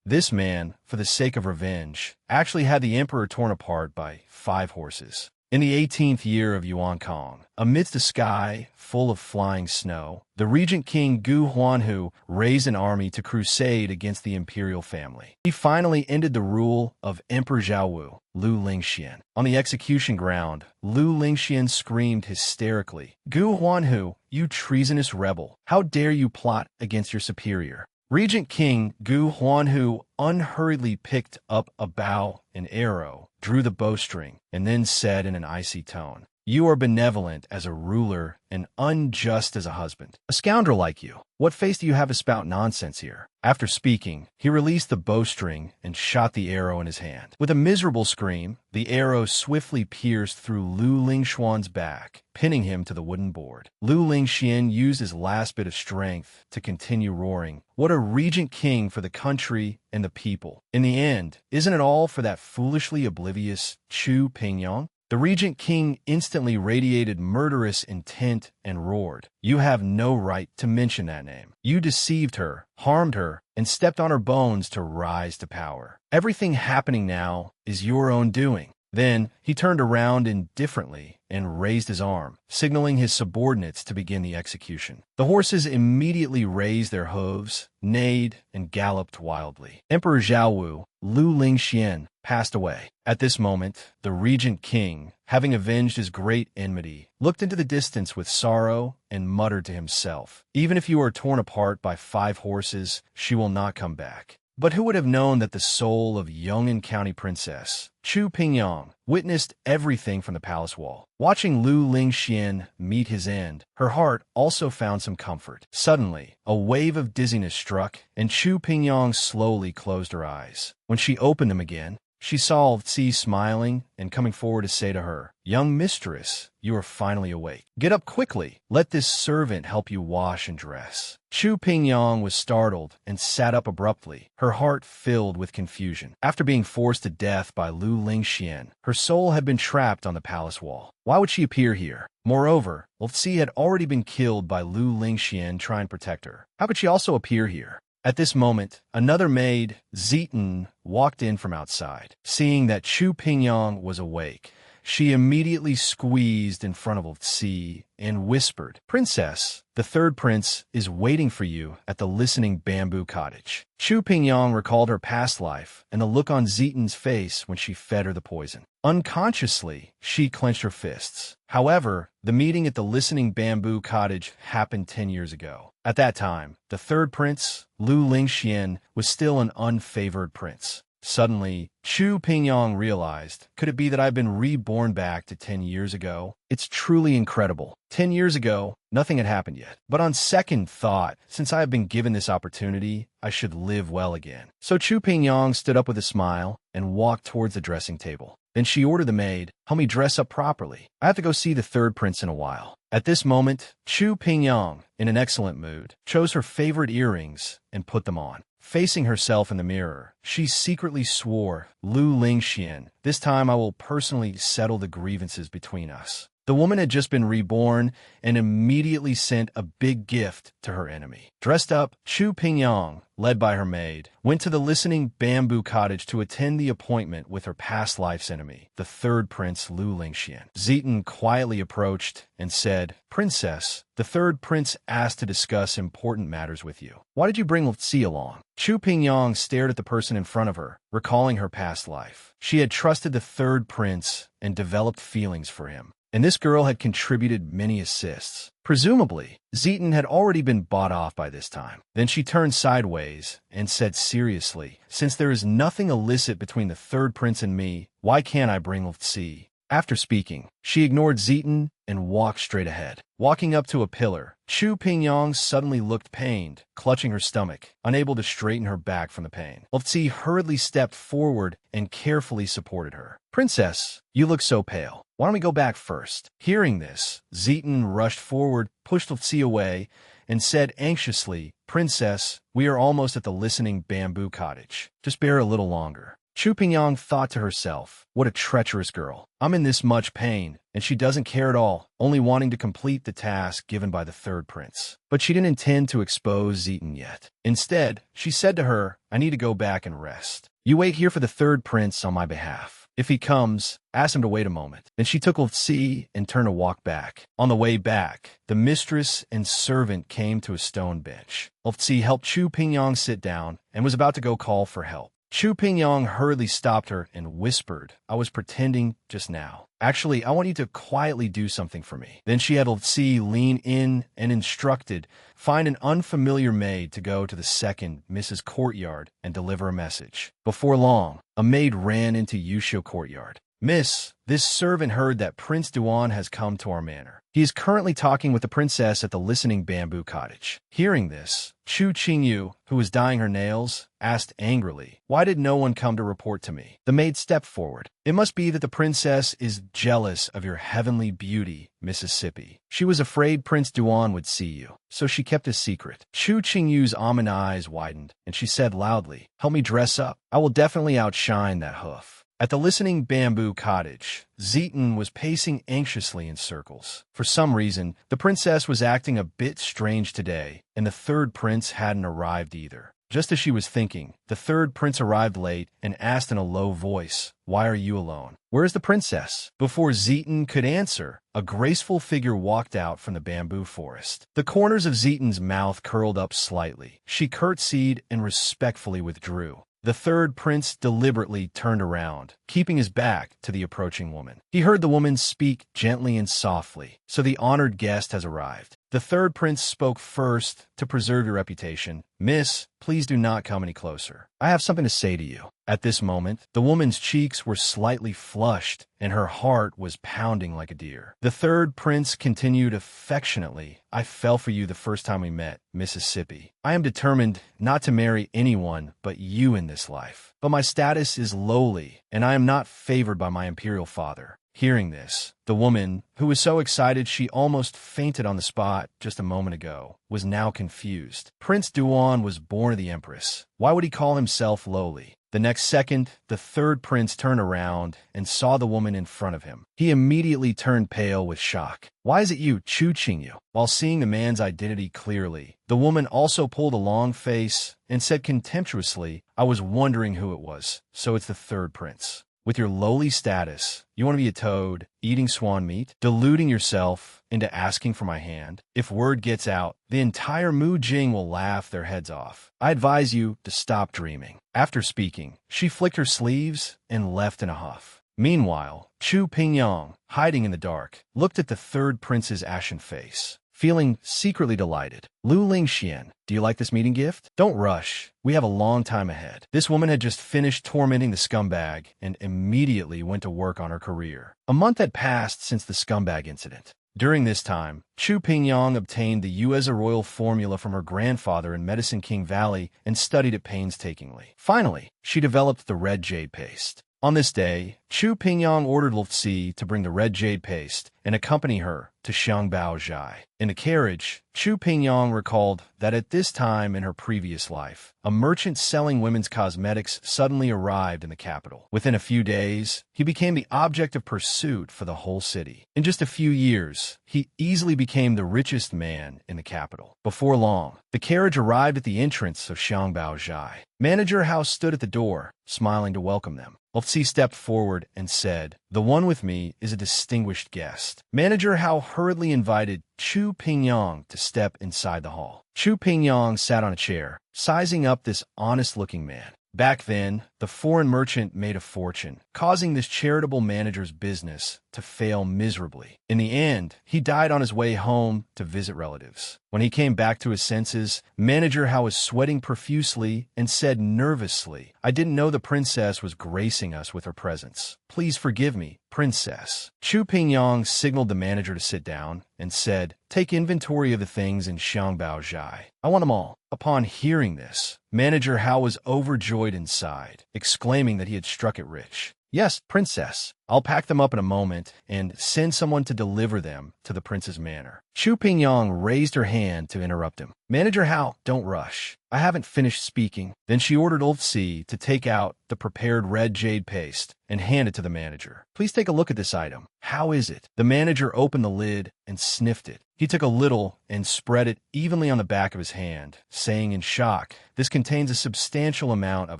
This man, for the sake of revenge, actually had the emperor torn apart by 5 horses. In the 18th year of Yuan Kong, amidst a sky full of flying snow, the regent king Gu Huanhu raised an army to crusade against the imperial family. He finally ended the rule of Emperor Zhaowu, Lu Lingxian. On the execution ground, Lu Lingxian screamed hysterically, "Gu Huanhu, you treasonous rebel! How dare you plot against your superior?" Regent King Gu Huanhu unhurriedly picked up a bow and arrow, drew the bowstring, and then said in an icy tone, "You are benevolent as a ruler and unjust as a husband. A scoundrel like you. What face do you have to spout nonsense here?" After speaking, he released the bowstring and shot the arrow in his hand. With a miserable scream, the arrow swiftly pierced through Lu Lingshuan's back, pinning him to the wooden board. Lu Lingxian used his last bit of strength to continue roaring, "What a regent king for the country and the people. In the end, isn't it all for that foolishly oblivious Chu Pingyang?" The regent king instantly radiated murderous intent and roared, "You have no right to mention that name. You deceived her, harmed her, and stepped on her bones to rise to power. Everything happening now is your own doing." Then he turned around indifferently and raised his arm, signaling his subordinates to begin the execution. The horses immediately raised their hooves, neighed, and galloped wildly. Emperor Zhaowu, Lu Lingxian, passed away. At this moment, the regent king, having avenged his great enmity, looked into the distance with sorrow and muttered to himself, "Even if you are torn apart by 5 horses, she will not come back." But who would have known that the soul of Yong'an County Princess Chu Pingyang witnessed everything from the palace wall? Watching Lu Lingxian meet his end, her heart also found some comfort. Suddenly, a wave of dizziness struck, and Chu Pingyang slowly closed her eyes. When she opened them again, she saw Tsi smiling and coming forward to say to her, "Young mistress, you are finally awake. Get up quickly. Let this servant help you wash and dress." Chu Pingyang was startled and sat up abruptly, her heart filled with confusion. After being forced to death by Lu Lingxian, her soul had been trapped on the palace wall. Why would she appear here? Moreover, Tsi had already been killed by Lu Lingxian trying to protect her. How could she also appear here? At this moment, another maid, Zitan, walked in from outside. Seeing that Chu Pingyang was awake, she immediately squeezed in front of Tsi and whispered, "Princess, the 3rd prince is waiting for you at the listening bamboo cottage." Chu Pingyang recalled her past life and the look on Zitan's face when she fed her the poison. Unconsciously, she clenched her fists. However, the meeting at the listening bamboo cottage happened 10 years ago. At that time, the 3rd prince, Lu Lingxian, was still an unfavored prince. Suddenly, Chu Pingyang realized, could it be that I've been reborn back to 10 years ago? It's truly incredible. 10 years ago, nothing had happened yet. But on second thought, since I have been given this opportunity, I should live well again. So Chu Pingyang stood up with a smile and walked towards the dressing table. Then she ordered the maid, "Help me dress up properly. I have to go see the 3rd prince in a while." At this moment, Chu Pingyang, in an excellent mood, chose her favorite earrings and put them on. Facing herself in the mirror, she secretly swore, "Lu Lingxian, this time I will personally settle the grievances between us." The woman had just been reborn and immediately sent a big gift to her enemy. Dressed up, Chu Pingyang, led by her maid, went to the listening bamboo cottage to attend the appointment with her past life's enemy, the 3rd prince Lu Lingxian. Zitan quietly approached and said, "Princess, the 3rd prince asked to discuss important matters with you. Why did you bring Tsi along?" Chu Pingyang stared at the person in front of her, recalling her past life. She had trusted the 3rd prince and developed feelings for him. And this girl had contributed many assists. Presumably, Zitan had already been bought off by this time. Then she turned sideways and said seriously, "Since there is nothing illicit between the 3rd prince and me, why can't I bring Tsi?" After speaking, she ignored Zitan and walked straight ahead. Walking up to a pillar, Chu Pingyang suddenly looked pained, clutching her stomach, unable to straighten her back from the pain. Tsi hurriedly stepped forward and carefully supported her. "Princess, you look so pale. Why don't we go back first?" Hearing this, Zitan rushed forward, pushed Tsi away, and said anxiously, "Princess, we are almost at the listening bamboo cottage. Just bear a little longer." Chu Pingyang thought to herself, what a treacherous girl. I'm in this much pain, and she doesn't care at all, only wanting to complete the task given by the third prince. But she didn't intend to expose Zieten yet. Instead, she said to her, I need to go back and rest. You wait here for the third prince on my behalf. If he comes, ask him to wait a moment. Then she took Lifsi and turned to walk back. On the way back, the mistress and servant came to a stone bench. Lifsi helped Chu Pingyang sit down and was about to go call for help. Chu Pingyang hurriedly stopped her and whispered, I was pretending just now. Actually, I want you to quietly do something for me. Then she had Lifsi lean in and instructed, find an unfamiliar maid to go to the second Mrs. Courtyard and deliver a message. Before long, a maid ran into Yusho Courtyard. Miss, this servant heard that Prince Duan has come to our manor. He is currently talking with the princess at the Listening Bamboo Cottage. Hearing this, Chu Qingyu, who was dyeing her nails, asked angrily, why did no one come to report to me? The maid stepped forward. It must be that the princess is jealous of your heavenly beauty, Mississippi. She was afraid Prince Duan would see you, so she kept a secret. Chu Qingyu's almond eyes widened, and she said loudly, help me dress up. I will definitely outshine that hoof. At the Listening Bamboo Cottage, Zieten was pacing anxiously in circles. For some reason, the princess was acting a bit strange today, and the third prince hadn't arrived either. Just as she was thinking, the third prince arrived late and asked in a low voice, why are you alone? Where is the princess? Before Zieten could answer, a graceful figure walked out from the bamboo forest. The corners of Zieten's mouth curled up slightly. She curtsied and respectfully withdrew. The third prince deliberately turned around, keeping his back to the approaching woman. He heard the woman speak gently and softly, so the honored guest has arrived. The third prince spoke first to preserve your reputation. Miss, please do not come any closer. I have something to say to you. At this moment, the woman's cheeks were slightly flushed, and her heart was pounding like a deer. The third prince continued affectionately, I fell for you the first time we met, Mississippi. I am determined not to marry anyone but you in this life. But my status is lowly, and I am not favored by my imperial father. Hearing this, the woman, who was so excited she almost fainted on the spot just a moment ago, was now confused. Prince Duan was born of the Empress. Why would he call himself lowly? The next second, the third prince turned around and saw the woman in front of him. He immediately turned pale with shock. Why is it you, Chu Qingyu? While seeing the man's identity clearly, the woman also pulled a long face and said contemptuously, I was wondering who it was, so it's the third prince. With your lowly status, you want to be a toad, eating swan meat, deluding yourself into asking for my hand? If word gets out, the entire Mu Jing will laugh their heads off. I advise you to stop dreaming. After speaking, she flicked her sleeves and left in a huff. Meanwhile, Chu Pingyang, hiding in the dark, looked at the third prince's ashen face, feeling secretly delighted. Lu Lingxian, do you like this meeting gift? Don't rush. We have a long time ahead. This woman had just finished tormenting the scumbag and immediately went to work on her career. A month had passed since the scumbag incident. During this time, Chu Pingyang obtained the Ueza Royal formula from her grandfather in Medicine King Valley and studied it painstakingly. Finally, she developed the red jade paste. On this day, Chu Pingyang ordered Lifsi to bring the red jade paste and accompany her to Xiangbao Zhai. In the carriage, Chu Pingyang recalled that at this time in her previous life, a merchant selling women's cosmetics suddenly arrived in the capital. Within a few days, he became the object of pursuit for the whole city. In just a few years, he easily became the richest man in the capital. Before long, the carriage arrived at the entrance of Xiangbao Zhai. Manager Hao stood at the door, smiling to welcome them. Lifsi stepped forward and said, the one with me is a distinguished guest. Manager Hao hurriedly invited Chu Pingyang to step inside the hall. Chu Pingyang sat on a chair, sizing up this honest-looking man. Back then, the foreign merchant made a fortune, causing this charitable manager's business to fail miserably. In the end, he died on his way home to visit relatives. When he came back to his senses, Manager Hao was sweating profusely and said nervously, I didn't know the princess was gracing us with her presence. Please forgive me, princess. Chu Pingyang signaled the manager to sit down and said, take inventory of the things in Xiangbao Zhai. I want them all. Upon hearing this, Manager Hao was overjoyed inside, exclaiming that he had struck it rich. Yes, princess. I'll pack them up in a moment and send someone to deliver them to the prince's manor. Chu Pingyong raised her hand to interrupt him. Manager Hao, don't rush. I haven't finished speaking. Then she ordered Ulfsi to take out the prepared red jade paste and hand it to the manager. Please take a look at this item. How is it? The manager opened the lid and sniffed it. He took a little and spread it evenly on the back of his hand, saying in shock, this contains a substantial amount of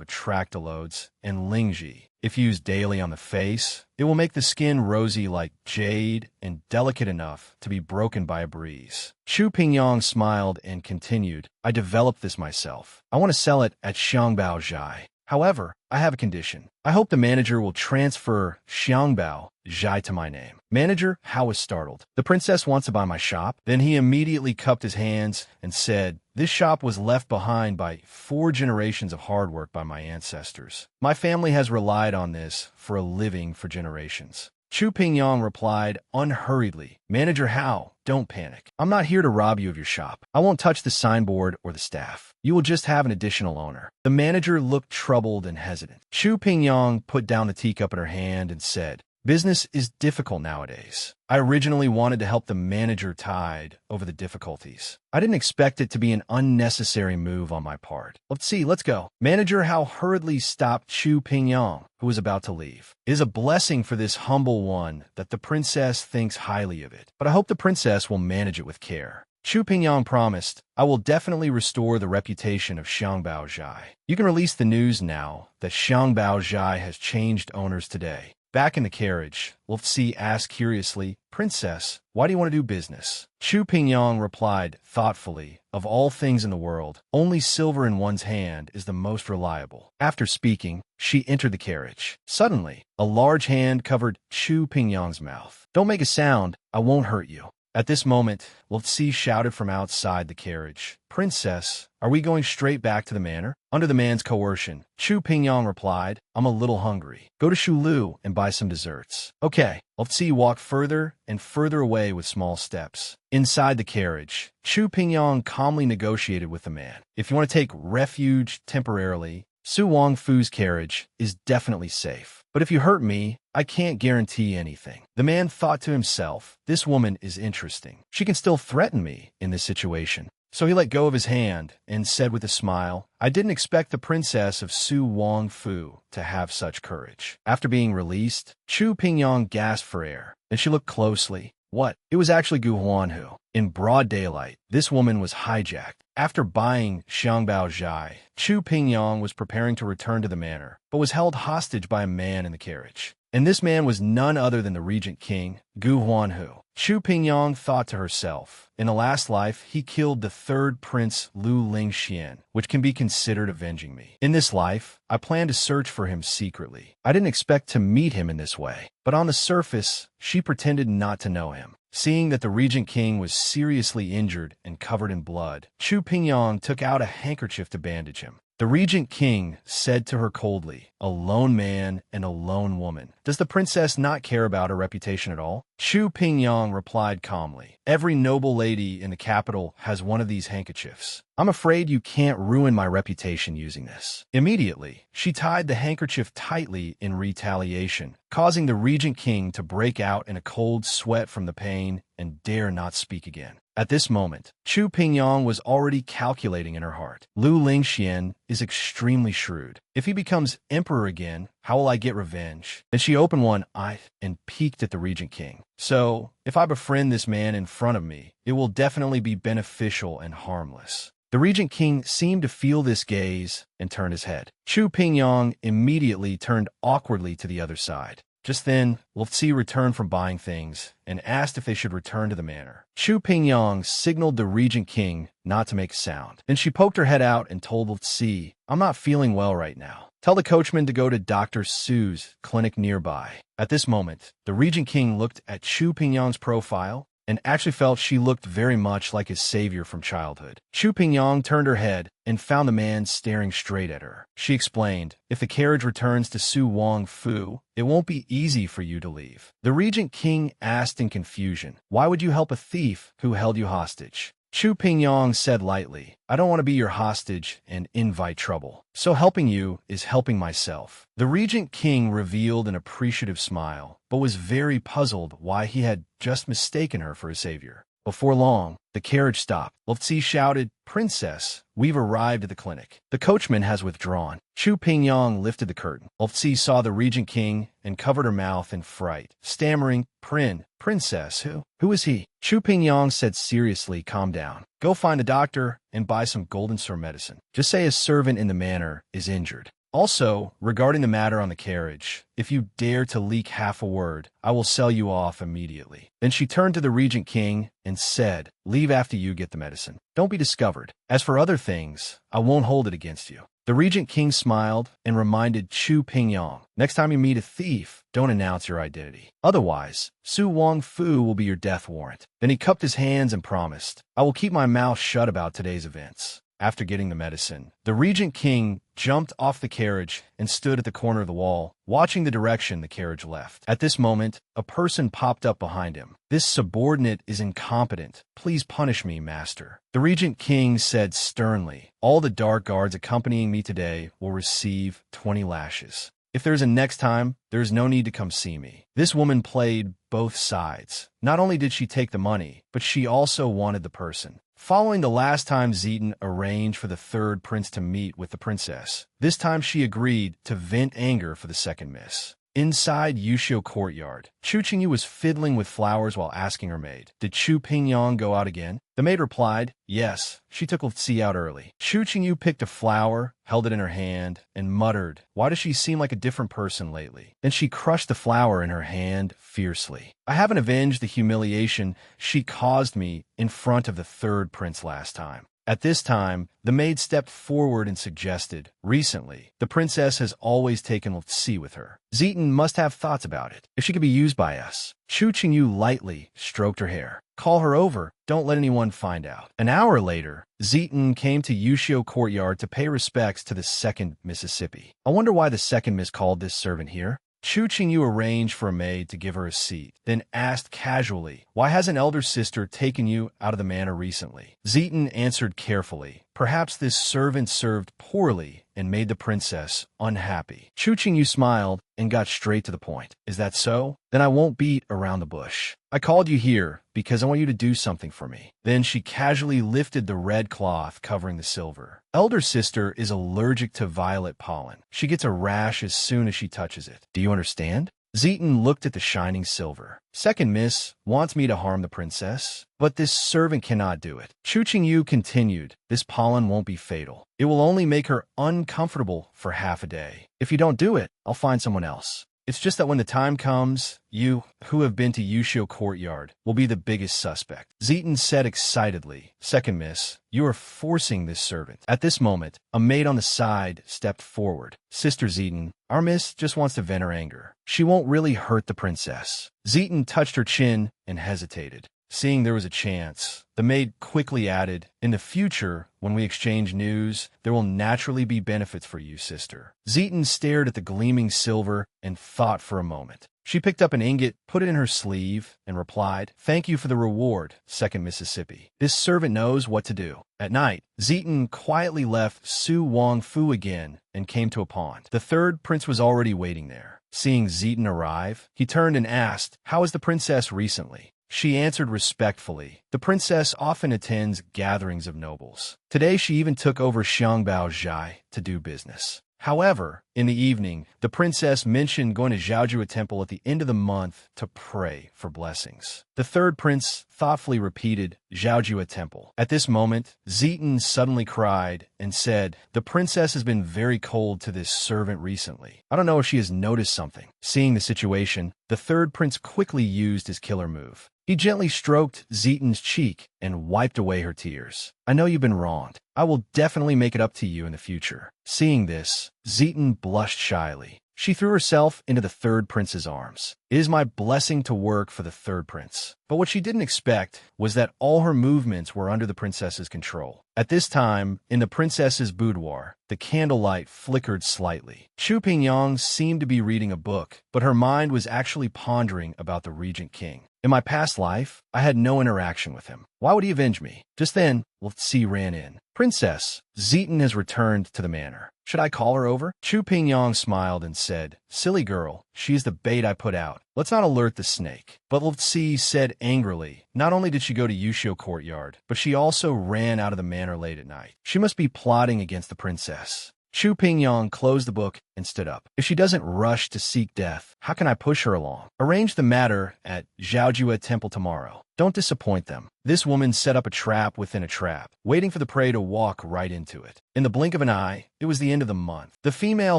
atractalodes and lingji. If used daily on the face, it will make the skin rosy like jade and delicate enough to be broken by a breeze. Chu Pingyong smiled and continued, I developed this myself. I want to sell it at Xiangbao Zhai. However, I have a condition. I hope the manager will transfer Xiangbao Zhai to my name. Manager Hao was startled. The princess wants to buy my shop? Then he immediately cupped his hands and said, this shop was left behind by 4 generations of hard work by my ancestors. My family has relied on this for a living for generations. Chu Pingyong replied unhurriedly, Manager Hao, don't panic. I'm not here to rob you of your shop. I won't touch the signboard or the staff. You will just have an additional owner. The manager looked troubled and hesitant. Chu Pingyong put down the teacup in her hand and said, business is difficult nowadays. I originally wanted to help the manager tide over the difficulties. I didn't expect it to be an unnecessary move on my part. Let's go. Manager Hao hurriedly stopped Chu Pingyong, who was about to leave. It is a blessing for this humble one that the princess thinks highly of it, but I hope the princess will manage it with care. Chu Pingyong promised, I will definitely restore the reputation of Xiangbao Zhai. You can release the news now that Xiangbao Zhai has changed owners today. Back in the carriage, Wolfsi asked curiously, Princess, why do you want to do business? Chu Pingyong replied thoughtfully, of all things in the world, only silver in one's hand is the most reliable. After speaking, she entered the carriage. Suddenly, a large hand covered Chu Pingyong's mouth. Don't make a sound, I won't hurt you. At this moment, Wolfsi shouted from outside the carriage, Princess, are we going straight back to the manor? Under the man's coercion, Chu Pingyong replied, I'm a little hungry. Go to Shulu and buy some desserts. Okay. Wolfsi walked further and further away with small steps. Inside the carriage, Chu Pingyong calmly negotiated with the man. If you want to take refuge temporarily, Su Wangfu's carriage is definitely safe. But if you hurt me, I can't guarantee anything. The man thought to himself, this woman is interesting. She can still threaten me in this situation. So he let go of his hand and said with a smile, I didn't expect the princess of Su Wangfu to have such courage. After being released, Chu Pingyong gasped for air, and she looked closely. What? It was actually Gu Huanhu. In broad daylight, this woman was hijacked. After buying Xiangbao Zhai, Chu Pingyong was preparing to return to the manor, but was held hostage by a man in the carriage. And this man was none other than the Regent King, Gu Huanhu. Chu Pingyong thought to herself, in the last life, he killed the 3rd Prince Lu Lingxian, which can be considered avenging me. In this life, I plan to search for him secretly. I didn't expect to meet him in this way. But on the surface, she pretended not to know him. Seeing that the Regent King was seriously injured and covered in blood, Chu Pingyong took out a handkerchief to bandage him. The Regent King said to her coldly, a lone man and a lone woman. Does the princess not care about her reputation at all? Chu Pingyong replied calmly, every noble lady in the capital has one of these handkerchiefs. I'm afraid you can't ruin my reputation using this. Immediately, she tied the handkerchief tightly in retaliation, causing the Regent King to break out in a cold sweat from the pain and dare not speak again. At this moment, Chu Pingyong was already calculating in her heart. Lu Lingxian is extremely shrewd. If he becomes emperor again, how will I get revenge? Then she opened one eye and peeked at the Regent King. So, if I befriend this man in front of me, it will definitely be beneficial and harmless. The Regent King seemed to feel this gaze and turned his head. Chu Pingyong immediately turned awkwardly to the other side. Just then, Wolfsi returned from buying things and asked if they should return to the manor. Chu Pingyong signaled the Regent King not to make a sound. Then she poked her head out and told Wolfsi, I'm not feeling well right now. Tell the coachman to go to Dr. Su's clinic nearby. At this moment, the Regent King looked at Chu Pingyong's profile and actually felt she looked very much like his savior from childhood. Chu Pingyong turned her head and found the man staring straight at her. She explained, if the carriage returns to Su Wangfu, it won't be easy for you to leave. The Regent King asked in confusion, why would you help a thief who held you hostage? Chu Pingyong said lightly. I don't want to be your hostage and invite trouble. So helping you is helping myself. The Regent King revealed an appreciative smile, but was very puzzled why he had just mistaken her for his savior. Before long, the carriage stopped. Lofzi shouted, Princess, we've arrived at the clinic. The coachman has withdrawn. Chu Pingyong lifted the curtain. Lofzi saw the Regent King and covered her mouth in fright, stammering, Princess, who is he? Chu Pingyong said seriously, calm down. Go find a doctor and buy some golden sir medicine. Just say a servant in the manor is injured. Also, regarding the matter on the carriage, if you dare to leak half a word, I will sell you off immediately. Then she turned to the Regent King and said, leave after you get the medicine. Don't be discovered. As for other things, I won't hold it against you. The Regent King smiled and reminded Chu Pingyong, next time you meet a thief, don't announce your identity. Otherwise, Su Wangfu will be your death warrant. Then he cupped his hands and promised, I will keep my mouth shut about today's events. After getting the medicine, the Regent King jumped off the carriage and stood at the corner of the wall, watching the direction the carriage left. At this moment, a person popped up behind him. This subordinate is incompetent. Please punish me, master. The Regent King said sternly, all the dark guards accompanying me today will receive 20 lashes. If there's a next time, there's no need to come see me. This woman played both sides. Not only did she take the money, but she also wanted the person. Following the last time Zeton arranged for the third prince to meet with the princess, this time she agreed to vent anger for the second miss. Inside Yushio courtyard, Chu Qingyu was fiddling with flowers while asking her maid, did Chu Pingyong go out again? The maid replied, yes, she took Lifzi out early. Chu Qingyu picked a flower, held it in her hand, and muttered, why does she seem like a different person lately? Then she crushed the flower in her hand fiercely. I haven't avenged the humiliation she caused me in front of the third prince last time. At this time, the maid stepped forward and suggested, recently, the princess has always taken Lifzi with her. Zeton must have thoughts about it, if she could be used by us. Chu Qingyu lightly stroked her hair. Call her over, don't let anyone find out. An hour later, Zeton came to Yushio courtyard to pay respects to the second Mississippi. I wonder why the second miss called this servant here? Chu Qingyu arranged for a maid to give her a seat, then asked casually, why has an elder sister taken you out of the manor recently? Zeton answered carefully, perhaps this servant served poorly and made the princess unhappy. Chu Qingyu smiled and got straight to the point. Is that so? Then I won't beat around the bush. I called you here because I want you to do something for me. Then she casually lifted the red cloth covering the silver. Elder sister is allergic to violet pollen. She gets a rash as soon as she touches it. Do you understand? Zeton looked at the shining silver. Second miss wants me to harm the princess, but this servant cannot do it. Chu Qingyu continued, this pollen won't be fatal. It will only make her uncomfortable for half a day. If you don't do it, I'll find someone else. It's just that when the time comes, you, who have been to Yushio courtyard, will be the biggest suspect. Zeton said excitedly, second miss, you are forcing this servant. At this moment, a maid on the side stepped forward. Sister Zeton, our miss just wants to vent her anger. She won't really hurt the princess. Zeton touched her chin and hesitated. Seeing there was a chance, the maid quickly added, in the future, when we exchange news, there will naturally be benefits for you, sister. Zeton stared at the gleaming silver and thought for a moment. She picked up an ingot, put it in her sleeve, and replied, thank you for the reward, second Mississippi. This servant knows what to do. At night, Zeton quietly left Su Wangfu again and came to a pond. The third prince was already waiting there. Seeing Zeton arrive, he turned and asked, how is the princess recently? She answered respectfully, the princess often attends gatherings of nobles. Today she even took over Xiangbao Zhai to do business. However, in the evening, the princess mentioned going to Zhaojua Temple at the end of the month to pray for blessings. The third prince thoughtfully repeated, Zhaojua Temple. At this moment, Zeton suddenly cried and said, the princess has been very cold to this servant recently. I don't know if she has noticed something. Seeing the situation, the third prince quickly used his killer move. He gently stroked Zeton's cheek and wiped away her tears. I know you've been wronged. I will definitely make it up to you in the future. Seeing this, Zeton blushed shyly. She threw herself into the third prince's arms. It is my blessing to work for the third prince. But what she didn't expect was that all her movements were under the princess's control. At this time, in the princess's boudoir, the candlelight flickered slightly. Chu Pingyang seemed to be reading a book, but her mind was actually pondering about the Regent King. In my past life, I had no interaction with him. Why would he avenge me? Just then, Lutzi ran in. Princess, Zeton has returned to the manor. Should I call her over? Chu Pingyang smiled and said, Silly girl, she's the bait I put out. Let's not alert the snake. But Lutzi said angrily, not only did she go to Yushio courtyard, but she also ran out of the manor late at night. She must be plotting against the princess. Chu Pingyang closed the book and stood up. If she doesn't rush to seek death, how can I push her along? Arrange the matter at Zhaojue Temple tomorrow. Don't disappoint them. This woman set up a trap within a trap, waiting for the prey to walk right into it. In the blink of an eye, it was the end of the month. The female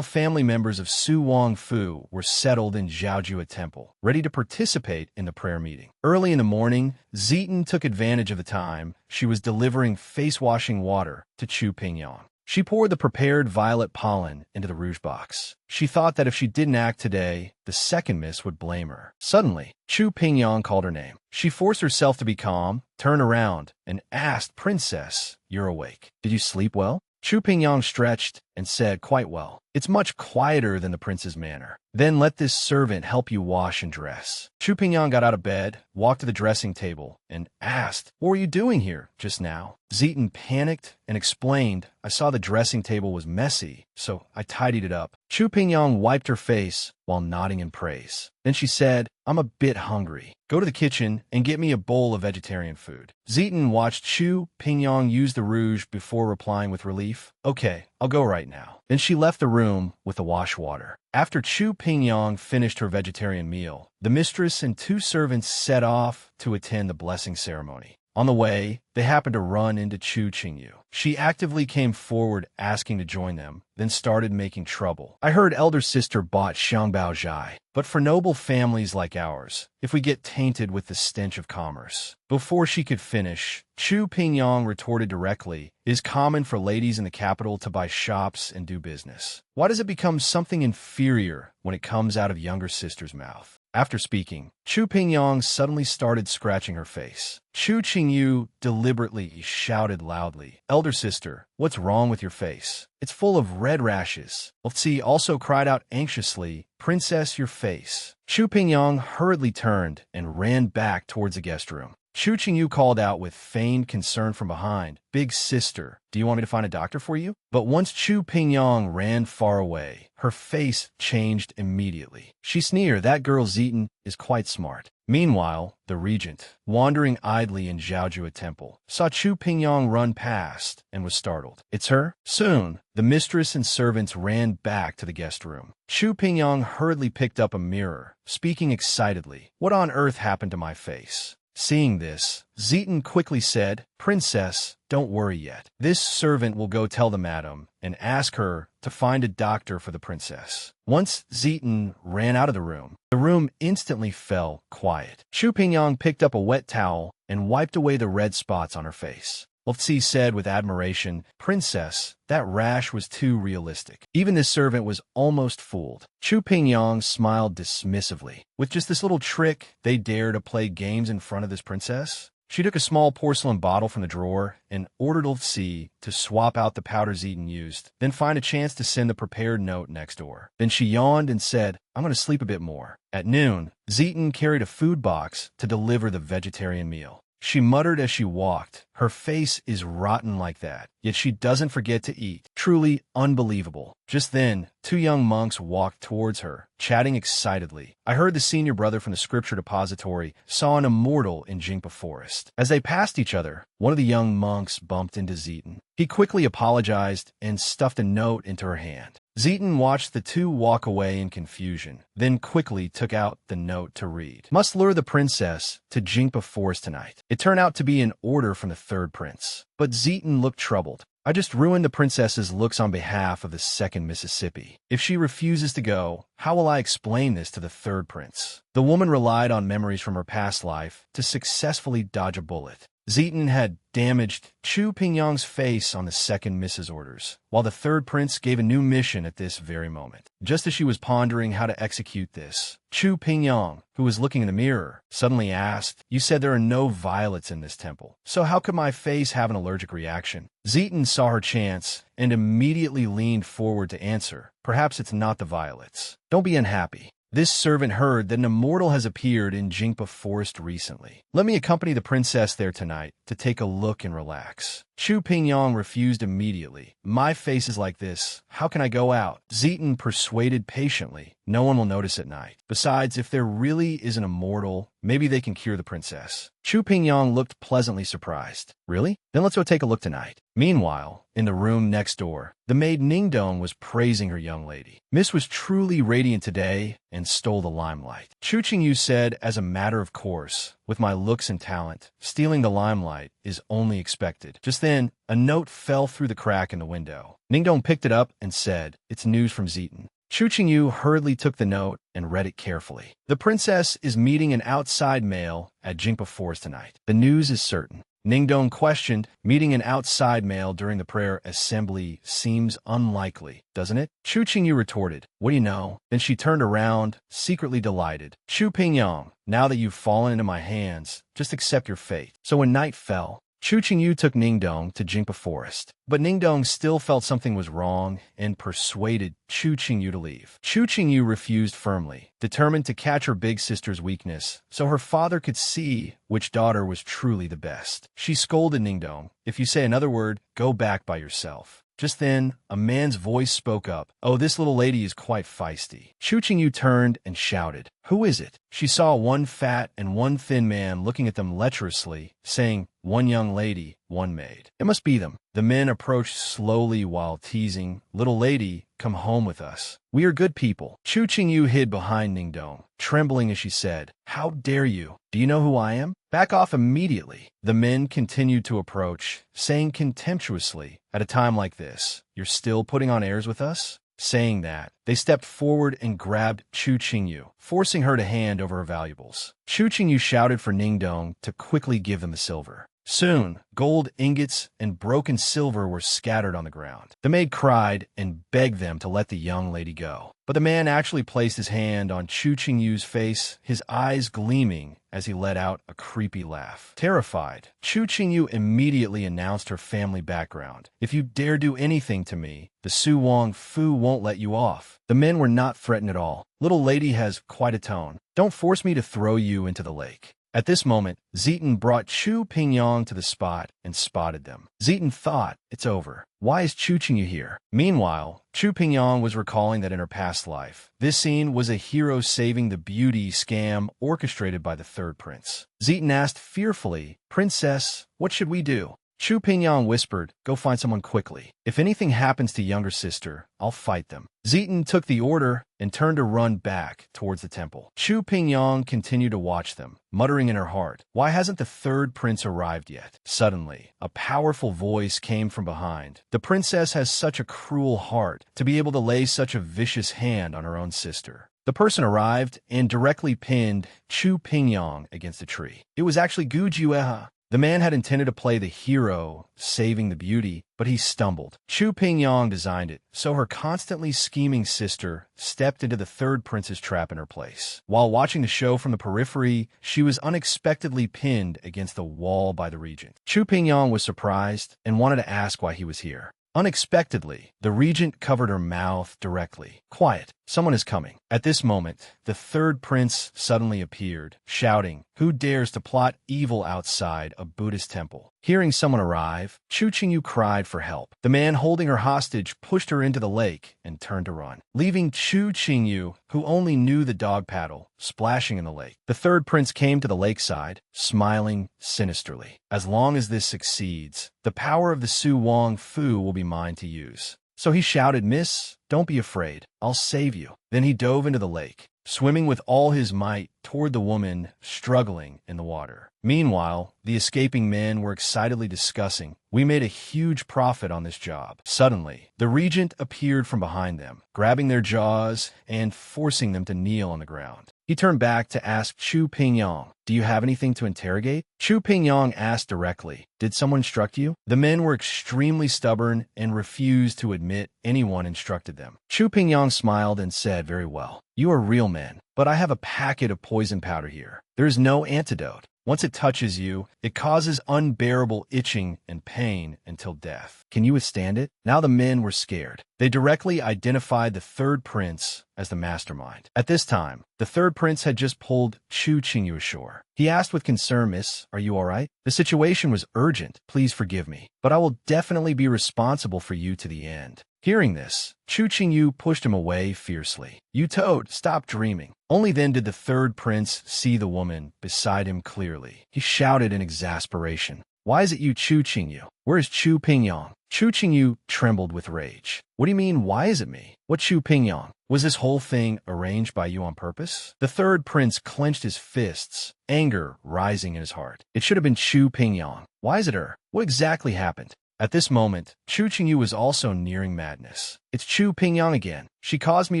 family members of Su Wangfu were settled in Zhaojue Temple, ready to participate in the prayer meeting. Early in the morning, Zeton took advantage of the time she was delivering face-washing water to Chu Pingyang. She poured the prepared violet pollen into the rouge box. She thought that if she didn't act today, the second miss would blame her. Suddenly, Chu Pingyang called her name. She forced herself to be calm, turned around, and asked, Princess, you're awake. Did you sleep well? Chu Pingyang stretched and said, Quite well. It's much quieter than the prince's manor. Then let this servant help you wash and dress. Chu Pingyang got out of bed, walked to the dressing table, and asked, What were you doing here just now? Zeton panicked and explained, I saw the dressing table was messy, so I tidied it up. Chu Pingyang wiped her face while nodding in praise. Then she said, I'm a bit hungry. Go to the kitchen and get me a bowl of vegetarian food. Zeton watched Chu Pingyang use the rouge before replying with relief, Okay, I'll go right now. Then she left the room with the wash water. After Chu Pingyang finished her vegetarian meal, the mistress and two servants set off to attend the blessing ceremony. On the way, they happened to run into Chu Qingyu. She actively came forward asking to join them, then started making trouble. I heard elder sister bought Xiangbao Zhai, but for noble families like ours, if we get tainted with the stench of commerce. Before she could finish, Chu Pingyang retorted directly, It is common for ladies in the capital to buy shops and do business. Why does it become something inferior when it comes out of younger sister's mouth? After speaking, Chu Pingyang suddenly started scratching her face. Chu Qingyu deliberately shouted loudly, Elder sister, what's wrong with your face? It's full of red rashes. Lutzi also cried out anxiously, Princess, your face. Chu Pingyang hurriedly turned and ran back towards the guest room. Chu Qingyu called out with feigned concern from behind, Big sister, do you want me to find a doctor for you? But once Chu Pingyang ran far away, her face changed immediately. She sneered, That girl Zeton is quite smart. Meanwhile, the regent, wandering idly in Zhaojue Temple, saw Chu Pingyang run past and was startled. It's her? Soon, the mistress and servants ran back to the guest room. Chu Pingyang hurriedly picked up a mirror, speaking excitedly, What on earth happened to my face? Seeing this, Zeton quickly said, Princess, don't worry yet. This servant will go tell the madam and ask her to find a doctor for the princess. Once Zeton ran out of the room instantly fell quiet. Chu Pingyang picked up a wet towel and wiped away the red spots on her face. Lutzi said with admiration, Princess, that rash was too realistic. Even this servant was almost fooled. Chu Pingyang smiled dismissively. With just this little trick, they dare to play games in front of this princess? She took a small porcelain bottle from the drawer and ordered Lutzi to swap out the powder Zeton used, then find a chance to send the prepared note next door. Then she yawned and said, I'm going to sleep a bit more. At noon, Zeton carried a food box to deliver the vegetarian meal. She muttered as she walked, Her face is rotten like that, yet she doesn't forget to eat. Truly unbelievable. Just then, two young monks walked towards her, chatting excitedly. I heard the senior brother from the scripture depository saw an immortal in Jingpa Forest. As they passed each other, one of the young monks bumped into Zeton. He quickly apologized and stuffed a note into her hand. Zeton watched the two walk away in confusion, then quickly took out the note to read. Must lure the princess to Jingpa Forest tonight. It turned out to be an order from the third prince. But Zeton looked troubled. I just ruined the princess's looks on behalf of the second Mississippi. If she refuses to go, how will I explain this to the third prince? The woman relied on memories from her past life to successfully dodge a bullet. Zeton had damaged Chu Pingyang's face on the second Mrs. orders, while the third prince gave a new mission at this very moment. Just as she was pondering how to execute this, Chu Pingyang, who was looking in the mirror, suddenly asked, "You said there are no violets in this temple, so how could my face have an allergic reaction?" Zeton saw her chance and immediately leaned forward to answer, "Perhaps it's not the violets. Don't be unhappy. This servant heard that an immortal has appeared in Jingpa Forest recently. Let me accompany the princess there tonight to take a look and relax." Chu Pingyang refused immediately. "My face is like this. How can I go out?" Zeton persuaded patiently. "No one will notice at night. Besides, if there really is an immortal, maybe they can cure the princess." Chu Pingyang looked pleasantly surprised. "Really? Then let's go take a look tonight." Meanwhile, in the room next door, the maid Ningdong was praising her young lady. "Miss was truly radiant today and stole the limelight." Chu Qingyu said, as a matter of course, "With my looks and talent, stealing the limelight is only expected." Just then, a note fell through the crack in the window. Ningdong picked it up and said, "It's news from Zeton." Chu Qingyu hurriedly took the note and read it carefully. "The princess is meeting an outside male at Jingpa Forest tonight. The news is certain." Ningdong questioned, "Meeting an outside male during the prayer assembly seems unlikely, doesn't it?" Chu Qingyu retorted, "What do you know?" Then she turned around, secretly delighted. "Chu Pingyang, now that you've fallen into my hands, just accept your fate." So when night fell, Chu Qingyu took Ningdong to Jingpa Forest. But Ningdong still felt something was wrong and persuaded Chu Qingyu to leave. Chu Qingyu refused firmly, determined to catch her big sister's weakness so her father could see which daughter was truly the best. She scolded Ningdong, "If you say another word, go back by yourself." Just then, a man's voice spoke up. "Oh, this little lady is quite feisty." Chu Qingyu turned and shouted, "Who is it?" She saw one fat and one thin man looking at them lecherously, saying, "One young lady, one maid. It must be them." The men approached slowly while teasing, "Little lady, come home with us. We are good people." Chu Qingyu hid behind Ningdong, trembling as she said, "How dare you? Do you know who I am? Back off immediately." The men continued to approach, saying contemptuously, "At a time like this, you're still putting on airs with us?" Saying that, they stepped forward and grabbed Chu Qingyu, forcing her to hand over her valuables. Chu Qingyu shouted for Ningdong to quickly give them the silver. Soon, gold ingots and broken silver were scattered on the ground. The maid cried and begged them to let the young lady go. But the man actually placed his hand on Chu Qingyu's face, his eyes gleaming as he let out a creepy laugh. Terrified, Chu Qingyu immediately announced her family background. "If you dare do anything to me, the Su Wong Fu won't let you off." The men were not threatened at all. "Little lady has quite a tone. Don't force me to throw you into the lake." At this moment, Zeton brought Chu Pingyang to the spot and spotted them. Zeton thought, "It's over. Why is Chu Qingyu here?" Meanwhile, Chu Pingyang was recalling that in her past life, this scene was a hero saving the beauty scam orchestrated by the third prince. Zeton asked fearfully, "Princess, what should we do?" Chu Pingyang whispered, "Go find someone quickly. If anything happens to younger sister, I'll fight them." Zeton took the order and turned to run back towards the temple. Chu Pingyang continued to watch them, muttering in her heart, "Why hasn't the third prince arrived yet?" Suddenly, a powerful voice came from behind. "The princess has such a cruel heart to be able to lay such a vicious hand on her own sister." The person arrived and directly pinned Chu Pingyang against a tree. It was actually Gu Jueha. The man had intended to play the hero, saving the beauty, but he stumbled. Chu Pingyang designed it, so her constantly scheming sister stepped into the third prince's trap in her place. While watching the show from the periphery, she was unexpectedly pinned against the wall by the regent. Chu Pingyang was surprised and wanted to ask why he was here. Unexpectedly, the regent covered her mouth directly. "Quiet, someone is coming." At this moment, the third prince suddenly appeared, shouting, "Who dares to plot evil outside a Buddhist temple?" Hearing someone arrive, Chu Qingyu cried for help. The man holding her hostage pushed her into the lake and turned to run, leaving Chu Qingyu, who only knew the dog paddle, splashing in the lake. The third prince came to the lakeside, smiling sinisterly. "As long as this succeeds, the power of the Su Wong Fu will be mine to use." So he shouted, "Miss, don't be afraid. I'll save you." Then he dove into the lake, swimming with all his might toward the woman struggling in the water. Meanwhile, the escaping men were excitedly discussing, "We made a huge profit on this job." Suddenly, the regent appeared from behind them, grabbing their jaws and forcing them to kneel on the ground. He turned back to ask Chu Pingyong, "Do you have anything to interrogate?" Chu Pingyong asked directly, "Did someone instruct you?" The men were extremely stubborn and refused to admit anyone instructed them. Chu Pingyong smiled and said, "Very well. You are real men, but I have a packet of poison powder here. There is no antidote. Once it touches you, it causes unbearable itching and pain until death. Can you withstand it?" Now the men were scared. They directly identified the third prince as the mastermind. At this time, the third prince had just pulled Chu Qingyu ashore. He asked with concern, "Miss, are you all right? The situation was urgent. Please forgive me, but I will definitely be responsible for you to the end." Hearing this, Chu Qingyu pushed him away fiercely. "You toad, stop dreaming." Only then did the third prince see the woman beside him clearly. He shouted in exasperation, "Why is it you, Chu Qingyu? Where is Chu Pingyong?" Chu Qingyu trembled with rage. "What do you mean, why is it me? What Chu Pingyong? Was this whole thing arranged by you on purpose?" The third prince clenched his fists, anger rising in his heart. "It should have been Chu Pingyong. Why is it her? What exactly happened?" At this moment, Chu Qingyu was also nearing madness. "It's Chu Pingyong again. She caused me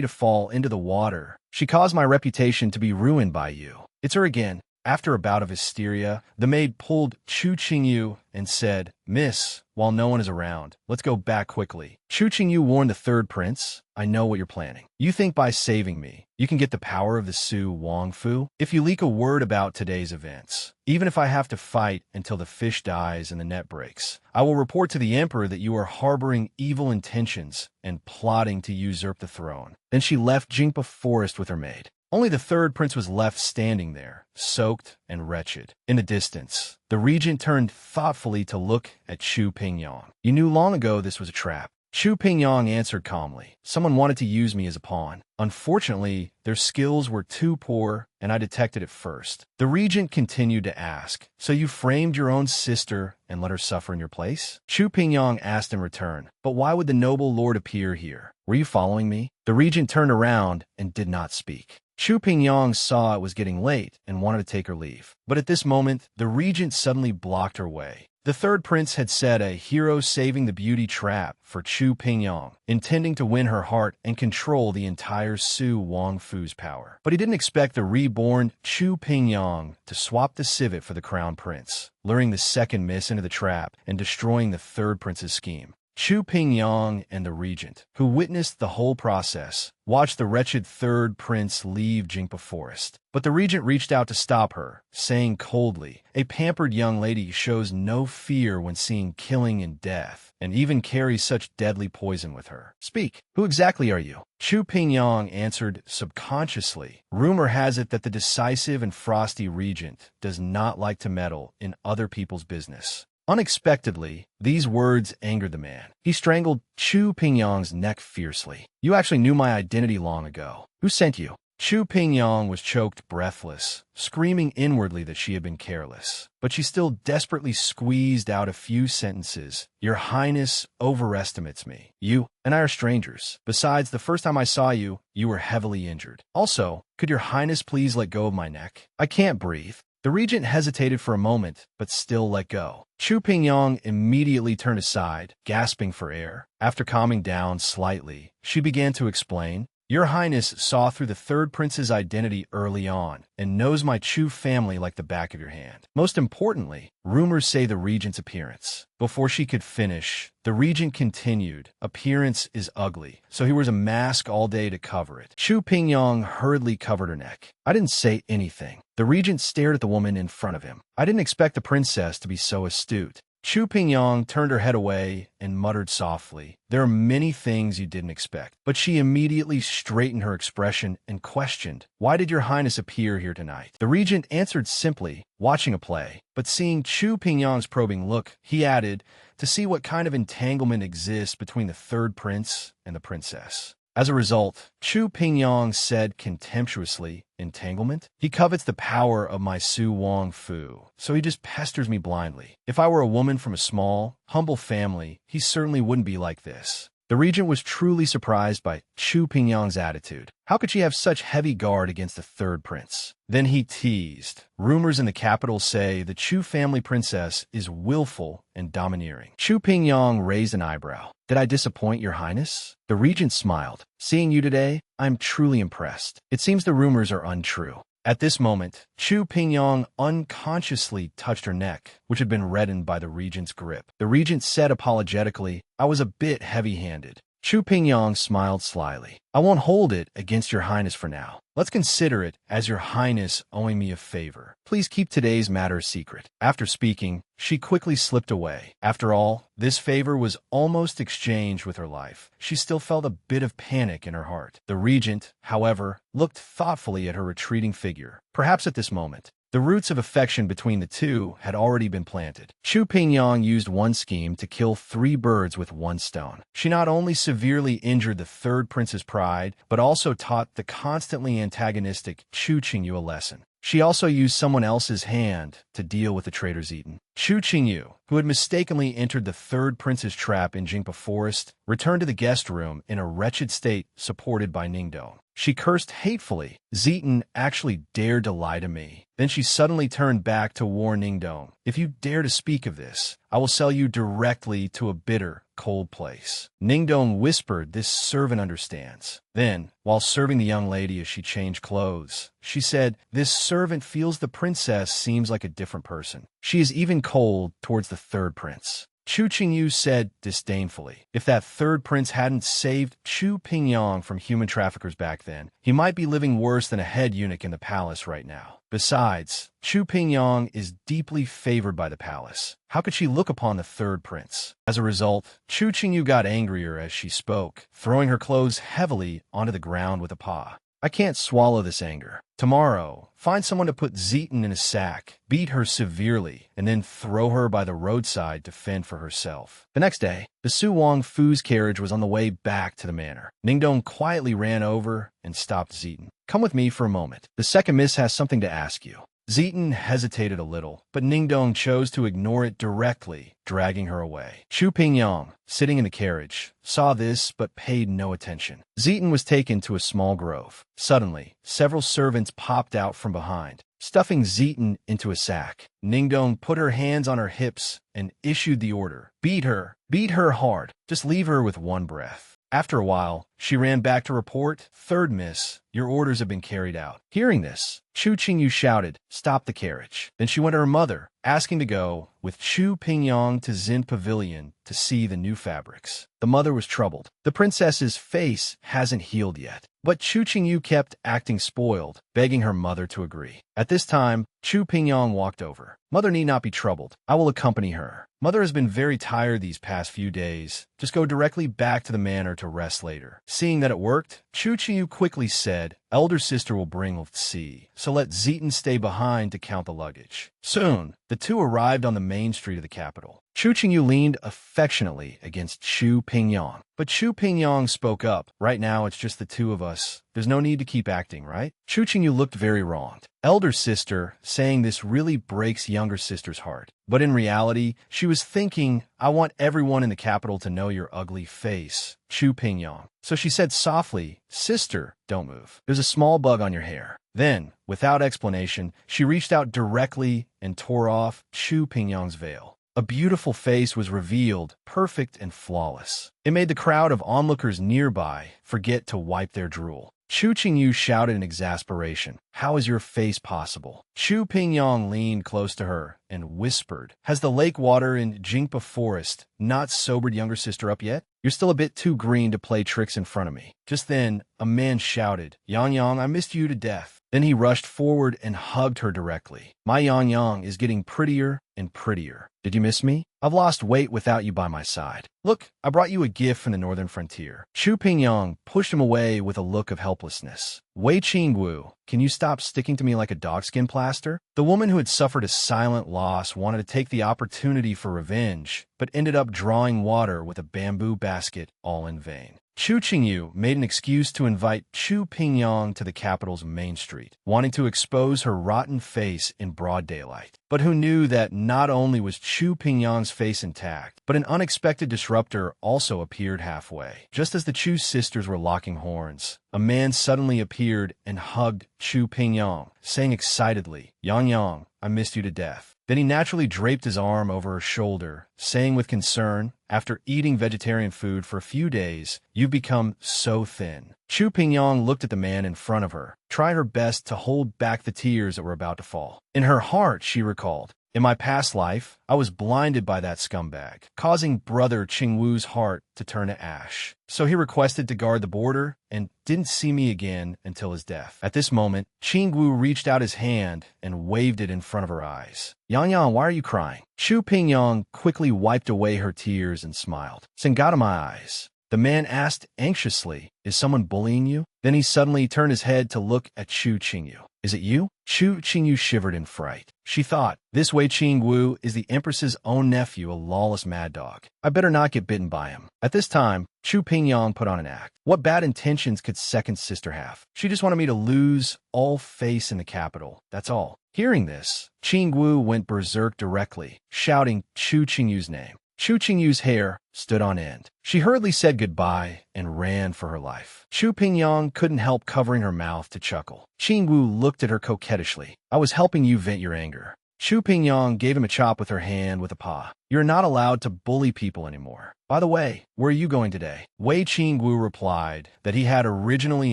to fall into the water. She caused my reputation to be ruined by you. It's her again." After a bout of hysteria, the maid pulled Chu Qingyu and said, "Miss, while no one is around, let's go back quickly." Chu Qingyu warned the third prince, "I know what you're planning. You think by saving me, you can get the power of the Su Wong Fu? If you leak a word about today's events, even if I have to fight until the fish dies and the net breaks, I will report to the emperor that you are harboring evil intentions and plotting to usurp the throne." Then she left Jingpa Forest with her maid. Only the third prince was left standing there, soaked and wretched. In the distance, the regent turned thoughtfully to look at Chu Pingyong. "You knew long ago this was a trap." Chu Pingyong answered calmly, "Someone wanted to use me as a pawn. Unfortunately, their skills were too poor, and I detected it first." The regent continued to ask, "So you framed your own sister and let her suffer in your place?" Chu Pingyong asked in return, "But why would the noble lord appear here? Were you following me?" The regent turned around and did not speak. Chu Pingyong saw it was getting late and wanted to take her leave. But at this moment, the regent suddenly blocked her way. The third prince had set a hero saving the beauty trap for Chu Pingyong, intending to win her heart and control the entire Su Wong Fu's power. But he didn't expect the reborn Chu Pingyong to swap the civet for the crown prince, luring the second miss into the trap and destroying the third prince's scheme. Chu Pingyong and the regent, who witnessed the whole process, watched the wretched third prince leave Jingpa Forest. But the regent reached out to stop her, saying coldly, "A pampered young lady shows no fear when seeing killing and death, and even carries such deadly poison with her. Speak, who exactly are you?" Chu Pingyong answered subconsciously, "Rumor has it that the decisive and frosty regent does not like to meddle in other people's business." Unexpectedly, these words angered the man. He strangled Chu Pingyong's neck fiercely. "You actually knew my identity long ago. Who sent you?" Chu Pingyong was choked breathless, screaming inwardly that she had been careless. But she still desperately squeezed out a few sentences. "Your Highness overestimates me. You and I are strangers. Besides, the first time I saw you, you were heavily injured. Also, could your Highness please let go of my neck? I can't breathe." The regent hesitated for a moment, but still let go. Chu Pingyong immediately turned aside, gasping for air. After calming down slightly, she began to explain, "Your Highness saw through the third prince's identity early on, and knows my Chu family like the back of your hand. Most importantly, rumors say the regent's appearance." Before she could finish, the regent continued, "Appearance is ugly, so he wears a mask all day to cover it." Chu Pingyong hurriedly covered her neck. "I didn't say anything." The regent stared at the woman in front of him. "I didn't expect the princess to be so astute." Chu Pingyong turned her head away and muttered softly, "There are many things you didn't expect." But she immediately straightened her expression and questioned, "Why did your Highness appear here tonight?" The regent answered simply, "Watching a play." But seeing Chu Pingyong's probing look, he added, "To see what kind of entanglement exists between the third prince and the princess." As a result, Chu Pingyong said contemptuously, "Entanglement? He covets the power of my Su Wong Fu, so he just pesters me blindly. If I were a woman from a small, humble family, he certainly wouldn't be like this." The regent was truly surprised by Chu Pingyang's attitude. How could she have such heavy guard against the third prince? Then he teased. Rumors in the capital say the Chu family princess is willful and domineering. Chu Pingyang raised an eyebrow. Did I disappoint, your highness? The regent smiled. Seeing you today, I'm truly impressed. It seems the rumors are untrue. At this moment, Chu Pingyang unconsciously touched her neck, which had been reddened by the regent's grip. The regent said apologetically, I was a bit heavy-handed. Chu Pingyang smiled slyly. I won't hold it against your highness for now. Let's consider it as your highness owing me a favor. Please keep today's matter secret. After speaking, she quickly slipped away. After all, this favor was almost exchanged with her life. She still felt a bit of panic in her heart. The regent, however, looked thoughtfully at her retreating figure. Perhaps at this moment, the roots of affection between the two had already been planted. Chu Pingyang used one scheme to kill 3 birds with 1 stone. She not only severely injured the third prince's pride, but also taught the constantly antagonistic Chu Qingyu a lesson. She also used someone else's hand to deal with the traitor Zieten. Chu Qingyu, who had mistakenly entered the third prince's trap in Jingpa Forest, returned to the guest room in a wretched state supported by Ningdong. She cursed hatefully. Zieten actually dared to lie to me. Then she suddenly turned back to warn Ningdong. If you dare to speak of this, I will sell you directly to a bitter, cold place. Ningdong whispered this servant understands. Then, while serving the young lady as she changed clothes, she said, this servant feels the princess seems like a different person. She is even cold towards the third prince. Chu Qingyu said disdainfully, if that third prince hadn't saved Chu Pingyang from human traffickers back then, he might be living worse than a head eunuch in the palace right now. Besides, Chu Pingyang is deeply favored by the palace. How could she look upon the third prince? As a result, Chu Qingyu got angrier as she spoke, throwing her clothes heavily onto the ground with a paw. I can't swallow this anger. Tomorrow, find someone to put Zieten in a sack, beat her severely, and then throw her by the roadside to fend for herself. The next day, the Su Wang Fu's carriage was on the way back to the manor. Ningdong quietly ran over and stopped Zieten. Come with me for a moment. The second miss has something to ask you. Zieten hesitated a little, but Ningdong chose to ignore it directly, dragging her away. Chu Pingyang, sitting in the carriage, saw this but paid no attention. Zieten was taken to a small grove. Suddenly, several servants popped out from behind, stuffing Zieten into a sack. Ningdong put her hands on her hips and issued the order. Beat her hard, just leave her with one breath. After a while, she ran back to report, Third miss, your orders have been carried out. Hearing this, Chu Qingyu shouted, stop the carriage. Then she went to her mother, asking to go with Chu Pingyang to Xin Pavilion to see the new fabrics. The mother was troubled. The princess's face hasn't healed yet. But Chu Qingyu kept acting spoiled, begging her mother to agree. At this time, Chu Pingyang walked over. Mother need not be troubled. I will accompany her. Mother has been very tired these past few days. Just go directly back to the manor to rest later. Seeing that it worked, Chu Qingyu quickly said, elder sister will bring Zi, so let Zieten stay behind to count the luggage. Soon, the two arrived on the main street of the capital. Chu Qingyu leaned affectionately against Chu Pingyang. But Chu Pingyang spoke up. Right now, it's just the two of us. There's no need to keep acting, right? Chu Qingyu looked very wronged. Elder sister saying this really breaks younger sister's heart. But in reality, she was thinking, I want everyone in the capital to know your ugly face, Chu Pingyang. So she said softly, sister, don't move. There's a small bug on your hair. Then, without explanation, she reached out directly and tore off Chu Pingyang's veil. A beautiful face was revealed, perfect and flawless. It made the crowd of onlookers nearby forget to wipe their drool. Chu Qingyu shouted in exasperation, how is your face possible? Chu Pingyang leaned close to her and whispered, has the lake water in Jingpa Forest not sobered younger sister up yet? You're still a bit too green to play tricks in front of me. Just then, a man shouted, Yang Yang, I missed you to death. Then he rushed forward and hugged her directly. My Yang Yang is getting prettier and prettier. Did you miss me? I've lost weight without you by my side. Look, I brought you a gift from the northern frontier. Chu Pingyang pushed him away with a look of helplessness. Wei Qingwu, can you stop sticking to me like a dogskin plaster? The woman who had suffered a silent loss wanted to take the opportunity for revenge, but ended up drawing water with a bamboo basket all in vain. Chu Qingyu made an excuse to invite Chu Pingyang to the capital's main street, wanting to expose her rotten face in broad daylight. But who knew that not only was Chu Pingyang's face intact, but an unexpected disruptor also appeared halfway. Just as the Chu sisters were locking horns, a man suddenly appeared and hugged Chu Pingyang, saying excitedly, "Yang Yang, I missed you to death." Then he naturally draped his arm over her shoulder, saying with concern, "After eating vegetarian food for a few days, you've become so thin." Chu Pingyang looked at the man in front of her, trying her best to hold back the tears that were about to fall. In her heart, she recalled, "In my past life, I was blinded by that scumbag, causing brother Qingwu's heart to turn to ash. So he requested to guard the border and didn't see me again until his death." At this moment, Qingwu reached out his hand and waved it in front of her eyes. "Yang Yang, why are you crying?" Chu Pingyang quickly wiped away her tears and smiled. "Sing out of my eyes." The man asked anxiously, "Is someone bullying you?" Then he suddenly turned his head to look at Chu Qingyu. "Is it you?" Chu Qingyu shivered in fright. She thought, "This Wei Qingwu is the Empress's own nephew, a lawless mad dog. I better not get bitten by him." At this time, Chu Pingyang put on an act. What bad intentions could second sister have? She just wanted me to lose all face in the capital, that's all. Hearing this, Qingwu went berserk directly, shouting Chu Qingyu's name. Chu Qingyu's hair stood on end. She hurriedly said goodbye and ran for her life. Chu Pingyang couldn't help covering her mouth to chuckle. Qingwu looked at her coquettishly. "I was helping you vent your anger." Chu Pingyang gave him a chop with her hand with a paw. "You're not allowed to bully people anymore. By the way, where are you going today?" Wei Qingwu replied that he had originally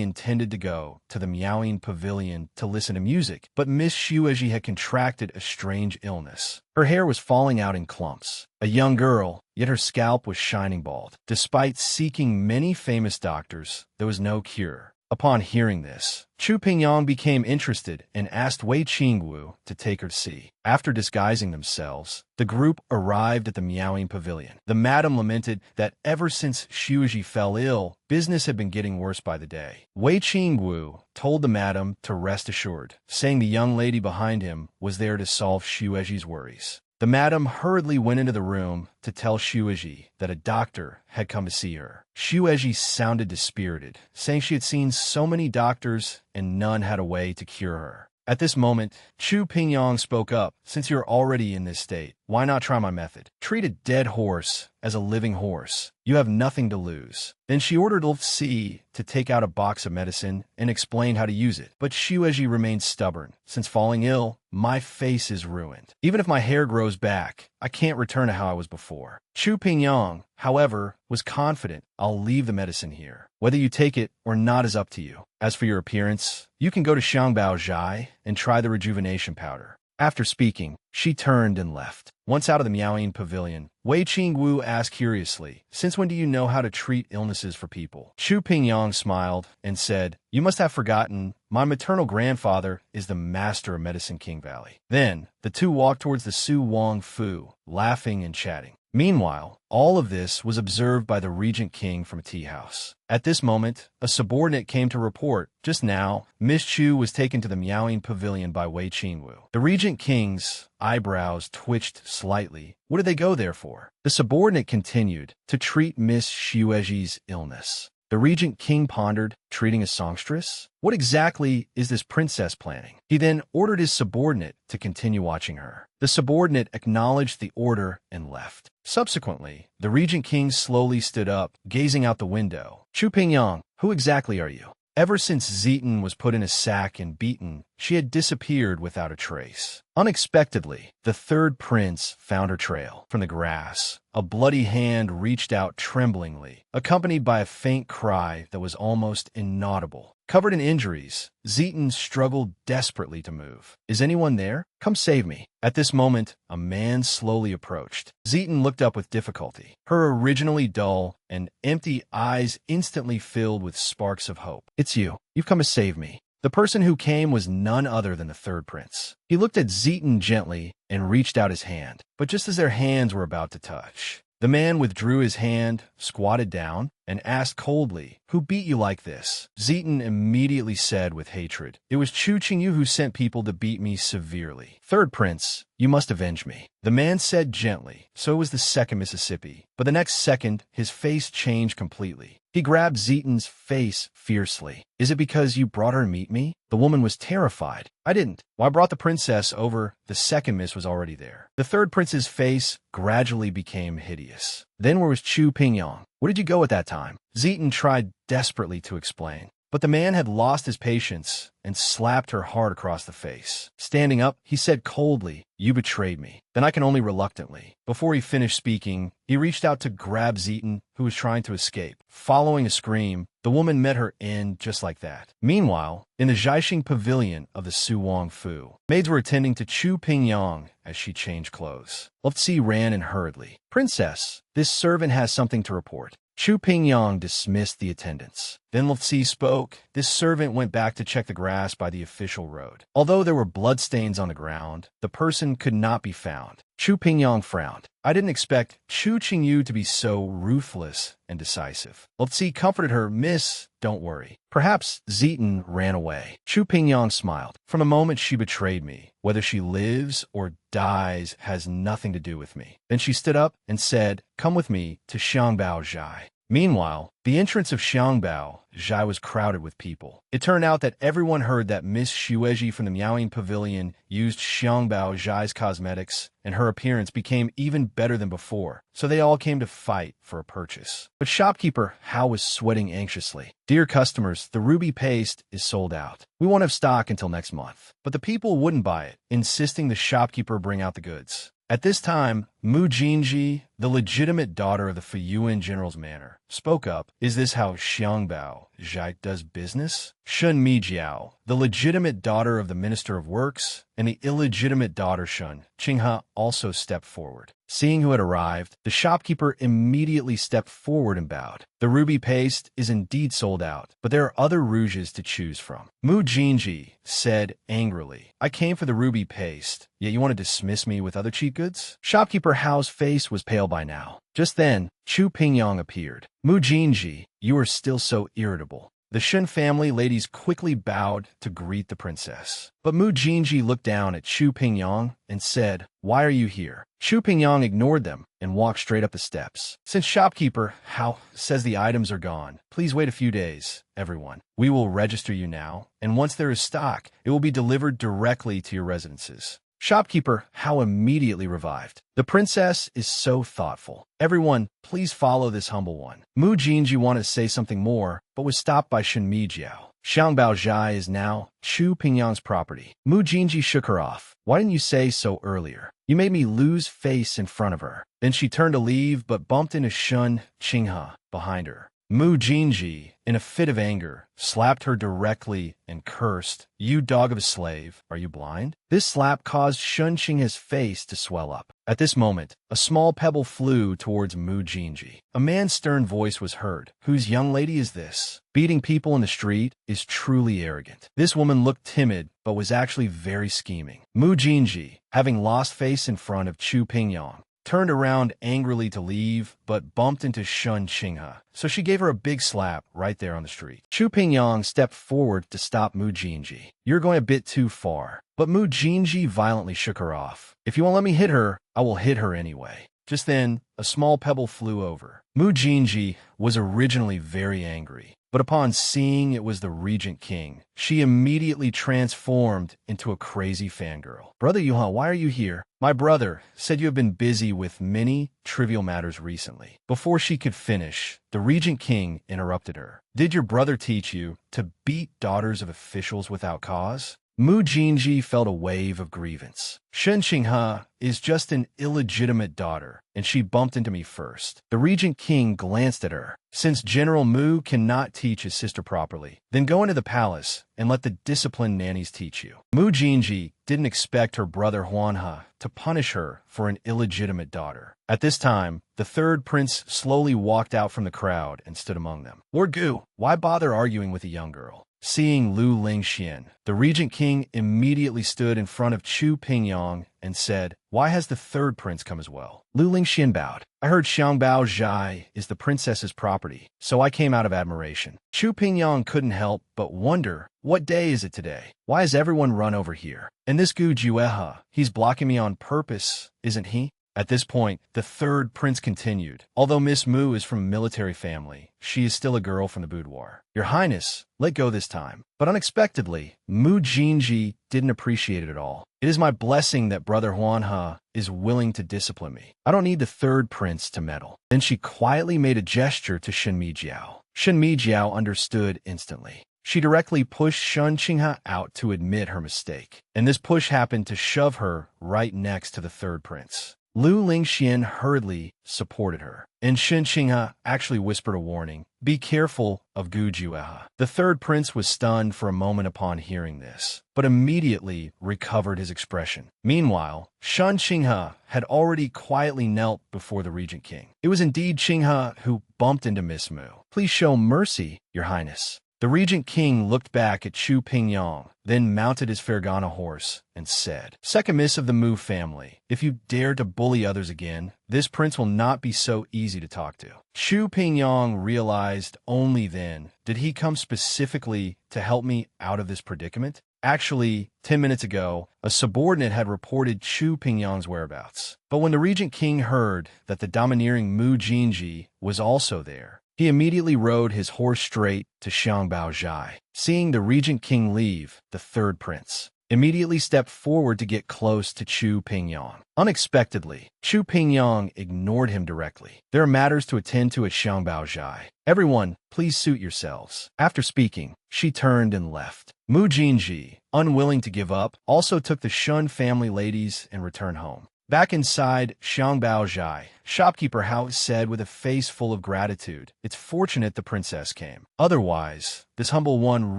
intended to go to the Miaoying Pavilion to listen to music, but Miss Xueji had contracted a strange illness. Her hair was falling out in clumps. A young girl, yet her scalp was shining bald. Despite seeking many famous doctors, there was no cure. Upon hearing this, Chu Pingyang became interested and asked Wei Qingwu to take her to see. After disguising themselves, the group arrived at the Miaoying Pavilion. The madam lamented that ever since Xueji fell ill, business had been getting worse by the day. Wei Qingwu told the madam to rest assured, saying the young lady behind him was there to solve Xueji's worries. The madam hurriedly went into the room to tell Xueji that a doctor had come to see her. Xueji sounded dispirited, saying she had seen so many doctors and none had a way to cure her. At this moment, Chu Pingyang spoke up. "Since you're already in this state, why not try my method? Treat a dead horse as a living horse. You have nothing to lose." Then she ordered Ulf Si to take out a box of medicine and explain how to use it. But Xueji remained stubborn. "Since falling ill, my face is ruined. Even if my hair grows back, I can't return to how I was before." Chu Pingyang, however, was confident. "I'll leave the medicine here. Whether you take it or not is up to you. As for your appearance, you can go to Xiangbao Zhai and try the rejuvenation powder." After speaking, she turned and left. Once out of the Miaoying Pavilion, Wei Qingwu asked curiously, "Since when do you know how to treat illnesses for people?" Chu Pingyang smiled and said, "You must have forgotten, my maternal grandfather is the master of Medicine King Valley." Then, the two walked towards the Su Wang Fu, laughing and chatting. Meanwhile, all of this was observed by the Regent King from a tea house. At this moment, a subordinate came to report. Just now, Miss Chu was taken to the Miaoying Pavilion by Wei Qingwu. The Regent King's eyebrows twitched slightly. What did they go there for? The subordinate continued, "To treat Miss Xueji's illness." The Regent King pondered, treating a songstress? What exactly is this princess planning? He then ordered his subordinate to continue watching her. The subordinate acknowledged the order and left. Subsequently, the Regent King slowly stood up, gazing out the window. "Chu Pingyang, who exactly are you?" Ever since Zeton was put in a sack and beaten, she had disappeared without a trace. Unexpectedly, the third prince found her trail. From the grass, a bloody hand reached out tremblingly, accompanied by a faint cry that was almost inaudible. Covered in injuries, Zeton struggled desperately to move. "Is anyone there? Come save me." At this moment, a man slowly approached. Zeton looked up with difficulty. Her originally dull and empty eyes instantly filled with sparks of hope. "It's you. You've come to save me." The person who came was none other than the third prince. He looked at Zeton gently and reached out his hand. But just as their hands were about to touch, the man withdrew his hand, squatted down, and asked coldly, "Who beat you like this?" Zeton immediately said with hatred, "It was Chu Qingyu who sent people to beat me severely. Third prince, you must avenge me." The man said gently, "So was the second Mississippi." But the next second, his face changed completely. He grabbed Zetan's face fiercely. Is it because you brought her to meet me? The woman was terrified. I didn't. Well, I brought the princess over. The second miss was already there. The third prince's face gradually became hideous. Then where was Chu Pingyang? Where did you go at that time? Zetan tried desperately to explain. But the man had lost his patience and slapped her hard across the face. Standing up, he said coldly, "You betrayed me." Then I can only reluctantly. Before he finished speaking, he reached out to grab Zetan, who was trying to escape. Following a scream, the woman met her end just like that. Meanwhile, in the Zhaixing pavilion of the Suwang Fu, maids were attending to Chu Pingyang as she changed clothes. Lofzi ran in hurriedly. "Princess, this servant has something to report." Chu Pingyang dismissed the attendants. Then Lofzi spoke. This servant went back to check the grass by the official road. Although there were bloodstains on the ground, the person could not be found. Chu Pingyang frowned. I didn't expect Chu Qingyu to be so ruthless and decisive. Lofzi comforted her. "Miss, don't worry. Perhaps Zetan ran away." Chu Pingyang smiled. "From the moment she betrayed me, whether she lives or dies has nothing to do with me." Then she stood up and said, "Come with me to Xiangbao Zhai." Meanwhile, the entrance of Xiangbao Zhai was crowded with people. It turned out that everyone heard that Miss Xueji from the Miaoying Pavilion used Xiangbao Zhai's cosmetics, and her appearance became even better than before, so they all came to fight for a purchase. But shopkeeper Hao was sweating anxiously. "Dear customers, the ruby paste is sold out. We won't have stock until next month." But the people wouldn't buy it, insisting the shopkeeper bring out the goods. At this time, Mu Jinji, the legitimate daughter of the Fuyuan general's manor, spoke up. "Is this how Xiangbao Zhai does business?" Shun Mijiao, the legitimate daughter of the Minister of Works, and the illegitimate daughter Shun Qinghe also stepped forward. Seeing who had arrived, the shopkeeper immediately stepped forward and bowed. "The ruby paste is indeed sold out, but there are other rouges to choose from." Mu Jinji said angrily, "I came for the ruby paste, yet you want to dismiss me with other cheap goods?" Shopkeeper Hao's face was pale by now. Just then, Chu Pingyang appeared. "Mu Jinji, you are still so irritable." The Shun family ladies quickly bowed to greet the princess. But Mu Jinji looked down at Chu Pingyang and said, "Why are you here?" Chu Pingyang ignored them and walked straight up the steps. "Since shopkeeper Hao says the items are gone, please wait a few days, everyone. We will register you now, and once there is stock, it will be delivered directly to your residences." Shopkeeper Hao immediately revived. "The princess is so thoughtful. Everyone, please follow this humble one." Mu Jinji wanted to say something more, but was stopped by Shun Mijiao. "Xiangbao Zhai is now Chu Pingyang's property." Mu Jinji shook her off. "Why didn't you say so earlier? You made me lose face in front of her." Then she turned to leave, but bumped into Shun Qinghe behind her. Mu Jinji, in a fit of anger, slapped her directly and cursed, "You dog of a slave, are you blind?" This slap caused Shun Qinghe's face to swell up. At this moment, a small pebble flew towards Mu Jinji. A man's stern voice was heard. "Whose young lady is this? Beating people in the street is truly arrogant." This woman looked timid, but was actually very scheming. Mu Jinji, having lost face in front of Chu Pingyang, turned around angrily to leave, but bumped into Shun Qinghe, so she gave her a big slap right there on the street. Chu Pingyang stepped forward to stop Mu Jinji. "You're going a bit too far." But Mu Jinji violently shook her off. "If you won't let me hit her, I will hit her anyway." Just then, a small pebble flew over. Mu Jinji was originally very angry, but upon seeing it was the Regent King, she immediately transformed into a crazy fangirl. "Brother Yuhan, why are you here?" "My brother said you have been busy with many trivial matters recently." Before she could finish, the Regent King interrupted her. "Did your brother teach you to beat daughters of officials without cause?" Mu Jinji felt a wave of grievance. "Shun Qinghe is just an illegitimate daughter, and she bumped into me first." The Regent King glanced at her. "Since General Mu cannot teach his sister properly, then go into the palace and let the disciplined nannies teach you." Mu Jinji didn't expect her brother Huanhe to punish her for an illegitimate daughter. At this time, the third prince slowly walked out from the crowd and stood among them. "Lord Gu, why bother arguing with a young girl?" Seeing Lu Lingxian, the Regent King immediately stood in front of Chu Pingyang and said, "Why has the third prince come as well?" Lu Lingxian bowed. "I heard Xiangbao Zhai is the princess's property, so I came out of admiration." Chu Pingyang couldn't help but wonder, what day is it today? Why has everyone run over here? And this Gu Juehe, he's blocking me on purpose, isn't he? At this point, the third prince continued. Although Miss Mu is from a military family, she is still a girl from the boudoir. Your Highness, let go this time. But unexpectedly, Mu Jinji didn't appreciate it at all. It is my blessing that Brother Huanhe is willing to discipline me. I don't need the third prince to meddle. Then she quietly made a gesture to Shen Mijiao. Shen Mijiao understood instantly. She directly pushed Shen Qinghe out to admit her mistake, and this push happened to shove her right next to the third prince. Lu Lingxian hurriedly supported her, and Shen Qinghe actually whispered a warning, "Be careful of Gu Juehe." The third prince was stunned for a moment upon hearing this, but immediately recovered his expression. Meanwhile, Shen Qinghe had already quietly knelt before the Regent King. It was indeed Qinghe who bumped into Miss Mu. "Please show mercy, Your Highness." The Regent King looked back at Chu Pingyang, then mounted his Fergana horse and said, "Second miss of the Mu family, if you dare to bully others again, this prince will not be so easy to talk to." Chu Pingyang realized only then did he come specifically to help me out of this predicament. Actually, 10 minutes ago, a subordinate had reported Chu Pingyang's whereabouts. But when the Regent King heard that the domineering Mu Jinji was also there, he immediately rode his horse straight to Xiangbao Zhai. Seeing the Regent King leave, the third prince immediately stepped forward to get close to Chu Pingyang. Unexpectedly, Chu Pingyang ignored him directly. "There are matters to attend to at Xiangbao Zhai. Everyone, please suit yourselves." After speaking, she turned and left. Mu Jinji, unwilling to give up, also took the Shun family ladies and returned home. Back inside Xiangbao Zhai, shopkeeper Hao said with a face full of gratitude, "It's fortunate the princess came. Otherwise, this humble one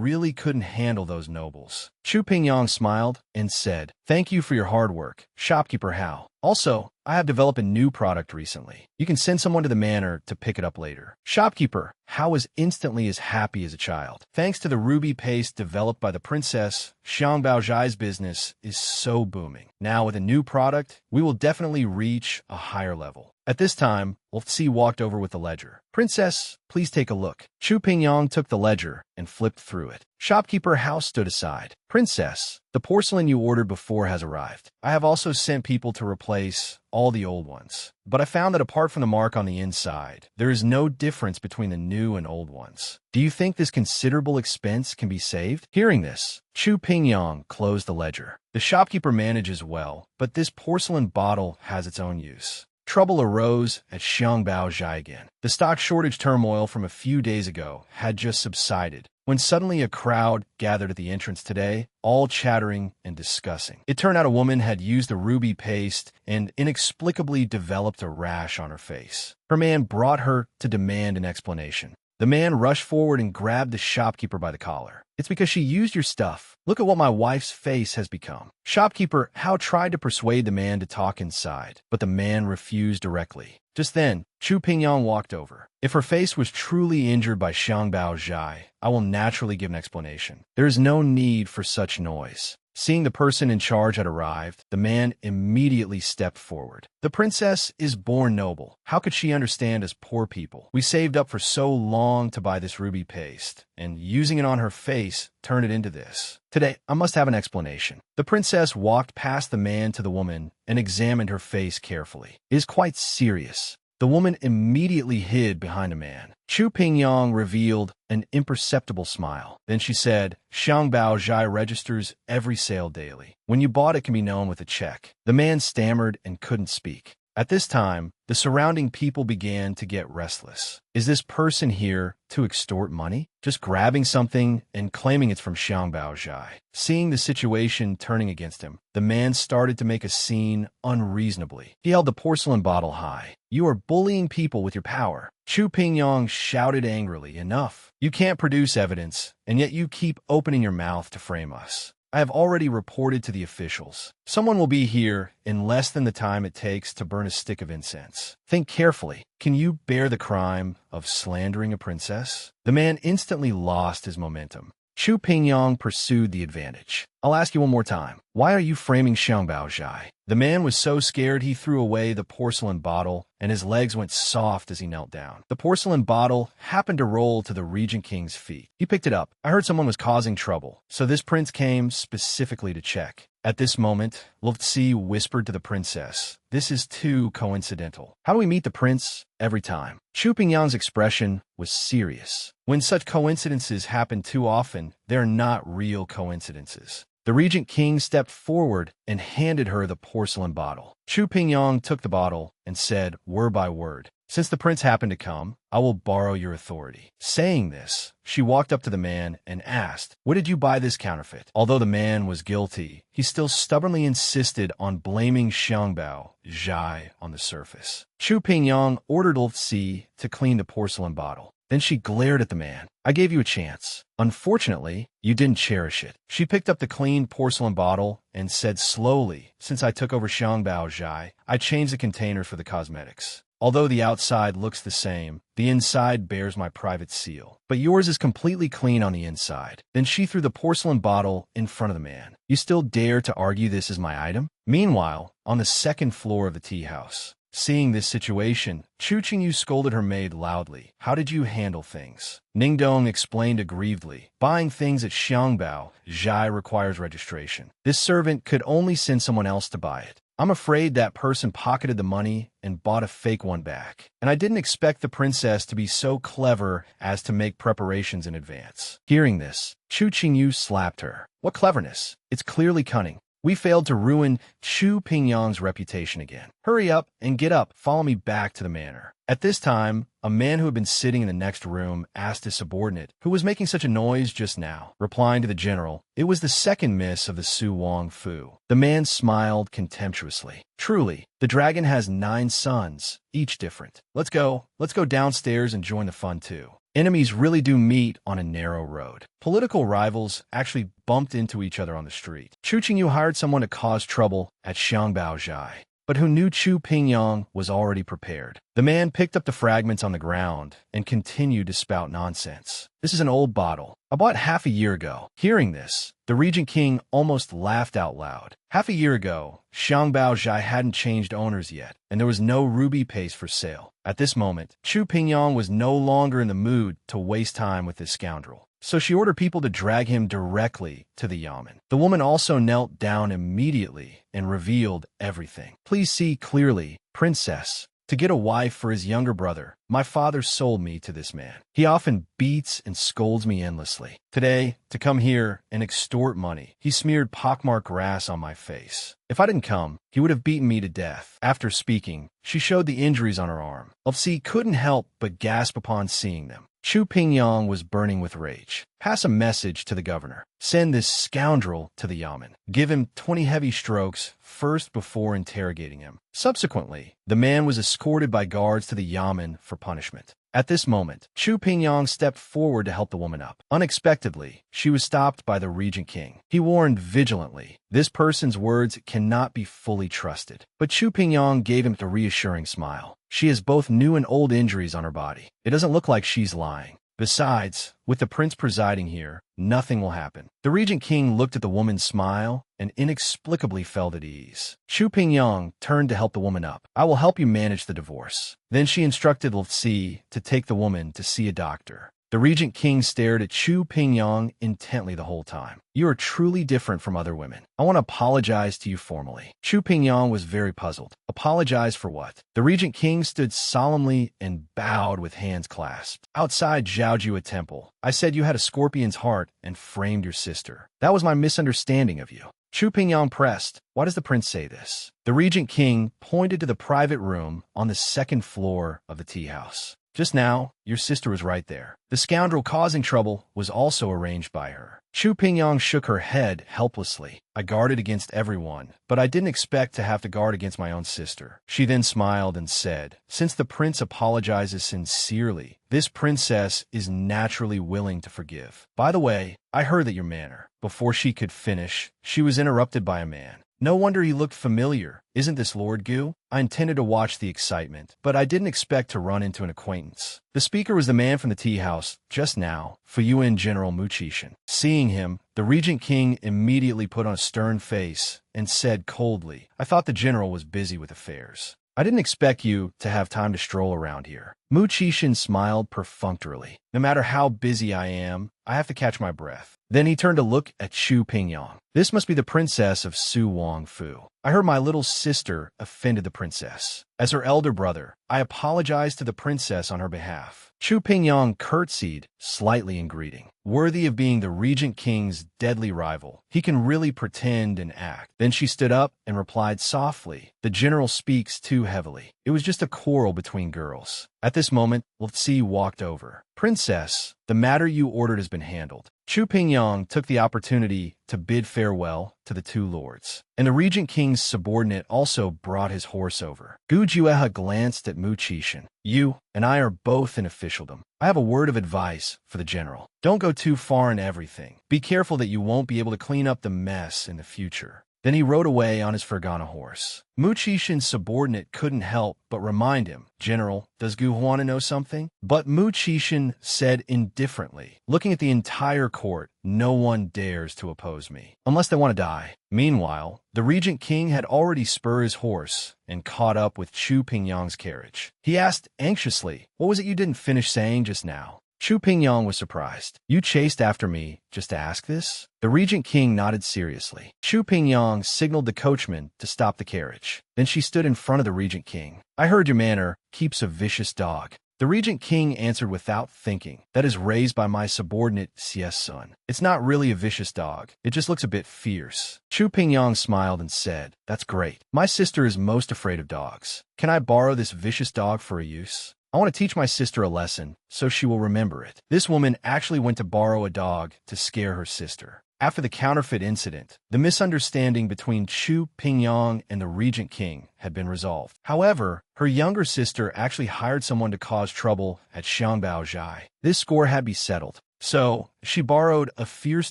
really couldn't handle those nobles." Chu Pingyang smiled and said, "Thank you for your hard work, shopkeeper Hao. Also, I have developed a new product recently. You can send someone to the manor to pick it up later." Shopkeeper Hao was instantly as happy as a child. Thanks to the ruby paste developed by the princess, Xiangbao Zhai's business is so booming. Now with a new product, we will definitely reach a higher level. At this time, Wolfzi walked over with the ledger. "Princess, please take a look." Chu Pingyang took the ledger and flipped through it. Shopkeeper Hao stood aside. "Princess, the porcelain you ordered before has arrived. I have also sent people to replace all the old ones. But I found that apart from the mark on the inside, there is no difference between the new and old ones. Do you think this considerable expense can be saved?" Hearing this, Chu Pingyang closed the ledger. The shopkeeper manages well, but this porcelain bottle has its own use. Trouble arose at Xiangbao Zhai again. The stock shortage turmoil from a few days ago had just subsided, when suddenly a crowd gathered at the entrance today, all chattering and discussing. It turned out a woman had used the ruby paste and inexplicably developed a rash on her face. Her man brought her to demand an explanation. The man rushed forward and grabbed the shopkeeper by the collar. "It's because she used your stuff. Look at what my wife's face has become." Shopkeeper Hao tried to persuade the man to talk inside, but the man refused directly. Just then, Chu Pingyang walked over. "If her face was truly injured by Xiangbao Zhai, I will naturally give an explanation. There is no need for such noise." Seeing the person in charge had arrived, the man immediately stepped forward. "The princess is born noble. How could she understand us poor people? We saved up for so long to buy this ruby paste, and using it on her face turned it into this. Today, I must have an explanation." The princess walked past the man to the woman and examined her face carefully. "It is quite serious." The woman immediately hid behind a man. Chu Pingyang revealed an imperceptible smile. Then she said, "Xiangbao Zhai registers every sale daily. When you bought it can be known with a check." The man stammered and couldn't speak. At this time, the surrounding people began to get restless. Is this person here to extort money? Just grabbing something and claiming it's from Xiangbao Zhai. Seeing the situation turning against him, the man started to make a scene unreasonably. He held the porcelain bottle high. "You are bullying people with your power." Chu Pingyang shouted angrily, "Enough! You can't produce evidence, and yet you keep opening your mouth to frame us. I have already reported to the officials. Someone will be here in less than the time it takes to burn a stick of incense. Think carefully. Can you bear the crime of slandering a princess?" The man instantly lost his momentum. Chu Pingyang pursued the advantage. I'll ask you one more time. Why are you framing Xiangbao Zhai? The man was so scared he threw away the porcelain bottle, and his legs went soft as he knelt down. The porcelain bottle happened to roll to the Regent King's feet. He picked it up. I heard someone was causing trouble, so this prince came specifically to check. At this moment, Luftsi whispered to the princess, "This is too coincidental. How do we meet the prince? Every time." Chu Pingyang's expression was serious. When such coincidences happen too often, they're not real coincidences. The Regent King stepped forward and handed her the porcelain bottle. Chu Pingyang took the bottle and said, word by word, "Since the prince happened to come, I will borrow your authority." Saying this, she walked up to the man and asked, "What did you buy this counterfeit?" Although the man was guilty, he still stubbornly insisted on blaming Xiangbao Zhai on the surface. Chu Pingyang ordered Luftsi to clean the porcelain bottle. Then she glared at the man. "I gave you a chance. Unfortunately, you didn't cherish it." She picked up the clean porcelain bottle and said slowly, "Since I took over Xiangbao Zhai, I changed the container for the cosmetics. Although the outside looks the same, the inside bears my private seal. But yours is completely clean on the inside." Then she threw the porcelain bottle in front of the man. "You still dare to argue this is my item?" Meanwhile, on the second floor of the tea house, seeing this situation, Chu Qingyu scolded her maid loudly. "How did you handle things?" Ningdong explained aggrievedly. "Buying things at Xiangbao Zhai requires registration. This servant could only send someone else to buy it. I'm afraid that person pocketed the money and bought a fake one back. And I didn't expect the princess to be so clever as to make preparations in advance." Hearing this, Chu Qingyu slapped her. "What cleverness? It's clearly cunning. We failed to ruin Chu Pingyang's reputation again. Hurry up and get up. Follow me back to the manor." At this time, a man who had been sitting in the next room asked his subordinate, "Who was making such a noise just now?" Replying to the general, "It was the second miss of the Su Wang Fu." The man smiled contemptuously. "Truly, the dragon has 9 sons, each different. Let's go downstairs and join the fun too." Enemies really do meet on a narrow road. Political rivals actually bumped into each other on the street. Chu Qingyu hired someone to cause trouble at Xiangbao Zhai, but who knew Chu Pingyang was already prepared. The man picked up the fragments on the ground and continued to spout nonsense. "This is an old bottle. I bought half a year ago." Hearing this, the Regent King almost laughed out loud. Half a year ago, Xiangbao Zhai hadn't changed owners yet, and there was no ruby paste for sale. At this moment, Chu Pingyang was no longer in the mood to waste time with this scoundrel. So she ordered people to drag him directly to the yamen. The woman also knelt down immediately and revealed everything. "Please see clearly, Princess. To get a wife for his younger brother, my father sold me to this man. He often beats and scolds me endlessly. Today, to come here and extort money, he smeared pockmarked grass on my face. If I didn't come, he would have beaten me to death." After speaking, she showed the injuries on her arm. Elfie couldn't help but gasp upon seeing them. Chu Pingyang was burning with rage. "Pass a message to the governor. Send this scoundrel to the yamen. Give him 20 heavy strokes first before interrogating him." Subsequently, the man was escorted by guards to the yamen for punishment. At this moment, Chu Pingyang stepped forward to help the woman up. Unexpectedly, she was stopped by the Regent King. He warned vigilantly, "This person's words cannot be fully trusted." But Chu Pingyang gave him a reassuring smile. "She has both new and old injuries on her body. It doesn't look like she's lying. Besides, with the prince presiding here, nothing will happen." The Regent King looked at the woman's smile and inexplicably felt at ease. Chu Pingyang turned to help the woman up. "I will help you manage the divorce." Then she instructed Luftsi to take the woman to see a doctor. The Regent King stared at Chu Pingyang intently the whole time. "You are truly different from other women. I want to apologize to you formally." Chu Pingyang was very puzzled. Apologize for what? The Regent King stood solemnly and bowed with hands clasped. "Outside Zhaoju Temple, I said you had a scorpion's heart and framed your sister. That was my misunderstanding of you." Chu Pingyang pressed, "Why does the prince say this?" The Regent King pointed to the private room on the second floor of the tea house. "Just now, your sister was right there. The scoundrel causing trouble was also arranged by her." Chu Pingyang shook her head helplessly. "I guarded against everyone, but I didn't expect to have to guard against my own sister." She then smiled and said, "Since the prince apologizes sincerely, this princess is naturally willing to forgive. By the way, I heard that your manner." Before she could finish, she was interrupted by a man. No wonder he looked familiar. Isn't this Lord Gu? I intended to watch the excitement, but I didn't expect to run into an acquaintance. The speaker was the man from the tea house just now, Fuyuan General Muchishan. Seeing him, the Regent King immediately put on a stern face and said coldly, "I thought the general was busy with affairs. I didn't expect you to have time to stroll around here." Muchishan smiled perfunctorily. "No matter how busy I am, I have to catch my breath." Then he turned to look at Chu Pingyang. "This must be the princess of Su Wang Fu. I heard my little sister offended the princess. As her elder brother, I apologize to the princess on her behalf." Chu Pingyang curtsied slightly in greeting. Worthy of being the Regent King's deadly rival, he can really pretend and act. Then she stood up and replied softly, "The general speaks too heavily. It was just a quarrel between girls." At this moment, Lutzi walked over. "Princess, the matter you ordered has been handled." Chu Pingyang took the opportunity to bid farewell to the two lords, and the Regent King's subordinate also brought his horse over. Gu Jueha glanced at Muchishan. "You and I are both in officialdom. I have a word of advice for the general. Don't go too far in everything. Be careful that you won't be able to clean up the mess in the future." Then he rode away on his Fergana horse. Muchishan's subordinate couldn't help but remind him, "General, does Gu want to know something?" But Muchishan said indifferently, "Looking at the entire court, no one dares to oppose me, unless they want to die." Meanwhile, the Regent King had already spurred his horse and caught up with Chu Pingyang's carriage. He asked anxiously, "What was it you didn't finish saying just now?" Chu Pingyang was surprised. "You chased after me just to ask this?" The Regent King nodded seriously. Chu Pingyang signaled the coachman to stop the carriage. Then she stood in front of the Regent King. "I heard your manor keeps a vicious dog." The Regent King answered without thinking, "That is raised by my subordinate Sia's son. It's not really a vicious dog. It just looks a bit fierce." Chu Pingyang smiled and said, "That's great. My sister is most afraid of dogs. Can I borrow this vicious dog for a use? I want to teach my sister a lesson, so she will remember it." This woman actually went to borrow a dog to scare her sister. After the counterfeit incident, the misunderstanding between Chu Pingyang and the Regent King had been resolved. However, her younger sister actually hired someone to cause trouble at Xiangbao Zhai. This score had to be settled. So, she borrowed a fierce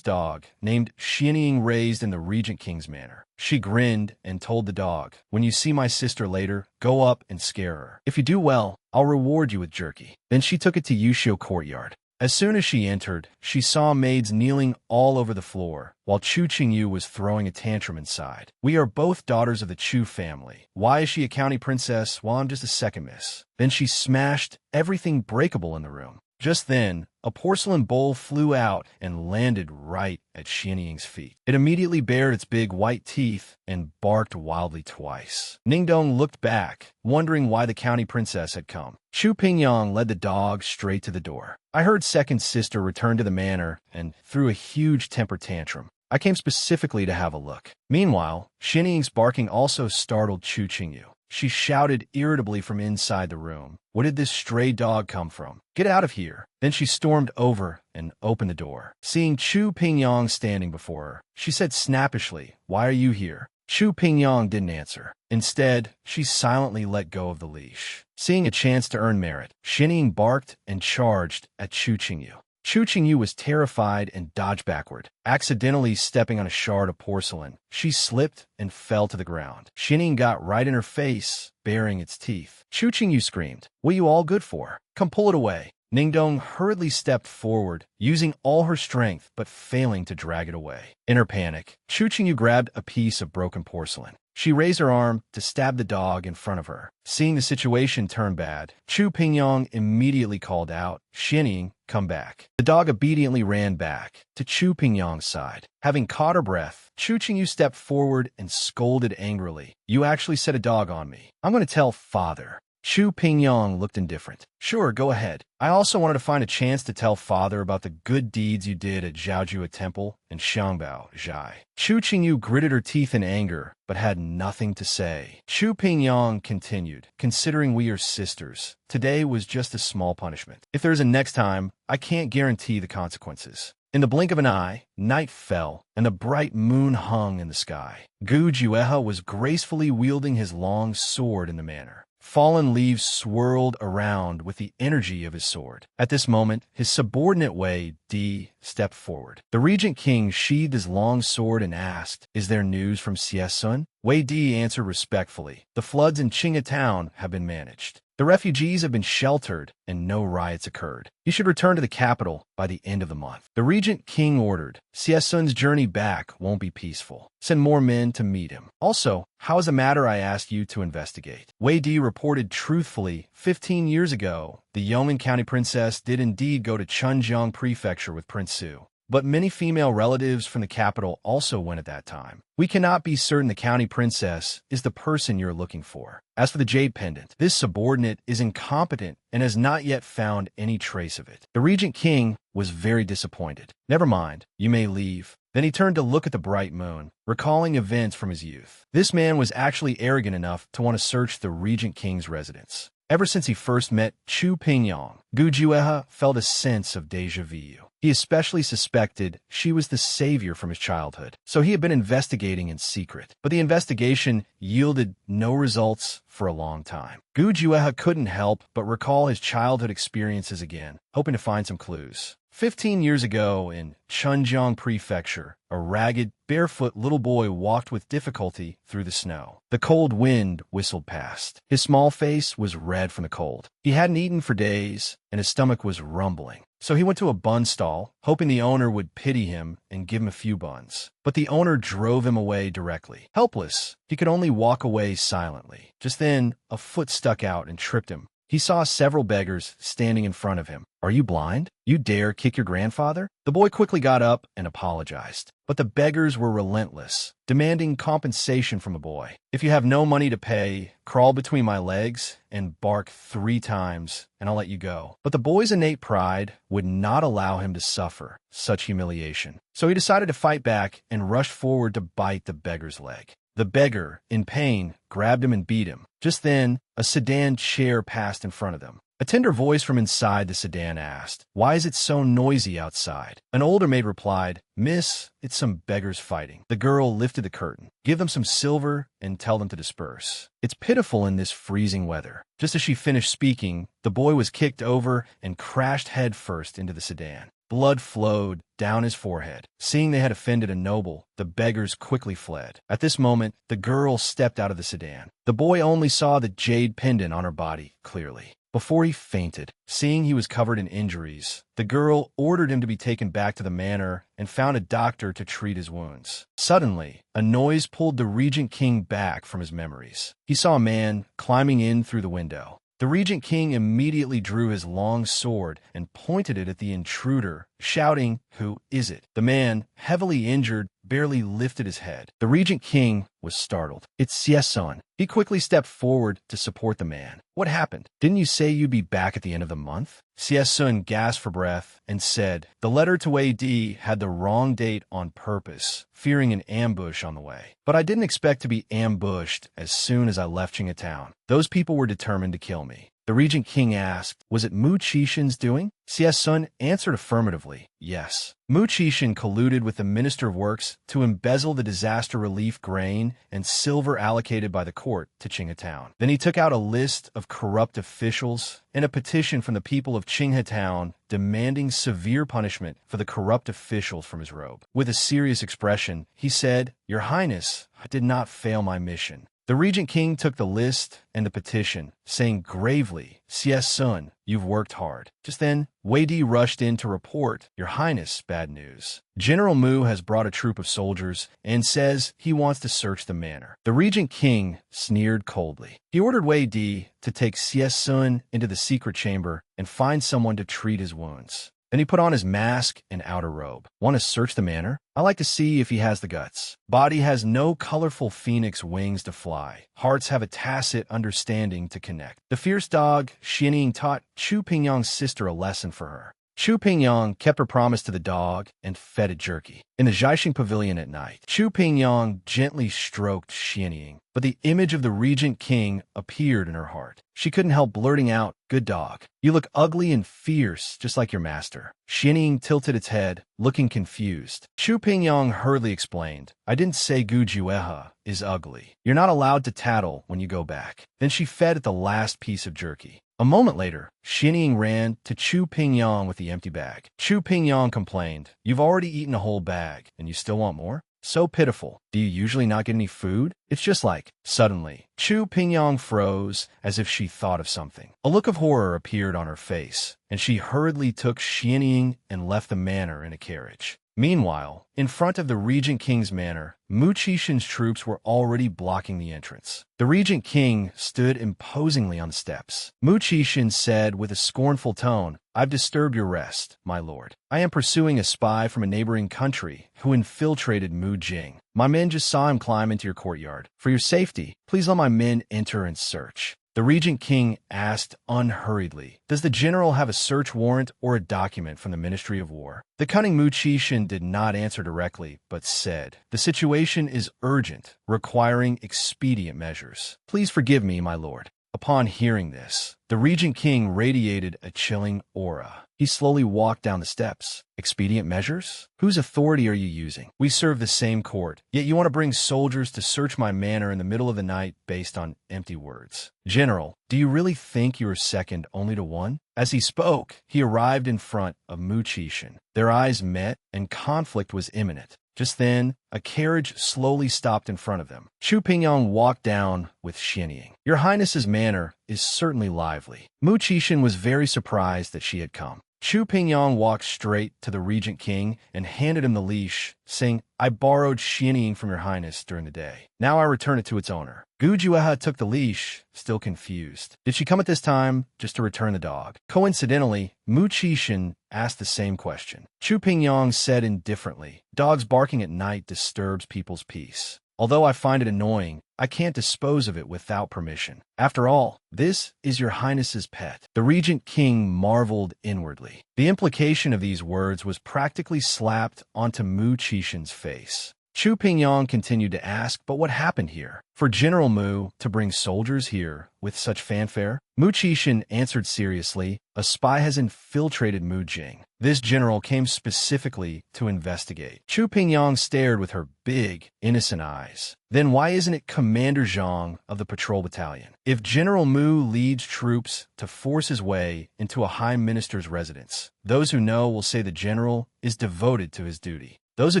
dog named Xianying raised in the Regent King's manor. She grinned and told the dog, "When you see my sister later, go up and scare her. If you do well, I'll reward you with jerky." Then she took it to Yushio courtyard. As soon as she entered, she saw maids kneeling all over the floor, while Chu Qingyu was throwing a tantrum inside. "We are both daughters of the Chu family. Why is she a county princess while I'm just a second miss?" Then she smashed everything breakable in the room. Just then, a porcelain bowl flew out and landed right at Xianying's feet. It immediately bared its big white teeth and barked wildly twice. Ningdong looked back, wondering why the county princess had come. Chu Pingyang led the dog straight to the door. "I heard second sister return to the manor and threw a huge temper tantrum. I came specifically to have a look." Meanwhile, Xianying's barking also startled Chu Qingyu. She shouted irritably from inside the room, "Where did this stray dog come from? Get out of here." Then she stormed over and opened the door. Seeing Chu Pingyang standing before her, she said snappishly, "Why are you here?" Chu Pingyang didn't answer. Instead, she silently let go of the leash. Seeing a chance to earn merit, Xianying barked and charged at Chu Qingyu. Chu Qingyu was terrified and dodged backward. Accidentally stepping on a shard of porcelain, she slipped and fell to the ground. Xianying got right in her face, baring its teeth. Chu Qingyu screamed, "What are you all good for? Come pull it away." Ningdong hurriedly stepped forward, using all her strength but failing to drag it away. In her panic, Chu Qingyu grabbed a piece of broken porcelain. She raised her arm to stab the dog in front of her. Seeing the situation turn bad, Chu Pingyang immediately called out, "Xianying, come back." The dog obediently ran back to Chu Pingyang's side. Having caught her breath, Chu Qingyu stepped forward and scolded angrily, "You actually set a dog on me. I'm going to tell father." Chu Pingyang looked indifferent. "Sure, go ahead. I also wanted to find a chance to tell father about the good deeds you did at Zhaojua Temple and Xiangbao Zhai." Chu Qingyu gritted her teeth in anger, but had nothing to say. Chu Pingyang continued, "Considering we are sisters, today was just a small punishment. If there is a next time, I can't guarantee the consequences." In the blink of an eye, night fell, and a bright moon hung in the sky. Gu Jueha was gracefully wielding his long sword in the manor. fallen leaves swirled around with the energy of his sword. At this moment, his subordinate Wei Di stepped forward. The Regent King sheathed his long sword and asked, "Is there news from Sun?" Wei Di answered respectfully, "The floods in Qinghe town have been managed. The refugees have been sheltered and no riots occurred. You should return to the capital by the end of the month." The Regent King ordered, "Sun's journey back won't be peaceful. Send more men to meet him. Also, how is the matter I asked you to investigate?" Wei Di reported truthfully, 15 years ago, the Yongmen County princess did indeed go to Chunjiang Prefecture with Prince Su. But many female relatives from the capital also went at that time. We cannot be certain the county princess is the person you're looking for. As for the jade pendant, this subordinate is incompetent and has not yet found any trace of it. The Regent King was very disappointed. "Never mind, you may leave." Then he turned to look at the bright moon, recalling events from his youth. This man was actually arrogant enough to want to search the Regent King's residence. Ever since he first met Chu Pingyang, Gu Juehe felt a sense of déjà vu. He especially suspected she was the savior from his childhood, so he had been investigating in secret. But the investigation yielded no results for a long time. Gu Juehe couldn't help but recall his childhood experiences again, hoping to find some clues. 15 years ago in Chunjiang Prefecture, a ragged, barefoot little boy walked with difficulty through the snow. The cold wind whistled past. His small face was red from the cold. He hadn't eaten for days, and his stomach was rumbling. So he went to a bun stall, hoping the owner would pity him and give him a few buns. But the owner drove him away directly. Helpless, he could only walk away silently. Just then, a foot stuck out and tripped him. He saw several beggars standing in front of him. "Are you blind? You dare kick your grandfather?" The boy quickly got up and apologized. But the beggars were relentless, demanding compensation from the boy. "If you have no money to pay, crawl between my legs and bark 3 times, and I'll let you go." But the boy's innate pride would not allow him to suffer such humiliation. So he decided to fight back and rushed forward to bite the beggar's leg. The beggar, in pain, grabbed him and beat him. Just then, a sedan chair passed in front of them. A tender voice from inside the sedan asked, "Why is it so noisy outside?" An older maid replied, "Miss, it's some beggars fighting." The girl lifted the curtain. "Give them some silver and tell them to disperse. It's pitiful in this freezing weather." Just as she finished speaking, the boy was kicked over and crashed headfirst into the sedan. Blood flowed down his forehead. Seeing they had offended a noble, the beggars quickly fled. At this moment, the girl stepped out of the sedan. The boy only saw the jade pendant on her body clearly. Before he fainted, seeing he was covered in injuries, the girl ordered him to be taken back to the manor and found a doctor to treat his wounds. Suddenly, a noise pulled the Regent King back from his memories. He saw a man climbing in through the window. The Regent King immediately drew his long sword and pointed it at the intruder, shouting, "Who is it?" The man, heavily injured, barely lifted his head. The Regent King was startled. "It's Sun." He quickly stepped forward to support the man. "What happened? Didn't you say you'd be back at the end of the month?" Sun gasped for breath and said, "The letter to Wei Di had the wrong date on purpose, fearing an ambush on the way. But I didn't expect to be ambushed as soon as I left Qinghe town. Those people were determined to kill me." The Regent King asked, "Was it Mu Qixin's doing?" Sun answered affirmatively, "Yes." Mu Qixin colluded with the Minister of Works to embezzle the disaster relief grain and silver allocated by the court to Qinghe town. Then he took out a list of corrupt officials and a petition from the people of Qinghe town demanding severe punishment for the corrupt officials from his robe. With a serious expression, he said, "Your Highness, I did not fail my mission." The Regent King took the list and the petition, saying gravely, "Sun, you've worked hard." Just then, Wei Di rushed in to report, "Your Highness, bad news. General Mu has brought a troop of soldiers and says he wants to search the manor." The Regent King sneered coldly. He ordered Wei Di to take Sun into the secret chamber and find someone to treat his wounds. Then he put on his mask and outer robe. "Want to search the manor? I like to see if he has the guts. Body has no colorful phoenix wings to fly. Hearts have a tacit understanding to connect." The fierce dog, Xianying, taught Chu Pingyang's sister a lesson for her. Chu Pingyang kept her promise to the dog and fed it jerky. In the Zhaixing Pavilion at night, Chu Pingyang gently stroked Xianying, but the image of the Regent King appeared in her heart. She couldn't help blurting out, "Good dog. You look ugly and fierce, just like your master." Xianying tilted its head, looking confused. Chu Pingyang hurriedly explained, "I didn't say Gu Jueha is ugly. You're not allowed to tattle when you go back." Then she fed it the last piece of jerky. A moment later, Xianying ran to Chu Pingyang with the empty bag. Chu Pingyang complained, "You've already eaten a whole bag, and you still want more? So pitiful. Do you usually not get any food? It's just like..." Suddenly, Chu Pingyang froze as if she thought of something. A look of horror appeared on her face, and she hurriedly took Xianying and left the manor in a carriage. Meanwhile, in front of the Regent King's manor, Mu Qixin's troops were already blocking the entrance. The Regent King stood imposingly on the steps. Mu Qixin said with a scornful tone, "I've disturbed your rest, my lord. I am pursuing a spy from a neighboring country who infiltrated Mu Jing. My men just saw him climb into your courtyard. For your safety, please let my men enter and search." The Regent King asked unhurriedly, "Does the general have a search warrant or a document from the Ministry of War?" The cunning Mu Qixin did not answer directly, but said, "The situation is urgent, requiring expedient measures. Please forgive me, my lord." Upon hearing this, the Regent King radiated a chilling aura. He slowly walked down the steps. "Expedient measures? Whose authority are you using? We serve the same court, yet you want to bring soldiers to search my manor in the middle of the night based on empty words. General, do you really think you are second only to one?" As he spoke, he arrived in front of Mu Qixin. Their eyes met, and conflict was imminent. Just then, a carriage slowly stopped in front of them. Chu Pingyang walked down with Xianying. "Your Highness's manor is certainly lively." Mu Qixin was very surprised that she had come. Chu Pingyang walked straight to the Regent King and handed him the leash, saying, "I borrowed Xianying from your Highness during the day. Now I return it to its owner." Gu Jueha took the leash, still confused. Did she come at this time just to return the dog? Coincidentally, Mu Qixin asked the same question. Chu Pingyang said indifferently, "Dogs barking at night disturbs people's peace. Although I find it annoying, I can't dispose of it without permission. After all, this is your Highness's pet." The Regent King marveled inwardly. The implication of these words was practically slapped onto Mu Qixin's face. Chu Pingyang continued to ask, "But what happened here? For General Mu to bring soldiers here with such fanfare?" Mu Qixin answered seriously, "A spy has infiltrated Mu Jing. This general came specifically to investigate." Chu Pingyang stared with her big, innocent eyes. "Then why isn't it Commander Zhang of the patrol battalion? If General Mu leads troops to force his way into a high minister's residence, those who know will say the general is devoted to his duty. Those who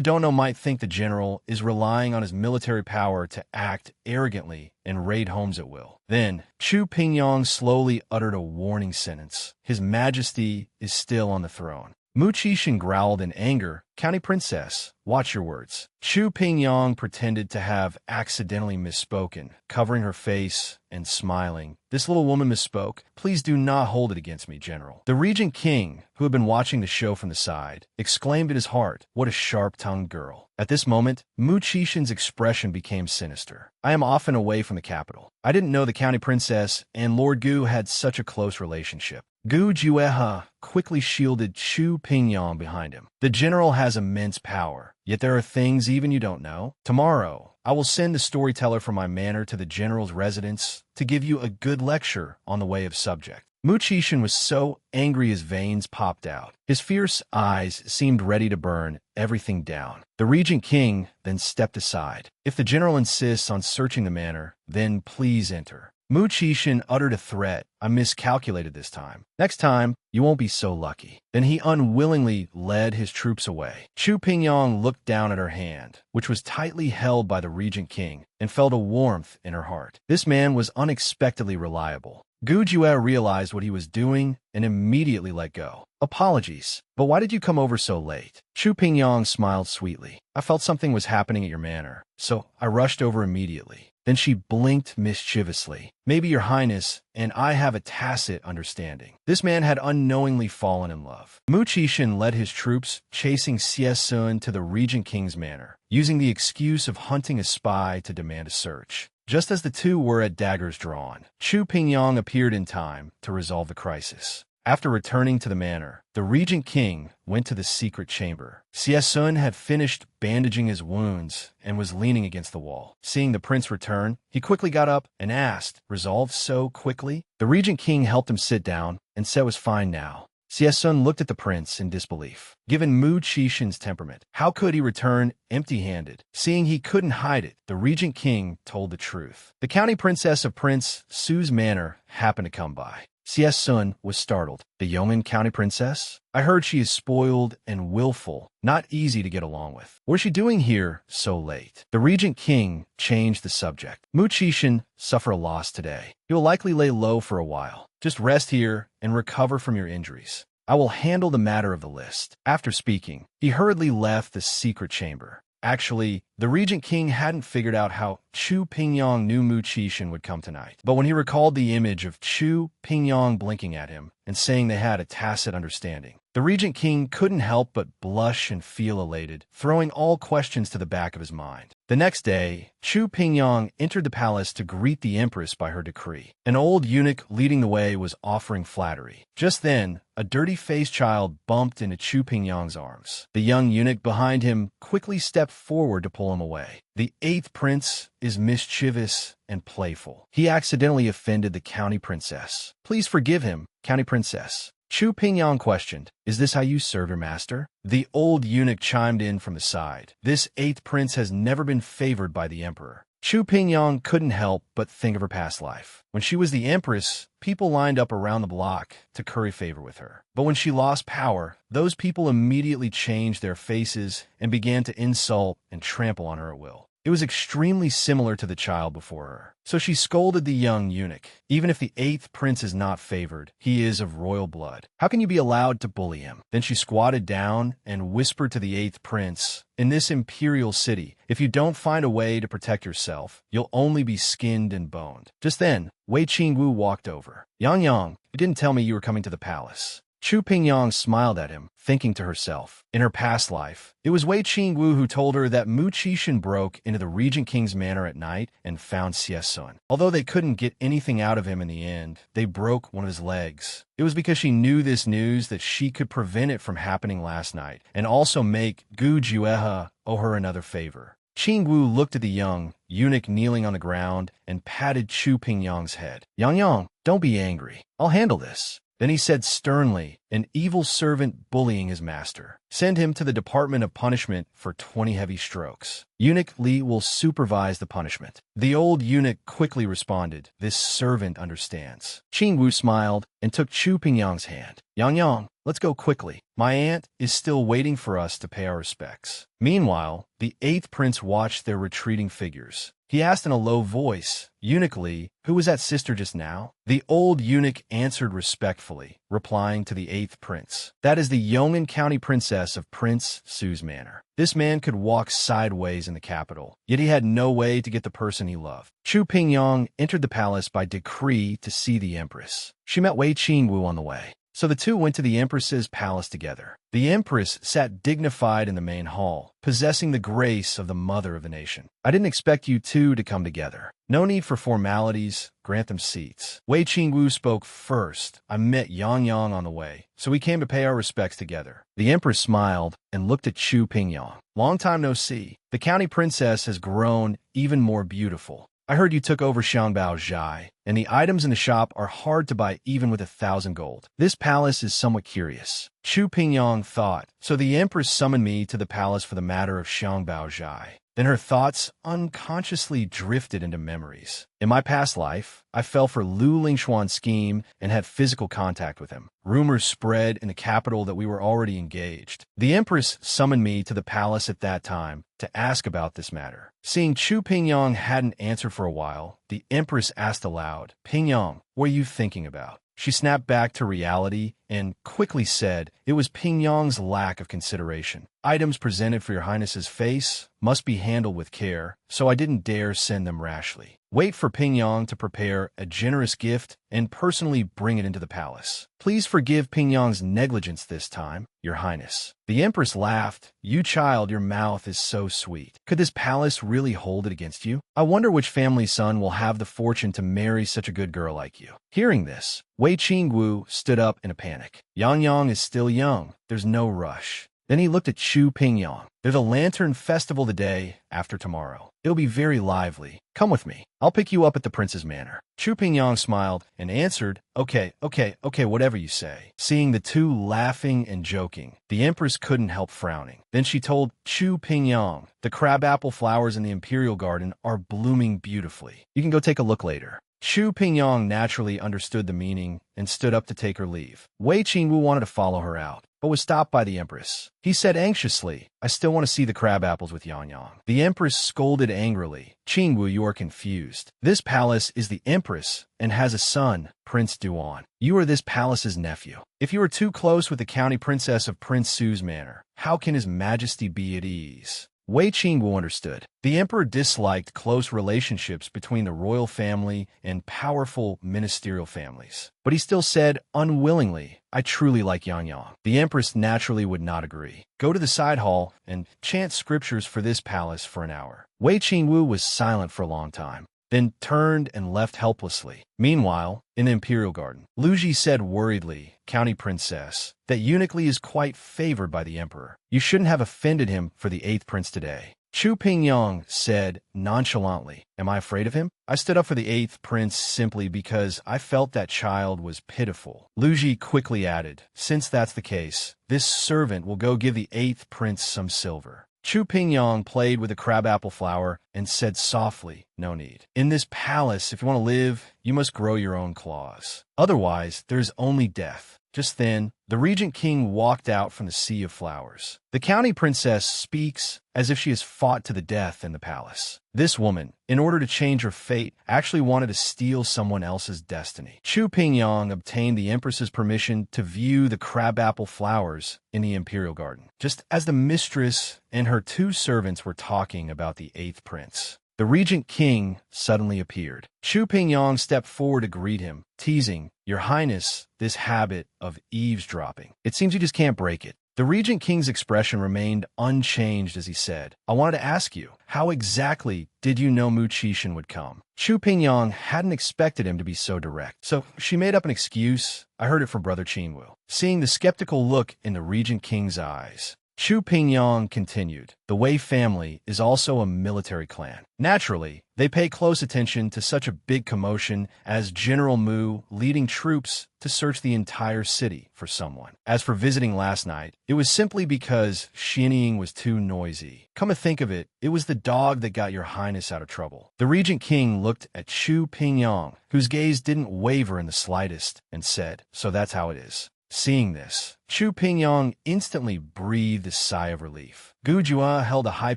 don't know might think the general is relying on his military power to act arrogantly and raid homes at will." Then, Chu Pingyang slowly uttered a warning sentence. "His Majesty is still on the throne." Mu Qixin growled in anger, "County Princess, watch your words." Chu Pingyang pretended to have accidentally misspoken, covering her face and smiling. "This little woman misspoke. Please do not hold it against me, General." The Regent King, who had been watching the show from the side, exclaimed in his heart, "What a sharp-tongued girl." At this moment, Mu Qixin's expression became sinister. "I am often away from the capital. I didn't know the County Princess and Lord Gu had such a close relationship." Gu Jueha quickly shielded Chu Pingyang behind him. "The general has immense power, yet there are things even you don't know. Tomorrow, I will send the storyteller from my manor to the general's residence to give you a good lecture on the way of subject." Mu Qixin was so angry his veins popped out. His fierce eyes seemed ready to burn everything down. The Regent King then stepped aside. "If the general insists on searching the manor, then please enter." Mu Qixin uttered a threat. "I miscalculated this time. Next time, you won't be so lucky." Then he unwillingly led his troops away. Chu Pingyang looked down at her hand, which was tightly held by the Regent King, and felt a warmth in her heart. This man was unexpectedly reliable. Gu Jue realized what he was doing and immediately let go. "Apologies, but why did you come over so late?" Chu Pingyang smiled sweetly. "I felt something was happening at your manor, so I rushed over immediately." Then she blinked mischievously. "Maybe your Highness and I have a tacit understanding." This man had unknowingly fallen in love. Mu Qixin led his troops, chasing Xie Sun to the Regent King's manor, using the excuse of hunting a spy to demand a search. Just as the two were at daggers drawn, Chu Pingyang appeared in time to resolve the crisis. After returning to the manor, the regent king went to the secret chamber. Sun had finished bandaging his wounds and was leaning against the wall. Seeing the prince return, he quickly got up and asked, resolved so quickly. The regent king helped him sit down and said it was fine now. Sun looked at the prince in disbelief. Given Mu Qixin's temperament, how could he return empty-handed? Seeing he couldn't hide it, the regent king told the truth. The county princess of Prince Su's manor happened to come by. Sun was startled. The Yong'an county princess? I heard she is spoiled and willful, not easy to get along with. What is she doing here so late? The regent king changed the subject. Mu Qixin suffer a loss today. He will likely lay low for a while. Just rest here and recover from your injuries. I will handle the matter of the list. After speaking, he hurriedly left the secret chamber. Actually, the regent king hadn't figured out how Chu Pingyong knew Mu Qixin would come tonight. But when he recalled the image of Chu Pingyong blinking at him and saying they had a tacit understanding, the regent king couldn't help but blush and feel elated, throwing all questions to the back of his mind. The next day, Chu Pingyong entered the palace to greet the empress by her decree. An old eunuch leading the way was offering flattery. Just then, a dirty-faced child bumped into Chu Pingyong's arms. The young eunuch behind him quickly stepped forward to pull him away. The 8th prince is mischievous and playful. He accidentally offended the county princess. Please forgive him, county princess. Chu Pingyong questioned, is this how you serve your master? The old eunuch chimed in from the side. This 8th prince has never been favored by the emperor. Chu Pingyong couldn't help but think of her past life. When she was the empress, people lined up around the block to curry favor with her. But when she lost power, those people immediately changed their faces and began to insult and trample on her at will. It was extremely similar to the child before her. So she scolded the young eunuch. Even if the 8th prince is not favored, he is of royal blood. How can you be allowed to bully him? Then she squatted down and whispered to the 8th prince, in this imperial city, if you don't find a way to protect yourself, you'll only be skinned and boned. Just then, Wei Qingwu walked over. Yang, you didn't tell me you were coming to the palace. Chu Pingyong smiled at him, thinking to herself. In her past life, it was Wei Qingwu who told her that Mu Qixin broke into the regent king's manor at night and found Sun. Although they couldn't get anything out of him in the end, they broke one of his legs. It was because she knew this news that she could prevent it from happening last night, and also make Gu Juehe owe her another favor. Qingwu looked at the young eunuch kneeling on the ground and patted Chu Pingyong's head. Yang, don't be angry. I'll handle this. Then he said sternly, an evil servant bullying his master. Send him to the Department of Punishment for 20 heavy strokes. Eunuch Li will supervise the punishment. The old eunuch quickly responded, this servant understands. Qingwu smiled and took Chu Pingyong's hand. Yang, let's go quickly. My aunt is still waiting for us to pay our respects. Meanwhile, the 8th prince watched their retreating figures. He asked in a low voice, Eunuch Li, who was that sister just now? The old eunuch answered respectfully, replying to the 8th prince. That is the Yong'an county princess of Prince Su's manor. This man could walk sideways in the capital, yet he had no way to get the person he loved. Chu Pingyong entered the palace by decree to see the empress. She met Wei Qingwu on the way. So the two went to the empress's palace together. The empress sat dignified in the main hall, possessing the grace of the mother of the nation. I didn't expect you two to come together. No need for formalities. Grant them seats. Wei Qingwu spoke first. I met Yang on the way, so we came to pay our respects together. The empress smiled and looked at Chu Pingyong. Long time no see. The county princess has grown even more beautiful. I heard you took over Xiangbao Zhai, and the items in the shop are hard to buy even with 1,000 gold. This palace is somewhat curious. Chu Pingyong thought, so the empress summoned me to the palace for the matter of Xiangbao Zhai. Then her thoughts unconsciously drifted into memories. In my past life, I fell for Lu Lingxuan's scheme and had physical contact with him. Rumors spread in the capital that we were already engaged. The empress summoned me to the palace at that time to ask about this matter. Seeing Chu Pingyong hadn't answered for a while, the empress asked aloud, Pingyong, what are you thinking about? She snapped back to reality and quickly said it was Pingyong's lack of consideration. Items presented for your highness's face must be handled with care, so I didn't dare send them rashly. Wait for Pingyong to prepare a generous gift and personally bring it into the palace. Please forgive Pingyong's negligence this time, your highness. The empress laughed. You child, your mouth is so sweet. Could this palace really hold it against you? I wonder which family son will have the fortune to marry such a good girl like you. Hearing this, Wei Qingwu stood up in a panic. panic. Yang Yang is still young. There's no rush. Then he looked at Chu Pingyang. There's a lantern festival the day after tomorrow. It'll be very lively. Come with me. I'll pick you up at the prince's manor. Chu Pingyang smiled and answered, okay, whatever you say. Seeing the two laughing and joking, the empress couldn't help frowning. Then she told Chu Pingyang, the crabapple flowers in the imperial garden are blooming beautifully. You can go take a look later. Chu Pingyang naturally understood the meaning and stood up to take her leave. Wei Qingwu wanted to follow her out, but was stopped by the empress. He said anxiously, I still want to see the crab apples with Yang Yang. The empress scolded angrily. Qingwu, you are confused. This palace is the empress and has a son, Prince Duan. You are this palace's nephew. If you are too close with the county princess of Prince Su's manor, how can his majesty be at ease? Wei Qingwu understood. The emperor disliked close relationships between the royal family and powerful ministerial families. But he still said, unwillingly, I truly like Yang Yang. The empress naturally would not agree. Go to the side hall and chant scriptures for this palace for an hour. Wei Qingwu was silent for a long time, then turned and left helplessly. Meanwhile, in the imperial garden, Lu Ji said worriedly, County Princess, that eunuch Li is quite favored by the emperor. You shouldn't have offended him for the 8th prince today. Chu Pingyang said nonchalantly, am I afraid of him? I stood up for the 8th prince simply because I felt that child was pitiful. Lu Ji quickly added, since that's the case, this servant will go give the 8th prince some silver. Chu Pingyang played with a crabapple flower and said softly, no need. In this palace, if you want to live, you must grow your own claws. Otherwise, there's only death. Just then, the regent king walked out from the sea of flowers. The county princess speaks as if she has fought to the death in the palace. This woman, in order to change her fate, actually wanted to steal someone else's destiny. Chu Pingyang obtained the empress's permission to view the crabapple flowers in the imperial garden, just as the mistress and her 2 servants were talking about the 8th prince. The regent king suddenly appeared. Chu Pingyang stepped forward to greet him, teasing, Your Highness, this habit of eavesdropping. It seems you just can't break it. The regent king's expression remained unchanged as he said, I wanted to ask you, how exactly did you know Mu Qixin would come? Chu Pingyang hadn't expected him to be so direct, so she made up an excuse. I heard it from Brother Qinwu. Seeing the skeptical look in the regent king's eyes, Chu Pingyang continued, the Wei family is also a military clan. Naturally, they pay close attention to such a big commotion as General Mu leading troops to search the entire city for someone. As for visiting last night, it was simply because shinnying was too noisy. Come to think of it, it was the dog that got your highness out of trouble. The regent king looked at Chu Pingyang, whose gaze didn't waver in the slightest, and said, so that's how it is. Seeing this, Chu Pingyang instantly breathed a sigh of relief. Gu Jua held a high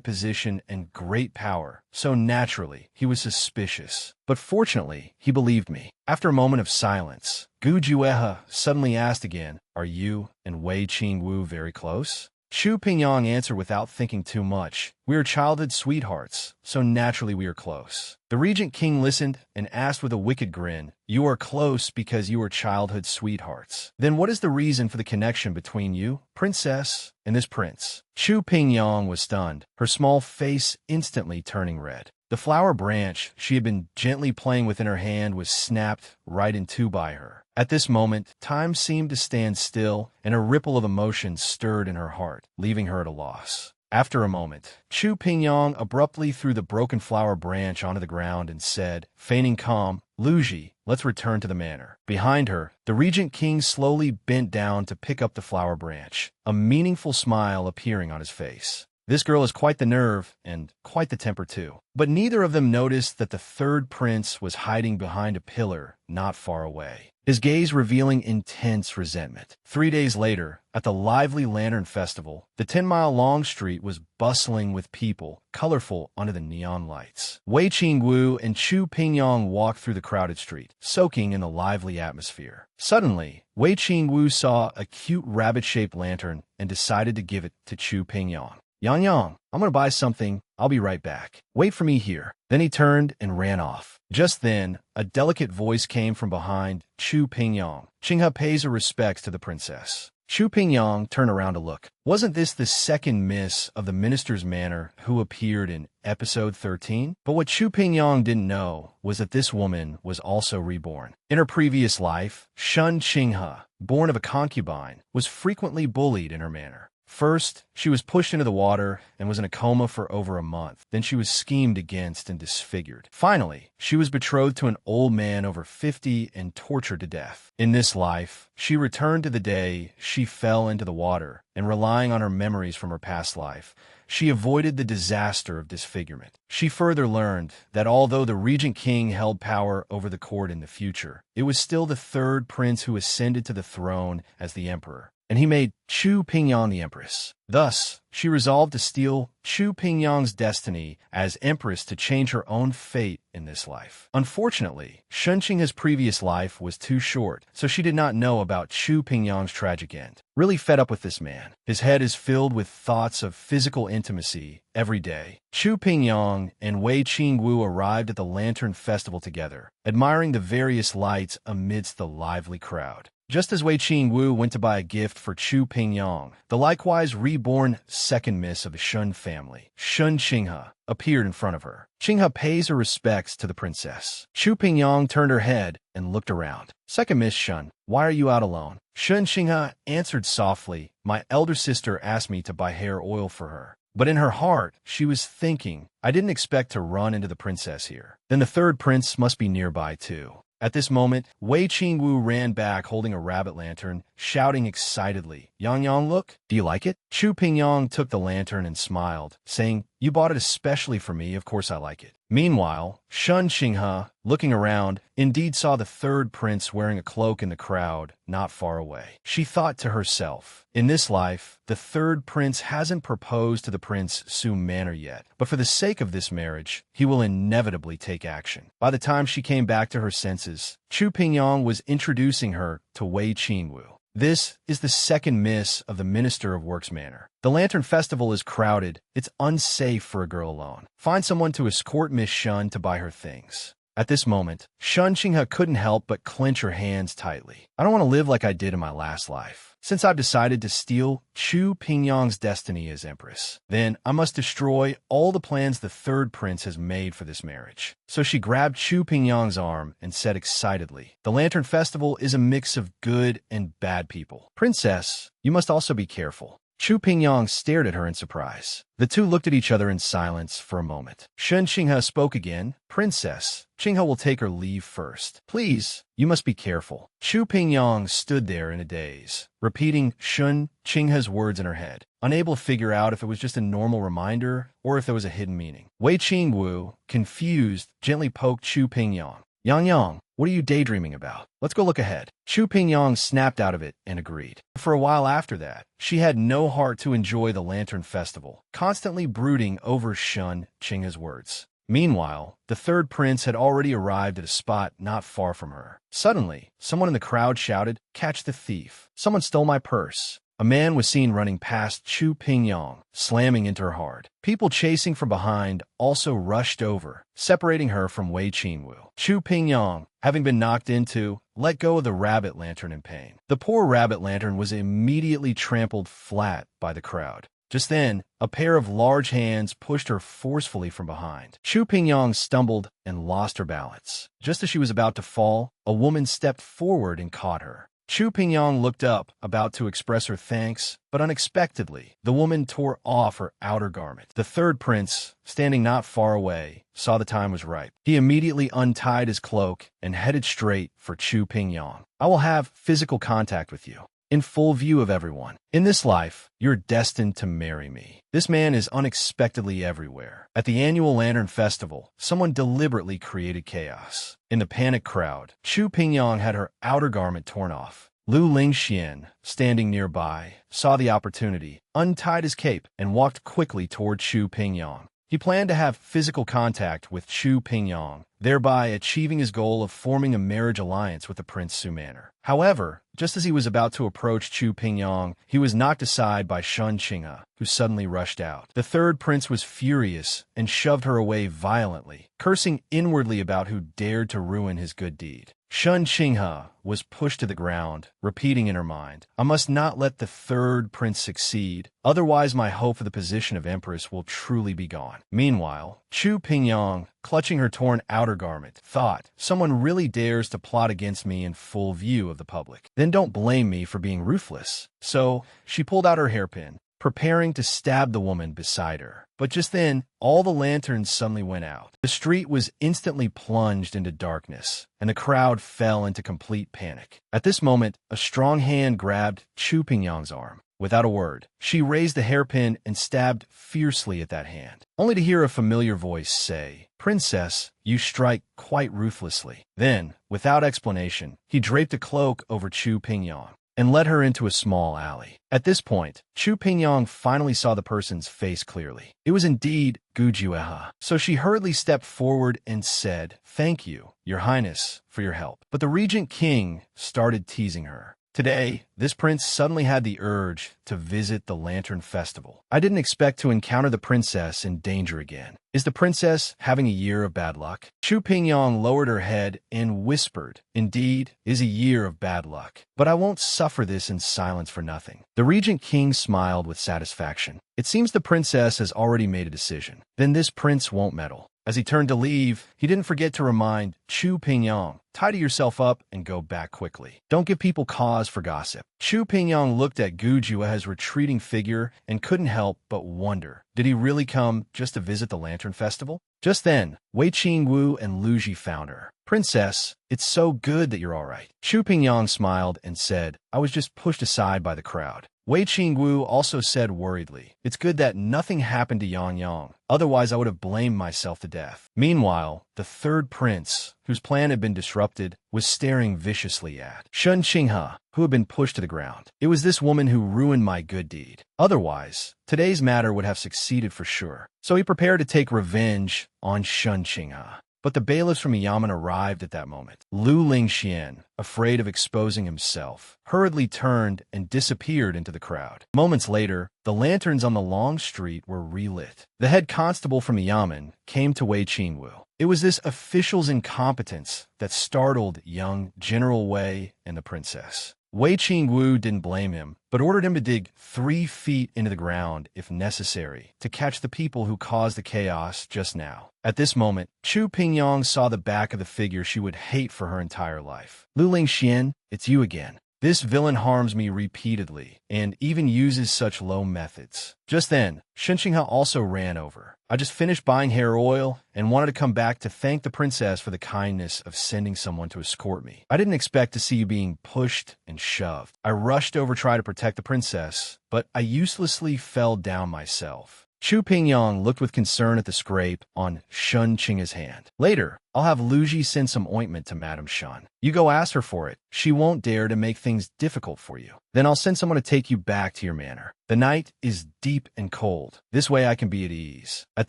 position and great power, so naturally he was suspicious. But fortunately, he believed me. After a moment of silence, Gu Jua suddenly asked again, are you and Wei Qingwu very close? Chu Pingyang answered without thinking too much, we are childhood sweethearts, so naturally we are close. The regent king listened and asked with a wicked grin, you are close because you are childhood sweethearts. Then what is the reason for the connection between you, princess, and this prince? Chu Pingyang was stunned, her small face instantly turning red. The flower branch she had been gently playing with in her hand was snapped right in 2 by her. At this moment, time seemed to stand still, and a ripple of emotion stirred in her heart, leaving her at a loss. After a moment, Chu Pingyang abruptly threw the broken flower branch onto the ground and said, feigning calm, Lu Ji, let's return to the manor. Behind her, the regent king slowly bent down to pick up the flower branch, a meaningful smile appearing on his face. This girl has quite the nerve, and quite the temper too. But neither of them noticed that the 3rd prince was hiding behind a pillar not far away, his gaze revealing intense resentment. 3 days later, at the lively Lantern Festival, the 10-mile-long street was bustling with people, colorful under the neon lights. Wei Qingwu and Chu Pingyang walked through the crowded street, soaking in the lively atmosphere. Suddenly, Wei Qingwu saw a cute rabbit-shaped lantern and decided to give it to Chu Pingyang. Yang Yang, I'm going to buy something. I'll be right back. Wait for me here. Then he turned and ran off. Just then, a delicate voice came from behind Chu Pingyang. Qinghe pays her respects to the princess. Chu Pingyang turned around to look. Wasn't this the 2nd miss of the minister's manor who appeared in episode 13? But what Chu Pingyang didn't know was that this woman was also reborn. In her previous life, Shun Qinghe, born of a concubine, was frequently bullied in her manner. First, she was pushed into the water and was in a coma for over a month. Then she was schemed against and disfigured. Finally, she was betrothed to an old man over 50 and tortured to death. In this life, she returned to the day she fell into the water, and relying on her memories from her past life, she avoided the disaster of disfigurement. She further learned that although the regent king held power over the court in the future, it was still the third prince who ascended to the throne as the emperor, and he made Chu Pingyang the empress. Thus, she resolved to steal Chu Pingyang's destiny as empress to change her own fate in this life. Unfortunately, Shen Qinghe's previous life was too short, so she did not know about Chu Pingyang's tragic end. Really fed up with this man, his head is filled with thoughts of physical intimacy every day. Chu Pingyang and Wei Qingwu arrived at the Lantern Festival together, admiring the various lights amidst the lively crowd. Just as Wei Qingwu went to buy a gift for Chu Pingyang, the likewise reborn second miss of the Shun family, Shun Qinghe, appeared in front of her. Qinghe pays her respects to the princess. Chu Pingyang turned her head and looked around. Second Miss Shun, why are you out alone? Shun Qinghe answered softly, my elder sister asked me to buy hair oil for her. But in her heart, she was thinking, I didn't expect to run into the princess here. Then the third prince must be nearby too. At this moment, Wei Qingwu ran back holding a rabbit lantern, shouting excitedly, Yang Yang, look, do you like it? Chu Pingyang took the lantern and smiled, saying, you bought it especially for me, of course I like it. Meanwhile, Shun Qinghe, looking around, indeed saw the third prince wearing a cloak in the crowd, not far away. She thought to herself, in this life, the third prince hasn't proposed to the Prince Su Manor yet, but for the sake of this marriage, he will inevitably take action. By the time she came back to her senses, Chu Pingyang was introducing her to Wei Qingwu. This is the second miss of the Minister of Works Manor. The Lantern Festival is crowded. It's unsafe for a girl alone. Find someone to escort Miss Shun to buy her things. At this moment, Shun Qinghe couldn't help but clench her hands tightly. I don't want to live like I did in my last life. Since I've decided to steal Chu Pingyang's destiny as empress, then I must destroy all the plans the third prince has made for this marriage. So she grabbed Chu Pingyang's arm and said excitedly, the Lantern Festival is a mix of good and bad people. Princess, you must also be careful. Chu Pingyang stared at her in surprise. The two looked at each other in silence for a moment. Shun Qinghe spoke again. Princess, Qinghe will take her leave first. Please, you must be careful. Chu Pingyang stood there in a daze, repeating Shun Qinghe's words in her head, unable to figure out if it was just a normal reminder or if there was a hidden meaning. Wei Qingwu, confused, gently poked Chu Pingyang. Yang Yang, what are you daydreaming about? Let's go look ahead. Chu Pingyang snapped out of it and agreed. For a while after that, she had no heart to enjoy the Lantern Festival, constantly brooding over Shun Qinghe's words. Meanwhile, the third prince had already arrived at a spot not far from her. Suddenly, someone in the crowd shouted, catch the thief. Someone stole my purse. A man was seen running past Chu Pingyang, slamming into her hard. People chasing from behind also rushed over, separating her from Wei Qingwu. Chu Pingyang, having been knocked into, let go of the rabbit lantern in pain. The poor rabbit lantern was immediately trampled flat by the crowd. Just then, a pair of large hands pushed her forcefully from behind. Chu Pingyang stumbled and lost her balance. Just as she was about to fall, a woman stepped forward and caught her. Chu Pingyang looked up, about to express her thanks, but unexpectedly, the woman tore off her outer garment. The third prince, standing not far away, saw the time was ripe. He immediately untied his cloak and headed straight for Chu Pingyang. I will have physical contact with you, in full view of everyone. In this life, you're destined to marry me. This man is unexpectedly everywhere. At the annual Lantern Festival, someone deliberately created chaos. In the panicked crowd, Chu Pingyang had her outer garment torn off. Lu Lingxian, standing nearby, saw the opportunity, untied his cape, and walked quickly toward Chu Pingyang. He planned to have physical contact with Chu Pingyang, thereby achieving his goal of forming a marriage alliance with the Prince Su Manor. However, just as he was about to approach Chu Pingyang, he was knocked aside by Shun Qinghe, who suddenly rushed out. The third prince was furious and shoved her away violently, cursing inwardly about who dared to ruin his good deed. Shun Qinghe was pushed to the ground, repeating in her mind, I must not let the third prince succeed, otherwise my hope for the position of empress will truly be gone. Meanwhile, Chu Pingyang, clutching her torn outer garment, thought, someone really dares to plot against me in full view view of the public. Then don't blame me for being ruthless. So she pulled out her hairpin, preparing to stab the woman beside her. But just then, all the lanterns suddenly went out. The street was instantly plunged into darkness, and the crowd fell into complete panic. At this moment, a strong hand grabbed Chu Pingyang's arm. Without a word, she raised the hairpin and stabbed fiercely at that hand, only to hear a familiar voice say, "Princess, you strike quite ruthlessly." Then, without explanation, he draped a cloak over Chu Pingyang and led her into a small alley. At this point, Chu Pingyang finally saw the person's face clearly. It was indeed Gu Juehe. So she hurriedly stepped forward and said, "Thank you, Your Highness, for your help." But the Regent King started teasing her. Today, this prince suddenly had the urge to visit the Lantern Festival. I didn't expect to encounter the princess in danger again. Is the princess having a year of bad luck? Chu Pingyang lowered her head and whispered, "Indeed, is a year of bad luck. But I won't suffer this in silence for nothing." The Regent King smiled with satisfaction. It seems the princess has already made a decision. Then this prince won't meddle. As he turned to leave, he didn't forget to remind Chu Pingyang, "Tidy yourself up and go back quickly. Don't give people cause for gossip." Chu Pingyang looked at Gu Juehe's retreating figure and couldn't help but wonder, did he really come just to visit the Lantern Festival? Just then, Wei Qingwu and Lu Ji found her. "Princess, it's so good that you're all right." Chu Pingyang smiled and said, "I was just pushed aside by the crowd." Wei Qingwu also said worriedly, "It's good that nothing happened to Yang Yang. Otherwise, I would have blamed myself to death." Meanwhile, the third prince, whose plan had been disrupted, was staring viciously at Shun Qinghe, who had been pushed to the ground. "It was this woman who ruined my good deed. Otherwise, today's matter would have succeeded for sure." So he prepared to take revenge on Shun Qinghe. But the bailiffs from Yamen arrived at that moment. Lu Lingxian, afraid of exposing himself, hurriedly turned and disappeared into the crowd. Moments later, the lanterns on the long street were relit. The head constable from Yamen came to Wei Qingwu. It was this official's incompetence that startled young General Wei and the princess. Wei Qingwu didn't blame him, but ordered him to dig 3 feet into the ground if necessary to catch the people who caused the chaos just now. At this moment, Chu Pingyang saw the back of the figure she would hate for her entire life. "Lu Lingxian, it's you again. This villain harms me repeatedly and even uses such low methods." Just then, Shun Qinghe also ran over. "I just finished buying hair oil and wanted to come back to thank the princess for the kindness of sending someone to escort me. I didn't expect to see you being pushed and shoved. I rushed over to try to protect the princess, but I uselessly fell down myself." Chu Pingyang looked with concern at the scrape on Shun Qinghe's hand. "Later, I'll have Lu Ji send some ointment to Madame Shun. You go ask her for it. She won't dare to make things difficult for you. Then I'll send someone to take you back to your manor. The night is deep and cold. This way I can be at ease." At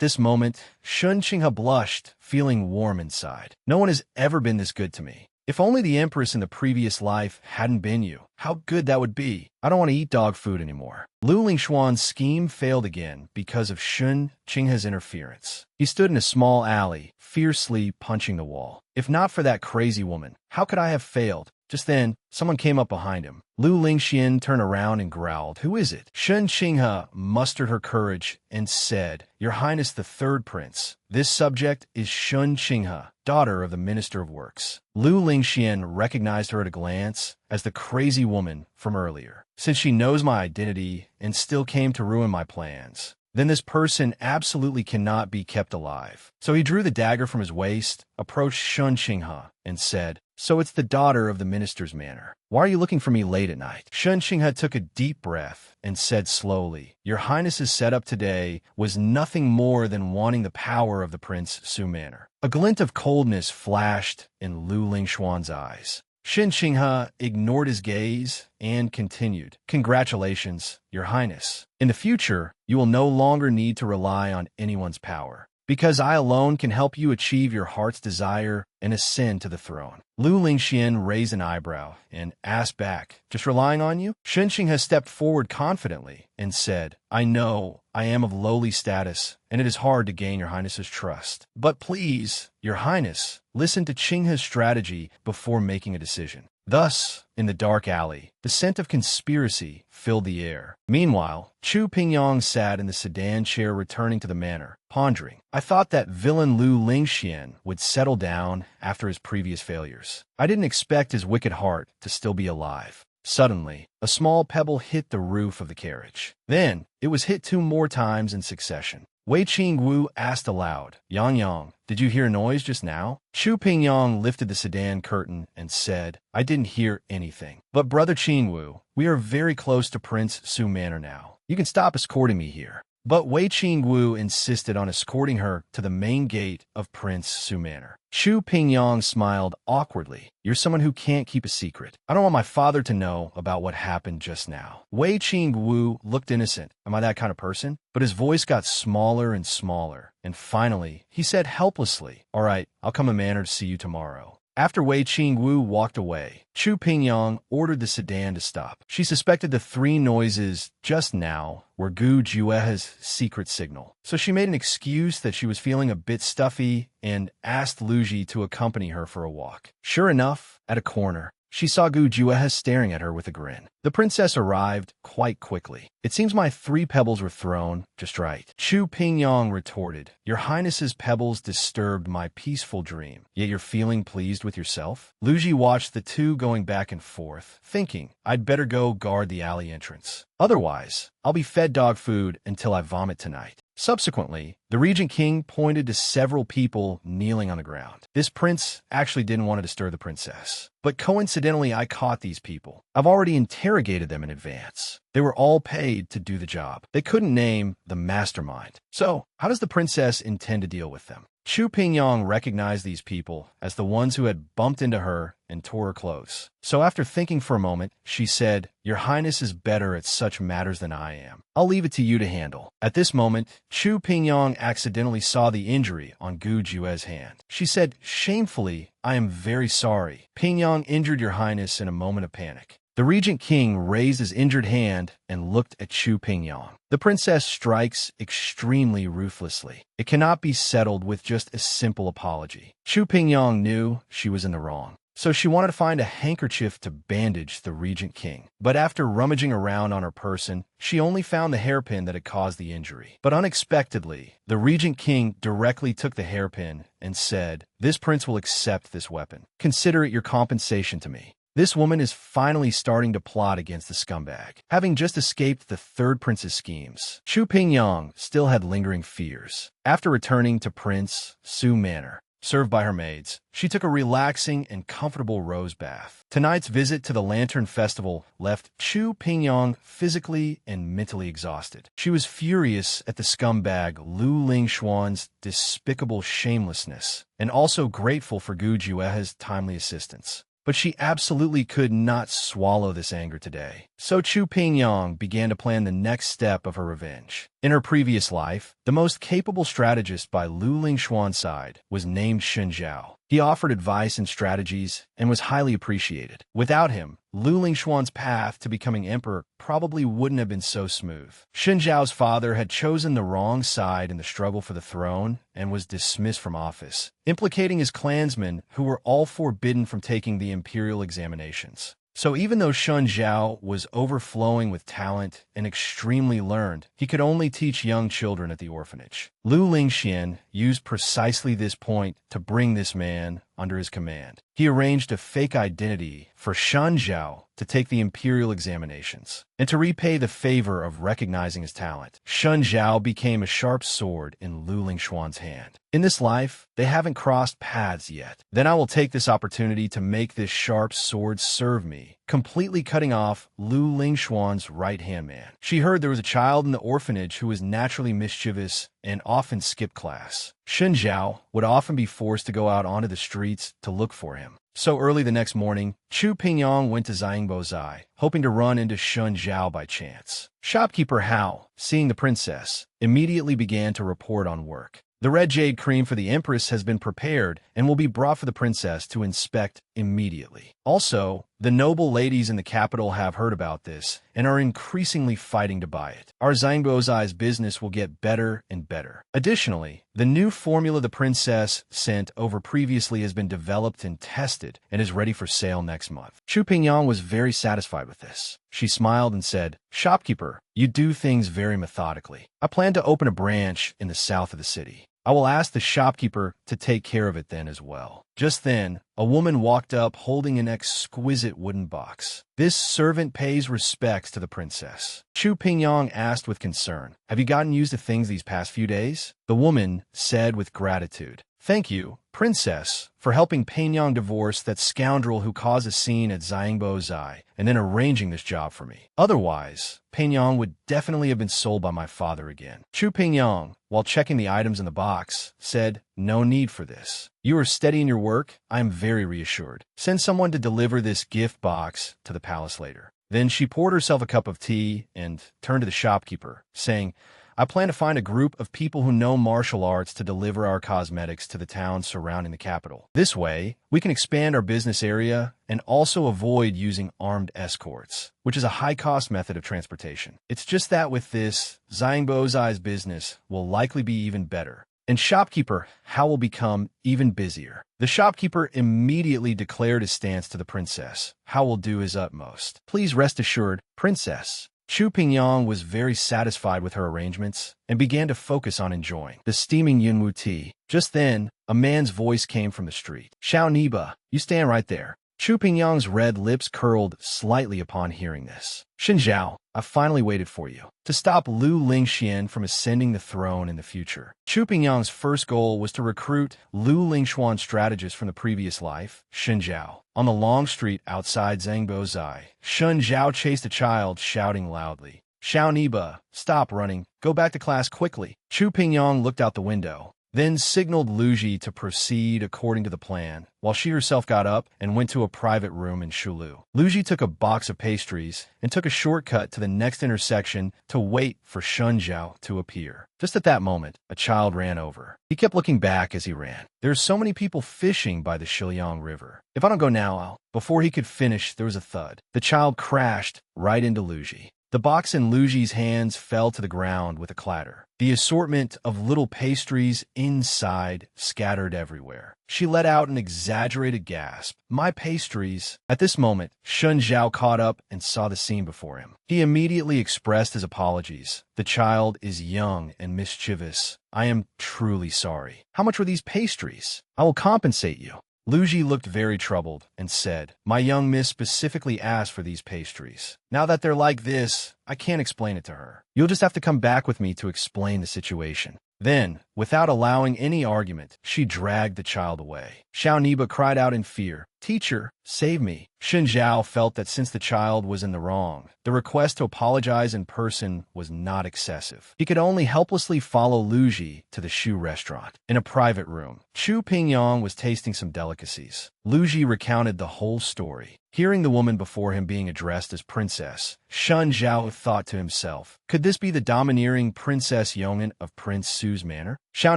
this moment, Shun Qinghe blushed, feeling warm inside. "No one has ever been this good to me. If only the Empress in the previous life hadn't been you. How good that would be. I don't want to eat dog food anymore." Lu Lingxuan's scheme failed again because of Shun Qinghe's interference. He stood in a small alley, fiercely punching the wall. "If not for that crazy woman, how could I have failed?" Just then, someone came up behind him. Lu Lingxian turned around and growled, "Who is it?" Shun Qinghe mustered her courage and said, "Your Highness the Third Prince. This subject is Shun Qinghe, daughter of the Minister of Works." Lu Lingxian recognized her at a glance as the crazy woman from earlier. "Since she knows my identity and still came to ruin my plans, then this person absolutely cannot be kept alive." So he drew the dagger from his waist, approached Shun Qinghe, and said, "So it's the daughter of the minister's manor. Why are you looking for me late at night?" Shun Qinghe took a deep breath and said slowly, "Your Highness's setup today was nothing more than wanting the power of the Prince Su Manor." A glint of coldness flashed in Lu Lingxuan's eyes. Shun Qinghe ignored his gaze and continued, "Congratulations, Your Highness. In the future, you will no longer need to rely on anyone's power, because I alone can help you achieve your heart's desire and ascend to the throne." Lu Lingxian raised an eyebrow and asked back, "Just relying on you?" Shun Qinghe stepped forward confidently and said, "I know I am of lowly status, and it is hard to gain your Highness's trust. But please, Your Highness, listen to Qinghe's strategy before making a decision. Thus, in the dark alley, the scent of conspiracy filled the air. Meanwhile, Chu Pingyong sat in the sedan chair returning to the manor, pondering. I thought that villain Lu Lingxian would settle down after his previous failures. I didn't expect his wicked heart to still be alive. Suddenly, a small pebble hit the roof of the carriage. Then, it was hit 2 more times in succession. Wei Qingwu asked aloud, Yang Yang, did you hear a noise just now? Chu Pingyong lifted the sedan curtain and said, I didn't hear anything. But Brother Qingwu, we are very close to Prince Su Manor now. You can stop escorting me here. But Wei Qingwu insisted on escorting her to the main gate of Prince Su Manor. Chu Pingyong smiled awkwardly. You're someone who can't keep a secret. I don't want my father to know about what happened just now. Wei Qingwu looked innocent. Am I that kind of person? But his voice got smaller and smaller. And finally, he said helplessly, All right, I'll come to Manor to see you tomorrow. After Wei Qingwu walked away, Chu Pingyong ordered the sedan to stop. She suspected the 3 noises just now were Gu Juehe's secret signal. So she made an excuse that she was feeling a bit stuffy and asked Luji to accompany her for a walk. Sure enough, at a corner, she saw Gu Juehe staring at her with a grin. The princess arrived quite quickly. It seems my 3 pebbles were thrown just right. Chu Pingyong retorted, Your Highness's pebbles disturbed my peaceful dream, yet you're feeling pleased with yourself? Luji watched the 2 going back and forth, thinking, I'd better go guard the alley entrance. Otherwise, I'll be fed dog food until I vomit tonight. Subsequently, the Regent King pointed to several people kneeling on the ground. This prince actually didn't want to disturb the princess. But coincidentally, I caught these people. I've already interrogated them in advance. They were all paid to do the job. They couldn't name the mastermind. So, how does the princess intend to deal with them? Chu Pingyong recognized these people as the ones who had bumped into her and tore her clothes. So after thinking for a moment, she said, Your Highness is better at such matters than I am. I'll leave it to you to handle. At this moment, Chu Pingyong accidentally saw the injury on Gu Jue's hand. She said, Shamefully, I am very sorry. Pingyong injured Your Highness in a moment of panic. The Regent King raised his injured hand and looked at Chu Pingyong. The princess strikes extremely ruthlessly. It cannot be settled with just a simple apology. Chu Pingyong knew she was in the wrong. So she wanted to find a handkerchief to bandage the Regent King. But after rummaging around on her person, she only found the hairpin that had caused the injury. But unexpectedly, the Regent King directly took the hairpin and said, This prince will accept this weapon. Consider it your compensation to me. This woman is finally starting to plot against the scumbag. Having just escaped the 3rd prince's schemes, Chu Pingyong still had lingering fears. After returning to Prince Su Manor, served by her maids, she took a relaxing and comfortable rose bath. Tonight's visit to the Lantern Festival left Chu Pingyong physically and mentally exhausted. She was furious at the scumbag Lu Lingxuan's despicable shamelessness, and also grateful for Gu Juehe's timely assistance. But she absolutely could not swallow this anger today. So Chu Pingyong began to plan the next step of her revenge. In her previous life, the most capable strategist by Lu Lingxuan's side was named Shen Zhao. He offered advice and strategies and was highly appreciated. Without him, Lu Lingxuan's path to becoming emperor probably wouldn't have been so smooth. Shen Zhao's father had chosen the wrong side in the struggle for the throne and was dismissed from office, implicating his clansmen who were all forbidden from taking the imperial examinations. So even though Shen Zhao was overflowing with talent and extremely learned, he could only teach young children at the orphanage. Lu Lingxian used precisely this point to bring this man under his command. He arranged a fake identity for Shen Zhao to take the imperial examinations. And to repay the favor of recognizing his talent, Shen Zhao became a sharp sword in Lu Lingxuan's hand. In this life, they haven't crossed paths yet. Then I will take this opportunity to make this sharp sword serve me, completely cutting off Lu Lingxuan's right-hand man. She heard there was a child in the orphanage who was naturally mischievous and often skipped class. Shen Zhao would often be forced to go out onto the streets to look for him. So early the next morning, Chu Pingyong went to Zai, hoping to run into Shen Zhao by chance. Shopkeeper Hao, seeing the princess, immediately began to report on work. The red jade cream for the Empress has been prepared and will be brought for the princess to inspect immediately. Also, The noble ladies in the capital have heard about this and are increasingly fighting to buy it. Our Zhangbozai's business will get better and better. Additionally, the new formula the princess sent over previously has been developed and tested and is ready for sale next month. Chu Pingyang was very satisfied with this. She smiled and said, "Shopkeeper, you do things very methodically. I plan to open a branch in the south of the city. I will ask the shopkeeper to take care of it then as well." Just then, a woman walked up holding an exquisite wooden box. This servant pays respects to the princess. Chu Pingyang asked with concern, "Have you gotten used to things these past few days?" The woman said with gratitude, "Thank you, princess, for helping Pingyang divorce that scoundrel who caused a scene at Zhangbozai and then arranging this job for me. Otherwise, Pingyang would definitely have been sold by my father again." Chu Pingyang, while checking the items in the box, said, "No need for this. You are steady in your work. I am very reassured. Send someone to deliver this gift box to the palace later." Then she poured herself a cup of tea and turned to the shopkeeper, saying, "I plan to find a group of people who know martial arts to deliver our cosmetics to the towns surrounding the capital. This way, we can expand our business area and also avoid using armed escorts, which is a high-cost method of transportation. It's just that with this, Zhangbozai's business will likely be even better. And shopkeeper Hao will become even busier." The shopkeeper immediately declared his stance to the princess. Hao will do his utmost. "Please rest assured, princess." Chu Pingyang was very satisfied with her arrangements and began to focus on enjoying the steaming yunwu tea. Just then, a man's voice came from the street. "Xiao Niba, you stand right there." Chu Pingyang's red lips curled slightly upon hearing this. "Xin Zhao, I finally waited for you. To stop Lu Lingxian from ascending the throne in the future." Chu Pingyang's first goal was to recruit Lu Lingxuan's strategist from the previous life, Xin Zhao. On the long street outside Zhangbozai, Xin Zhao chased a child, shouting loudly, "Xiao Niba, stop running. Go back to class quickly." Chu Pingyang looked out the window, then signaled Lu Ji to proceed according to the plan, while she herself got up and went to a private room in Shulu. Lu Ji took a box of pastries and took a shortcut to the next intersection to wait for Shun Zhao to appear. Just at that moment, a child ran over. He kept looking back as he ran. "There are so many people fishing by the Shiliang River. If I don't go now, I'll..." Before he could finish, there was a thud. The child crashed right into Lu Ji. The box in Lu Ji's hands fell to the ground with a clatter. The assortment of little pastries inside scattered everywhere. She let out an exaggerated gasp. "My pastries!" At this moment, Shun Zhao caught up and saw the scene before him. He immediately expressed his apologies. "The child is young and mischievous. I am truly sorry. How much were these pastries? I will compensate you." Lu Ji looked very troubled and said, "My young miss specifically asked for these pastries. Now that they're like this, I can't explain it to her. You'll just have to come back with me to explain the situation." Then, without allowing any argument, she dragged the child away. Xiao Niba cried out in fear, "Teacher, save me." Xin Zhao felt that since the child was in the wrong, the request to apologize in person was not excessive. He could only helplessly follow Lu Ji to the shoe restaurant. In a private room, Chu Pingyang was tasting some delicacies. Lu Ji recounted the whole story. Hearing the woman before him being addressed as princess, Shun Zhao thought to himself, could this be the domineering Princess Yongin of Prince Su's manor? Xiao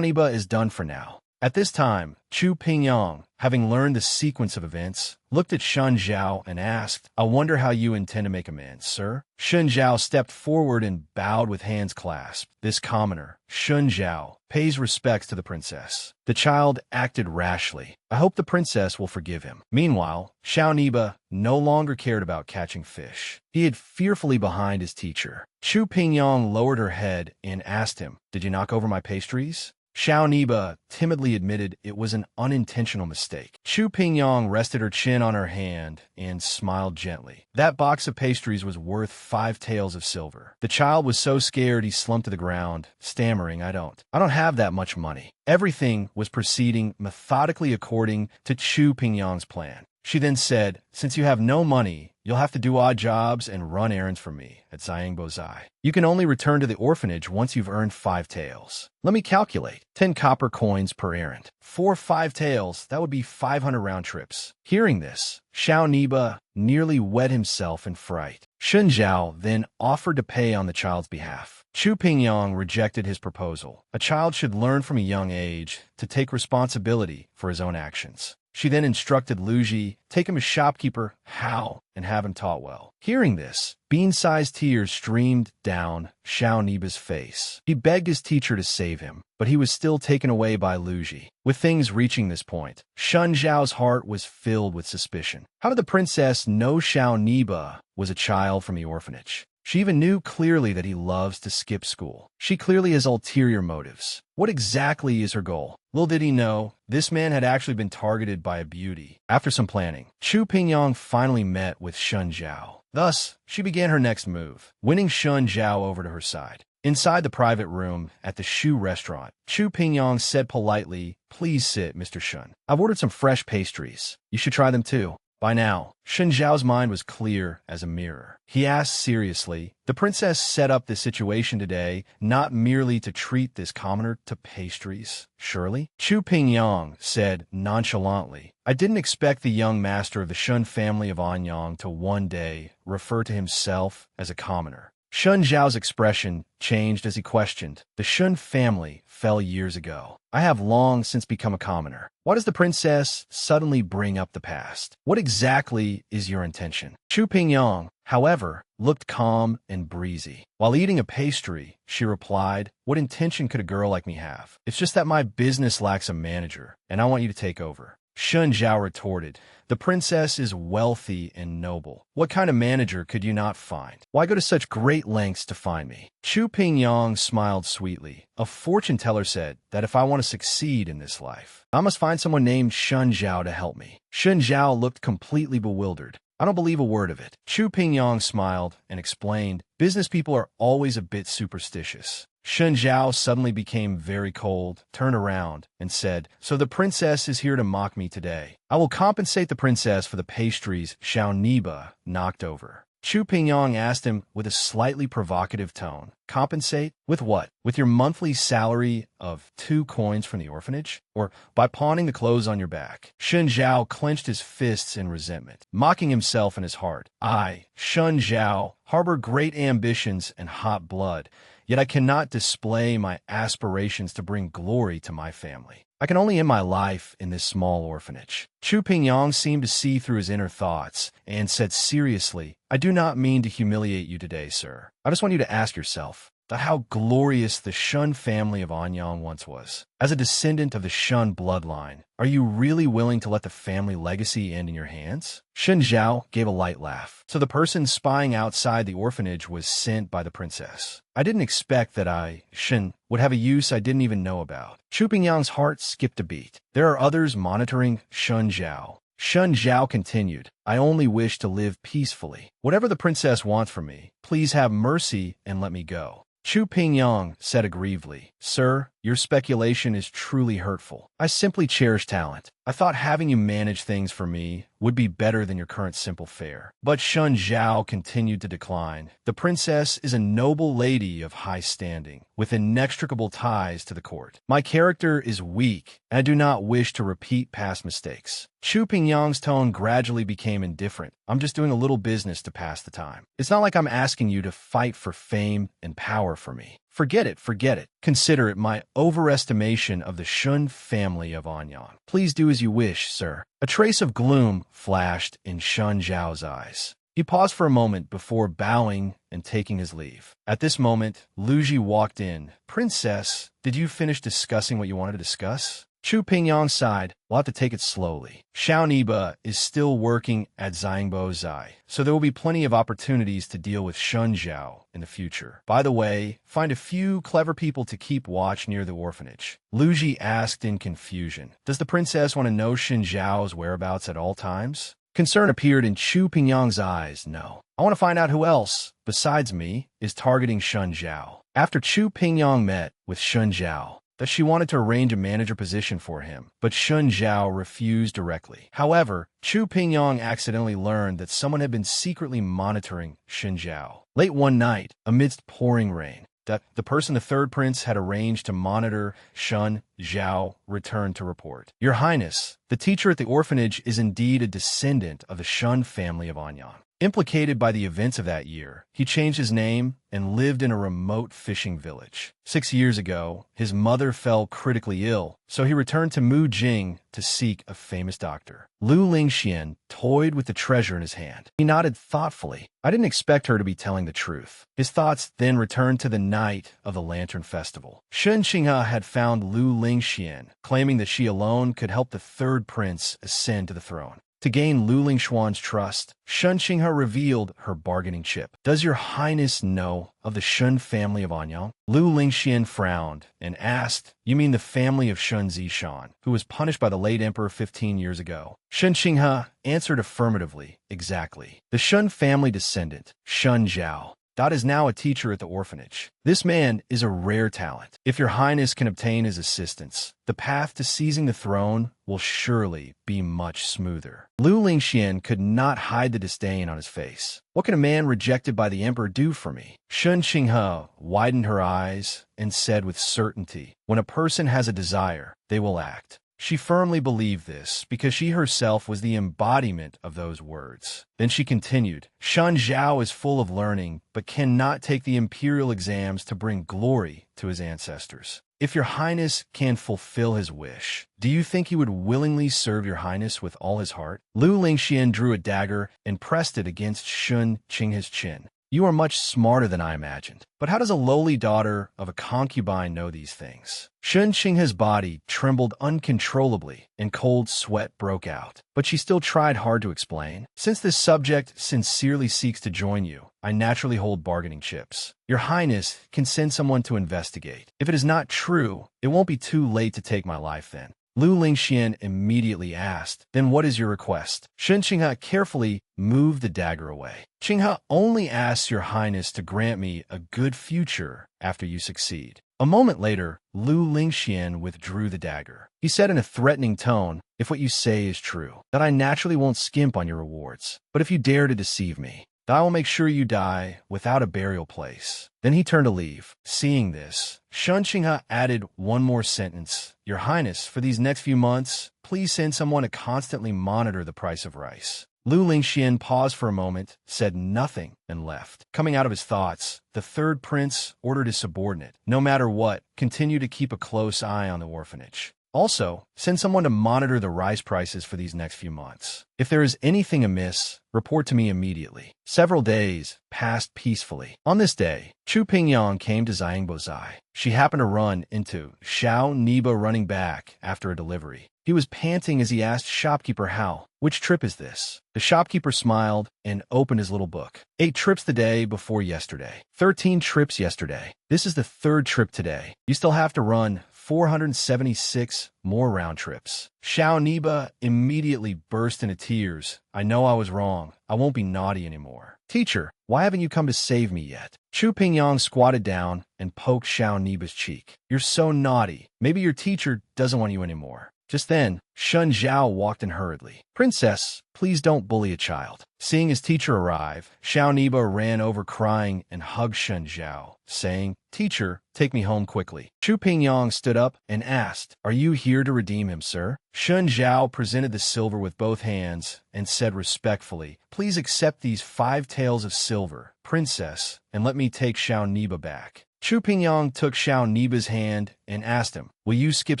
Niba is done for now. At this time, Chu Pingyang, having learned the sequence of events, looked at Shun Zhao and asked, "I wonder how you intend to make amends, sir?" Shun Zhao stepped forward and bowed with hands clasped. This commoner, Shun Zhao, pays respects to the princess. The child acted rashly. I hope the princess will forgive him. Meanwhile, Xiao Niba no longer cared about catching fish. He hid fearfully behind his teacher. Chu Pingyang lowered her head and asked him, "Did you knock over my pastries?" Xiao Niba timidly admitted it was an unintentional mistake. Chu Pingyang rested her chin on her hand and smiled gently. That box of pastries was worth 5 taels of silver. The child was so scared he slumped to the ground, stammering, I don't have that much money." Everything was proceeding methodically according to Chu Pingyang's plan. She then said, "Since you have no money, you'll have to do odd jobs and run errands for me at Zhangbozai. You can only return to the orphanage once you've earned 5 taels. Let me calculate. 10 copper coins per errand. 5 taels, that would be 500 round trips." Hearing this, Xiao Niba nearly wet himself in fright. Shun Zhao then offered to pay on the child's behalf. Chu Pingyang rejected his proposal. A child should learn from a young age to take responsibility for his own actions. She then instructed Luji, take him as shopkeeper, how, and have him taught well. Hearing this, bean-sized tears streamed down Xiao Niba's face. He begged his teacher to save him, but he was still taken away by Luji. With things reaching this point, Shun Zhao's heart was filled with suspicion. How did the princess know Xiao Niba was a child from the orphanage? She even knew clearly that he loves to skip school. She clearly has ulterior motives. What exactly is her goal? Little did he know, this man had actually been targeted by a beauty. After some planning, Chu Pingyang finally met with Shun Zhao. Thus, she began her next move, winning Shun Zhao over to her side. Inside the private room at the Shu restaurant, Chu Pingyang said politely, please sit, Mr. Shun. I've ordered some fresh pastries. You should try them too. By now, Shun Zhao's mind was clear as a mirror. He asked seriously, the princess set up this situation today not merely to treat this commoner to pastries, surely? Chu Pingyang said nonchalantly, I didn't expect the young master of the Shun family of Anyang to one day refer to himself as a commoner. Shun Zhao's expression changed as he questioned. The Shun family fell years ago. I have long since become a commoner. Why does the princess suddenly bring up the past? What exactly is your intention? Chu Pingyang, however, looked calm and breezy. While eating a pastry, she replied, what intention could a girl like me have? It's just that my business lacks a manager, and I want you to take over. Shun Zhao retorted, the princess is wealthy and noble. What kind of manager could you not find? Why go to such great lengths to find me? Chu Pingyang smiled sweetly. A fortune teller said that if I want to succeed in this life, I must find someone named Shun Zhao to help me. Shun Zhao looked completely bewildered. I don't believe a word of it. Chu Pingyang smiled and explained, business people are always a bit superstitious. Shun Zhao suddenly became very cold, turned around, and said, so the princess is here to mock me today. I will compensate the princess for the pastries Xiao Niba knocked over. Chu Pingyang asked him with a slightly provocative tone, compensate? With what? With your monthly salary of 2 coins from the orphanage? Or by pawning the clothes on your back? Shun Zhao clenched his fists in resentment, mocking himself in his heart. I, Shun Zhao, harbor great ambitions and hot blood, yet I cannot display my aspirations to bring glory to my family. I can only end my life in this small orphanage. Chu Pingyang seemed to see through his inner thoughts and said seriously, I do not mean to humiliate you today, sir. I just want you to ask yourself how glorious the Shun family of Anyang once was. As a descendant of the Shun bloodline, are you really willing to let the family legacy end in your hands? Shun Zhao gave a light laugh. So the person spying outside the orphanage was sent by the princess. I didn't expect that Shun, would have a use I didn't even know about. Chu Pingyang's heart skipped a beat. There are others monitoring Shun Zhao. Shun Zhao continued, I only wish to live peacefully. Whatever the princess wants from me, please have mercy and let me go. Chu Pingyang said aggrievedly, sir, your speculation is truly hurtful. I simply cherish talent. I thought having you manage things for me would be better than your current simple fare. But Shun Zhao continued to decline. The princess is a noble lady of high standing, with inextricable ties to the court. My character is weak, and I do not wish to repeat past mistakes. Chu Pingyang's tone gradually became indifferent. I'm just doing a little business to pass the time. It's not like I'm asking you to fight for fame and power for me. Forget it, forget it. Consider it my overestimation of the Shun family of Anyang. Please do as you wish, sir. A trace of gloom flashed in Shun Zhao's eyes. He paused for a moment before bowing and taking his leave. At this moment, Luji walked in. Princess, did you finish discussing what you wanted to discuss? Chu Pingyang sighed, we'll have to take it slowly. Xiao Niba is still working at Xiangbo Zai, so there will be plenty of opportunities to deal with Shun Zhao in the future. By the way, find a few clever people to keep watch near the orphanage. Luji asked in confusion, does the princess want to know Shun Zhao's whereabouts at all times? Concern appeared in Chu Pingyang's eyes. No. I want to find out who else, besides me, is targeting Shun Zhao. After Chu Pingyang met with Shun Zhao, that she wanted to arrange a manager position for him, but Shun Zhao refused directly. However, Chu Pingyang accidentally learned that someone had been secretly monitoring Shun Zhao. Late one night, amidst pouring rain, that the person the third prince had arranged to monitor Shun Zhao returned to report. Your Highness, the teacher at the orphanage is indeed a descendant of the Shun family of Anyang. Implicated by the events of that year, he changed his name and lived in a remote fishing village. 6 years ago, his mother fell critically ill, so he returned to Mujing to seek a famous doctor. Lu Lingxian toyed with the treasure in his hand. He nodded thoughtfully. I didn't expect her to be telling the truth. His thoughts then returned to the night of the Lantern Festival. Shen Qinghe had found Lu Lingxian, claiming that she alone could help the third prince ascend to the throne. To gain Lu Lingshuan's trust, Shen Qinghe revealed her bargaining chip. Does your highness know of the Shun family of Anyang? Lu Lingxian frowned and asked, You mean the family of Shun Zishan, who was punished by the late emperor 15 years ago? Shen Qinghe answered affirmatively, exactly. The Shun family descendant, Shun Zhao, is now a teacher at the orphanage. This man is a rare talent. If your highness can obtain his assistance, the path to seizing the throne will surely be much smoother. Lu Lingxian could not hide the disdain on his face. What can a man rejected by the emperor do for me? Shen Qinghe widened her eyes and said with certainty, when a person has a desire, they will act. She firmly believed this because she herself was the embodiment of those words. Then she continued, Shan Zhao is full of learning, but cannot take the imperial exams to bring glory to his ancestors. If your highness can fulfill his wish, do you think he would willingly serve your highness with all his heart? Lu Lingxian drew a dagger and pressed it against Shen Qinghe's chin. You are much smarter than I imagined. But how does a lowly daughter of a concubine know these things? Shen Qinghe's body trembled uncontrollably, and cold sweat broke out. But she still tried hard to explain. Since this subject sincerely seeks to join you, I naturally hold bargaining chips. Your highness can send someone to investigate. If it is not true, it won't be too late to take my life then. Lu Lingxian immediately asked, Then what is your request? Shen Qinghe carefully moved the dagger away. Qinghe only asks your highness to grant me a good future after you succeed. A moment later, Lu Lingxian withdrew the dagger. He said in a threatening tone, If what you say is true, that I naturally won't skimp on your rewards. But if you dare to deceive me, I will make sure you die without a burial place. Then he turned to leave. Seeing this, Shen Qinghe added one more sentence. Your highness, for these next few months, please send someone to constantly monitor the price of rice. Lu Lingxian paused for a moment, said nothing, and left. Coming out of his thoughts, the third prince ordered his subordinate, no matter what, continue to keep a close eye on the orphanage. Also, send someone to monitor the rice prices for these next few months. If there is anything amiss, report to me immediately. Several days passed peacefully. On this day, Chu Pingyang came to Xiangbozai. She happened to run into Xiao Niba running back after a delivery. He was panting as he asked shopkeeper Hao, Which trip is this? The shopkeeper smiled and opened his little book. 8 trips the day before yesterday. 13 trips yesterday. This is the 3rd trip today. You still have to run 476 more round trips. Xiao Niba immediately burst into tears. I know I was wrong. I won't be naughty anymore. Teacher, why haven't you come to save me yet? Chu Pingyang squatted down and poked Xiao Niba's cheek. You're so naughty. Maybe your teacher doesn't want you anymore. Just then, Shun Zhao walked in hurriedly. Princess, please don't bully a child. Seeing his teacher arrive, Xiao Niba ran over crying and hugged Shun Zhao, saying, Teacher, take me home quickly. Chu Pingyang stood up and asked, Are you here to redeem him, sir? Shun Zhao presented the silver with both hands and said respectfully, Please accept these 5 taels of silver, princess, and let me take Xiao Niba back. Chu Pingyang took Xiao Niba's hand and asked him, Will you skip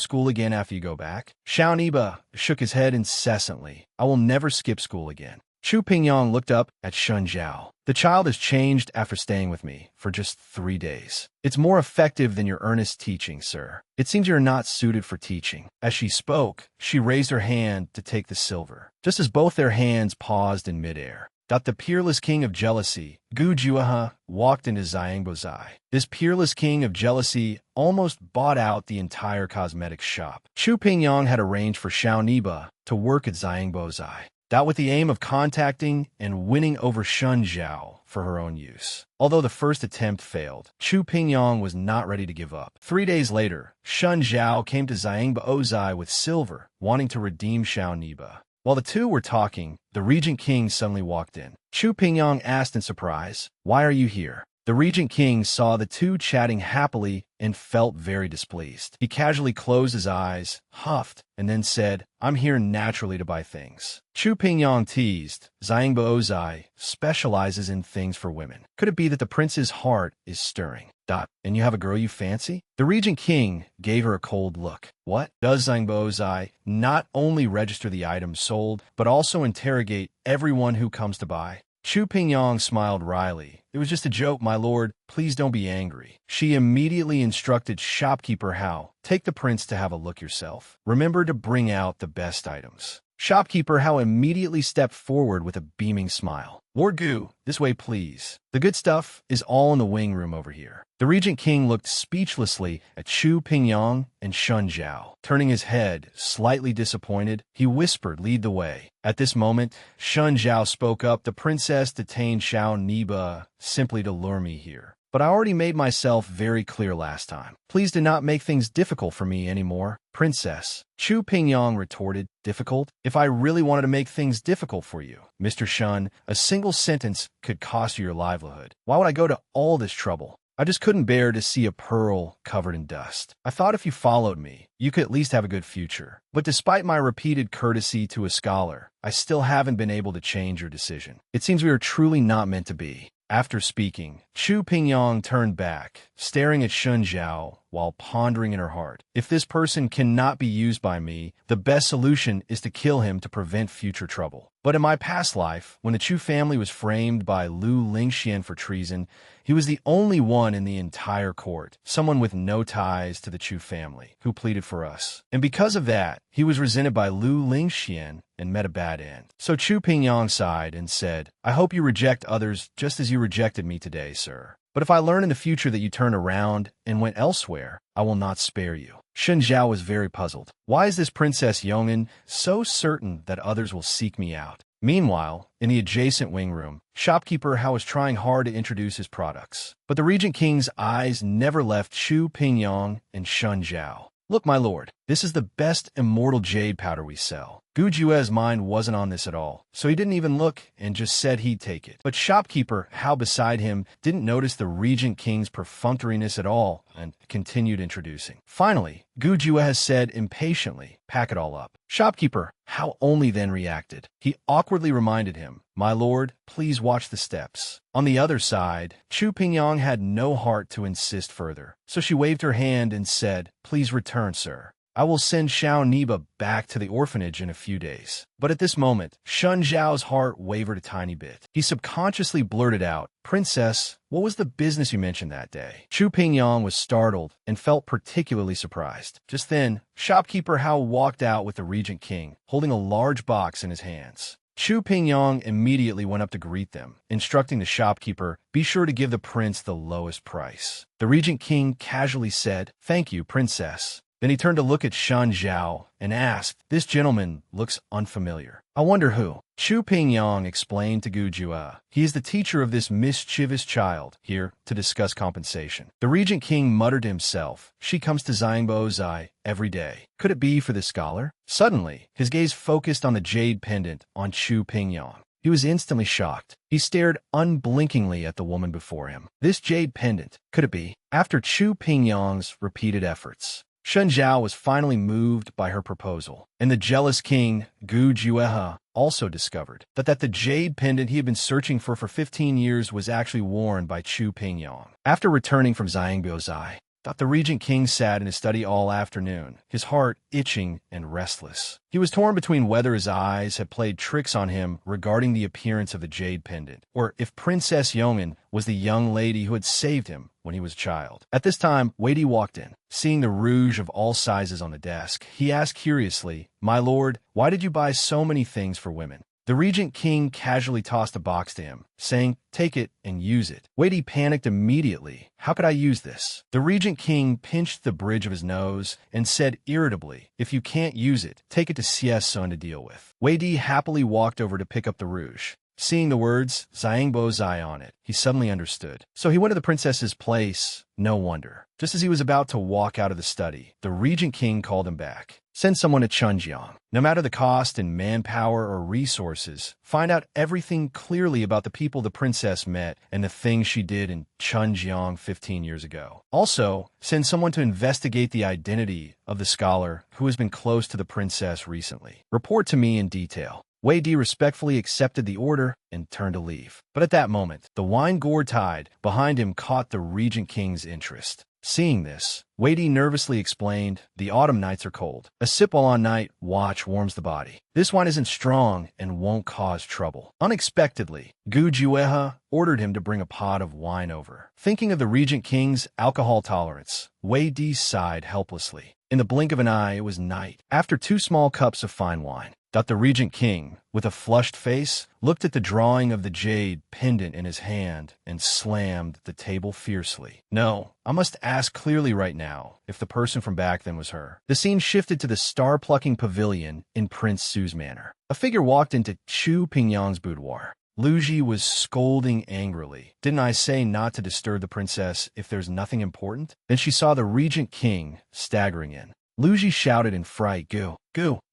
school again after you go back? Xiao Niba shook his head incessantly. I will never skip school again. Chu Pingyang looked up at Shun Zhao. The child has changed after staying with me for just 3 days. It's more effective than your earnest teaching, sir. It seems you're not suited for teaching. As she spoke, she raised her hand to take the silver. Just as both their hands paused in midair, the peerless king of jealousy, Gu Juahe, walked into Xiangbozai. This peerless king of jealousy almost bought out the entire cosmetics shop. Chu Pingyang had arranged for Xiao Niba to work at Xiangbozai, with the aim of contacting and winning over Shun Zhao for her own use. Although the first attempt failed, Chu Pingyang was not ready to give up. 3 days later, Shun Zhao came to Xiangbozai with silver, wanting to redeem Xiao Niba. While the two were talking, the regent king suddenly walked in. Chu Pingyang asked in surprise, Why are you here? The Regent King saw the two chatting happily and felt very displeased. He casually closed his eyes, huffed, and then said, I'm here naturally to buy things. Chu Pingyong teased, Xiangbo Ozai specializes in things for women. Could it be that the prince's heart is stirring? And you have a girl you fancy? The Regent King gave her a cold look. What? Does Xiangbo Ozai not only register the items sold, but also interrogate everyone who comes to buy? Chu Pingyong smiled wryly. It was just a joke, my lord. Please don't be angry. She immediately instructed shopkeeper Hao, take the prince to have a look yourself. Remember to bring out the best items. Shopkeeper Hao immediately stepped forward with a beaming smile. Lord Gu, this way please. The good stuff is all in the wing room over here. The Regent King looked speechlessly at Chu Pingyong and Shun Zhao. Turning his head, slightly disappointed, he whispered, lead the way. At this moment, Shun Zhao spoke up, the princess detained Xiao Niba simply to lure me here. But I already made myself very clear last time. Please do not make things difficult for me anymore, princess. Chu Pingyong retorted, difficult? If I really wanted to make things difficult for you, Mr. Shun, a single sentence could cost you your livelihood. Why would I go to all this trouble? I just couldn't bear to see a pearl covered in dust. I thought if you followed me, you could at least have a good future. But despite my repeated courtesy to a scholar, I still haven't been able to change your decision. It seems we are truly not meant to be. After speaking, Chu Pingyong turned back, staring at Shun Zhao while pondering in her heart. If this person cannot be used by me, the best solution is to kill him to prevent future trouble. But in my past life, when the Chu family was framed by Lu Lingxian for treason, he was the only one in the entire court, someone with no ties to the Chu family, who pleaded for us. And because of that, he was resented by Lu Lingxian and met a bad end. So Chu Pingyong sighed and said, I hope you reject others just as you rejected me today, sir. But if I learn in the future that you turned around and went elsewhere, I will not spare you. Shun Zhao was very puzzled. Why is this Princess Yongin so certain that others will seek me out? Meanwhile, in the adjacent wing room, shopkeeper Hao was trying hard to introduce his products. But the Regent King's eyes never left Chu Pingyong and Shun Zhao. Look, my lord, this is the best immortal jade powder we sell. Gu Jue's mind wasn't on this at all, so he didn't even look and just said he'd take it. But shopkeeper Hao beside him didn't notice the Regent King's perfunctoriness at all and continued introducing. Finally, Gu Jue has said impatiently, pack it all up. Shopkeeper Hao only then reacted. He awkwardly reminded him, my lord, please watch the steps. On the other side, Chu Pingyong had no heart to insist further, so she waved her hand and said, please return, sir. I will send Xiao Niba back to the orphanage in a few days. But at this moment, Shun Zhao's heart wavered a tiny bit. He subconsciously blurted out, Princess, what was the business you mentioned that day? Chu Pingyong was startled and felt particularly surprised. Just then, shopkeeper Hao walked out with the Regent King, holding a large box in his hands. Chu Pingyong immediately went up to greet them, instructing the shopkeeper, be sure to give the prince the lowest price. The Regent King casually said, thank you, princess. Then he turned to look at Shun Zhao and asked, this gentleman looks unfamiliar. I wonder who? Chu Pingyong explained to Gu Jue. He is the teacher of this mischievous child, here to discuss compensation. The Regent King muttered to himself, she comes to Xiangbo Ozai every day. Could it be for the scholar? Suddenly, his gaze focused on the jade pendant on Chu Pingyong. He was instantly shocked. He stared unblinkingly at the woman before him. This jade pendant, could it be? After Chu Pingyong's repeated efforts, Shun Zhao was finally moved by her proposal, and the jealous king, Gu Jue, also discovered that the jade pendant he had been searching for 15 years was actually worn by Chu Pingyong. After returning from Xiangbo Ozai, the Regent King sat in his study all afternoon, his heart itching and restless. He was torn between whether his eyes had played tricks on him regarding the appearance of the jade pendant, or if Princess Yongin was the young lady who had saved him when he was a child. At this time, Wei Di walked in. Seeing the rouge of all sizes on the desk, he asked curiously, my lord, why did you buy so many things for women? The Regent King casually tossed a box to him, saying, take it and use it. Wei Di panicked immediately. How could I use this? The Regent King pinched the bridge of his nose and said irritably, if you can't use it, take it to CS Sun to deal with. Wei Di happily walked over to pick up the rouge. Seeing the words Xiangbo Zai on it, he suddenly understood. So he went to the princess's place. No wonder. Just as he was about to walk out of the study, the Regent King called him back. Send someone to Chunjiang. No matter the cost in manpower or resources, find out everything clearly about the people the princess met and the things she did in Chunjiang 15 years ago. Also, send someone to investigate the identity of the scholar who has been close to the princess recently. Report to me in detail. Wei Di respectfully accepted the order and turned to leave. But at that moment, the wine gourd tied behind him caught the Regent King's interest. Seeing this, Wei Di nervously explained, the autumn nights are cold. A sip while on night watch warms the body. This wine isn't strong and won't cause trouble. Unexpectedly, Gu Juehe ordered him to bring a pot of wine over. Thinking of the Regent King's alcohol tolerance, Wei Di sighed helplessly. In the blink of an eye, it was night. After 2 small cups of fine wine, the Regent King, with a flushed face, looked at the drawing of the jade pendant in his hand and slammed the table fiercely. No, I must ask clearly right now if the person from back then was her. The scene shifted to the star-plucking pavilion in Prince Su's manor. A figure walked into Chu Pingyang's boudoir. Lu Ji was scolding angrily. Didn't I say not to disturb the princess if there's nothing important? Then she saw the Regent King staggering in. Lu Ji shouted in fright, Gu,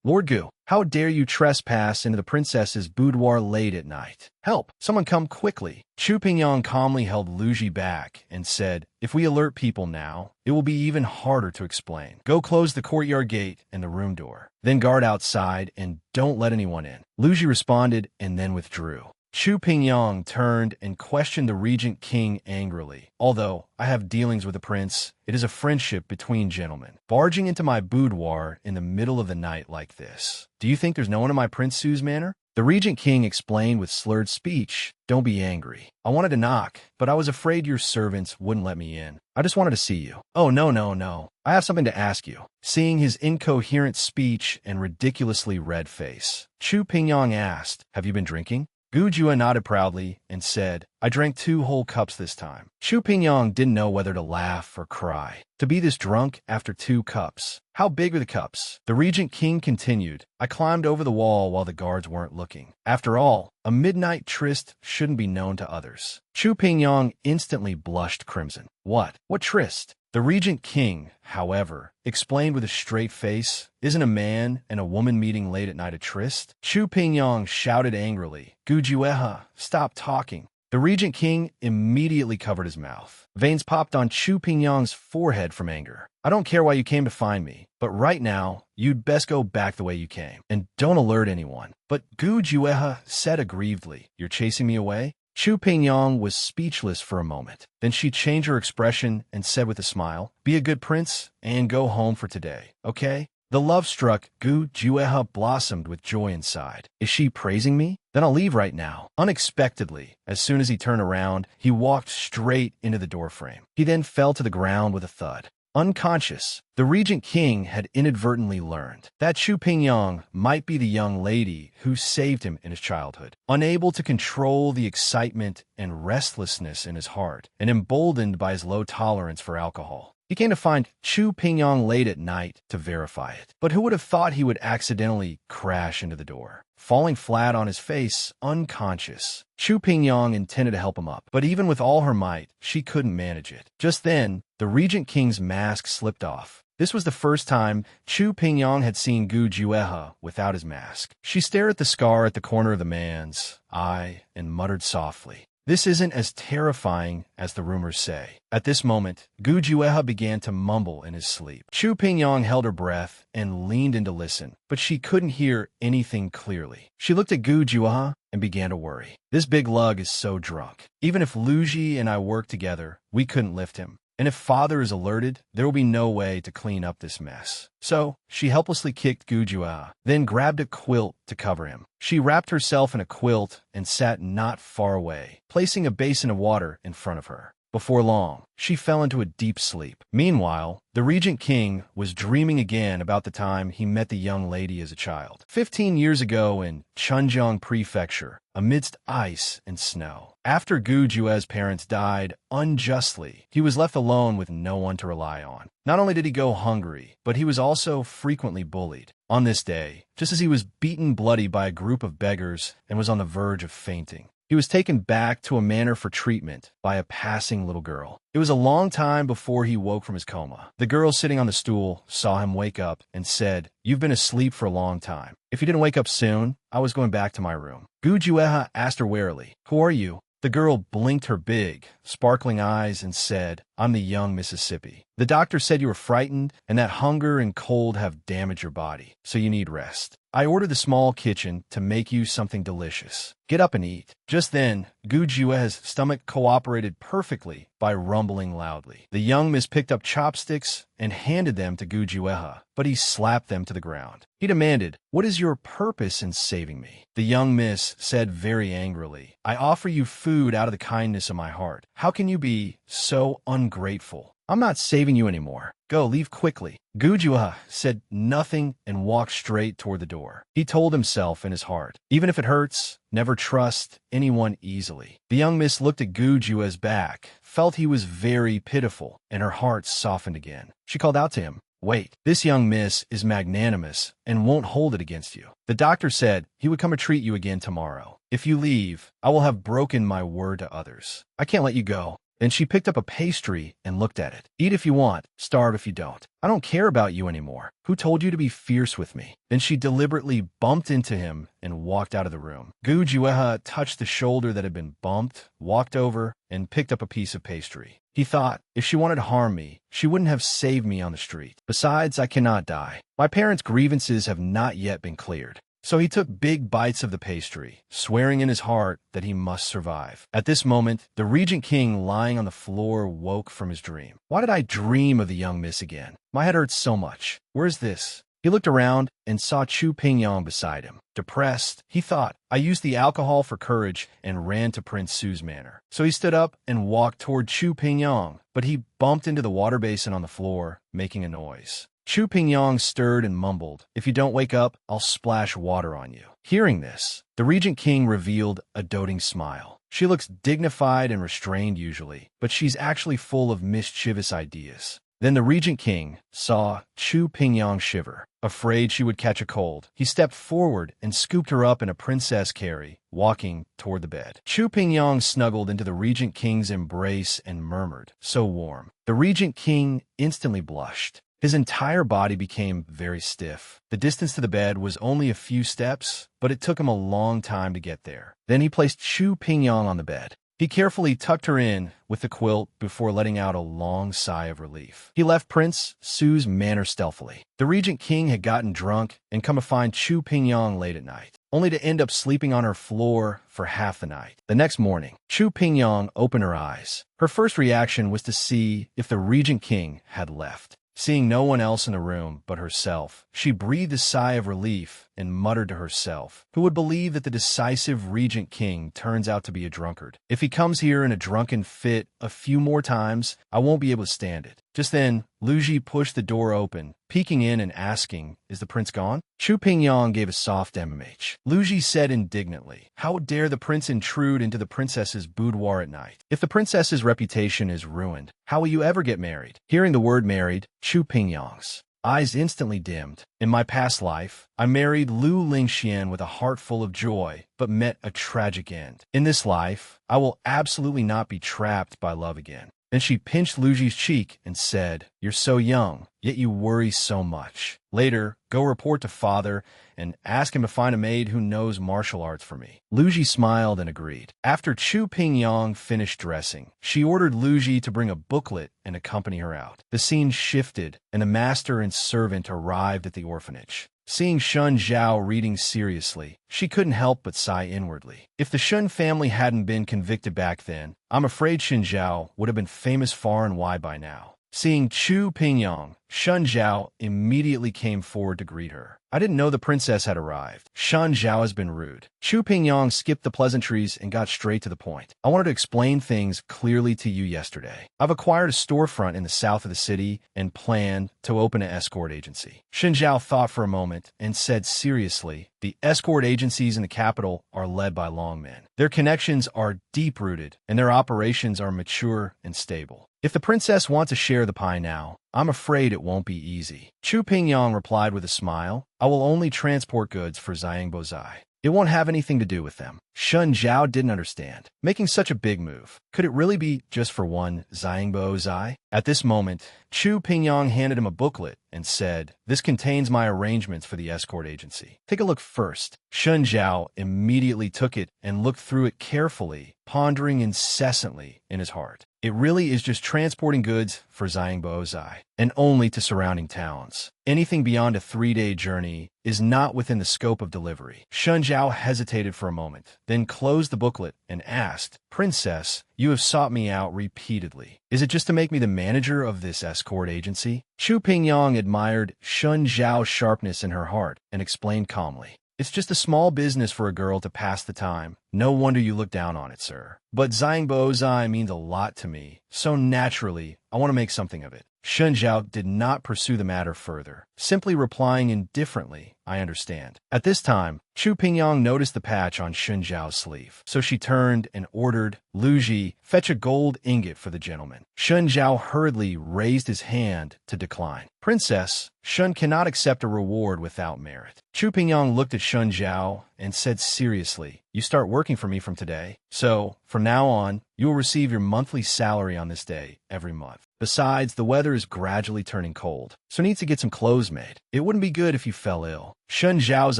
Lord Gu, how dare you trespass into the princess's boudoir late at night? Help! Someone come quickly. Chu Pingyang calmly held Lu Ji back and said, if we alert people now, it will be even harder to explain. Go close the courtyard gate and the room door. Then guard outside and don't let anyone in. Lu Ji responded and then withdrew. Chu Pingyang turned and questioned the Regent King angrily. Although I have dealings with the prince, it is a friendship between gentlemen. Barging into my boudoir in the middle of the night like this. Do you think there's no one in my Prince Su's manor? The Regent King explained with slurred speech. Don't be angry. I wanted to knock, but I was afraid your servants wouldn't let me in. I just wanted to see you. Oh, no. I have something to ask you. Seeing his incoherent speech and ridiculously red face, Chu Pingyang asked, have you been drinking? Gu Jue nodded proudly and said, I drank 2 whole cups this time. Chu Pingyang didn't know whether to laugh or cry. To be this drunk after 2 cups. How big are the cups? The Regent King continued, I climbed over the wall while the guards weren't looking. After all, a midnight tryst shouldn't be known to others. Chu Pingyang instantly blushed crimson. What? What tryst? The Regent King, however, explained with a straight face, isn't a man and a woman meeting late at night a tryst? Chu Pingyang shouted angrily, Gu Juehe, stop talking. The Regent King immediately covered his mouth. Veins popped on Chu Pingyang's forehead from anger. I don't care why you came to find me, but right now, you'd best go back the way you came, and don't alert anyone. But Gu Juehe said aggrievedly, you're chasing me away? Chu Pingyang was speechless for a moment. Then she changed her expression and said with a smile, be a good prince and go home for today, okay? The love-struck Gu Juehe blossomed with joy inside. Is she praising me? Then I'll leave right now. Unexpectedly, as soon as he turned around, he walked straight into the doorframe. He then fell to the ground with a thud. Unconscious, the Regent King had inadvertently learned that Chu Pingyang might be the young lady who saved him in his childhood. Unable to control the excitement and restlessness in his heart, and emboldened by his low tolerance for alcohol, he came to find Chu Pingyang late at night to verify it. But who would have thought he would accidentally crash into the door? Falling flat on his face, unconscious, Chu Pingyang intended to help him up, but even with all her might, she couldn't manage it. Just then, the Regent King's mask slipped off. This was the first time Chu Pingyang had seen Gu Juehe without his mask. She stared at the scar at the corner of the man's eye and muttered softly, this isn't as terrifying as the rumors say. At this moment, Gu Juehe began to mumble in his sleep. Chu Pingyang held her breath and leaned in to listen, but she couldn't hear anything clearly. She looked at Gu Juehe and began to worry. This big lug is so drunk. Even if Lu Ji and I worked together, we couldn't lift him. And if father is alerted, there will be no way to clean up this mess. So, she helplessly kicked Gu Juehe, then grabbed a quilt to cover him. She wrapped herself in a quilt and sat not far away, placing a basin of water in front of her. Before long, she fell into a deep sleep. Meanwhile, the Regent King was dreaming again about the time he met the young lady as a child. 15 years ago in Chunjiang Prefecture, amidst ice and snow. After Gu Jue's parents died unjustly, he was left alone with no one to rely on. Not only did he go hungry, but he was also frequently bullied. On this day, just as he was beaten bloody by a group of beggars and was on the verge of fainting, he was taken back to a manor for treatment by a passing little girl. It was a long time before he woke from his coma. The girl sitting on the stool saw him wake up and said, "You've been asleep for a long time. If you didn't wake up soon, I was going back to my room." Gu Jueha asked her warily, "Who are you?" The girl blinked her big, sparkling eyes and said, "I'm the young Mississippi. The doctor said you were frightened and that hunger and cold have damaged your body, so you need rest. I ordered the small kitchen to make you something delicious. Get up and eat." Just then, Gu Jue's stomach cooperated perfectly by rumbling loudly. The young miss picked up chopsticks and handed them to Gu Jueha, but he slapped them to the ground. He demanded, "What is your purpose in saving me?" The young miss said very angrily, "I offer you food out of the kindness of my heart. How can you be so ungrateful? I'm not saving you anymore. Go, leave quickly." Gu Jueha said nothing and walked straight toward the door. He told himself in his heart, "Even if it hurts, never trust anyone easily." The young miss looked at Gu Jue's back, felt he was very pitiful, and her heart softened again. She called out to him, "Wait, this young miss is magnanimous and won't hold it against you. The doctor said he would come and treat you again tomorrow. If you leave, I will have broken my word to others. I can't let you go." Then she picked up a pastry and looked at it. "Eat if you want, starve if you don't. I don't care about you anymore. Who told you to be fierce with me?" Then she deliberately bumped into him and walked out of the room. Gu Jueha touched the shoulder that had been bumped, walked over, and picked up a piece of pastry. He thought, if she wanted to harm me, she wouldn't have saved me on the street. Besides, I cannot die. My parents' grievances have not yet been cleared. So he took big bites of the pastry, swearing in his heart that he must survive. At this moment, the Regent King lying on the floor woke from his dream. "Why did I dream of the young miss again? My head hurts so much. Where's this?" He looked around and saw Chu Pingyang beside him. Depressed, he thought, "I used the alcohol for courage and ran to Prince Su's manor." So he stood up and walked toward Chu Pingyang, but he bumped into the water basin on the floor, making a noise. Chu Pingyang stirred and mumbled, "If you don't wake up, I'll splash water on you." Hearing this, the Regent King revealed a doting smile. She looks dignified and restrained usually, but she's actually full of mischievous ideas. Then the Regent King saw Chu Pingyang shiver. Afraid she would catch a cold, he stepped forward and scooped her up in a princess carry, walking toward the bed. Chu Pingyang snuggled into the Regent King's embrace and murmured, "So warm." The Regent King instantly blushed. His entire body became very stiff. The distance to the bed was only a few steps, but it took him a long time to get there. Then he placed Chu Pingyang on the bed. He carefully tucked her in with the quilt before letting out a long sigh of relief. He left Prince Su's manor stealthily. The Regent King had gotten drunk and come to find Chu Pingyang late at night, only to end up sleeping on her floor for half the night. The next morning, Chu Pingyang opened her eyes. Her first reaction was to see if the Regent King had left. Seeing no one else in the room but herself, she breathed a sigh of relief and muttered to herself, "Who would believe that the decisive Regent King turns out to be a drunkard? If he comes here in a drunken fit a few more times, I won't be able to stand it." Just then, Lu Ji pushed the door open, peeking in and asking, "Is the prince gone?" Chu Pingyang gave a soft MMH. Lu Ji said indignantly, "How dare the prince intrude into the princess's boudoir at night? If the princess's reputation is ruined, how will you ever get married?" Hearing the word married, Chu Pingyang's eyes instantly dimmed. "In my past life, I married Lu Lingxian with a heart full of joy, but met a tragic end. In this life, I will absolutely not be trapped by love again." Then she pinched Lu Ji's cheek and said, "You're so young, yet you worry so much. Later, go report to father and ask him to find a maid who knows martial arts for me." Lu Ji smiled and agreed. After Chu Pingyang finished dressing, she ordered Lu Ji to bring a booklet and accompany her out. The scene shifted, and the master and servant arrived at the orphanage. Seeing Shun Zhao reading seriously, she couldn't help but sigh inwardly. If the Shun family hadn't been convicted back then, I'm afraid Shun Zhao would have been famous far and wide by now. Seeing Chu Pingyang, Shun Zhao immediately came forward to greet her. I didn't know the princess had arrived. Shun Zhao has been rude. Chu Pingyang skipped the pleasantries and got straight to the point. I wanted to explain things clearly to you yesterday. I've acquired a storefront in the south of the city and plan to open an escort agency. Shun Zhao thought for a moment and said seriously, the escort agencies in the capital are led by longmen. Their connections are deep-rooted and their operations are mature and stable. If the princess wants to share the pie now, I'm afraid it won't be easy. Chu Pingyang replied with a smile, I will only transport goods for Xiangbo Zai. It won't have anything to do with them. Shun Zhao didn't understand. Making such a big move, could it really be just for one Xiangbo Zai? At this moment, Chu Pingyang handed him a booklet and said, this contains my arrangements for the escort agency. Take a look first. Shun Zhao immediately took it and looked through it carefully, pondering incessantly in his heart. It really is just transporting goods for Xiangbo Zai, and only to surrounding towns. Anything beyond a 3-day journey is not within the scope of delivery. Shun Zhao hesitated for a moment, then closed the booklet and asked, Princess, you have sought me out repeatedly. Is it just to make me the manager of this escort agency? Chu Pingyang admired Shun Zhao's sharpness in her heart and explained calmly. It's just a small business for a girl to pass the time. No wonder you look down on it, sir. But Xiangbo Zai means a lot to me, so naturally, I want to make something of it. Shun Zhao did not pursue the matter further, simply replying indifferently, I understand. At this time, Chu Pingyang noticed the patch on Shun Zhao's sleeve, so she turned and ordered, Lu Ji, fetch a gold ingot for the gentleman. Shun Zhao hurriedly raised his hand to decline. Princess, Shun cannot accept a reward without merit. Chu Pingyang looked at Shun Zhao and said seriously, you start working for me from today, so, from now on, you will receive your monthly salary on this day every month. Besides, the weather is gradually turning cold, so needs to get some clothes made. It wouldn't be good if you fell ill. Shun Zhao's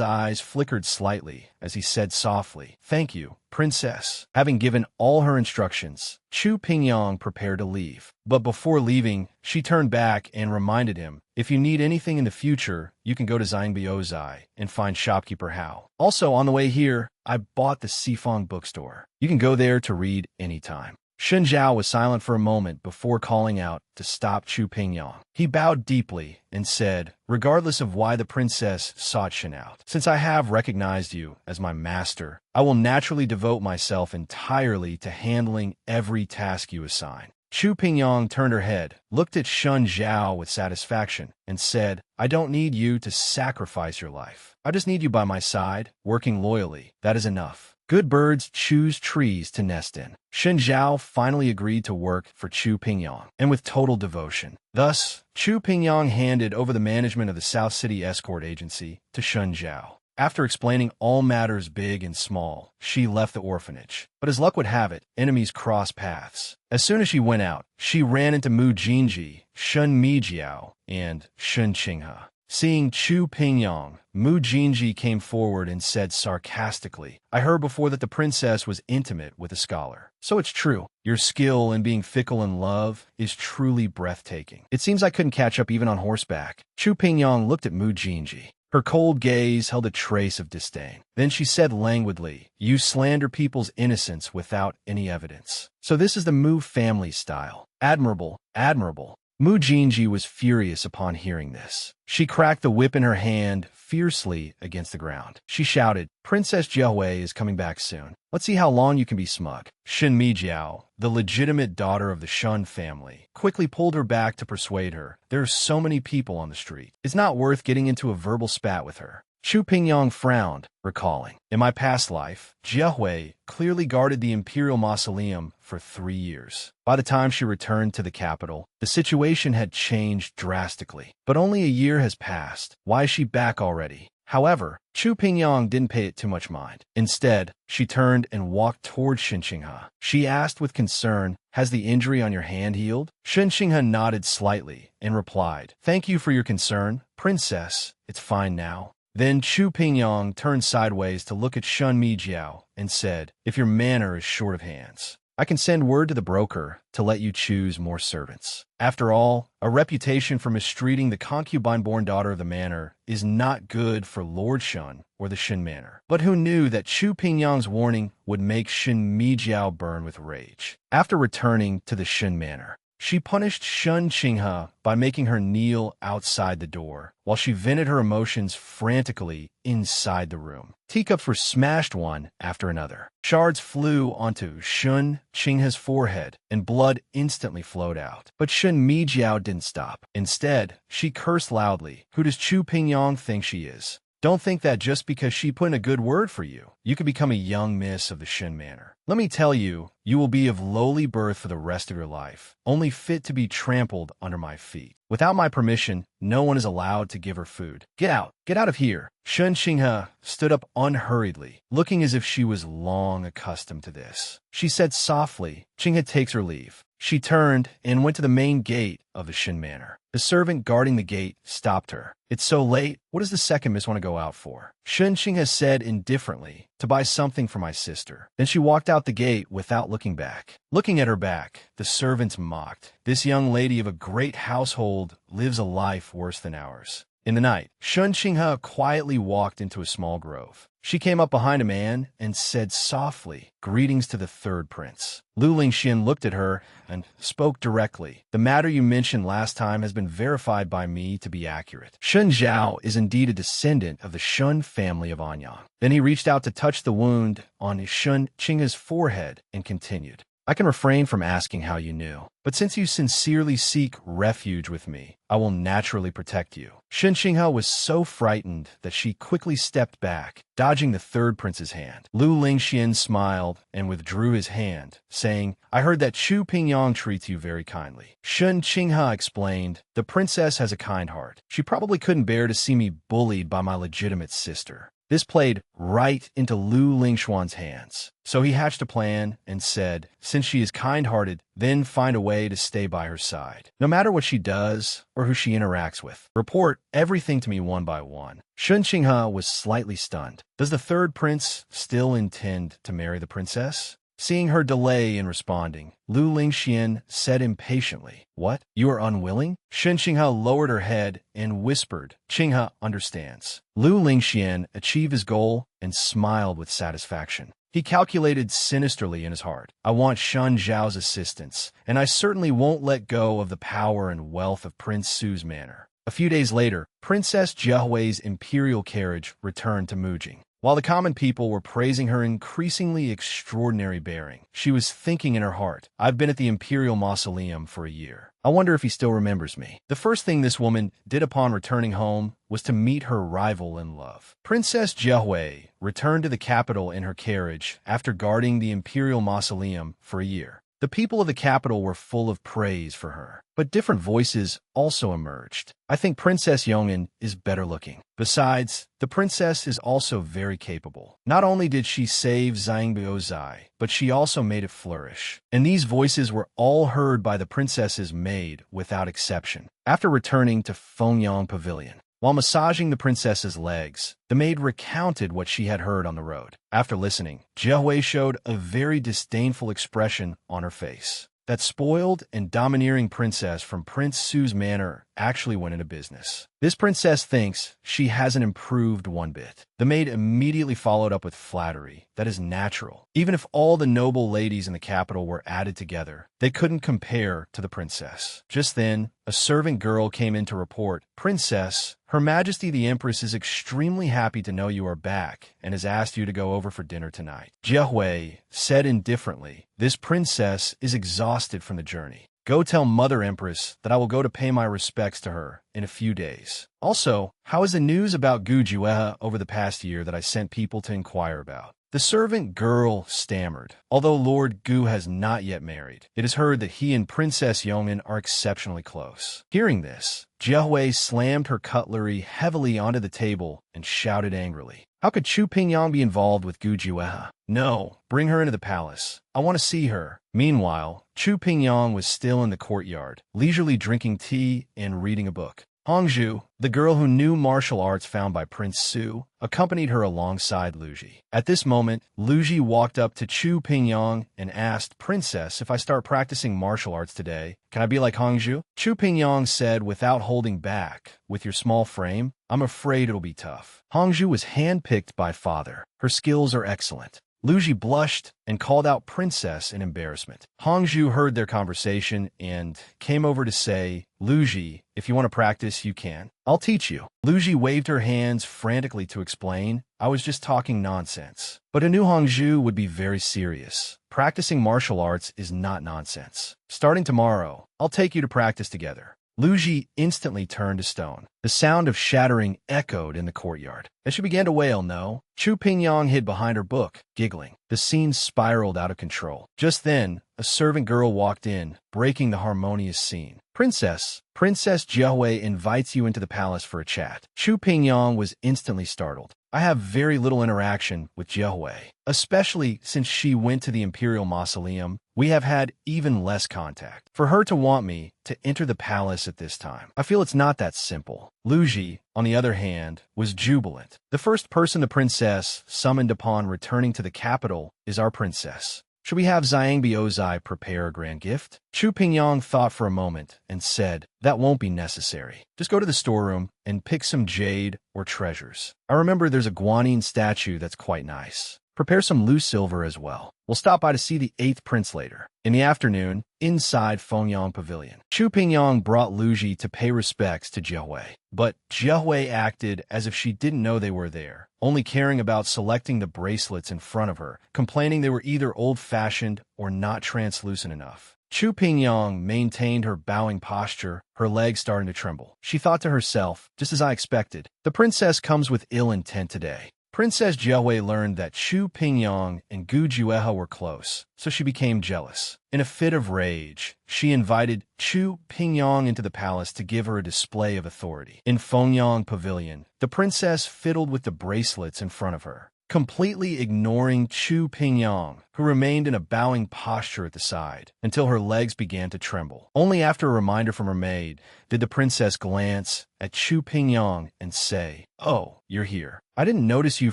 eyes flickered slightly as he said softly, Thank you, Princess. Having given all her instructions, Chu Pingyang prepared to leave. But before leaving, she turned back and reminded him, if you need anything in the future, you can go to Xiangbo Zai and find shopkeeper Hao. Also, on the way here, I bought the Sifong bookstore. You can go there to read anytime. Shun Zhao was silent for a moment before calling out to stop Chu Pingyang. He bowed deeply and said, regardless of why the princess sought Shun out, since I have recognized you as my master, I will naturally devote myself entirely to handling every task you assign. Chu Pingyang turned her head, looked at Shun Zhao with satisfaction, and said, I don't need you to sacrifice your life. I just need you by my side, working loyally. That is enough. Good birds choose trees to nest in. Shun Zhao finally agreed to work for Chu Pingyang, and with total devotion. Thus, Chu Pingyang handed over the management of the South City Escort Agency to Shun Zhao. After explaining all matters big and small, she left the orphanage. But as luck would have it, enemies crossed paths. As soon as she went out, she ran into Mu Jinji, Shun Mijiao, and Shun Qinghe. Seeing Chu Pingyang, Mu Jinji came forward and said sarcastically, I heard before that the princess was intimate with a scholar. So it's true. Your skill in being fickle in love is truly breathtaking. It seems I couldn't catch up even on horseback. Chu Pingyang looked at Mu Jinji. Her cold gaze held a trace of disdain. Then she said languidly, you slander people's innocence without any evidence. So this is the Mu family style. Admirable, admirable. Mu Jinji was furious upon hearing this. She cracked the whip in her hand fiercely against the ground. She shouted, Princess Jiahui is coming back soon. Let's see how long you can be smug. Shun Mijiao, the legitimate daughter of the Shun family, quickly pulled her back to persuade her. There are so many people on the street. It's not worth getting into a verbal spat with her. Chu Pingyang frowned, recalling, in my past life, Jiahui clearly guarded the imperial mausoleum for 3 years. By the time she returned to the capital, the situation had changed drastically. But only a year has passed. Why is she back already? However, Chu Pingyang didn't pay it too much mind. Instead, she turned and walked toward Shun Qinghe. She asked with concern, has the injury on your hand healed? Shun Qinghe nodded slightly and replied, thank you for your concern, Princess. It's fine now. Then Chu Pingyang turned sideways to look at Shun Mijiao and said, if your manor is short of hands, I can send word to the broker to let you choose more servants. After all, a reputation for mistreating the concubine-born daughter of the manor is not good for Lord Shun or the Shun manor. But who knew that Chu Pingyang's warning would make Shun Mijiao burn with rage? After returning to the Shun manor, she punished Shun Qinghe by making her kneel outside the door, while she vented her emotions frantically inside the room. Teacups were smashed one after another. Shards flew onto Shun Qinghe's forehead, and blood instantly flowed out. But Shun Mijiao didn't stop. Instead, she cursed loudly. Who does Chu Pingyang think she is? Don't think that just because she put in a good word for you, you could become a young miss of the Shin Manor. Let me tell you, you will be of lowly birth for the rest of your life, only fit to be trampled under my feet. Without my permission, no one is allowed to give her food. Get out! Get out of here! Shun Qinghe stood up unhurriedly, looking as if she was long accustomed to this. She said softly, Qinghe takes her leave. She turned and went to the main gate of the Shin Manor. The servant guarding the gate stopped her. It's so late. What does the second miss want to go out for? Shun Qinghe said indifferently, to buy something for my sister. Then she walked out the gate without looking back. Looking at her back, the servants mocked. This young lady of a great household lives a life worse than ours. In the night, Shun Qinghe quietly walked into a small grove. She came up behind a man and said softly, "Greetings to the third prince." Lu Lingxian looked at her and spoke directly. "The matter you mentioned last time has been verified by me to be accurate. Shun Zhao is indeed a descendant of the Shun family of Anyang." Then he reached out to touch the wound on Shun Qinghe's forehead and continued. "I can refrain from asking how you knew, but since you sincerely seek refuge with me, I will naturally protect you." Shun Qinghe was so frightened that she quickly stepped back, dodging the third prince's hand. Lu Lingxian smiled and withdrew his hand, saying, "I heard that Chu Pingyang treats you very kindly." Shun Qinghe explained, "The princess has a kind heart. She probably couldn't bear to see me bullied by my legitimate sister." This played right into Lu Lingxuan's hands. So he hatched a plan and said, since she is kind-hearted, then find a way to stay by her side. No matter what she does or who she interacts with, report everything to me one by one. Shun Qinghe was slightly stunned. Does the third prince still intend to marry the princess? Seeing her delay in responding, Lu Lingxian said impatiently, "What? You are unwilling?" Shun Qinghe lowered her head and whispered, "Qinghe understands." Lu Lingxian achieved his goal and smiled with satisfaction. He calculated sinisterly in his heart, "I want Shun Zhao's assistance, and I certainly won't let go of the power and wealth of Prince Su's manor." A few days later, Princess Jiahui's imperial carriage returned to Mujing. While the common people were praising her increasingly extraordinary bearing, she was thinking in her heart, "I've been at the imperial mausoleum for a year. I wonder if he still remembers me." The first thing this woman did upon returning home was to meet her rival in love. Princess Jiahui returned to the capital in her carriage after guarding the imperial mausoleum for a year. The people of the capital were full of praise for her, but different voices also emerged. "I think Princess Yongin is better looking. Besides, the princess is also very capable. Not only did she save Zhangbiozai, but she also made it flourish." And these voices were all heard by the princess's maid without exception. After returning to Fengyang Pavilion, while massaging the princess's legs, the maid recounted what she had heard on the road. After listening, Jiahui showed a very disdainful expression on her face. That spoiled and domineering princess from Prince Su's manor actually went into business. This princess thinks she hasn't improved one bit. The maid immediately followed up with flattery. That is natural. Even if all the noble ladies in the capital were added together, they couldn't compare to the princess. Just then, a servant girl came in to report, "Princess, Her Majesty the Empress is extremely happy to know you are back and has asked you to go over for dinner tonight." Jiahui said indifferently, "This princess is exhausted from the journey. Go tell Mother Empress that I will go to pay my respects to her in a few days. Also, how is the news about Gu Juehe over the past year that I sent people to inquire about?" The servant girl stammered. Although Lord Gu has not yet married, it is heard that he and Princess Yongin are exceptionally close. Hearing this, Jiahui slammed her cutlery heavily onto the table and shouted angrily, "How could Chu Pingyang be involved with Gu Juehe? No, bring her into the palace. I want to see her." Meanwhile, Chu Pingyang was still in the courtyard, leisurely drinking tea and reading a book. Hongzhu, the girl who knew martial arts found by Prince Su, accompanied her alongside Luji. At this moment, Luji walked up to Chu Pingyang and asked, "Princess, if I start practicing martial arts today, can I be like Hongzhu?" Chu Pingyang said without holding back, "With your small frame, I'm afraid it'll be tough." Hongzhu was handpicked by father. Her skills are excellent. Luji blushed and called out princess in embarrassment. Hongzhu heard their conversation and came over to say, Luji, if you want to practice, you can. I'll teach you. Luji waved her hands frantically to explain, I was just talking nonsense. But a new Hongzhu would be very serious. Practicing martial arts is not nonsense. Starting tomorrow, I'll take you to practice together. Luji instantly turned to stone. The sound of shattering echoed in the courtyard. As she began to wail no, Chu Pingyang hid behind her book, giggling. The scene spiraled out of control. Just then, a servant girl walked in, breaking the harmonious scene. Princess Jiahui invites you into the palace for a chat. Chu Pingyang was instantly startled. I have very little interaction with Jiahui, especially since she went to the Imperial Mausoleum. We have had even less contact. For her to want me to enter the palace at this time, I feel it's not that simple. Luji, on the other hand, was jubilant. The first person the princess summoned upon returning to the capital is our princess. Should we have Xiangbi Ozai prepare a grand gift? Chu Pingyang thought for a moment and said, that won't be necessary. Just go to the storeroom and pick some jade or treasures. I remember there's a Guanyin statue that's quite nice. Prepare some loose silver as well. We'll stop by to see the 8th prince later. In the afternoon, inside Fengyang Pavilion, Chu Pingyang brought Luji to pay respects to Jiahui. But Jiahui acted as if she didn't know they were there, only caring about selecting the bracelets in front of her, complaining they were either old-fashioned or not translucent enough. Chu Pingyang maintained her bowing posture, her legs starting to tremble. She thought to herself, just as I expected, the princess comes with ill intent today. Princess Jiahui learned that Chu Pingyang and Gu Juehe were close, so she became jealous. In a fit of rage, she invited Chu Pingyang into the palace to give her a display of authority. In Fengyang Pavilion, the princess fiddled with the bracelets in front of her, completely ignoring Chu Pingyang, who remained in a bowing posture at the side, until her legs began to tremble. Only after a reminder from her maid did the princess glance at Chu Pingyang and say, "Oh, you're here. I didn't notice you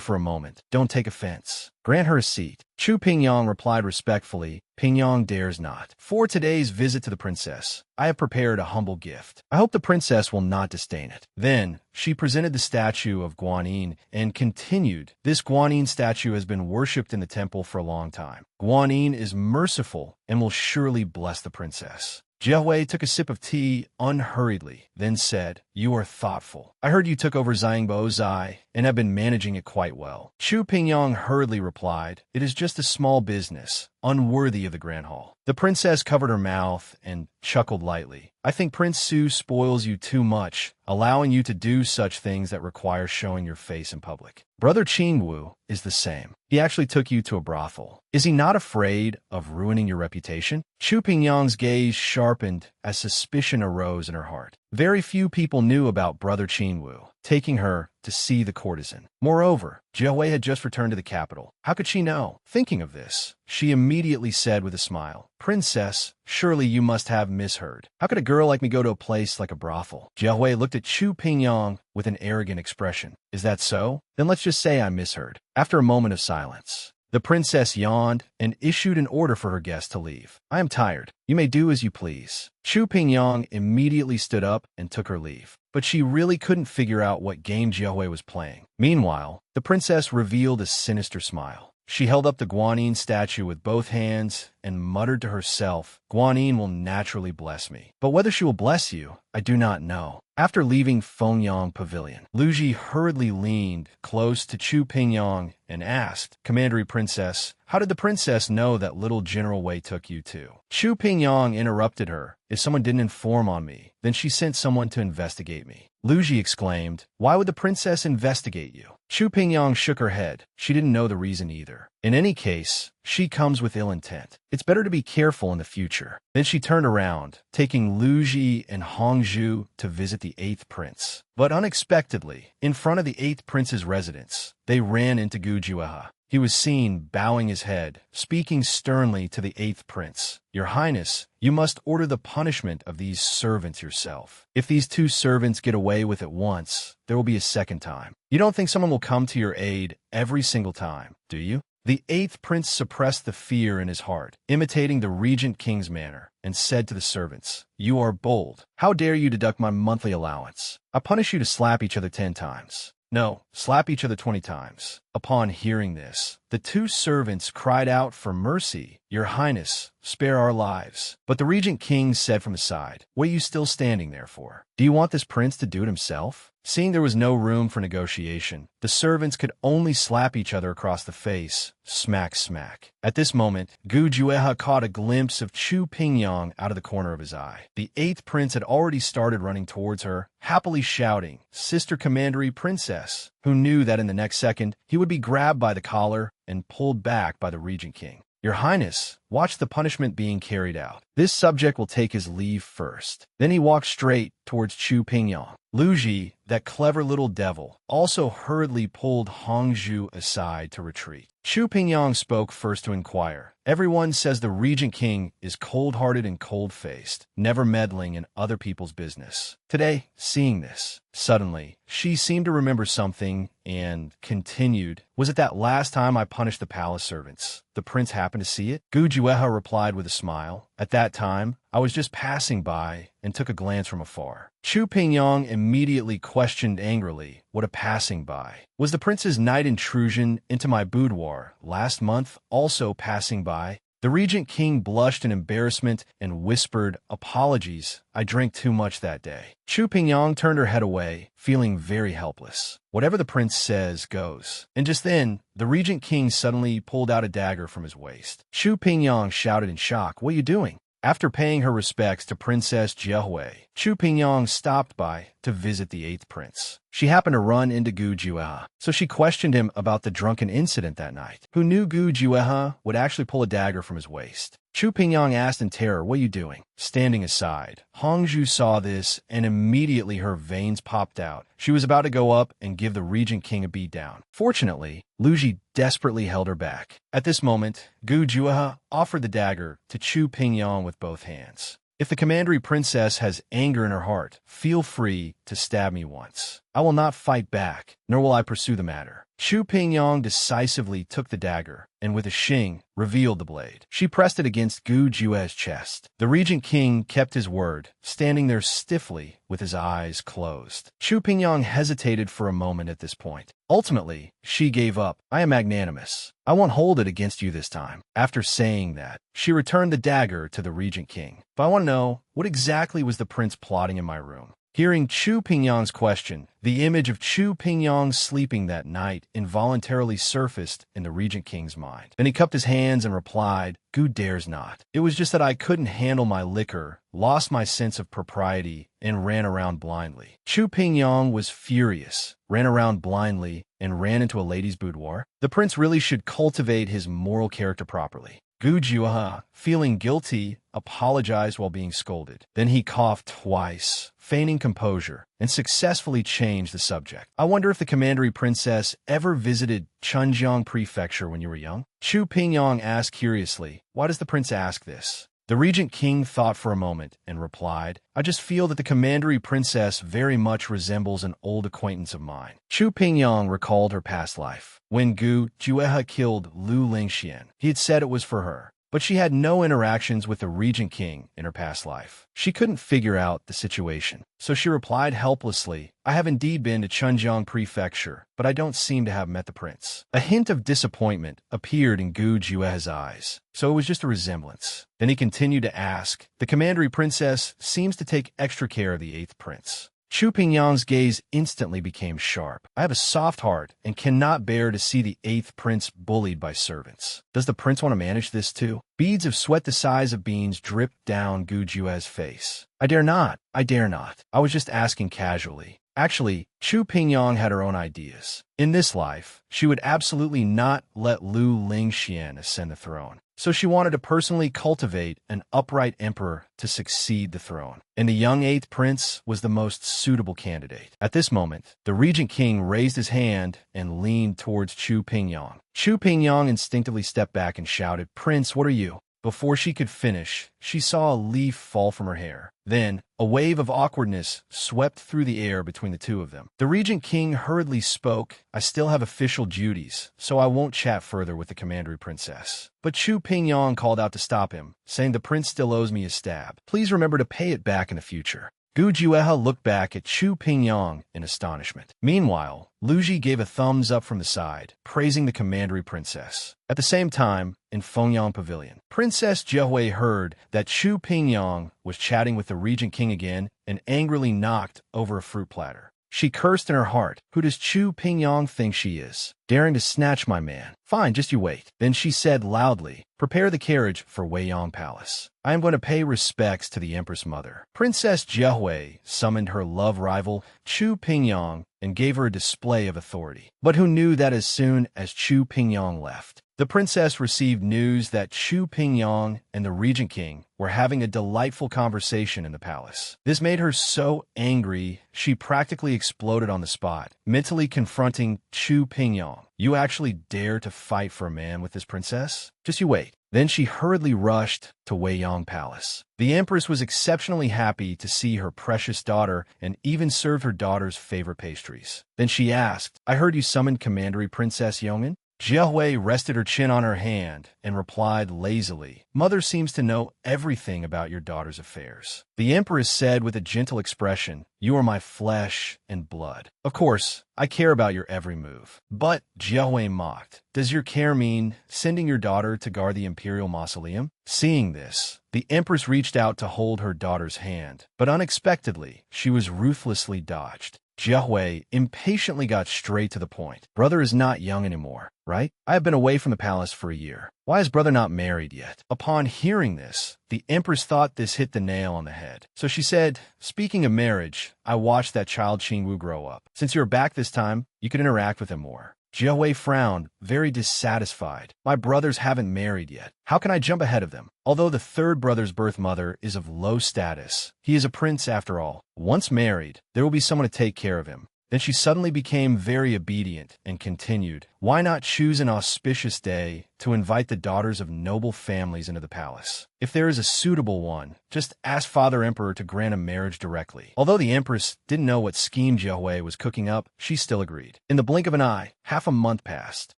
for a moment. Don't take offense. Grant her a seat." Chu Pingyang replied respectfully, "Pingyang dares not. For today's visit to the princess, I have prepared a humble gift. I hope the princess will not disdain it." Then, she presented the statue of Guanyin and continued, "This Guanyin statue has been worshipped in the temple for a long time. Guanyin is merciful and will surely bless the princess." Jiahui took a sip of tea unhurriedly, then said, "You are thoughtful. I heard you took over Xiangbi Ozai and have been managing it quite well." Chu Pingyang hurriedly replied, "It is just a small business, unworthy of the Grand Hall." The princess covered her mouth and chuckled lightly. "I think Prince Su spoils you too much, allowing you to do such things that require showing your face in public. Brother Qingwu is the same. He actually took you to a brothel. Is he not afraid of ruining your reputation?" Chu Pingyang's gaze sharpened as suspicion arose in her heart. Very few people knew about Brother Qingwu taking her to see the courtesan. Moreover, Jiahui had just returned to the capital. How could she know? Thinking of this, she immediately said with a smile, "Princess, surely you must have misheard. How could a girl like me go to a place like a brothel?" Jiahui looked at Chu Pingyang with an arrogant expression. "Is that so? Then let's just say I misheard." After a moment of silence, the princess yawned and issued an order for her guest to leave. "I am tired. You may do as you please." Chu Pingyang immediately stood up and took her leave. But she really couldn't figure out what game Jiahui was playing. Meanwhile, the princess revealed a sinister smile. She held up the Guanyin statue with both hands and muttered to herself, "Guanyin will naturally bless me. But whether she will bless you, I do not know." After leaving Fengyang Pavilion, Luji hurriedly leaned close to Chu Pingyang and asked, "Commandery Princess, how did the princess know that little General Wei took you to?" Chu Pingyang interrupted her. "If someone didn't inform on me, then she sent someone to investigate me." Luji exclaimed, "Why would the princess investigate you?" Chu Pingyang shook her head. She didn't know the reason either. "In any case, she comes with ill intent. It's better to be careful in the future." Then she turned around, taking Luji and Hongzhu to visit the 8th prince. But unexpectedly, in front of the 8th prince's residence, they ran into Gu Juehe. He was seen bowing his head, speaking sternly to the 8th prince. "Your Highness, you must order the punishment of these servants yourself. If these 2 servants get away with it once, there will be a second time. You don't think someone will come to your aid every single time, do you?" The 8th prince suppressed the fear in his heart, imitating the regent king's manner, and said to the servants, "You are bold. How dare you deduct my monthly allowance? I punish you to slap each other 10 times. No, slap each other 20 times. Upon hearing this, the two servants cried out for mercy. Your Highness, spare our lives. But the regent king said from the side, what are you still standing there for? Do you want this prince to do it himself? Seeing there was no room for negotiation, the servants could only slap each other across the face, smack, smack. At this moment, Gu Jueha caught a glimpse of Chu Pingyang out of the corner of his eye. The 8th prince had already started running towards her, happily shouting, Sister Commandery Princess, who knew that in the next second he would be grabbed by the collar and pulled back by the regent king. Your Highness, watch the punishment being carried out. This subject will take his leave first. Then he walked straight towards Chu Pingyang. Lu Ji, that clever little devil, also hurriedly pulled Hongzhu aside to retreat. Chu Pingyang spoke first to inquire. Everyone says the regent king is cold-hearted and cold-faced, never meddling in other people's business. Today, seeing this, suddenly, she seemed to remember something and continued, was it that last time I punished the palace servants? The prince happened to see it? Gu Jueha replied with a smile. At that time, I was just passing by and took a glance from afar. Chu Pingyang immediately questioned angrily, what a passing by? Was the prince's night intrusion into my boudoir last month also passing by? The regent king blushed in embarrassment and whispered, apologies, I drank too much that day. Chu Pingyang turned her head away, feeling very helpless. Whatever the prince says goes. And just then, the regent king suddenly pulled out a dagger from his waist. Chu Pingyang shouted in shock, what are you doing? After paying her respects to Princess Jiehui, Chu Pingyang stopped by to visit the 8th prince. She happened to run into Gu Jueha, so she questioned him about the drunken incident that night. Who knew Gu Jueha would actually pull a dagger from his waist? Chu Pingyang asked in terror, what are you doing? Standing aside, Hongzhu saw this, and immediately her veins popped out. She was about to go up and give the regent king a beatdown. Fortunately, Lu Ji desperately held her back. At this moment, Gu Jueha offered the dagger to Chu Pingyang with both hands. If the commandery princess has anger in her heart, feel free to stab me once. I will not fight back, nor will I pursue the matter. Chu Pingyang decisively took the dagger, and with a shing, revealed the blade. She pressed it against Gu Jueha's chest. The regent king kept his word, standing there stiffly with his eyes closed. Chu Pingyang hesitated for a moment at this point. Ultimately, she gave up. I am magnanimous. I won't hold it against you this time. After saying that, she returned the dagger to the regent king. But I want to know, what exactly was the prince plotting in my room? Hearing Chu Pingyang's question, the image of Chu Pingyang sleeping that night involuntarily surfaced in the regent king's mind. Then he cupped his hands and replied, Gu dares not. It was just that I couldn't handle my liquor, lost my sense of propriety, and ran around blindly. Chu Pingyang was furious, ran around blindly, and ran into a lady's boudoir. The prince really should cultivate his moral character properly. Gu Jueha, feeling guilty, apologized while being scolded. Then he coughed twice, feigning composure, and successfully changed the subject. I wonder if the commandery princess ever visited Chunjiang Prefecture when you were young? Chu Pingyang asked curiously, why does the prince ask this? The regent king thought for a moment and replied, I just feel that the commandery princess very much resembles an old acquaintance of mine. Chu Pingyang recalled her past life. When Gu Jueha killed Lu Lingxian, he had said it was for her. But she had no interactions with the regent king in her past life. She couldn't figure out the situation. So she replied helplessly, I have indeed been to Chunjiang Prefecture, but I don't seem to have met the prince. A hint of disappointment appeared in Gu Jueha's eyes. So it was just a resemblance. Then he continued to ask, the commandery princess seems to take extra care of the 8th prince. Chu Pingyang's gaze instantly became sharp. I have a soft heart and cannot bear to see the 8th prince bullied by servants. Does the prince want to manage this too? Beads of sweat the size of beans dripped down Gu Jueha's face. I dare not. I dare not. I was just asking casually. Actually, Chu Pingyang had her own ideas. In this life, she would absolutely not let Lu Lingxian ascend the throne. So she wanted to personally cultivate an upright emperor to succeed the throne. And the young 8th prince was the most suitable candidate. At this moment, the regent king raised his hand and leaned towards Chu Pingyang. Chu Pingyang instinctively stepped back and shouted, Prince, what are you? Before she could finish, she saw a leaf fall from her hair. Then, a wave of awkwardness swept through the air between the two of them. The regent king hurriedly spoke, I still have official duties, so I won't chat further with the commandery princess. But Chu Pingyang called out to stop him, saying the prince still owes me a stab. Please remember to pay it back in the future. Gu Jueha looked back at Chu Pingyang in astonishment. Meanwhile, Lu Ji gave a thumbs up from the side, praising the commandery princess. At the same time, in Fengyang Pavilion, Princess Jiehui heard that Chu Pingyang was chatting with the regent king again and angrily knocked over a fruit platter. She cursed in her heart. Who does Chu Pingyang think she is, daring to snatch my man? Fine, just you wait. Then she said loudly, prepare the carriage for Weiyang Palace. I am going to pay respects to the Empress Mother. Princess Jiehui summoned her love rival, Chu Pingyang, and gave her a display of authority. But who knew that as soon as Chu Pingyang left, the princess received news that Chu Pingyang and the regent king were having a delightful conversation in the palace. This made her so angry, she practically exploded on the spot, mentally confronting Chu Pingyang. You actually dare to fight for a man with this princess? Just you wait. Then she hurriedly rushed to Weiyang Palace. The empress was exceptionally happy to see her precious daughter and even served her daughter's favorite pastries. Then she asked, I heard you summoned Commandery Princess Yongin? Jiehui rested her chin on her hand and replied lazily, Mother seems to know everything about your daughter's affairs. The empress said with a gentle expression, You are my flesh and blood. Of course, I care about your every move. But, Jiehui mocked, does your care mean sending your daughter to guard the imperial mausoleum? Seeing this, the empress reached out to hold her daughter's hand, but unexpectedly, she was ruthlessly dodged. Jiehui impatiently got straight to the point. Brother is not young anymore, right? I have been away from the palace for a year. Why is brother not married yet? Upon hearing this, the empress thought this hit the nail on the head. So she said, speaking of marriage, I watched that child Qingwu grow up. Since you're back this time, you could interact with him more. Jiehui frowned, very dissatisfied. My brothers haven't married yet. How can I jump ahead of them? Although the third brother's birth mother is of low status, he is a prince after all. Once married, there will be someone to take care of him. Then she suddenly became very obedient and continued, Why not choose an auspicious day to invite the daughters of noble families into the palace? If there is a suitable one, just ask Father Emperor to grant a marriage directly. Although the empress didn't know what scheme Jiehui was cooking up, she still agreed. In the blink of an eye, half a month passed.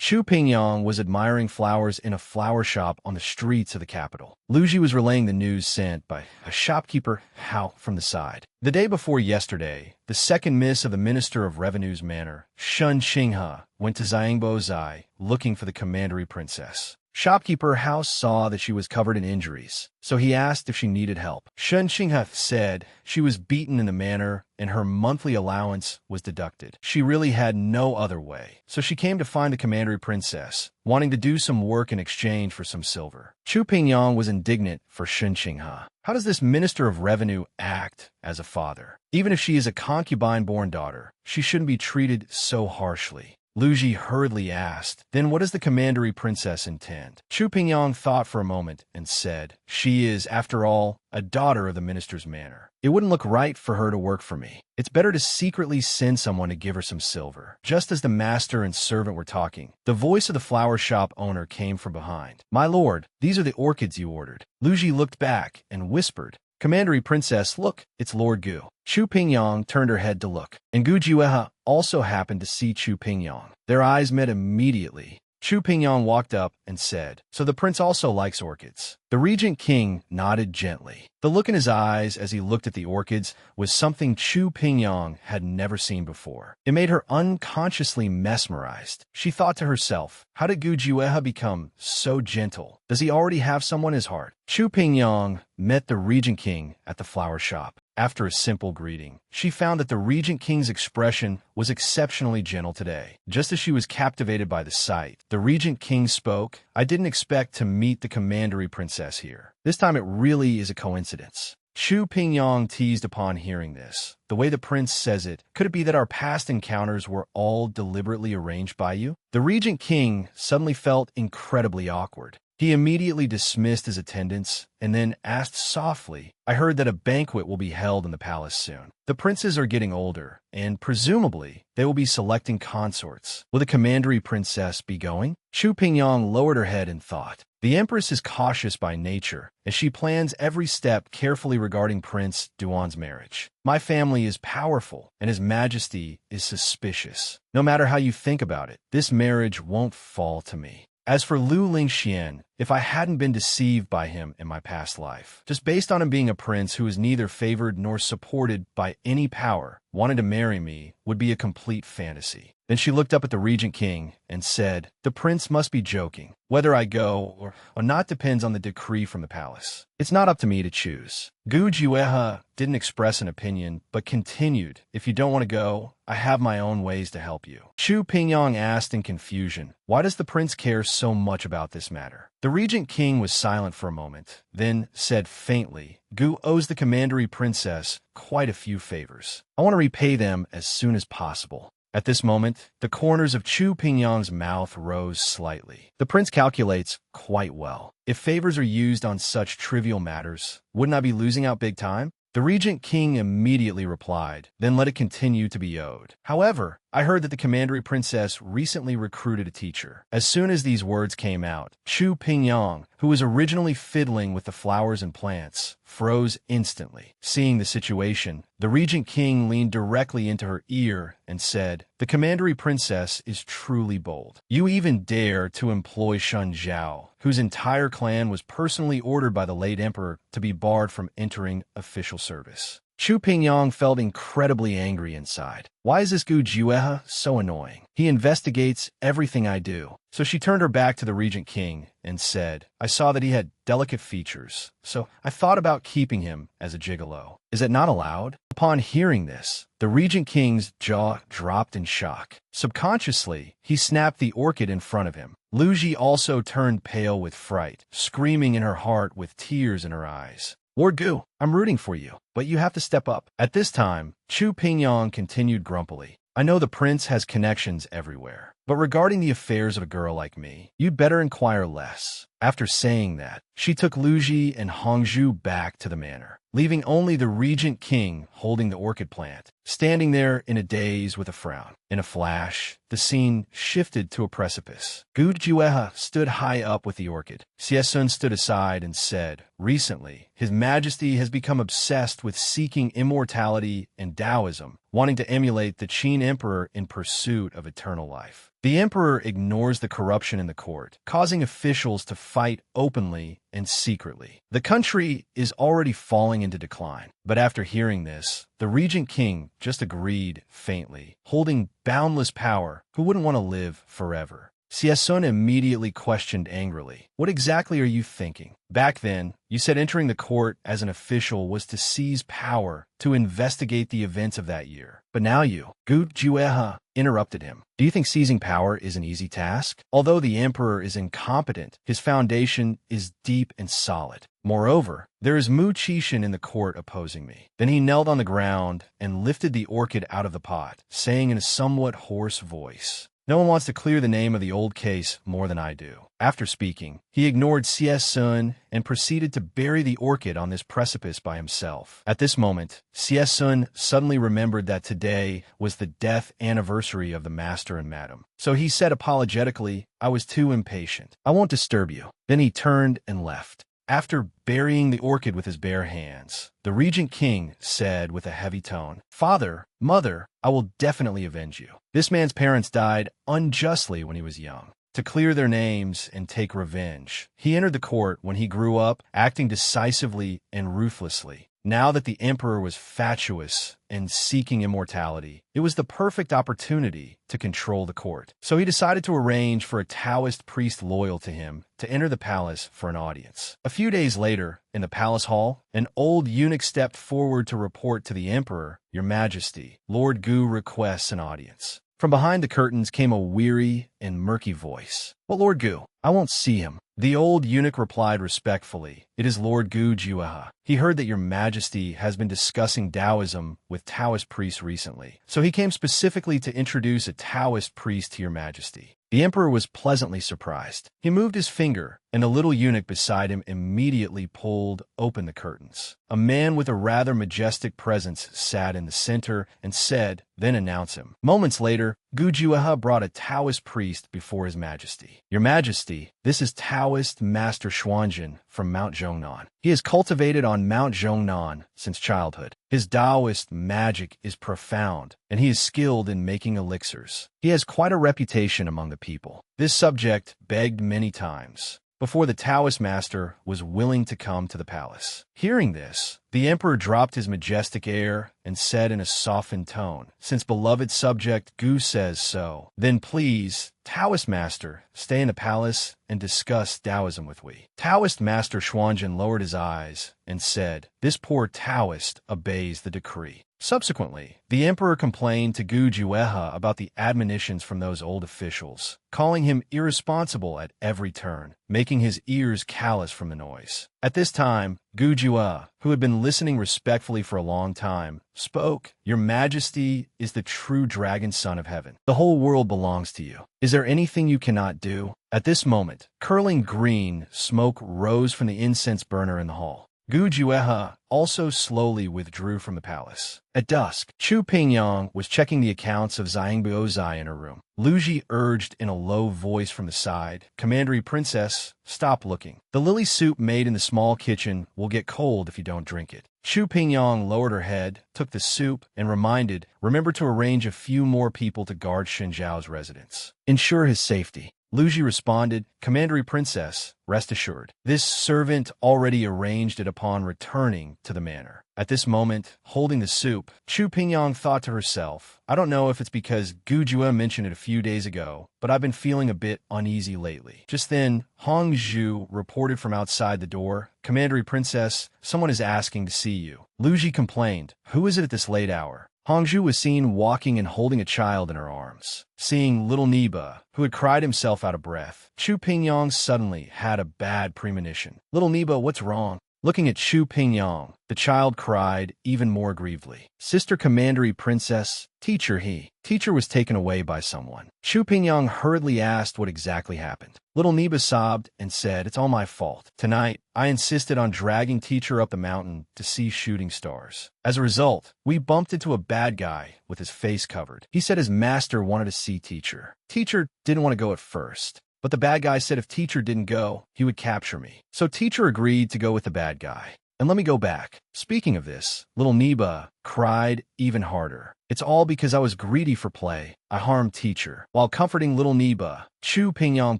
Chu Pingyang was admiring flowers in a flower shop on the streets of the capital. Lu Ji was relaying the news sent by a shopkeeper Hao from the side. The day before yesterday, the second miss of the Minister of Revenue's manor, Shun Qinghe, went to Xiangbo Zai looking for the commandery princess. Shopkeeper Hao saw that she was covered in injuries, so he asked if she needed help. Shun Qinghe said she was beaten in the manor and her monthly allowance was deducted. She really had no other way, so she came to find the commandery princess, wanting to do some work in exchange for some silver. Chu Pingyang was indignant for Shun Qinghe. How does this Minister of Revenue act as a father? Even if she is a concubine-born daughter, she shouldn't be treated so harshly. Lu Ji hurriedly asked, Then what does the commandery princess intend? Chu Pingyang thought for a moment and said, She is, after all, a daughter of the minister's manor. It wouldn't look right for her to work for me. It's better to secretly send someone to give her some silver. Just as the master and servant were talking, the voice of the flower shop owner came from behind. My lord, these are the orchids you ordered. Lu Ji looked back and whispered, Commandery Princess, look, it's Lord Gu. Chu Pingyang turned her head to look, and Gu Jueha also happened to see Chu Pingyang. Their eyes met immediately. Chu Pingyang walked up and said, So the prince also likes orchids. The regent king nodded gently. The look in his eyes as he looked at the orchids was something Chu Pingyang had never seen before. It made her unconsciously mesmerized. She thought to herself, how did Gu Jueha become so gentle? Does he already have someone in his heart? Chu Pingyang met the regent king at the flower shop. After a simple greeting, she found that the regent king's expression was exceptionally gentle today. Just as she was captivated by the sight, the regent king spoke, I didn't expect to meet the commandery princess here. This time it really is a coincidence. Chu Pingyang teased upon hearing this. The way the prince says it, could it be that our past encounters were all deliberately arranged by you? The regent king suddenly felt incredibly awkward. He immediately dismissed his attendants and then asked softly, I heard that a banquet will be held in the palace soon. The princes are getting older, and presumably they will be selecting consorts. Will the commandery princess be going? Chu Pingyang lowered her head and thought. The empress is cautious by nature, as she plans every step carefully regarding Prince Duan's marriage. My family is powerful, and His Majesty is suspicious. No matter how you think about it, this marriage won't fall to me. As for Lu Lingxian, if I hadn't been deceived by him in my past life, just based on him being a prince who is neither favored nor supported by any power, wanting to marry me would be a complete fantasy. Then she looked up at the regent king and said, "The prince must be joking. Whether I go or not depends on the decree from the palace. It's not up to me to choose." Gu Juehe didn't express an opinion, but continued, "If you don't want to go, I have my own ways to help you." Chu Pingyang asked in confusion, "Why does the prince care so much about this matter?" The regent king was silent for a moment, then said faintly, "Gu owes the commandery princess quite a few favors. I want to repay them as soon as possible." At this moment, the corners of Chu Pingyang's mouth rose slightly. The prince calculates quite well. If favors are used on such trivial matters, wouldn't I be losing out big time? The regent king immediately replied, "Then let it continue to be owed. However, I heard that the commandery princess recently recruited a teacher." As soon as these words came out, Chu Pingyang, who was originally fiddling with the flowers and plants, froze instantly. Seeing the situation, the regent king leaned directly into her ear and said, "The commandery princess is truly bold. You even dare to employ Shun Zhao, whose entire clan was personally ordered by the late emperor to be barred from entering official service." Chu Pingyang felt incredibly angry inside. Why is this Gu Juehe so annoying? He investigates everything I do. So she turned her back to the regent king and said, "I saw that he had delicate features, so I thought about keeping him as a gigolo. Is it not allowed?" Upon hearing this, the regent king's jaw dropped in shock. Subconsciously, he snapped the orchid in front of him. Lu Ji also turned pale with fright, screaming in her heart with tears in her eyes, "Lord Gu, I'm rooting for you, but you have to step up." At this time, Chu Pingyang continued grumpily, "I know the prince has connections everywhere, but regarding the affairs of a girl like me, you'd better inquire less." After saying that, she took Lu Ji and Hongzhu back to the manor, leaving only the regent king holding the orchid plant, standing there in a daze with a frown. In a flash, the scene shifted to a precipice. Gu Juehe stood high up with the orchid. Xie stood aside and said, "Recently, His Majesty has become obsessed with seeking immortality and Taoism, wanting to emulate the Qin Emperor in pursuit of eternal life. The emperor ignores the corruption in the court, causing officials to fight openly and secretly. The country is already falling into decline." But after hearing this, the regent king just agreed faintly. Holding boundless power, who wouldn't want to live forever? Xie immediately questioned angrily, "What exactly are you thinking? Back then, you said entering the court as an official was to seize power, to investigate the events of that year. But now you..." Gu Juehe interrupted him. "Do you think seizing power is an easy task? Although the emperor is incompetent, his foundation is deep and solid. Moreover, there is Mu Qixin in the court opposing me." Then he knelt on the ground and lifted the orchid out of the pot, saying in a somewhat hoarse voice, "No one wants to clear the name of the old case more than I do." After speaking, he ignored Xie and proceeded to bury the orchid on this precipice by himself. At this moment, Xie suddenly remembered that today was the death anniversary of the master and madam. So he said apologetically, "I was too impatient. I won't disturb you." Then he turned and left. After burying the orchid with his bare hands, the regent king said with a heavy tone, "Father, mother, I will definitely avenge you. This man's parents died unjustly when he was young. To clear their names and take revenge, he entered the court when he grew up, acting decisively and ruthlessly. Now that the emperor was fatuous and seeking immortality, it was the perfect opportunity to control the court. So he decided to arrange for a Taoist priest loyal to him to enter the palace for an audience. A few days later, in the palace hall, an old eunuch stepped forward to report to the emperor, "Your Majesty, Lord Gu requests an audience." From behind the curtains came a weary and murky voice. "What Lord Gu? I won't see him." The old eunuch replied respectfully, "It is Lord Gu Juehe. He heard that your Majesty has been discussing Taoism with Taoist priests recently, so he came specifically to introduce a Taoist priest to your Majesty." The emperor was pleasantly surprised. He moved his finger, and a little eunuch beside him immediately pulled open the curtains. A man with a rather majestic presence sat in the center and said, "Then announce him." Moments later, Gu Juehe brought a Taoist priest before His Majesty. Your Majesty, this is Taoist Master Xuanzhen from Mount Zhongnan. He has cultivated on Mount Zhongnan since childhood. His Taoist magic is profound, and he is skilled in making elixirs. He has quite a reputation among the people. This subject begged many times before the Taoist master was willing to come to the palace. Hearing this, the emperor dropped his majestic air and said in a softened tone, "Since beloved subject Gu says so, then please, Taoist master, stay in the palace and discuss Taoism with we." Taoist master Xuanzhen lowered his eyes and said, "This poor Taoist obeys the decree." Subsequently, the emperor complained to Gu Juehe about the admonitions from those old officials, calling him irresponsible at every turn, making his ears callous from the noise. At this time, Gu Juehe, who had been listening respectfully for a long time, spoke, "Your Majesty is the true dragon son of heaven. The whole world belongs to you. Is there anything you cannot do?" At this moment, curling green smoke rose from the incense burner in the hall. Gu Juehe also slowly withdrew from the palace. At dusk, Chu Pingyang was checking the accounts of Xiangbiozai in her room. Lu Ji urged in a low voice from the side, "Commandery Princess, stop looking. The lily soup made in the small kitchen will get cold if you don't drink it." Chu Pingyang lowered her head, took the soup, and remember to arrange a few more people to guard Xin Zhao's residence. Ensure his safety. Lu Ji responded, "Commandery Princess, rest assured." This servant already arranged it upon returning to the manor. At this moment, holding the soup, Chu Pingyang thought to herself, "I don't know if it's because Gu Juehe mentioned it a few days ago, but I've been feeling a bit uneasy lately." Just then, Hong Zhu reported from outside the door, "Commandery Princess, someone is asking to see you." Lu Ji complained, "Who is it at this late hour?" Hongzhu was seen walking and holding a child in her arms. Seeing little Neba, who had cried himself out of breath, Chu Pingyang suddenly had a bad premonition. "Little Neba, what's wrong?" Looking at Chu Pingyang, the child cried even more grievedly. "Sister Commandery Princess, Teacher was taken away by someone." Chu Pingyang hurriedly asked what exactly happened. Little Neba sobbed and said, "It's all my fault. Tonight, I insisted on dragging Teacher up the mountain to see shooting stars. As a result, we bumped into a bad guy with his face covered. He said his master wanted to see Teacher. Teacher didn't want to go at first, but the bad guy said if Teacher didn't go, he would capture me. So Teacher agreed to go with the bad guy. And let me go back." Speaking of this, little Neba cried even harder. "It's all because I was greedy for play. I harmed Teacher." While comforting little Neba, Chu Pingyang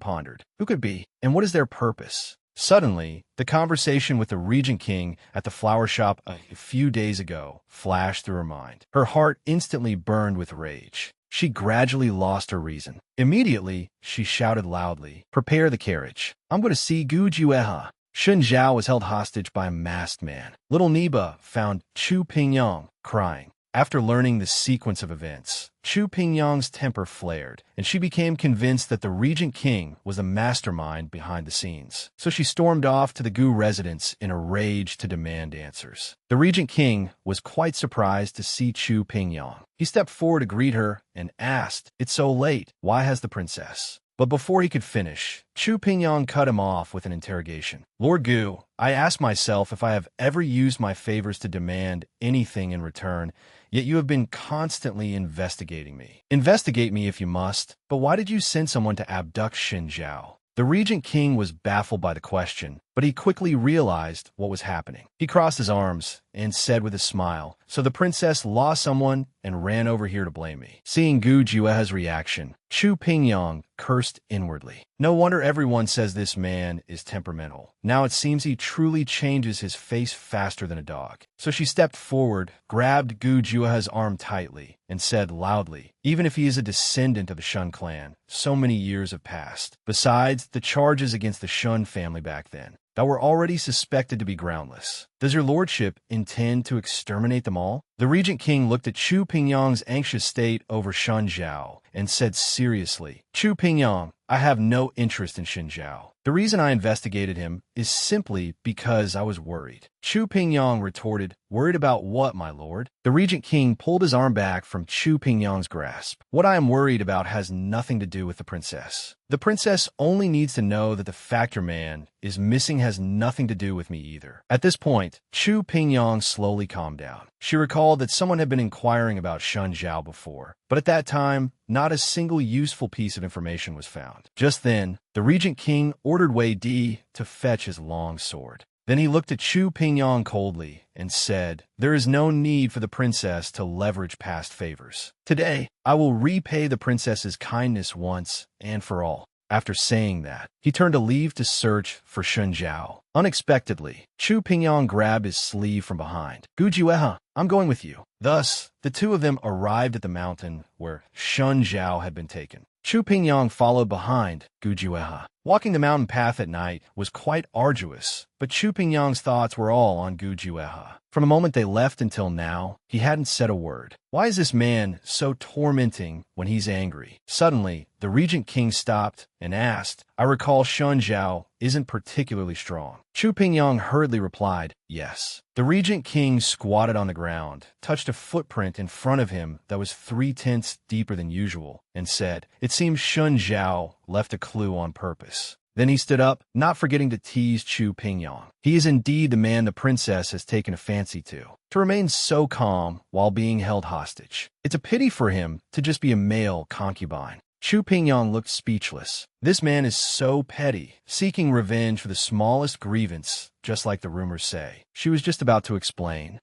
pondered, "Who could be, and what is their purpose?" Suddenly, the conversation with the Regent King at the flower shop a few days ago flashed through her mind. Her heart instantly burned with rage. She gradually lost her reason. Immediately, she shouted loudly, "Prepare the carriage. I'm going to see Gu Juehe." Xin Zhao was held hostage by a masked man. Little Neba found Chu Pingyang crying. After learning the sequence of events, Chu Pingyang's temper flared, and she became convinced that the Regent King was the mastermind behind the scenes. So she stormed off to the Gu residence in a rage to demand answers. The Regent King was quite surprised to see Chu Pingyang. He stepped forward to greet her and asked, "It's so late. Why has the princess?" But before he could finish, Chu Pingyang cut him off with an interrogation. "Lord Gu, I ask myself if I have ever used my favors to demand anything in return, yet you have been constantly investigating me. Investigate me if you must, but why did you send someone to abduct Xin Zhao?" The Regent King was baffled by the question, but he quickly realized what was happening. He crossed his arms and said with a smile, "So the princess lost someone and ran over here to blame me." Seeing Gu Juehe's reaction, Chu Pingyang cursed inwardly. No wonder everyone says this man is temperamental. Now it seems he truly changes his face faster than a dog. So she stepped forward, grabbed Gu Juehe's arm tightly, and said loudly, "Even if he is a descendant of the Shun clan, so many years have passed. Besides, the charges against the Shun family back then, that were already suspected to be groundless. Does your lordship intend to exterminate them all?" The Regent King looked at Chu Pingyang's anxious state over Xin Zhao and said seriously, "Chu Pingyang, I have no interest in Xin Zhao. The reason I investigated him is simply because I was worried." Chu Pingyang retorted, "Worried about what, my lord?" The Regent King pulled his arm back from Chu Pingyang's grasp. "What I am worried about has nothing to do with the princess. The princess only needs to know that the factor man is missing has nothing to do with me either." At this point, point, Chu Pingyang slowly calmed down. She recalled that someone had been inquiring about Shun Zhao before, but at that time, not a single useful piece of information was found. Just then, the Regent King ordered Wei Di to fetch his long sword. Then he looked at Chu Pingyang coldly and said, "There is no need for the princess to leverage past favors. Today, I will repay the princess's kindness once and for all." After saying that, he turned to leave to search for Shun Zhao. Unexpectedly, Chu Pingyang grabbed his sleeve from behind. "Gujueha, I'm going with you." Thus, the two of them arrived at the mountain where Shun Zhao had been taken. Chu Pingyang followed behind Gujueha. Walking the mountain path at night was quite arduous, but Chu Pingyang's thoughts were all on Gujueha. From the moment they left until now, he hadn't said a word. Why is this man so tormenting when he's angry? Suddenly, the Regent King stopped and asked, "I recall Shun Zhao isn't particularly strong." Chu Pingyang hurriedly replied, "Yes." The Regent King squatted on the ground, touched a footprint in front of him that was 3/10 deeper than usual, and said, "It seems Shun Zhao left a clue on purpose." Then he stood up, not forgetting to tease Chu Pingyang. He is indeed the man the princess has taken a fancy to remain so calm while being held hostage. It's a pity for him to just be a male concubine. Chu Pingyang looked speechless. This man is so petty, seeking revenge for the smallest grievance, just like the rumors say. She was just about to explain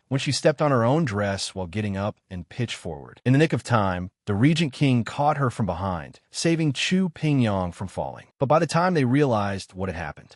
when she stepped on her own dress while getting up and pitched forward. In the nick of time, the Regent King caught her from behind, saving Chu Pingyang from falling. But by the time they realized what had happened,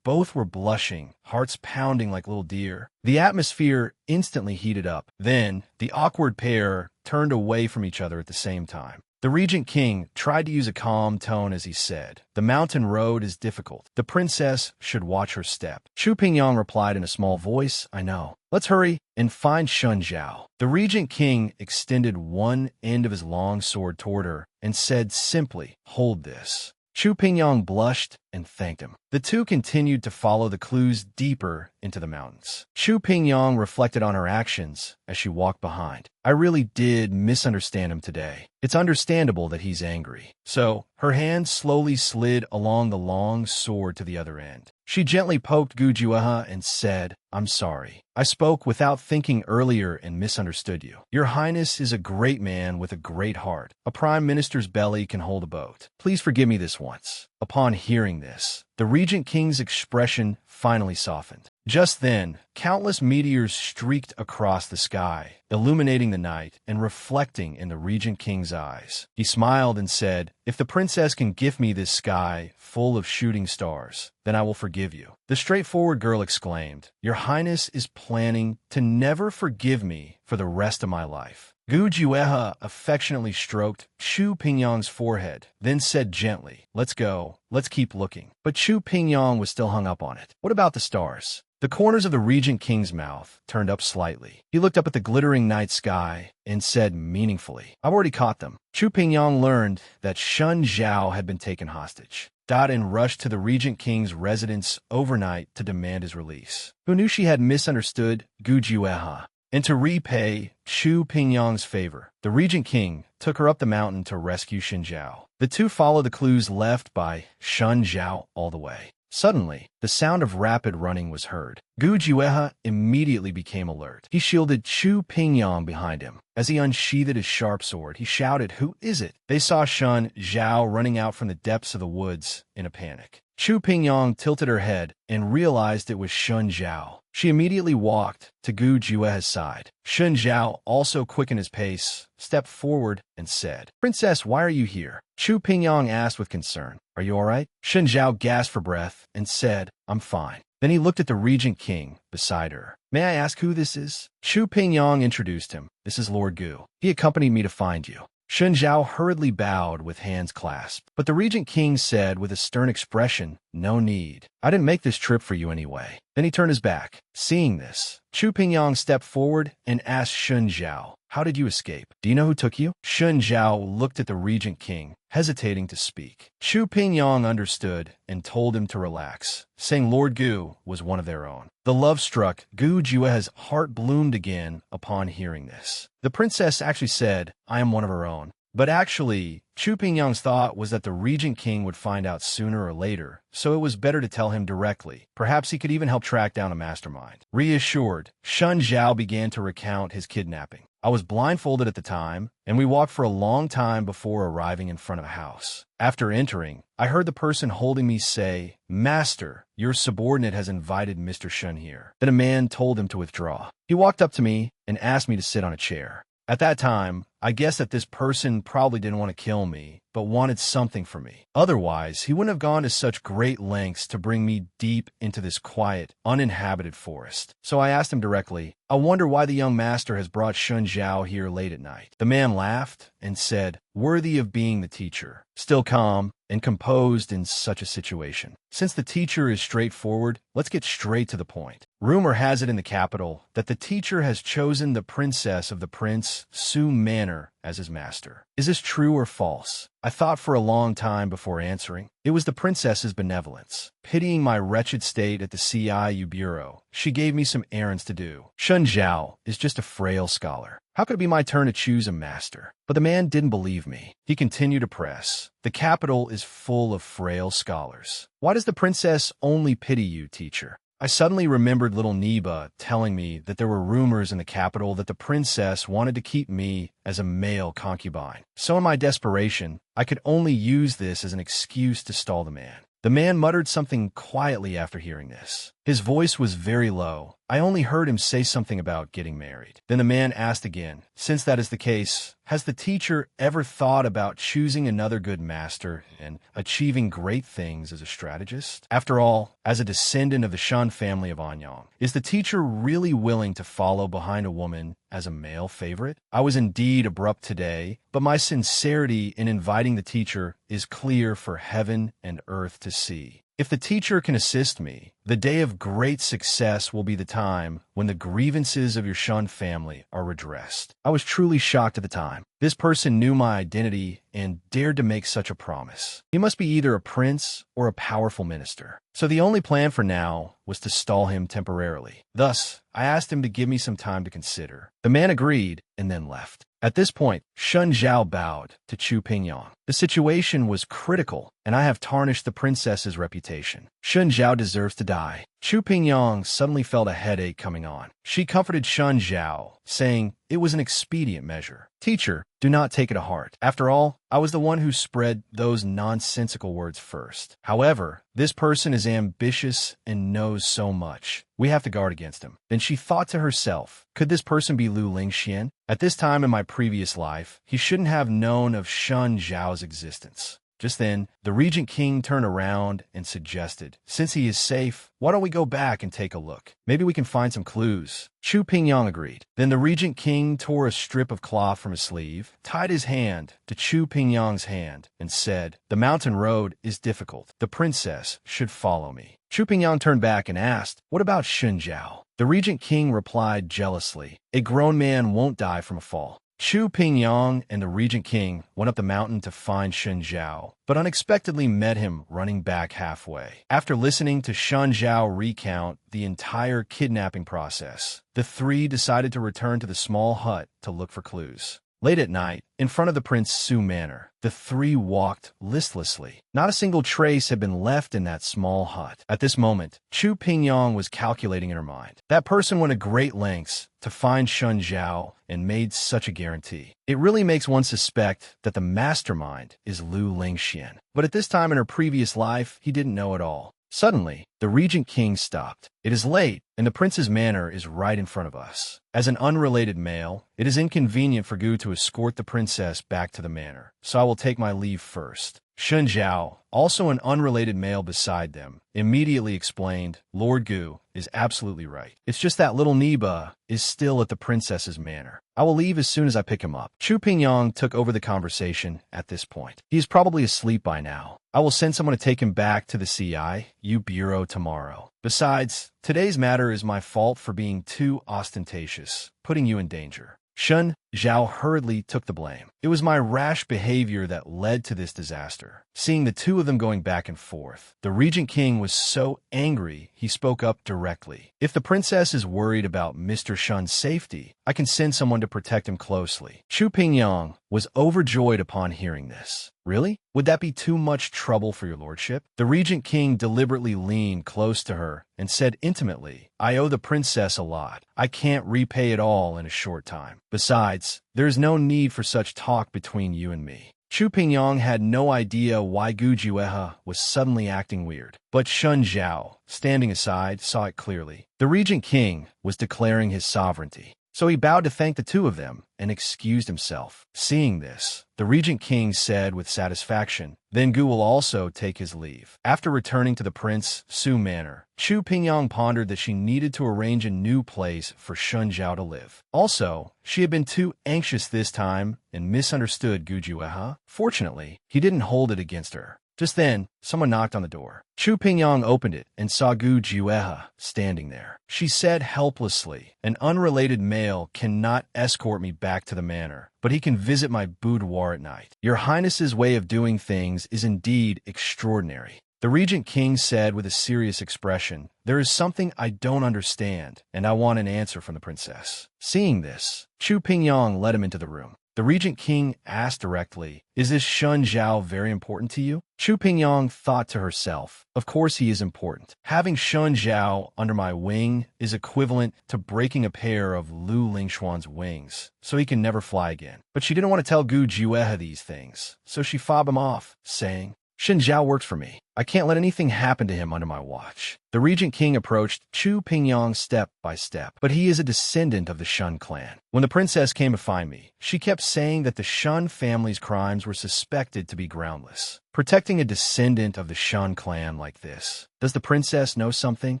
both were blushing, hearts pounding like little deer. The atmosphere instantly heated up. Then, the awkward pair turned away from each other at the same time. The Regent King tried to use a calm tone as he said, "The mountain road is difficult. The princess should watch her step." Chu Pingyang replied in a small voice, "I know. Let's hurry and find Shun Zhao." The Regent King extended one end of his long sword toward her and said simply, "Hold this." Chu Pingyang blushed and thanked him. The two continued to follow the clues deeper into the mountains. Chu Pingyang reflected on her actions as she walked behind. "I really did misunderstand him today. It's understandable that he's angry." So, her hand slowly slid along the long sword to the other end. She gently poked Gujueha and said, "I'm sorry. I spoke without thinking earlier and misunderstood you. Your Highness is a great man with a great heart. A prime minister's belly can hold a boat. Please forgive me this once." Upon hearing this, the Regent King's expression finally softened. Just then, countless meteors streaked across the sky, illuminating the night and reflecting in the Regent King's eyes. He smiled and said, "If the princess can gift me this sky full of shooting stars, then I will forgive you." The straightforward girl exclaimed, "Your Highness is planning to never forgive me for the rest of my life." Gujueha affectionately stroked Chu Pingyang's forehead, then said gently, "Let's go. Let's keep looking." But Chu Pingyang was still hung up on it. "What about the stars?" The corners of the Regent King's mouth turned up slightly. He looked up at the glittering night sky and said meaningfully, "I've already caught them." Chu Pingyang learned that Shun Zhao had been taken hostage. And rushed to the Regent King's residence overnight to demand his release. Who knew she had misunderstood Gujueha? And to repay Chu Pingyang's favor, the Regent King took her up the mountain to rescue Shun Zhao. The two followed the clues left by Shun Zhao all the way. Suddenly, the sound of rapid running was heard. Gujueha immediately became alert. He shielded Chu Pingyang behind him. As he unsheathed his sharp sword, he shouted, "Who is it?" They saw Shun Zhao running out from the depths of the woods in a panic. Chu Pingyang tilted her head and realized it was Shun Zhao. She immediately walked to Gujueha's side. Shun Zhao also quickened his pace, stepped forward, and said, "Princess, why are you here?" Chu Pingyang asked with concern, "Are you all right?" Shun Zhao gasped for breath and said, "I'm fine." Then he looked at the Regent King beside her. "May I ask who this is?" Chu Pingyang introduced him. "This is Lord Gu. He accompanied me to find you." Shun Zhao hurriedly bowed with hands clasped. But the Regent King said with a stern expression, "No need. I didn't make this trip for you anyway." Then he turned his back. Seeing this, Chu Pingyang stepped forward and asked Shun Zhao, "How did you escape? Do you know who took you?" Shun Zhao looked at the Regent King, hesitating to speak. Chu Pingyang understood and told him to relax, saying Lord Gu was one of their own. The love-struck Gujueha's heart bloomed again upon hearing this. The princess actually said, "I am one of her own." But actually, Chu Pingyang's thought was that the Regent King would find out sooner or later, so it was better to tell him directly. Perhaps he could even help track down a mastermind. Reassured, Shun Zhao began to recount his kidnapping. I was blindfolded at the time, and we walked for a long time before arriving in front of a house. After entering, I heard the person holding me say, "Master, your subordinate has invited Mr. Shun here." Then a man told him to withdraw. He walked up to me and asked me to sit on a chair. At that time, I guessed that this person probably didn't want to kill me, but wanted something from me. Otherwise, he wouldn't have gone to such great lengths to bring me deep into this quiet, uninhabited forest. So I asked him directly, "I wonder why the young master has brought Shun Zhao here late at night." The man laughed and said, "Worthy of being the teacher, still calm and composed in such a situation. Since the teacher is straightforward, let's get straight to the point. Rumor has it in the capital that the teacher has chosen the princess of the prince, Su Manor, as his master. Is this true or false?" I thought for a long time before answering. It was the princess's benevolence. Pitying my wretched state at the CIU Bureau, she gave me some errands to do. Shun Zhao is just a frail scholar. How could it be my turn to choose a master? But the man didn't believe me. He continued to press. "The capital is full of frail scholars. Why does the princess only pity you, teacher?" I suddenly remembered little Neba telling me that there were rumors in the capital that the princess wanted to keep me as a male concubine. So in my desperation, I could only use this as an excuse to stall the man. The man muttered something quietly after hearing this. His voice was very low. I only heard him say something about getting married. Then the man asked again, "Since that is the case, has the teacher ever thought about choosing another good master and achieving great things as a strategist? After all, as a descendant of the Shan family of Anyang, is the teacher really willing to follow behind a woman as a male favorite?" I was indeed abrupt today, but my sincerity in inviting the teacher is clear for heaven and earth to see. If the teacher can assist me, the day of great success will be the time when the grievances of your Shun family are redressed. I was truly shocked at the time. This person knew my identity and dared to make such a promise. He must be either a prince or a powerful minister. So the only plan for now was to stall him temporarily. Thus, I asked him to give me some time to consider. The man agreed and then left. At this point, Shun Zhao bowed to Chu Pingyang. The situation was critical, and I have tarnished the princess's reputation. Shun Zhao deserves to die. Chu Pingyang suddenly felt a headache coming on. She comforted Shun Zhao, saying it was an expedient measure. "Teacher, do not take it to heart. After all, I was the one who spread those nonsensical words first. However, this person is ambitious and knows so much. We have to guard against him." Then she thought to herself, could this person be Lu Lingxian? At this time in my previous life, he shouldn't have known of Shun Zhao's existence. Just then, the Regent King turned around and suggested, "Since he is safe, why don't we go back and take a look? Maybe we can find some clues." Chu Pingyang agreed. Then the Regent King tore a strip of cloth from his sleeve, tied his hand to Chu Pingyang's hand, and said, "The mountain road is difficult. The princess should follow me." Chu Pingyang turned back and asked, "What about Shun Zhao?" The Regent King replied jealously, "A grown man won't die from a fall." Chu Pingyang and the Regent King went up the mountain to find Shun Zhao, but unexpectedly met him running back halfway. After listening to Shun Zhao recount the entire kidnapping process, the three decided to return to the small hut to look for clues. Late at night, in front of the Prince Su Manor, the three walked listlessly. Not a single trace had been left in that small hut. At this moment, Chu Pingyang was calculating in her mind. That person went to great lengths to find Shun Zhao and made such a guarantee. It really makes one suspect that the mastermind is Lu Lingxian. But at this time in her previous life, he didn't know it all. Suddenly, the Regent King stopped. "It is late, and the prince's manor is right in front of us. As an unrelated male, it is inconvenient for Gu to escort the princess back to the manor, so I will take my leave first." Shun Zhao, also an unrelated male beside them, immediately explained, "Lord Gu is absolutely right. It's just that little Neba is still at the princess's manor. I will leave as soon as I pick him up." Chu Pingyang took over the conversation at this point. "He is probably asleep by now. I will send someone to take him back to the CIU Bureau tomorrow. Besides, today's matter is my fault for being too ostentatious, putting you in danger." Shun Zhao hurriedly took the blame. It was my rash behavior that led to this disaster. Seeing the two of them going back and forth, the Regent King was so angry he spoke up directly. If the princess is worried about Mr. Shun's safety, I can send someone to protect him closely. Chu Pingyang was overjoyed upon hearing this. Really? Would that be too much trouble for your lordship? The Regent King deliberately leaned close to her and said intimately, I owe the princess a lot. I can't repay it all in a short time. Besides, there is no need for such talk between you and me. Chu Pingyang had no idea why Gu Juehe was suddenly acting weird. But Shun Zhao, standing aside, saw it clearly. The Regent King was declaring his sovereignty. So he bowed to thank the two of them and excused himself. Seeing this, the Regent King said with satisfaction, then Gu will also take his leave. After returning to the Prince Su Manor, Chu Pingyang pondered that she needed to arrange a new place for Shun Zhao to live. Also, she had been too anxious this time and misunderstood Gu Juehe. Fortunately, he didn't hold it against her. Just then, someone knocked on the door. Chu Pingyang opened it and saw Gu Juehe standing there. She said helplessly, an unrelated male cannot escort me back to the manor, but he can visit my boudoir at night. Your Highness's way of doing things is indeed extraordinary. The Regent King said with a serious expression, there is something I don't understand, and I want an answer from the princess. Seeing this, Chu Pingyang led him into the room. The Regent King asked directly, is this Shun Zhao very important to you? Chu Pingyang thought to herself, of course he is important. Having Shun Zhao under my wing is equivalent to breaking a pair of Lu Lingxuan's wings, so he can never fly again. But she didn't want to tell Gu Juehe these things, so she fobbed him off, saying, Shun Zhao works for me. I can't let anything happen to him under my watch. The Regent King approached Chu Pingyang step by step, but he is a descendant of the Shun clan. When the princess came to find me, she kept saying that the Shun family's crimes were suspected to be groundless. Protecting a descendant of the Shun clan like this. Does the princess know something?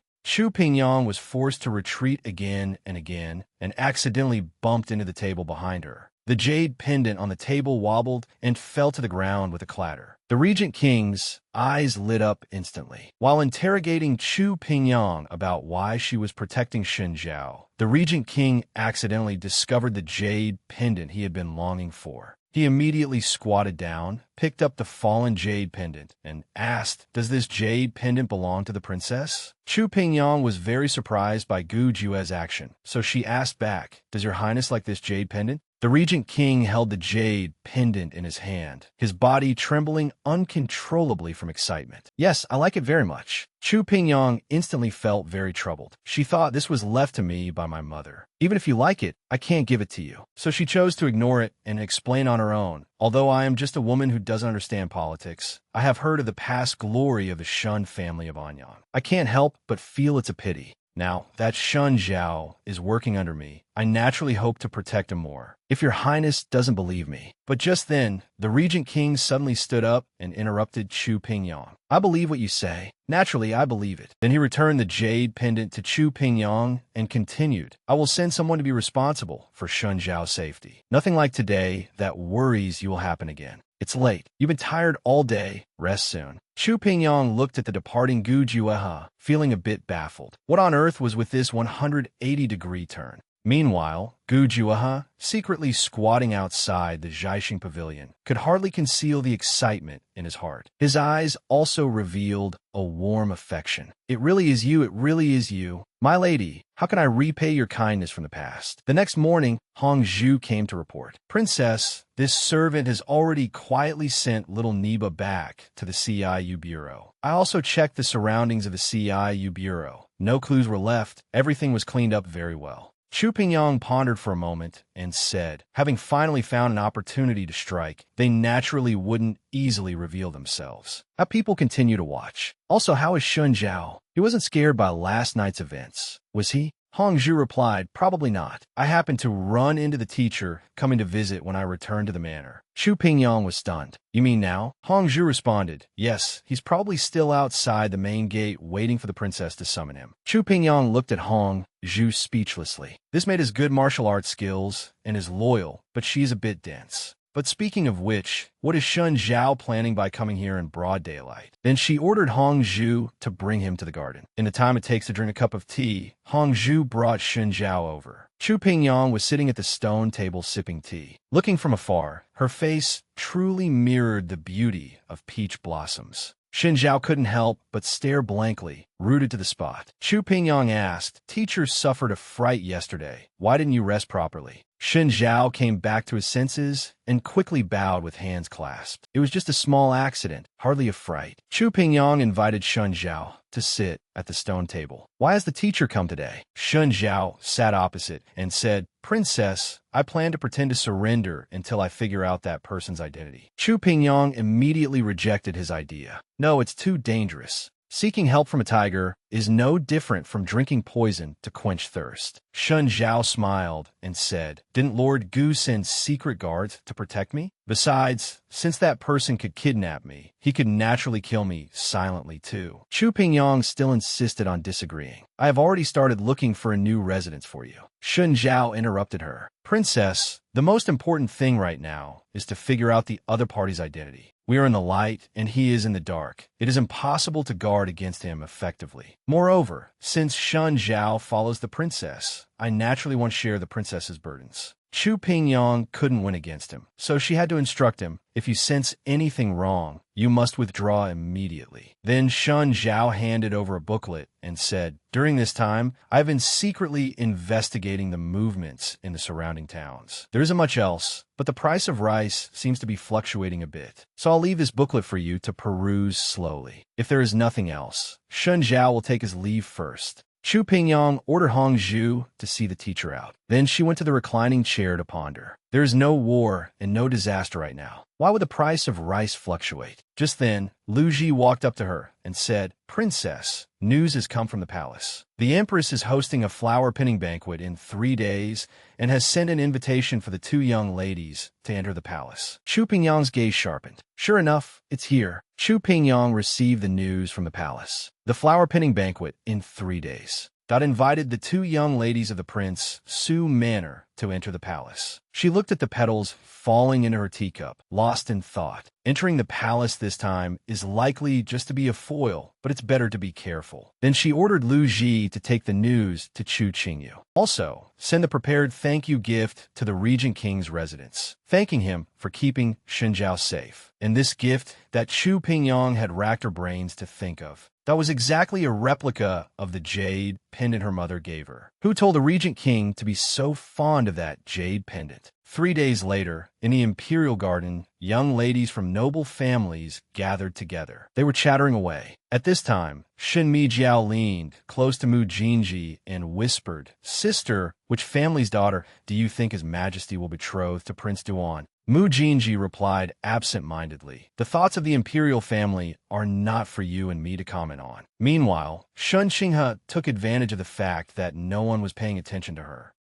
Chu Pingyang was forced to retreat again and accidentally bumped into the table behind her. The jade pendant on the table wobbled and fell to the ground with a clatter. The Regent King's eyes lit up instantly. While interrogating Chu Pingyang about why she was protecting Shun Zhao, the Regent King accidentally discovered the jade pendant he had been longing for. He immediately squatted down, picked up the fallen jade pendant, and asked, does this jade pendant belong to the princess? Chu Pingyang was very surprised by Gu Juehe's action, so she asked back, does your highness like this jade pendant? The Regent King held the jade pendant in his hand, his body trembling uncontrollably from excitement. Yes, I like it very much. Chu Pingyang instantly felt very troubled. She thought this was left to me by my mother. Even if you like it, I can't give it to you. So she chose to ignore it and explain on her own. Although I am just a woman who doesn't understand politics, I have heard of the past glory of the Shun family of Anyang. I can't help but feel it's a pity. Now, that Shun Zhao is working under me. I naturally hope to protect him more, if your highness doesn't believe me. But just then, the Regent King suddenly stood up and interrupted Chu Pingyang. I believe what you say. Naturally, I believe it. Then he returned the jade pendant to Chu Pingyang and continued, I will send someone to be responsible for Shun Zhao's safety. Nothing like today that worries you will happen again. It's late. You've been tired all day. Rest soon. Chu Pingyang looked at the departing Gu Juehe, feeling a bit baffled. What on earth was with this 180-degree turn? Meanwhile, Gu Juehe, secretly squatting outside the Zhaixing Pavilion, could hardly conceal the excitement in his heart. His eyes also revealed a warm affection. It really is you, it really is you. My lady, how can I repay your kindness from the past? The next morning, Hong Zhu came to report. Princess, this servant has already quietly sent little Neba back to the CIU Bureau. I also checked the surroundings of the CIU Bureau. No clues were left. Everything was cleaned up very well. Chu Pingyang pondered for a moment and said, having finally found an opportunity to strike, they naturally wouldn't easily reveal themselves. How people continue to watch. Also, how is Shun Zhao? He wasn't scared by last night's events, was he? Hong Zhu replied, probably not. I happened to run into the teacher coming to visit when I returned to the manor. Chu Pingyang was stunned. You mean now? Hong Zhu responded, yes, he's probably still outside the main gate waiting for the princess to summon him. Chu Pingyang looked at Hong Zhu speechlessly. This made his good martial arts skills and is loyal, but she's a bit dense. But speaking of which, what is Shun Zhao planning by coming here in broad daylight? Then she ordered Hong Zhu to bring him to the garden. In the time it takes to drink a cup of tea, Hong Zhu brought Shun Zhao over. Chu Pingyang was sitting at the stone table sipping tea. Looking from afar, her face truly mirrored the beauty of peach blossoms. Shin Zhao couldn't help but stare blankly, rooted to the spot. Chu Pingyang asked, "Teacher suffered a fright yesterday. Why didn't you rest properly?" Shin Zhao came back to his senses and quickly bowed with hands clasped. It was just a small accident, hardly a fright. Chu Pingyang invited Shun Zhao to sit at the stone table. "Why has the teacher come today?" Shun Zhao sat opposite and said, "Princess, I plan to pretend to surrender until I figure out that person's identity." Chu Pingyang immediately rejected his idea. "No, it's too dangerous. Seeking help from a tiger is no different from drinking poison to quench thirst." Shun Zhao smiled and said, "Didn't Lord Gu send secret guards to protect me? Besides, since that person could kidnap me, he could naturally kill me silently too." Chu Pingyang still insisted on disagreeing. "I have already started looking for a new residence for you." Shun Zhao interrupted her. "Princess, the most important thing right now is to figure out the other party's identity. We are in the light, and he is in the dark. It is impossible to guard against him effectively. Moreover, since Shun Zhao follows the princess, I naturally won't share the princess's burdens." Chu Pingyang couldn't win against him, so she had to instruct him, "If you sense anything wrong, you must withdraw immediately." Then Shun Zhao handed over a booklet and said, "During this time, I've been secretly investigating the movements in the surrounding towns. There isn't much else, but the price of rice seems to be fluctuating a bit. So I'll leave this booklet for you to peruse slowly. If there is nothing else, Shun Zhao will take his leave first." Chu Pingyang ordered Hong Zhu to see the teacher out. Then she went to the reclining chair to ponder. There is no war and no disaster right now. Why would the price of rice fluctuate? Just then, Lu Ji walked up to her and said, "Princess, news has come from the palace. The Empress is hosting a flower-pinning banquet in 3 days and has sent an invitation for the 2 young ladies to enter the palace." Chu Pingyang's gaze sharpened. Sure enough, it's here. Chu Pingyang received the news from the palace. The flower-pinning banquet in 3 days. Dot invited the 2 young ladies of the prince, Su Manor, to enter the palace. She looked at the petals falling into her teacup, lost in thought. Entering the palace this time is likely just to be a foil, but it's better to be careful. Then she ordered Lu Ji to take the news to Chu Qingyu. Also, send a prepared thank you gift to the Regent King's residence, thanking him for keeping Shinjiao safe. And this gift that Chu Pingyang had racked her brains to think of. That was exactly a replica of the jade pendant her mother gave her. Who told the Regent King to be so fond of that jade pendant? 3 days later, in the imperial garden, young ladies from noble families gathered together. They were chattering away. At this time, Shin Mi Jiao leaned close to Mu Jinji and whispered, "Sister, which family's daughter do you think His Majesty will betroth to Prince Duan?" Mu Jinji replied absent-mindedly, "The thoughts of the imperial family are not for you and me to comment on." Meanwhile, Shun Xinghe took advantage of the fact that no one was paying attention to her.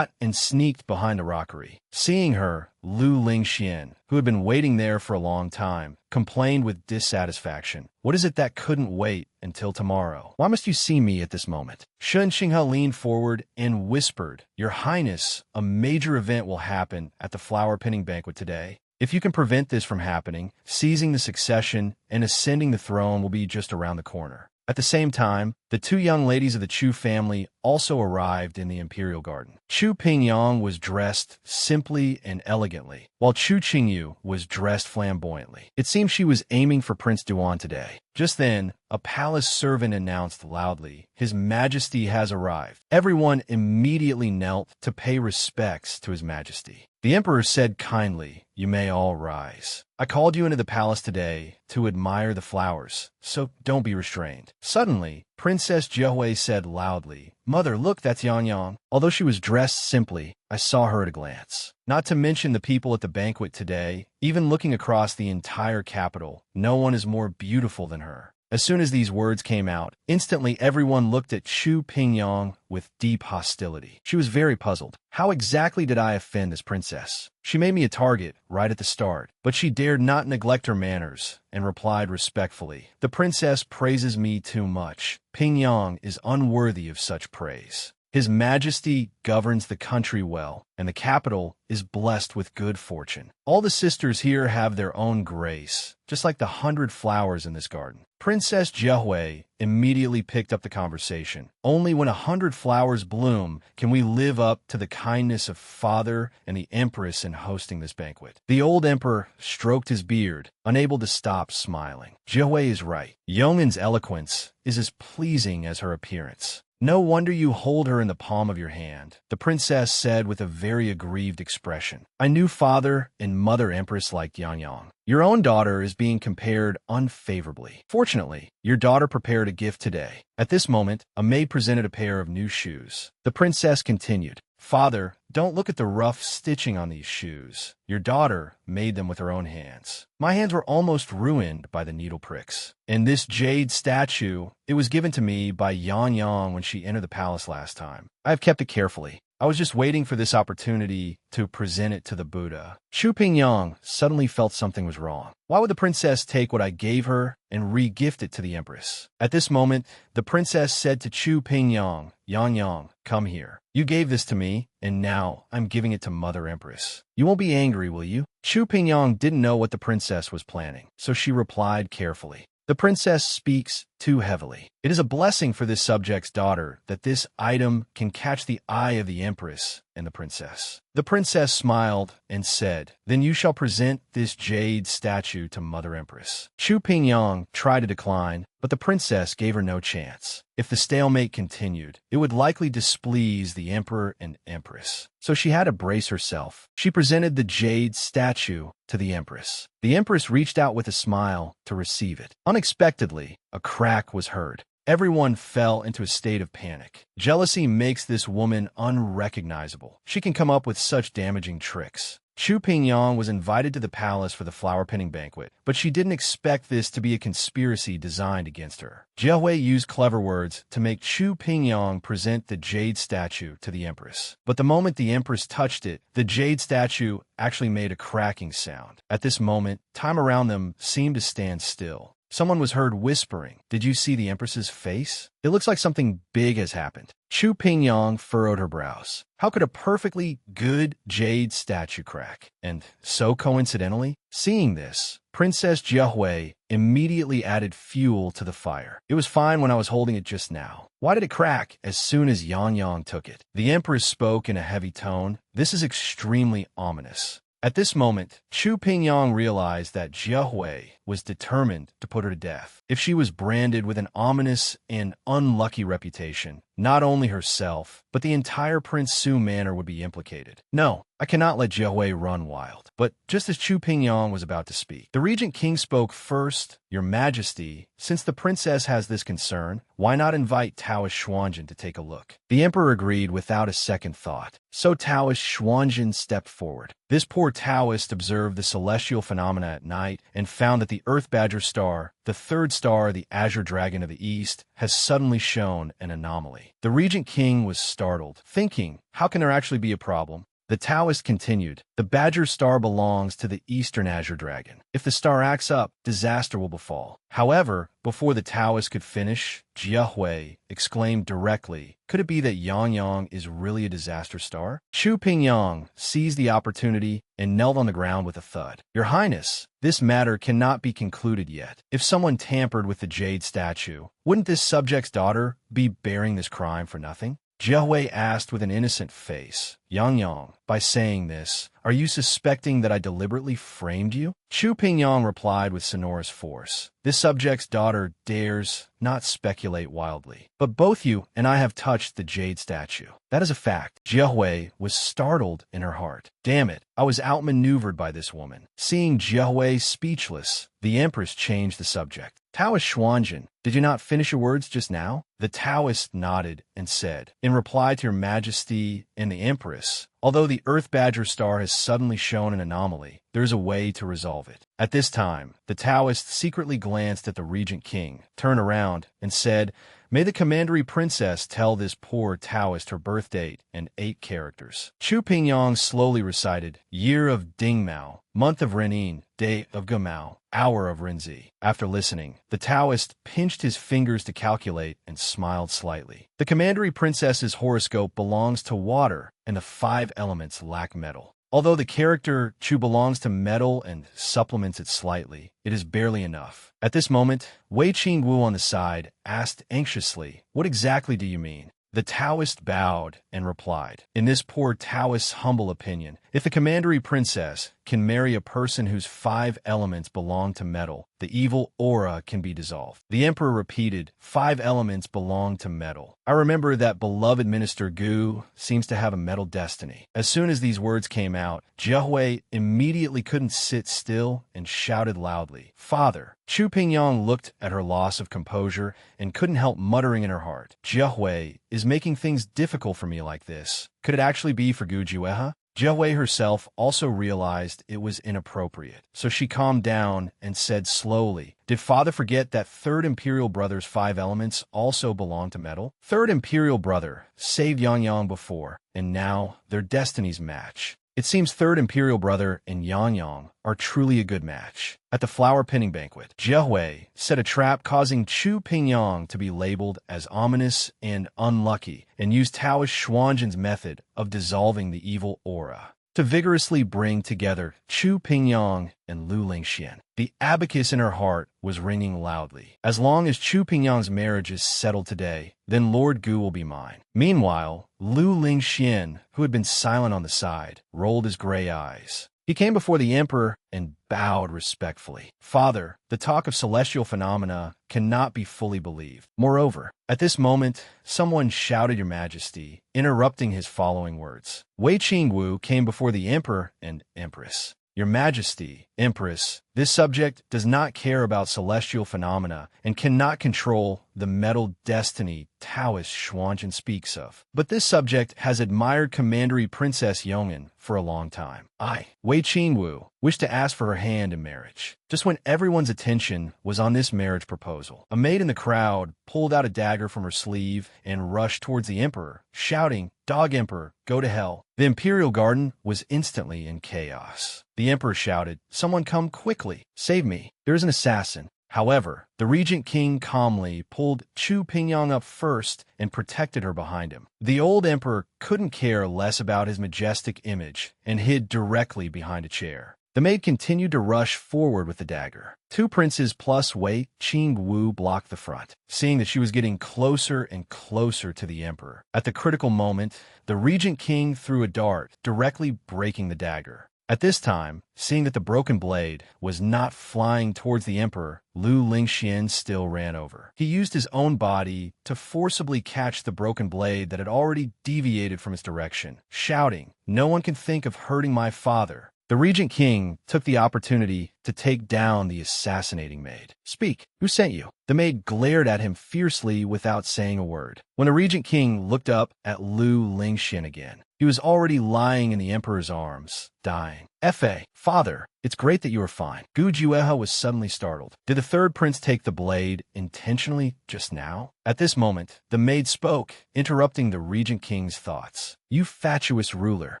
And sneaked behind a rockery. Seeing her, Lu Lingxian, who had been waiting there for a long time, complained with dissatisfaction. "What is it that couldn't wait until tomorrow? Why must you see me at this moment?" Shun Xinghe leaned forward and whispered, "Your Highness, a major event will happen at the flower-pinning banquet today. If you can prevent this from happening, seizing the succession and ascending the throne will be just around the corner." At the same time, the 2 young ladies of the Chu family also arrived in the imperial garden. Chu Pingyang was dressed simply and elegantly, while Chu Qingyu was dressed flamboyantly. It seemed she was aiming for Prince Duan today. Just then, a palace servant announced loudly, "His Majesty has arrived." Everyone immediately knelt to pay respects to His Majesty. The emperor said kindly, "You may all rise. I called you into the palace today to admire the flowers, so don't be restrained." Suddenly, Princess Jiahui said loudly, "Mother, look, that's Yang Yang." Although she was dressed simply, I saw her at a glance. Not to mention the people at the banquet today, even looking across the entire capital, no one is more beautiful than her. As soon as these words came out, instantly everyone looked at Chu Pingyang with deep hostility. She was very puzzled. How exactly did I offend this princess? She made me a target right at the start, but she dared not neglect her manners and replied respectfully, "The princess praises me too much. Pingyang is unworthy of such praise." His Majesty governs the country well, and the capital is blessed with good fortune. All the sisters here have their own grace, just like the 100 flowers in this garden. Princess Jiahui immediately picked up the conversation. Only when 100 flowers bloom can we live up to the kindness of father and the empress in hosting this banquet. The old emperor stroked his beard, unable to stop smiling. Jiahui is right. Yong'an's eloquence is as pleasing as her appearance. No wonder you hold her in the palm of your hand, the princess said with a very aggrieved expression. I knew father and mother empress like Yang. Your own daughter is being compared unfavorably. Fortunately, your daughter prepared a gift today. At this moment, a maid presented a pair of new shoes. The princess continued, Father, don't look at the rough stitching on these shoes. Your daughter made them with her own hands. My hands were almost ruined by the needle pricks. And this jade statue, it was given to me by Yang when she entered the palace last time. I have kept it carefully. I was just waiting for this opportunity to present it to the Buddha. Chu Pingyang suddenly felt something was wrong. Why would the princess take what I gave her and re-gift it to the empress? At this moment, the princess said to Chu Pingyang, Yang, come here. You gave this to me, and now I'm giving it to Mother Empress. You won't be angry, will you? Chu Pingyang didn't know what the princess was planning, so she replied carefully. The princess speaks too heavily. It is a blessing for this subject's daughter that this item can catch the eye of the empress and the princess. The princess smiled and said, Then you shall present this jade statue to Mother Empress. Chu Pingyang tried to decline, but the princess gave her no chance. If the stalemate continued, it would likely displease the emperor and empress. So she had to brace herself. She presented the jade statue to the empress. The empress reached out with a smile to receive it. Unexpectedly, a crack was heard. Everyone fell into a state of panic. Jealousy makes this woman unrecognizable. She can come up with such damaging tricks. Chu Pingyang was invited to the palace for the flower-pinning banquet, but she didn't expect this to be a conspiracy designed against her. Jiahui used clever words to make Chu Pingyang present the jade statue to the empress. But the moment the empress touched it, the jade statue actually made a cracking sound. At this moment, time around them seemed to stand still. Someone was heard whispering, Did you see the empress's face? It looks like something big has happened. Chu Pingyang furrowed her brows. How could a perfectly good jade statue crack? And so coincidentally, seeing this, Princess Jiahui immediately added fuel to the fire. It was fine when I was holding it just now. Why did it crack as soon as Yang took it? The empress spoke in a heavy tone. This is extremely ominous. At this moment, Chu Pingyang realized that Jiahui was determined to put her to death. If she was branded with an ominous and unlucky reputation, not only herself, but the entire Prince Su manor would be implicated. No, I cannot let Jiahui run wild. But just as Chu Pingyang was about to speak, the Regent King spoke first. Your Majesty, since the princess has this concern, why not invite Taoist Xuanjin to take a look? The emperor agreed without a second thought. So Taoist Xuanjin stepped forward. This poor Taoist observed the celestial phenomena at night and found that the Earth Badger star, the third star of the Azure Dragon of the East, has suddenly shown an anomaly. The Regent King was startled, thinking, how can there actually be a problem? The Taoist continued, the Badger star belongs to the Eastern Azure Dragon. If the star acts up, disaster will befall. However, before the Taoist could finish, Jiahui exclaimed directly, could it be that Yang is really a disaster star? Chu Pingyang seized the opportunity and knelt on the ground with a thud. Your Highness, this matter cannot be concluded yet. If someone tampered with the jade statue, wouldn't this subject's daughter be bearing this crime for nothing? Jiahui asked with an innocent face. Yang, by saying this, are you suspecting that I deliberately framed you? Chu Pingyang replied with sonorous force. This subject's daughter dares not speculate wildly. But both you and I have touched the jade statue. That is a fact. Jiahui was startled in her heart. Damn it, I was outmaneuvered by this woman. Seeing Jiahui speechless, the empress changed the subject. Taoist Xuanjin, did you not finish your words just now? The Taoist nodded and said, in reply to your Majesty and the empress, although the Earth Badger star has suddenly shown an anomaly, there is a way to resolve it. At this time, the Taoist secretly glanced at the Regent King, turned around, and said, May the Commandery Princess tell this poor Taoist her birth date and 8 characters. Chu Pingyang slowly recited, Year of Ding Mao, month of Renin, day of Gamao, hour of Rinzi. After listening, the Taoist pinched his fingers to calculate and smiled slightly. The commandery princess's horoscope belongs to water, and the 5 elements lack metal. Although the character Chu belongs to metal and supplements it slightly, it is barely enough. At this moment, Wei Qingwu on the side asked anxiously, "What exactly do you mean?" The Taoist bowed and replied, "In this poor Taoist's humble opinion, if the commandery princess can marry a person whose 5 elements belong to metal, the evil aura can be dissolved." The emperor repeated, 5 elements belong to metal. I remember that beloved minister Gu seems to have a metal destiny. As soon as these words came out, Jiehui immediately couldn't sit still and shouted loudly, "Father!" Chu Pingyang looked at her loss of composure and couldn't help muttering in her heart, "Jiehui is making things difficult for me like this. Could it actually be for Gu Jueha?" Jiehui herself also realized it was inappropriate, so she calmed down and said slowly, "Did father forget that third imperial brother's 5 elements also belong to metal? Third imperial brother saved Yangyang before, and now their destinies match. It seems third imperial brother and Yangyang are truly a good match." At the flower pinning banquet, Jiehui set a trap causing Chu Pingyang to be labeled as ominous and unlucky, and used Taoist Xuanzhen's method of dissolving the evil aura to vigorously bring together Chu Pingyang and Lu Lingxian. The abacus in her heart was ringing loudly. As long as Chu Pingyang's marriage is settled today, then Lord Gu will be mine. Meanwhile, Lu Lingxian, who had been silent on the side, rolled his gray eyes. He came before the emperor and bowed respectfully. "Father, the talk of celestial phenomena cannot be fully believed. Moreover, at this moment, someone shouted, 'Your Majesty,' interrupting his following words. Wei Qingwu came before the emperor and empress. 'Your Majesty, Empress, this subject does not care about celestial phenomena and cannot control the metal destiny Taoist Xuanzhen speaks of. But this subject has admired Commandery Princess Yong'an for a long time. I, Wei Qingwu, wish to ask for her hand in marriage.' Just when everyone's attention was on this marriage proposal, a maid in the crowd pulled out a dagger from her sleeve and rushed towards the emperor, shouting, 'Dog Emperor, go to hell.' The imperial garden was instantly in chaos. The emperor shouted, 'Someone come quickly, save me. There is an assassin.' However, the regent king calmly pulled Chu Pingyang up first and protected her behind him. The old emperor couldn't care less about his majestic image and hid directly behind a chair. The maid continued to rush forward with the dagger. 2 princes plus Wei Qingwu blocked the front, seeing that she was getting closer and closer to the emperor. At the critical moment, the regent king threw a dart, directly breaking the dagger. At this time, seeing that the broken blade was not flying towards the emperor, Lu Lingxian still ran over. He used his own body to forcibly catch the broken blade that had already deviated from its direction, shouting, 'No one can think of hurting my father.' The regent king took the opportunity to take down the assassinating maid. 'Speak, who sent you?' The maid glared at him fiercely without saying a word. When the regent king looked up at Lu Lingxian again, he was already lying in the emperor's arms, dying. "Fa, father, it's great that you are fine." Gu Jueha was suddenly startled. Did the third prince take the blade intentionally just now? At this moment, the maid spoke, interrupting the regent king's thoughts. "You fatuous ruler,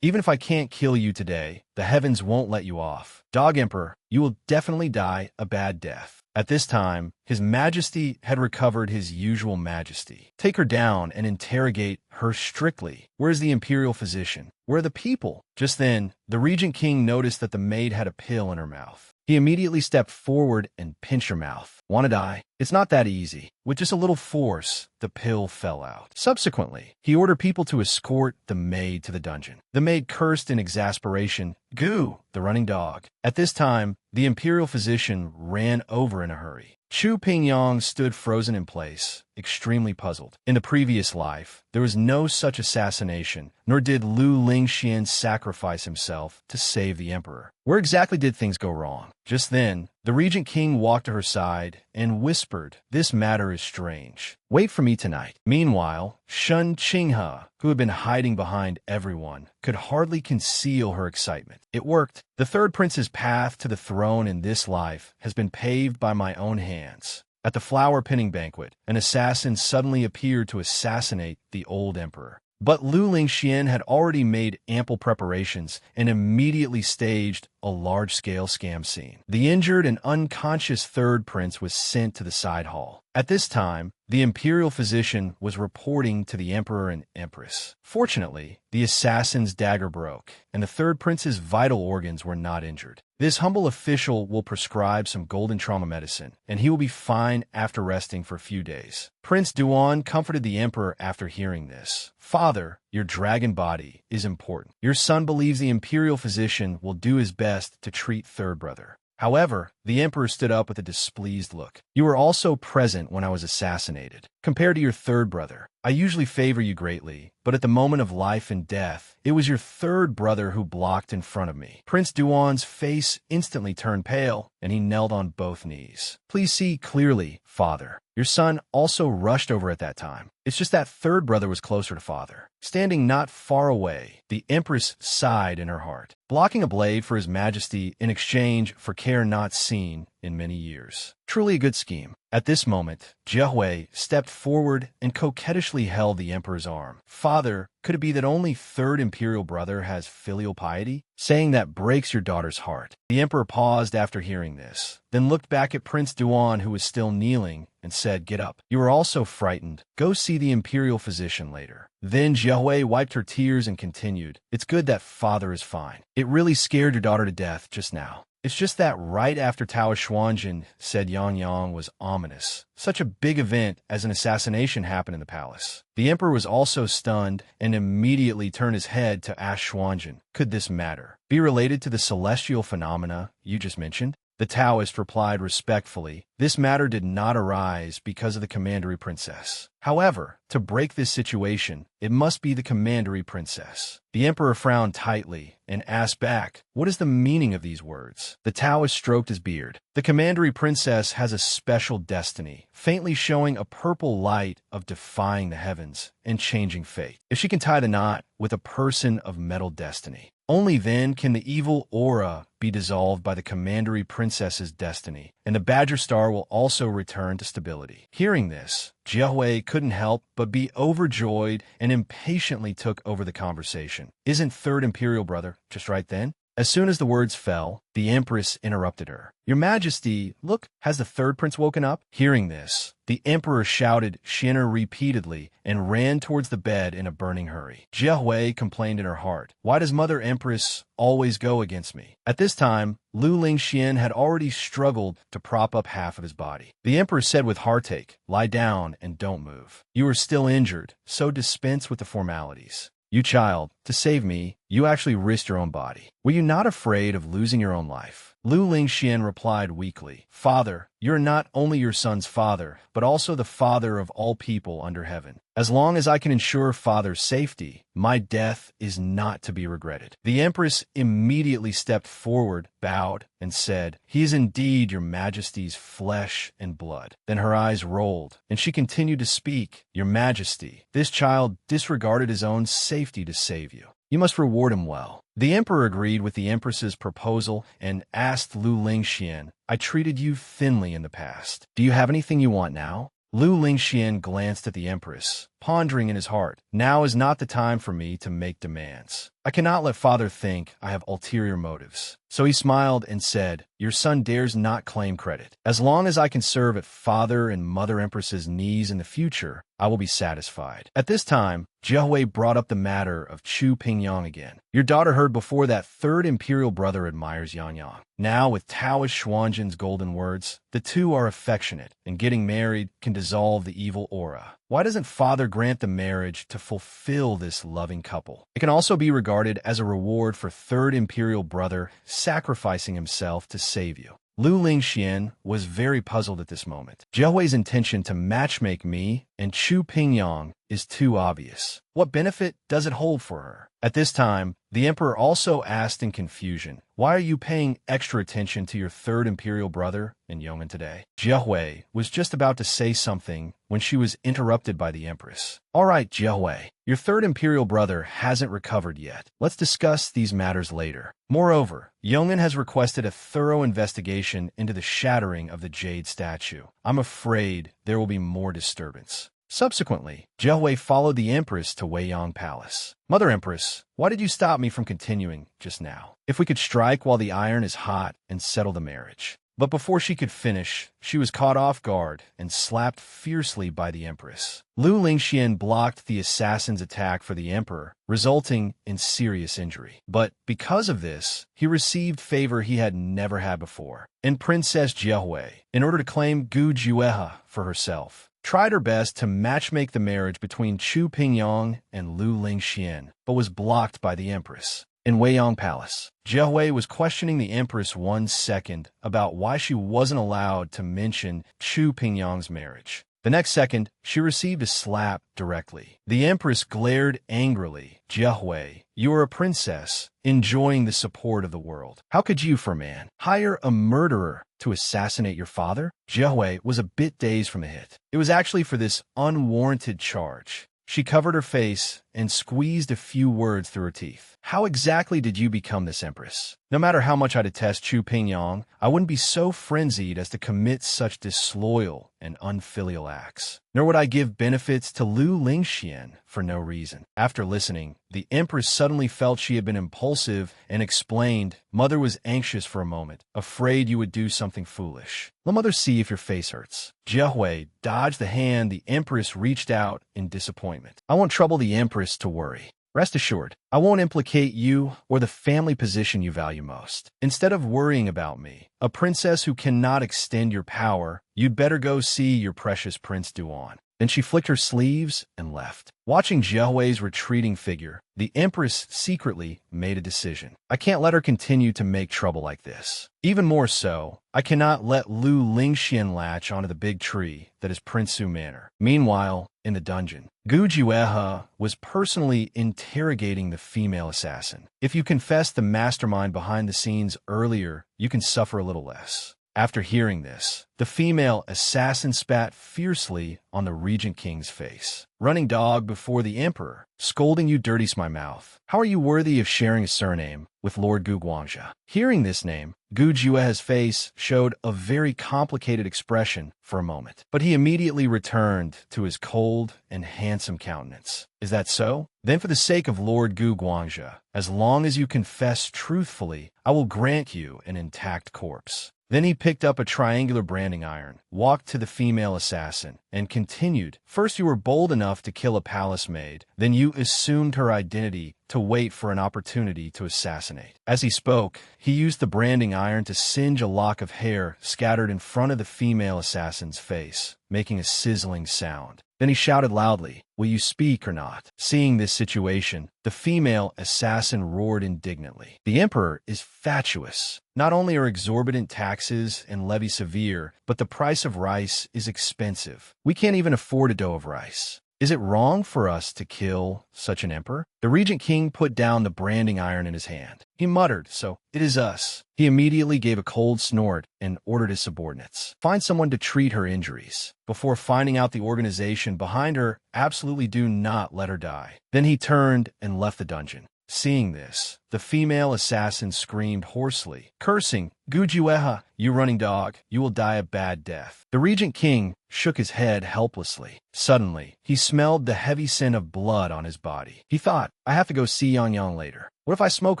even if I can't kill you today, the heavens won't let you off. Dog Emperor, you will definitely die a bad death." At this time, His Majesty had recovered his usual majesty. "Take her down and interrogate her strictly. Where is the imperial physician? Where are the people?" Just then, the regent king noticed that the maid had a pill in her mouth. He immediately stepped forward and pinched her mouth. "Want to die? It's not that easy." With just a little force, the pill fell out. Subsequently, he ordered people to escort the maid to the dungeon. The maid cursed in exasperation, "Goo, the running dog." At this time, the imperial physician ran over in a hurry. Chu Pingyang stood frozen in place, extremely puzzled. In the previous life, there was no such assassination, nor did Lu Lingxian sacrifice himself to save the emperor. Where exactly did things go wrong? Just then, the regent king walked to her side and whispered, "This matter is strange. Wait for me tonight." Meanwhile, Shun Qinghe, who had been hiding behind everyone, could hardly conceal her excitement. It worked. The third prince's path to the throne in this life has been paved by my own hands. At the flower pinning banquet, an assassin suddenly appeared to assassinate the old emperor. But Lu Lingxian had already made ample preparations and immediately staged a large-scale scam scene. The injured and unconscious third prince was sent to the side hall. At this time, the imperial physician was reporting to the emperor and empress. Fortunately, the assassin's dagger broke, and the third prince's vital organs were not injured. This humble official will prescribe some golden trauma medicine, and he will be fine after resting for a few days. Prince Duan comforted the emperor after hearing this. Father, your dragon body is important. Your son believes the imperial physician will do his best to treat third brother. However, the emperor stood up with a displeased look. You were also present when I was assassinated. Compared to your third brother, I usually favor you greatly, but at the moment of life and death, it was your third brother who blocked in front of me. Prince Duan's face instantly turned pale, and he knelt on both knees. Please see clearly, father. Your son also rushed over at that time. It's just that third brother was closer to father. Standing not far away, the empress sighed in her heart, blocking a blade for his majesty in exchange for care not seen in many years. Truly a good scheme. At this moment, Jiehui stepped forward and coquettishly held the emperor's arm. Father, could it be that only third imperial brother has filial piety? Saying that breaks your daughter's heart. The emperor paused after hearing this, then looked back at Prince Duan, who was still kneeling, and said, "Get up. You are also frightened. Go see the imperial physician later." Then Jiehui wiped her tears and continued, "It's good that father is fine. It really scared your daughter to death just now. It's just that right after Tao Xuanjin said Yang Yang was ominous. Such a big event as an assassination happened in the palace." The emperor was also stunned and immediately turned his head to ask Xuanjin, "Could this matter be related to the celestial phenomena you just mentioned?" The Taoist replied respectfully, "This matter did not arise because of the commandery princess. However, to break this situation, it must be the commandery princess." The emperor frowned tightly and asked back, "What is the meaning of these words?" The Taoist stroked his beard. "The commandery princess has a special destiny, faintly showing a purple light of defying the heavens and changing fate. If she can tie the knot with a person of metal destiny, only then can the evil aura be dissolved by the commandery princess's destiny, and the Badger Star will also return to stability." Hearing this, Jiehui couldn't help but be overjoyed and impatiently took over the conversation. "Isn't third imperial brother just right then?" As soon as the words fell, the empress interrupted her. "Your Majesty, look, has the third prince woken up?" Hearing this, the emperor shouted "Shinner" repeatedly and ran towards the bed in a burning hurry. Jiehui complained in her heart, "Why does Mother Empress always go against me?" At this time, Lu Lingxian had already struggled to prop up half of his body. The emperor said with heartache, "Lie down and don't move. You are still injured, so dispense with the formalities. You child, to save me, you actually risked your own body. Were you not afraid of losing your own life?" Lu Lingxian replied weakly, "Father, you're not only your son's father, but also the father of all people under heaven. As long as I can ensure father's safety, my death is not to be regretted." The empress immediately stepped forward, bowed, and said, "He is indeed your majesty's flesh and blood." Then her eyes rolled, and she continued to speak, "Your majesty, this child disregarded his own safety to save you. You must reward him well." The emperor agreed with the empress's proposal and asked Lu Lingxian, "I treated you thinly in the past. Do you have anything you want now?" Lu Lingxian glanced at the empress, pondering in his heart, "Now is not the time for me to make demands. I cannot let father think I have ulterior motives." So he smiled and said, "Your son dares not claim credit. As long as I can serve at father and mother empress's knees in the future, I will be satisfied." At this time, Jiehui brought up the matter of Chu Pingyang again. "Your daughter heard before that third imperial brother admires Yang Yang. Now, with Taoist Xuanjin's golden words, the two are affectionate, and getting married can dissolve the evil aura. Why doesn't father grant the marriage to fulfill this loving couple? It can also be regarded as a reward for third imperial brother sacrificing himself to save you." Lu Lingxian was very puzzled at this moment. Jiehui's intention to matchmake me and Chu Pingyang is too obvious. What benefit does it hold for her? At this time, the emperor also asked in confusion, "Why are you paying extra attention to your third imperial brother and Yongin today?" Jiehui was just about to say something when she was interrupted by the empress. "All right, Jiehui, your third imperial brother hasn't recovered yet. Let's discuss these matters later. Moreover, Yongin has requested a thorough investigation into the shattering of the jade statue. I'm afraid there will be more disturbance." Subsequently, Jiahui followed the Empress to Weiyang Palace. Mother Empress, why did you stop me from continuing just now? If we could strike while the iron is hot and settle the marriage. But before she could finish, she was caught off guard and slapped fiercely by the Empress. Lu Lingxian blocked the assassin's attack for the Emperor, resulting in serious injury. But because of this, he received favor he had never had before. And Princess Jiahui, in order to claim Gu Juehe for herself, tried her best to matchmake the marriage between Chu Pingyang and Lu Lingxian, but was blocked by the Empress. In Weiyang Palace, Jiahui was questioning the Empress 1 second about why she wasn't allowed to mention Chu Pingyang's marriage. The next second, she received a slap directly. The Empress glared angrily. Jiahui, you are a princess, enjoying the support of the world. How could you, for a man, hire a murderer to assassinate your father? Jiahui was a bit dazed from the hit. It was actually for this unwarranted charge. She covered her face and squeezed a few words through her teeth. How exactly did you become this Empress? No matter how much I detest Chu Pingyang, I wouldn't be so frenzied as to commit such disloyal and unfilial acts. Nor would I give benefits to Lu Lingxian for no reason. After listening, the Empress suddenly felt she had been impulsive and explained, Mother was anxious for a moment, afraid you would do something foolish. Let Mother see if your face hurts. Jiahui dodged the hand the Empress reached out in disappointment. I won't trouble the Empress to worry. Rest assured, I won't implicate you or the family position you value most. Instead of worrying about me, a princess who cannot extend your power, you'd better go see your precious Prince Duan. Then she flicked her sleeves and left. Watching Jiahui's retreating figure, the Empress secretly made a decision. I can't let her continue to make trouble like this. Even more so, I cannot let Lu Lingxian latch onto the big tree that is Prinsu Manor. Meanwhile, in the dungeon, Gu Juehe was personally interrogating the female assassin. If you confess the mastermind behind the scenes earlier, you can suffer a little less. After hearing this, the female assassin spat fiercely on the Regent King's face. Running dog before the Emperor, scolding you dirties my mouth. How are you worthy of sharing a surname with Lord Gu Guangxia? Hearing this name, Gu Juehe's face showed a very complicated expression for a moment, but he immediately returned to his cold and handsome countenance. Is that so? Then for the sake of Lord Gu Guangxia, as long as you confess truthfully, I will grant you an intact corpse. Then he picked up a triangular branding iron, walked to the female assassin, and continued. First you were bold enough to kill a palace maid, then you assumed her identity to wait for an opportunity to assassinate. As he spoke, he used the branding iron to singe a lock of hair scattered in front of the female assassin's face, making a sizzling sound. Then he shouted loudly, "Will you speak or not?" Seeing this situation, the female assassin roared indignantly. The Emperor is fatuous. Not only are exorbitant taxes and levies severe, but the price of rice is expensive. We can't even afford a dough of rice. Is it wrong for us to kill such an emperor? The Regent King put down the branding iron in his hand. He muttered, "So it is us." He immediately gave a cold snort and ordered his subordinates. Find someone to treat her injuries. Before finding out the organization behind her, absolutely do not let her die. Then he turned and left the dungeon. Seeing this, the female assassin screamed hoarsely, cursing, "Gu Juehe, you running dog, you will die a bad death." The Regent King shook his head helplessly. Suddenly, he smelled the heavy scent of blood on his body. He thought, I have to go see Yang Yang later. What if I smoke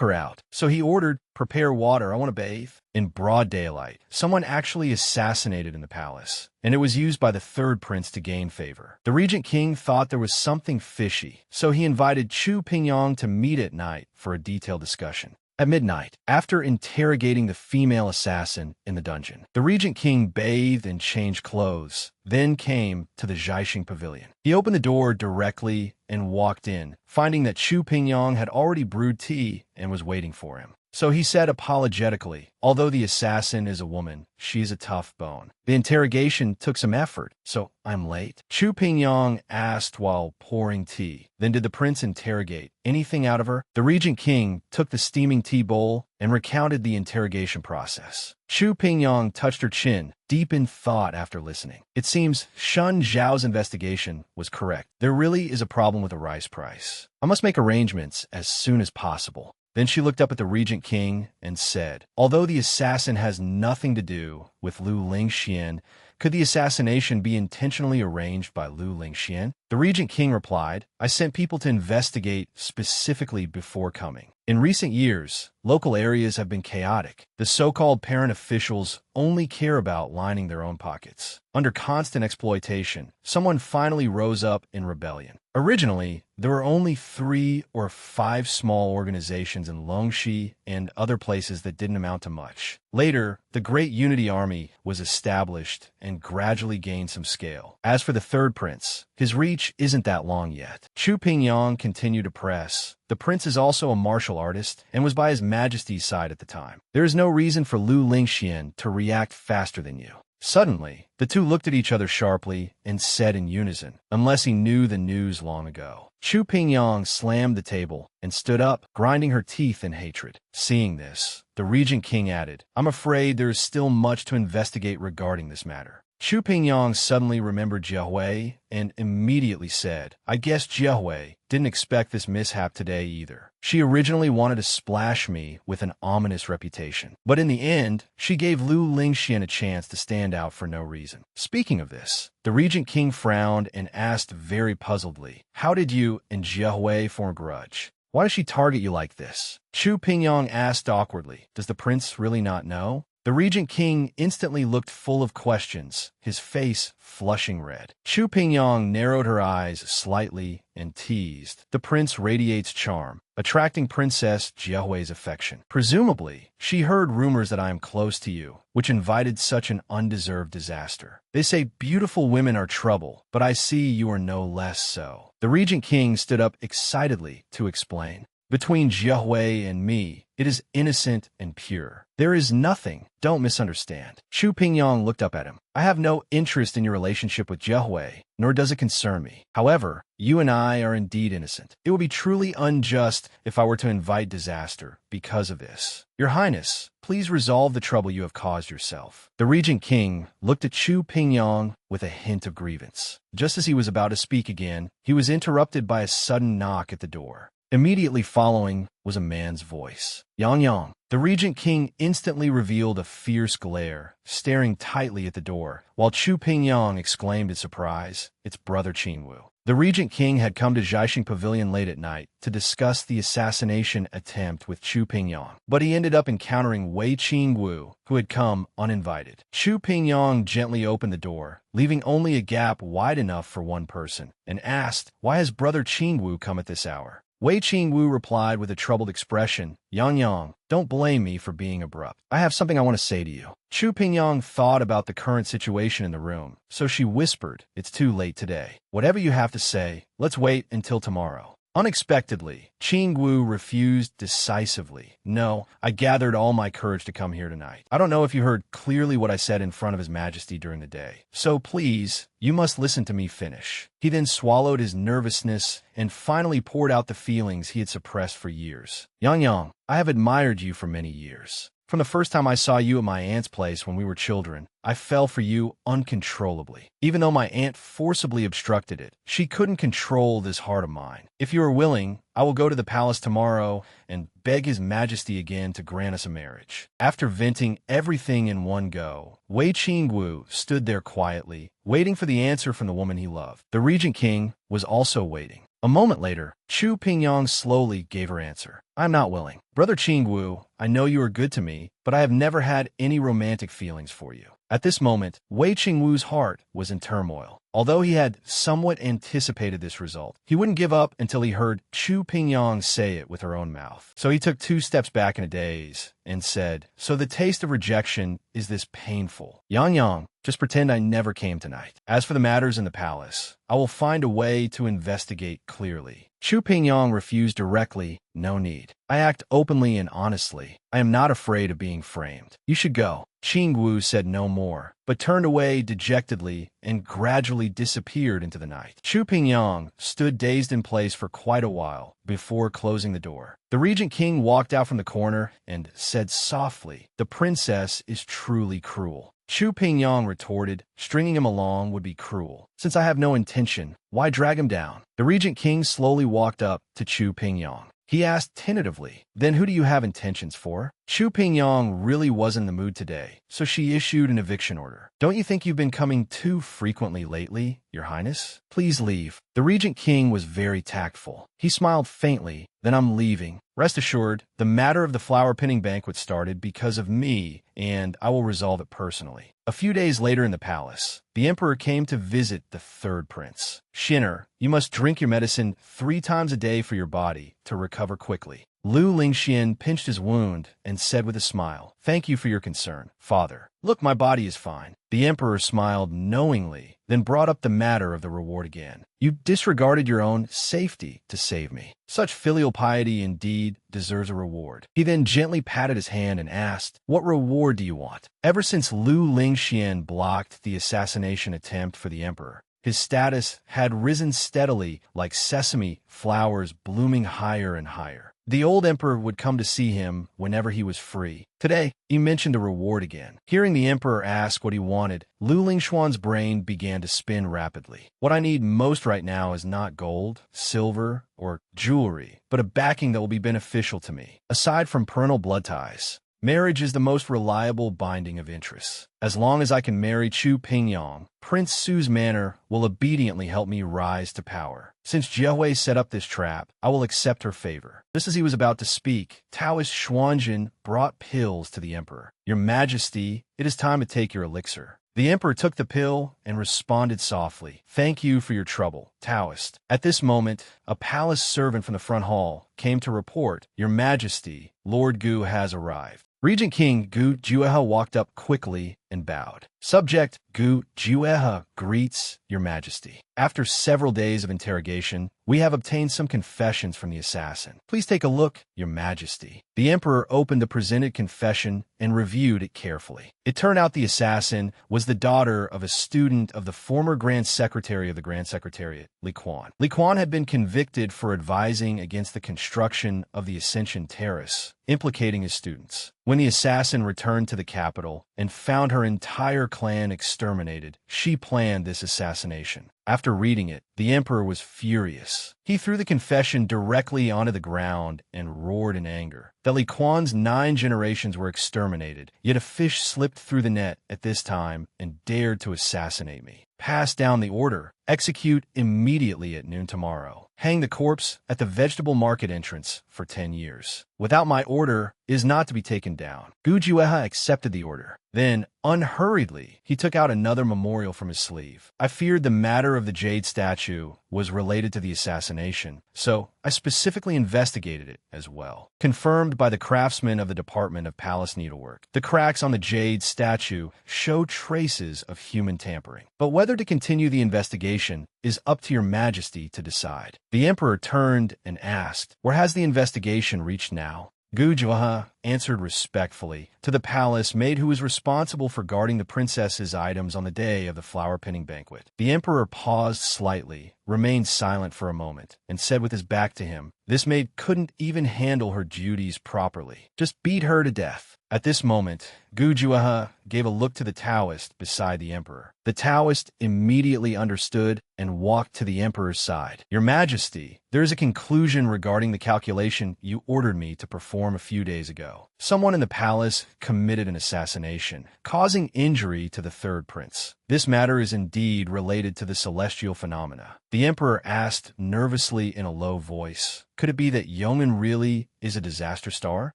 her out? So he ordered, "Prepare water, I want to bathe." In broad daylight, someone actually assassinated in the palace, and it was used by the third prince to gain favor. The Regent King thought there was something fishy, so he invited Chu Pingyang to meet at night for a detailed discussion. At midnight, after interrogating the female assassin in the dungeon, the Regent King bathed and changed clothes, then came to the Zhaixing Pavilion. He opened the door directly and walked in, finding that Chu Pingyang had already brewed tea and was waiting for him. So he said apologetically, "Although the assassin is a woman, she is a tough bone. The interrogation took some effort, so I'm late." Chu Pingyang asked while pouring tea. Then did the prince interrogate anything out of her? The Regent King took the steaming tea bowl and recounted the interrogation process. Chu Pingyang touched her chin, deep in thought after listening. It seems Shun Zhao's investigation was correct. There really is a problem with the rice price. I must make arrangements as soon as possible. Then she looked up at the Regent King and said, "Although the assassin has nothing to do with Lu Lingxian, Could the assassination be intentionally arranged by Lu Lingxian? The Regent King replied, I sent people to investigate specifically before coming. In recent years, local areas have been chaotic. The so-called parent officials only care about lining their own pockets. Under constant exploitation, someone finally rose up in rebellion. Originally, there were only 3 or 5 small organizations in Longxi and other places that didn't amount to much. Later, the Great Unity Army was established and gradually gained some scale. As for the third prince, his reach isn't that long yet. Chu Pingyang continued to press. The prince is also a martial artist and was by His Majesty's side at the time. There is no reason for Lu Lingxian to react faster than you. Suddenly, the two looked at each other sharply and said in unison, unless he knew the news long ago. Chu Pingyang slammed the table and stood up, grinding her teeth in hatred. Seeing this, the Regent King added, I'm afraid there is still much to investigate regarding this matter. Chu Pingyang suddenly remembered Jiehui and immediately said, I guess Jiehui didn't expect this mishap today either. She originally wanted to splash me with an ominous reputation, but in the end, she gave Lu Lingxian a chance to stand out for no reason. Speaking of this, the Regent King frowned and asked very puzzledly, How did you and Jiehui form a grudge? Why does she target you like this? Chu Pingyang asked awkwardly, Does the prince really not know? The Regent King instantly looked full of questions, his face flushing red. Chu Pingyang narrowed her eyes slightly and teased. The prince radiates charm, attracting Princess Jiehui's affection. Presumably, she heard rumors that I am close to you, which invited such an undeserved disaster. They say beautiful women are trouble, but I see you are no less so. The Regent King stood up excitedly to explain. Between Jiehui and me, it is innocent and pure. There is nothing. Don't misunderstand. Chu Pingyang looked up at him. I have no interest in your relationship with Jiehui, nor does it concern me. However, you and I are indeed innocent. It would be truly unjust if I were to invite disaster because of this. Your Highness, please resolve the trouble you have caused yourself. The Regent King looked at Chu Pingyang with a hint of grievance. Just as he was about to speak again, he was interrupted by a sudden knock at the door. Immediately following was a man's voice. Yang Yang. The Regent King instantly revealed a fierce glare, staring tightly at the door, while Chu Pingyang exclaimed in surprise, It's Brother Qingwu. The Regent King had come to Jiaxing Pavilion late at night to discuss the assassination attempt with Chu Pingyang, but he ended up encountering Wei Qingwu, who had come uninvited. Chu Pingyang gently opened the door, leaving only a gap wide enough for one person, and asked, Why has Brother Qingwu come at this hour? Wei Qingwu replied with a troubled expression, Yang Yang, don't blame me for being abrupt. I have something I want to say to you. Chu Pingyang thought about the current situation in the room, so she whispered, It's too late today. Whatever you have to say, let's wait until tomorrow. Unexpectedly, Qingwu refused decisively. No, I gathered all my courage to come here tonight. I don't know if you heard clearly what I said in front of His Majesty during the day. So please, you must listen to me finish. He then swallowed his nervousness and finally poured out the feelings he had suppressed for years. Yang Yang, I have admired you for many years. From the first time I saw you at my aunt's place when we were children, I fell for you uncontrollably. Even though my aunt forcibly obstructed it, she couldn't control this heart of mine. If you are willing, I will go to the palace tomorrow and beg His Majesty again to grant us a marriage. After venting everything in one go, Wei Qingwu stood there quietly, waiting for the answer from the woman he loved. The Regent King was also waiting. A moment later, Chu Pingyang slowly gave her answer. I am not willing. Brother Qingwu, I know you are good to me, but I have never had any romantic feelings for you. At this moment, Wei Qingwu's heart was in turmoil. Although he had somewhat anticipated this result, he wouldn't give up until he heard Chu Pingyang say it with her own mouth. So he took 2 steps back in a daze and said, So the taste of rejection is this painful. Yang Yang, just pretend I never came tonight. As for the matters in the palace, I will find a way to investigate clearly. Chu Pingyang refused directly, no need. I act openly and honestly. I am not afraid of being framed. You should go. Qingwu said no more, but turned away dejectedly and gradually disappeared into the night. Chu Pingyang stood dazed in place for quite a while before closing the door. The Regent King walked out from the corner and said softly, The princess is truly cruel. Chu Pingyang retorted, Stringing him along would be cruel. Since I have no intention, why drag him down? The Regent King slowly walked up to Chu Pingyang. He asked tentatively. Then who do you have intentions for? Chu Pingyang really wasn't in the mood today, so she issued an eviction order. Don't you think you've been coming too frequently lately, Your Highness? Please leave. The Regent King was very tactful. He smiled faintly. Then I'm leaving. Rest assured, the matter of the flower pinning banquet started because of me, and I will resolve it personally. A few days later in the palace, the emperor came to visit the third prince. Shinner, you must drink your medicine 3 times a day for your body to recover quickly. Lu Lingxian pinched his wound and said with a smile, "Thank you for your concern, father. Look, my body is fine." The emperor smiled knowingly, then brought up the matter of the reward again. You disregarded your own safety to save me. Such filial piety indeed deserves a reward. He then gently patted his hand and asked, "What reward do you want?" Ever since Lu Lingxian blocked the assassination attempt for the emperor, his status had risen steadily like sesame flowers blooming higher and higher. The old emperor would come to see him whenever he was free. Today, he mentioned a reward again. Hearing the emperor ask what he wanted, Lu Lingxuan's brain began to spin rapidly. What I need most right now is not gold, silver, or jewelry, but a backing that will be beneficial to me. Aside from parental blood ties, marriage is the most reliable binding of interests. As long as I can marry Chu Pingyang, Prince Su's manor will obediently help me rise to power. Since Jiehui set up this trap, I will accept her favor. Just as he was about to speak, Taoist Xuanjin brought pills to the emperor. Your Majesty, it is time to take your elixir. The emperor took the pill and responded softly, "Thank you for your trouble, Taoist." At this moment, a palace servant from the front hall came to report, "Your Majesty, Lord Gu has arrived." Regent King Gu Juehe walked up quickly and bowed. Subject Gu Juehe greets Your Majesty. After several days of interrogation, we have obtained some confessions from the assassin. Please take a look, Your Majesty. The emperor opened the presented confession and reviewed it carefully. It turned out the assassin was the daughter of a student of the former Grand Secretary of the Grand Secretariat, Li Quan. Li Quan had been convicted for advising against the construction of the Ascension Terrace, implicating his students. When the assassin returned to the capital and found her entire clan exterminated, she planned this assassination. After reading it, the emperor was furious. He threw the confession directly onto the ground and roared in anger. That Li Quan's 9 generations were exterminated, yet a fish slipped through the net at this time and dared to assassinate me. Pass down the order. Execute immediately at noon tomorrow. Hang the corpse at the vegetable market entrance for 10 years. Without my order, is not to be taken down. Gu Juehe accepted the order. Then, unhurriedly, he took out another memorial from his sleeve. I feared the matter of the jade statue was related to the assassination, so I specifically investigated it as well. Confirmed by the craftsmen of the Department of Palace Needlework, the cracks on the jade statue show traces of human tampering. But whether to continue the investigation is up to Your Majesty to decide. The emperor turned and asked, "Where has the investigation reached now?" Gu Juehe answered respectfully, "To the palace maid who was responsible for guarding the princess's items on the day of the flower pinning banquet." The emperor paused slightly, remained silent for a moment, and said with his back to him, "This maid couldn't even handle her duties properly. Just beat her to death." At this moment, Gu Juehe gave a look to the Taoist beside the emperor. The Taoist immediately understood and walked to the emperor's side. "Your Majesty, there is a conclusion regarding the calculation you ordered me to perform a few days ago. Someone in the palace committed an assassination, causing injury to the third prince. This matter is indeed related to the celestial phenomena." The emperor asked nervously in a low voice, "Could it be that Yeoman really is a disaster star?"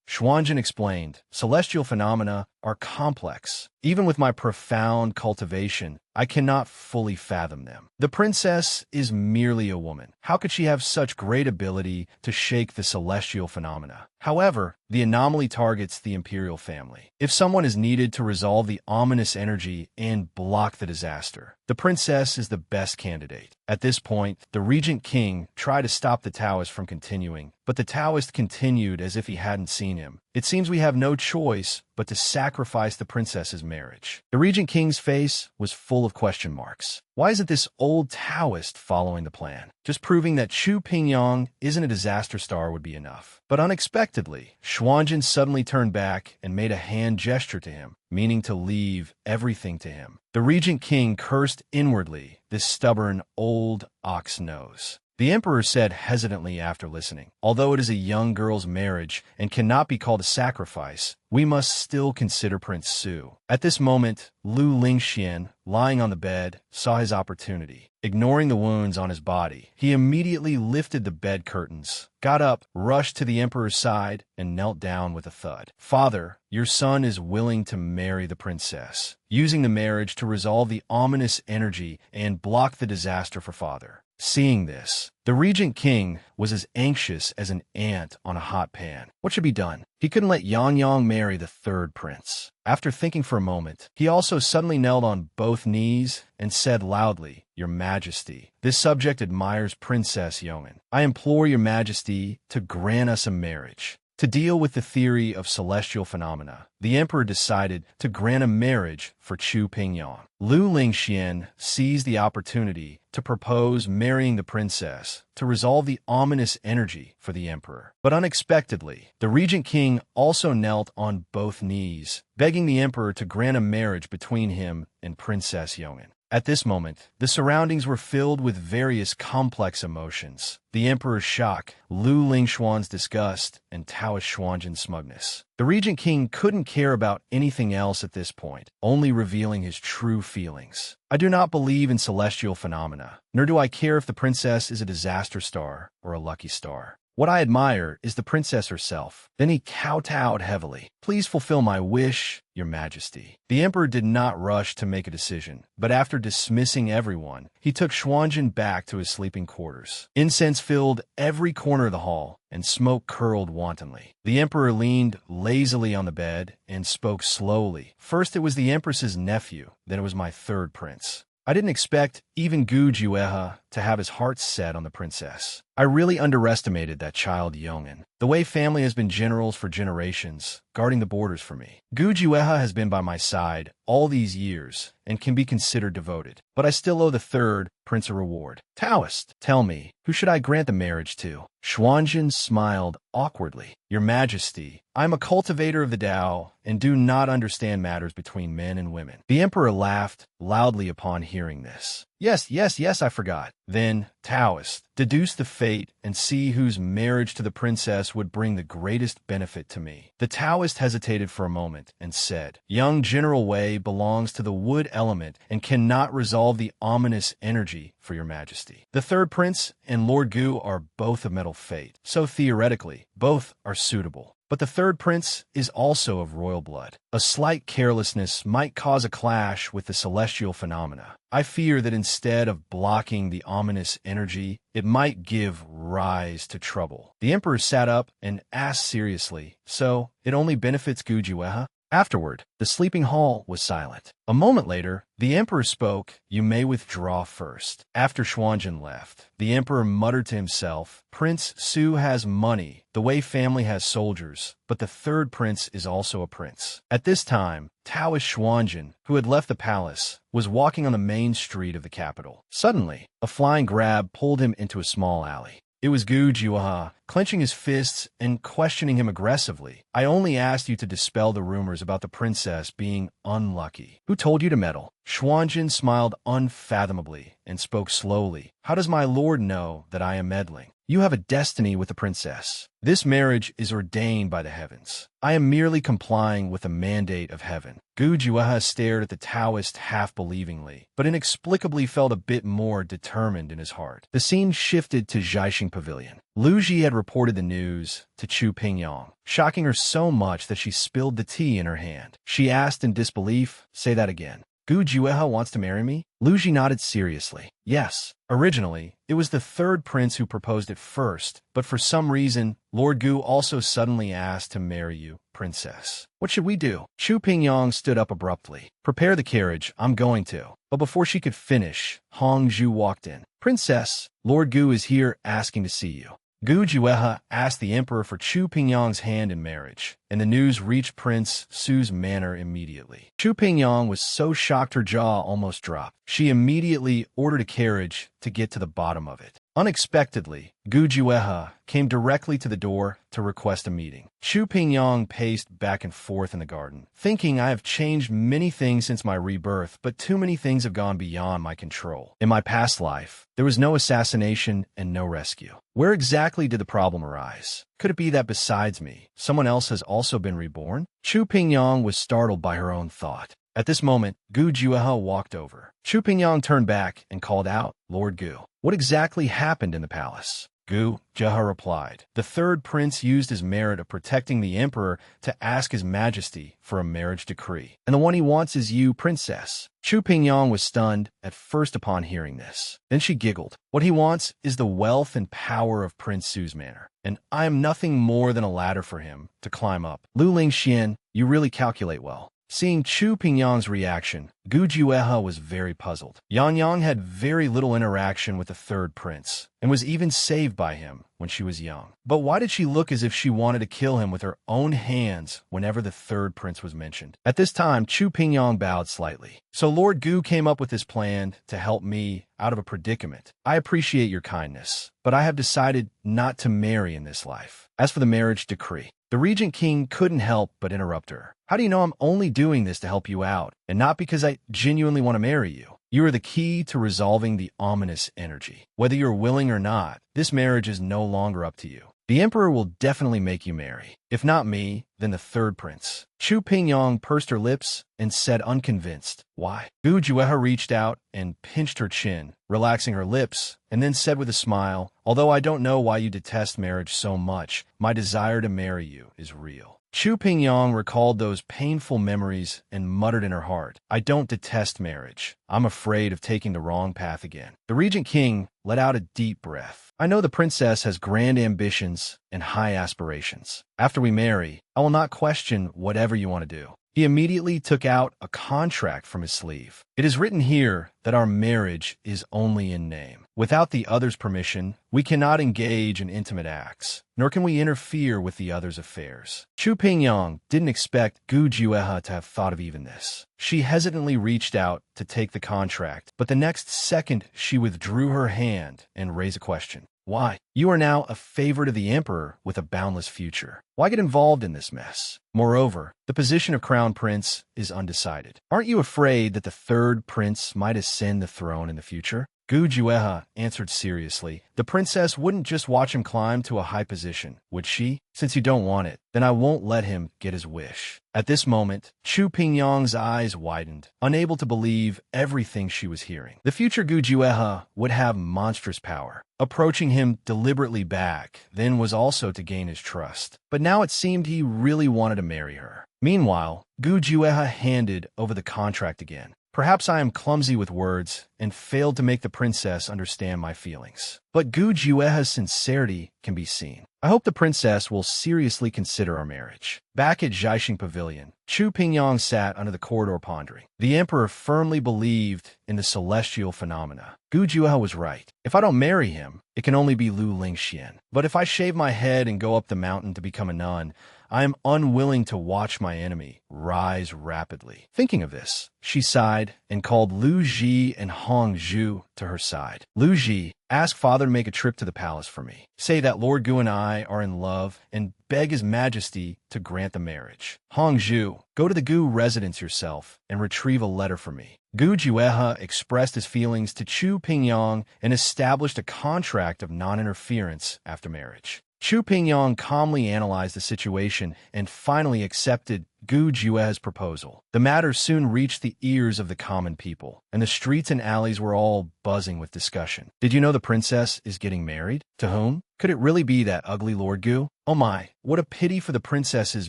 Xuanjin explained, "Celestial phenomena are complex. Even with my profound cultivation, I cannot fully fathom them. The princess is merely a woman. How could she have such great ability to shake the celestial phenomena? However, the anomaly targets the imperial family. If someone is needed to resolve the ominous energy and block the disaster, the princess is the best candidate." At this point, the Regent King tried to stop the Taoist from continuing, but the Taoist continued as if he hadn't seen him. "It seems we have no choice but to sacrifice the princess's marriage." The Regent King's face was full of question marks. Why isn't this old Taoist following the plan? Just proving that Chu Pingyang isn't a disaster star would be enough. But unexpectedly, Xuanjin suddenly turned back and made a hand gesture to him, meaning to leave everything to him. The Regent King cursed inwardly, this stubborn old ox nose. The emperor said hesitantly after listening. Although it is a young girl's marriage and cannot be called a sacrifice, we must still consider Prince Su. At this moment, Lu Lingxian, lying on the bed, saw his opportunity. Ignoring the wounds on his body, he immediately lifted the bed curtains, got up, rushed to the emperor's side, and knelt down with a thud. "Father, your son is willing to marry the princess, using the marriage to resolve the ominous energy and block the disaster for father." Seeing this, the regent king was as anxious as an ant on a hot pan. What should be done? He couldn't let Yang marry the third prince. After thinking for a moment, he also suddenly knelt on both knees and said loudly, "Your Majesty, this subject admires Princess Yong'an. I implore your Majesty to grant us a marriage." To deal with the theory of celestial phenomena, the emperor decided to grant a marriage for Chu Pingyang. Lu Lingxian seized the opportunity to propose marrying the princess to resolve the ominous energy for the emperor. But unexpectedly, the regent king also knelt on both knees, begging the emperor to grant a marriage between him and Princess Yong'an. At this moment, the surroundings were filled with various complex emotions. The emperor's shock, Lu Lingxuan's disgust, and Taoist Xuanzhen's smugness. The regent king couldn't care about anything else at this point, only revealing his true feelings. "I do not believe in celestial phenomena, nor do I care if the princess is a disaster star or a lucky star. What I admire is the princess herself." Then he kowtowed heavily. "Please fulfill my wish, your Majesty." The emperor did not rush to make a decision, but after dismissing everyone, he took Xuanzhen back to his sleeping quarters. Incense filled every corner of the hall, and smoke curled wantonly. The emperor leaned lazily on the bed and spoke slowly. "First it was the empress's nephew, then it was my third prince. I didn't expect even Gu Juehe to have his heart set on the princess. I really underestimated that child Yong'an. The Wei family has been generals for generations, guarding the borders for me. Gu Juehe has been by my side all these years and can be considered devoted. But I still owe the third prince a reward. Taoist, tell me, who should I grant the marriage to?" Xuanzhen smiled awkwardly. "Your Majesty, I am a cultivator of the Tao and do not understand matters between men and women." The emperor laughed loudly upon hearing this. Yes, I forgot. "Then, Taoist, deduce the fate and see whose marriage to the princess would bring the greatest benefit to me." The Taoist hesitated for a moment and said, "Young General Wei belongs to the wood element and cannot resolve the ominous energy for your Majesty. The third prince and Lord Gu are both of metal fate, so theoretically, both are suitable. But the third prince is also of royal blood. A slight carelessness might cause a clash with the celestial phenomena. I fear that instead of blocking the ominous energy, it might give rise to trouble." The emperor sat up and asked seriously, "So, it only benefits Gu Juehe?" Afterward, the sleeping hall was silent. A moment later, the emperor spoke, "You may withdraw first." After Xuanzhen left, the emperor muttered to himself, "Prince Su has money, the Wei family has soldiers, but the third prince is also a prince." At this time, Taoist Xuanzhen, who had left the palace, was walking on the main street of the capital. Suddenly, a flying grab pulled him into a small alley. It was Gu Juehe, clenching his fists and questioning him aggressively. "I only asked you to dispel the rumors about the princess being unlucky. Who told you to meddle?" Xuanzhen smiled unfathomably and spoke slowly. "How does my lord know that I am meddling? You have a destiny with the princess. This marriage is ordained by the heavens. I am merely complying with the mandate of heaven." Gu Juehe stared at the Taoist half-believingly, but inexplicably felt a bit more determined in his heart. The scene shifted to Jiaxing Pavilion. Lu Ji had reported the news to Chu Pingyang, shocking her so much that she spilled the tea in her hand. She asked in disbelief, "Say that again. Gu Juehe wants to marry me?" Lu Ji nodded seriously. "Yes. Originally, it was the third prince who proposed it first, but for some reason, Lord Gu also suddenly asked to marry you, princess. What should we do?" Chu Pingyang stood up abruptly. "Prepare the carriage, I'm going to." But before she could finish, Hong Zhu walked in. "Princess, Lord Gu is here asking to see you." Gu Juehe asked the emperor for Chu Pingyang's hand in marriage, and the news reached Prince Su's manor immediately. Chu Pingyang was so shocked her jaw almost dropped. She immediately ordered a carriage to get to the bottom of it. Unexpectedly, Gu Juehe came directly to the door to request a meeting. Chu Pingyang paced back and forth in the garden, thinking, I have changed many things since my rebirth, but too many things have gone beyond my control. In my past life, there was no assassination and no rescue. Where exactly did the problem arise? Could it be that besides me, someone else has also been reborn? Chu Pingyang was startled by her own thought. At this moment, Gu Juehe walked over. Chu Pingyang turned back and called out, Lord Gu, what exactly happened in the palace? Gu Juehe replied, the third prince used his merit of protecting the emperor to ask his majesty for a marriage decree. And the one he wants is you, princess. Chu Pingyang was stunned at first upon hearing this. Then she giggled. What he wants is the wealth and power of Prince Su's manor, and I am nothing more than a ladder for him to climb up. Lu Lingxian, you really calculate well. Seeing Chu Pingyang's reaction, Gu Juehe was very puzzled. Yang Yang had very little interaction with the third prince, and was even saved by him when she was young. But why did she look as if she wanted to kill him with her own hands whenever the third prince was mentioned? At this time, Chu Pingyang bowed slightly. So Lord Gu came up with this plan to help me out of a predicament. I appreciate your kindness, but I have decided not to marry in this life. As for the marriage decree, the Regent King couldn't help but interrupt her. How do you know I'm only doing this to help you out, and not because I genuinely want to marry you? You are the key to resolving the ominous energy. Whether you're willing or not, this marriage is no longer up to you. The emperor will definitely make you marry. If not me, then the third prince. Chu Pingyang pursed her lips and said unconvinced, why? Gu Juehe reached out and pinched her chin, relaxing her lips, and then said with a smile, although I don't know why you detest marriage so much, my desire to marry you is real. Chu Pingyang recalled those painful memories and muttered in her heart, I don't detest marriage. I'm afraid of taking the wrong path again. The Regent King let out a deep breath. I know the princess has grand ambitions and high aspirations. After we marry, I will not question whatever you want to do. He immediately took out a contract from his sleeve. It is written here that our marriage is only in name. Without the other's permission, we cannot engage in intimate acts, nor can we interfere with the other's affairs. Chu Pingyang didn't expect Gu Juehe to have thought of even this. She hesitantly reached out to take the contract, but the next second she withdrew her hand and raised a question. Why? You are now a favorite of the emperor with a boundless future. Why get involved in this mess? Moreover, the position of crown prince is undecided. Aren't you afraid that the third prince might ascend the throne in the future? Gu Juehe answered seriously. The princess wouldn't just watch him climb to a high position, would she? Since you don't want it, then I won't let him get his wish. At this moment, Chu Pingyang's eyes widened, unable to believe everything she was hearing. The future Gu Juehe would have monstrous power. Approaching him deliberately back then was also to gain his trust. But now it seemed he really wanted to marry her. Meanwhile, Gu Juehe handed over the contract again. Perhaps I am clumsy with words and failed to make the princess understand my feelings. But Gu Juehe's sincerity can be seen. I hope the princess will seriously consider our marriage. Back at Jiaxing Pavilion, Chu Pingyang sat under the corridor pondering. The emperor firmly believed in the celestial phenomena. Gu Juehe was right. If I don't marry him, it can only be Lu Lingxian. But if I shave my head and go up the mountain to become a nun, I am unwilling to watch my enemy rise rapidly. Thinking of this, she sighed and called Lu Ji and Hong Zhu to her side. Lu Ji, ask father to make a trip to the palace for me. Say that Lord Gu and I are in love and beg his majesty to grant the marriage. Hong Zhu, go to the Gu residence yourself and retrieve a letter for me. Gu Juehe expressed his feelings to Chu Pingyang and established a contract of non-interference after marriage. Chu Pingyang calmly analyzed the situation and finally accepted Gu Juehe's proposal. The matter soon reached the ears of the common people, and the streets and alleys were all buzzing with discussion. Did you know the princess is getting married? To whom? Could it really be that ugly Lord Gu? Oh my, what a pity for the princess's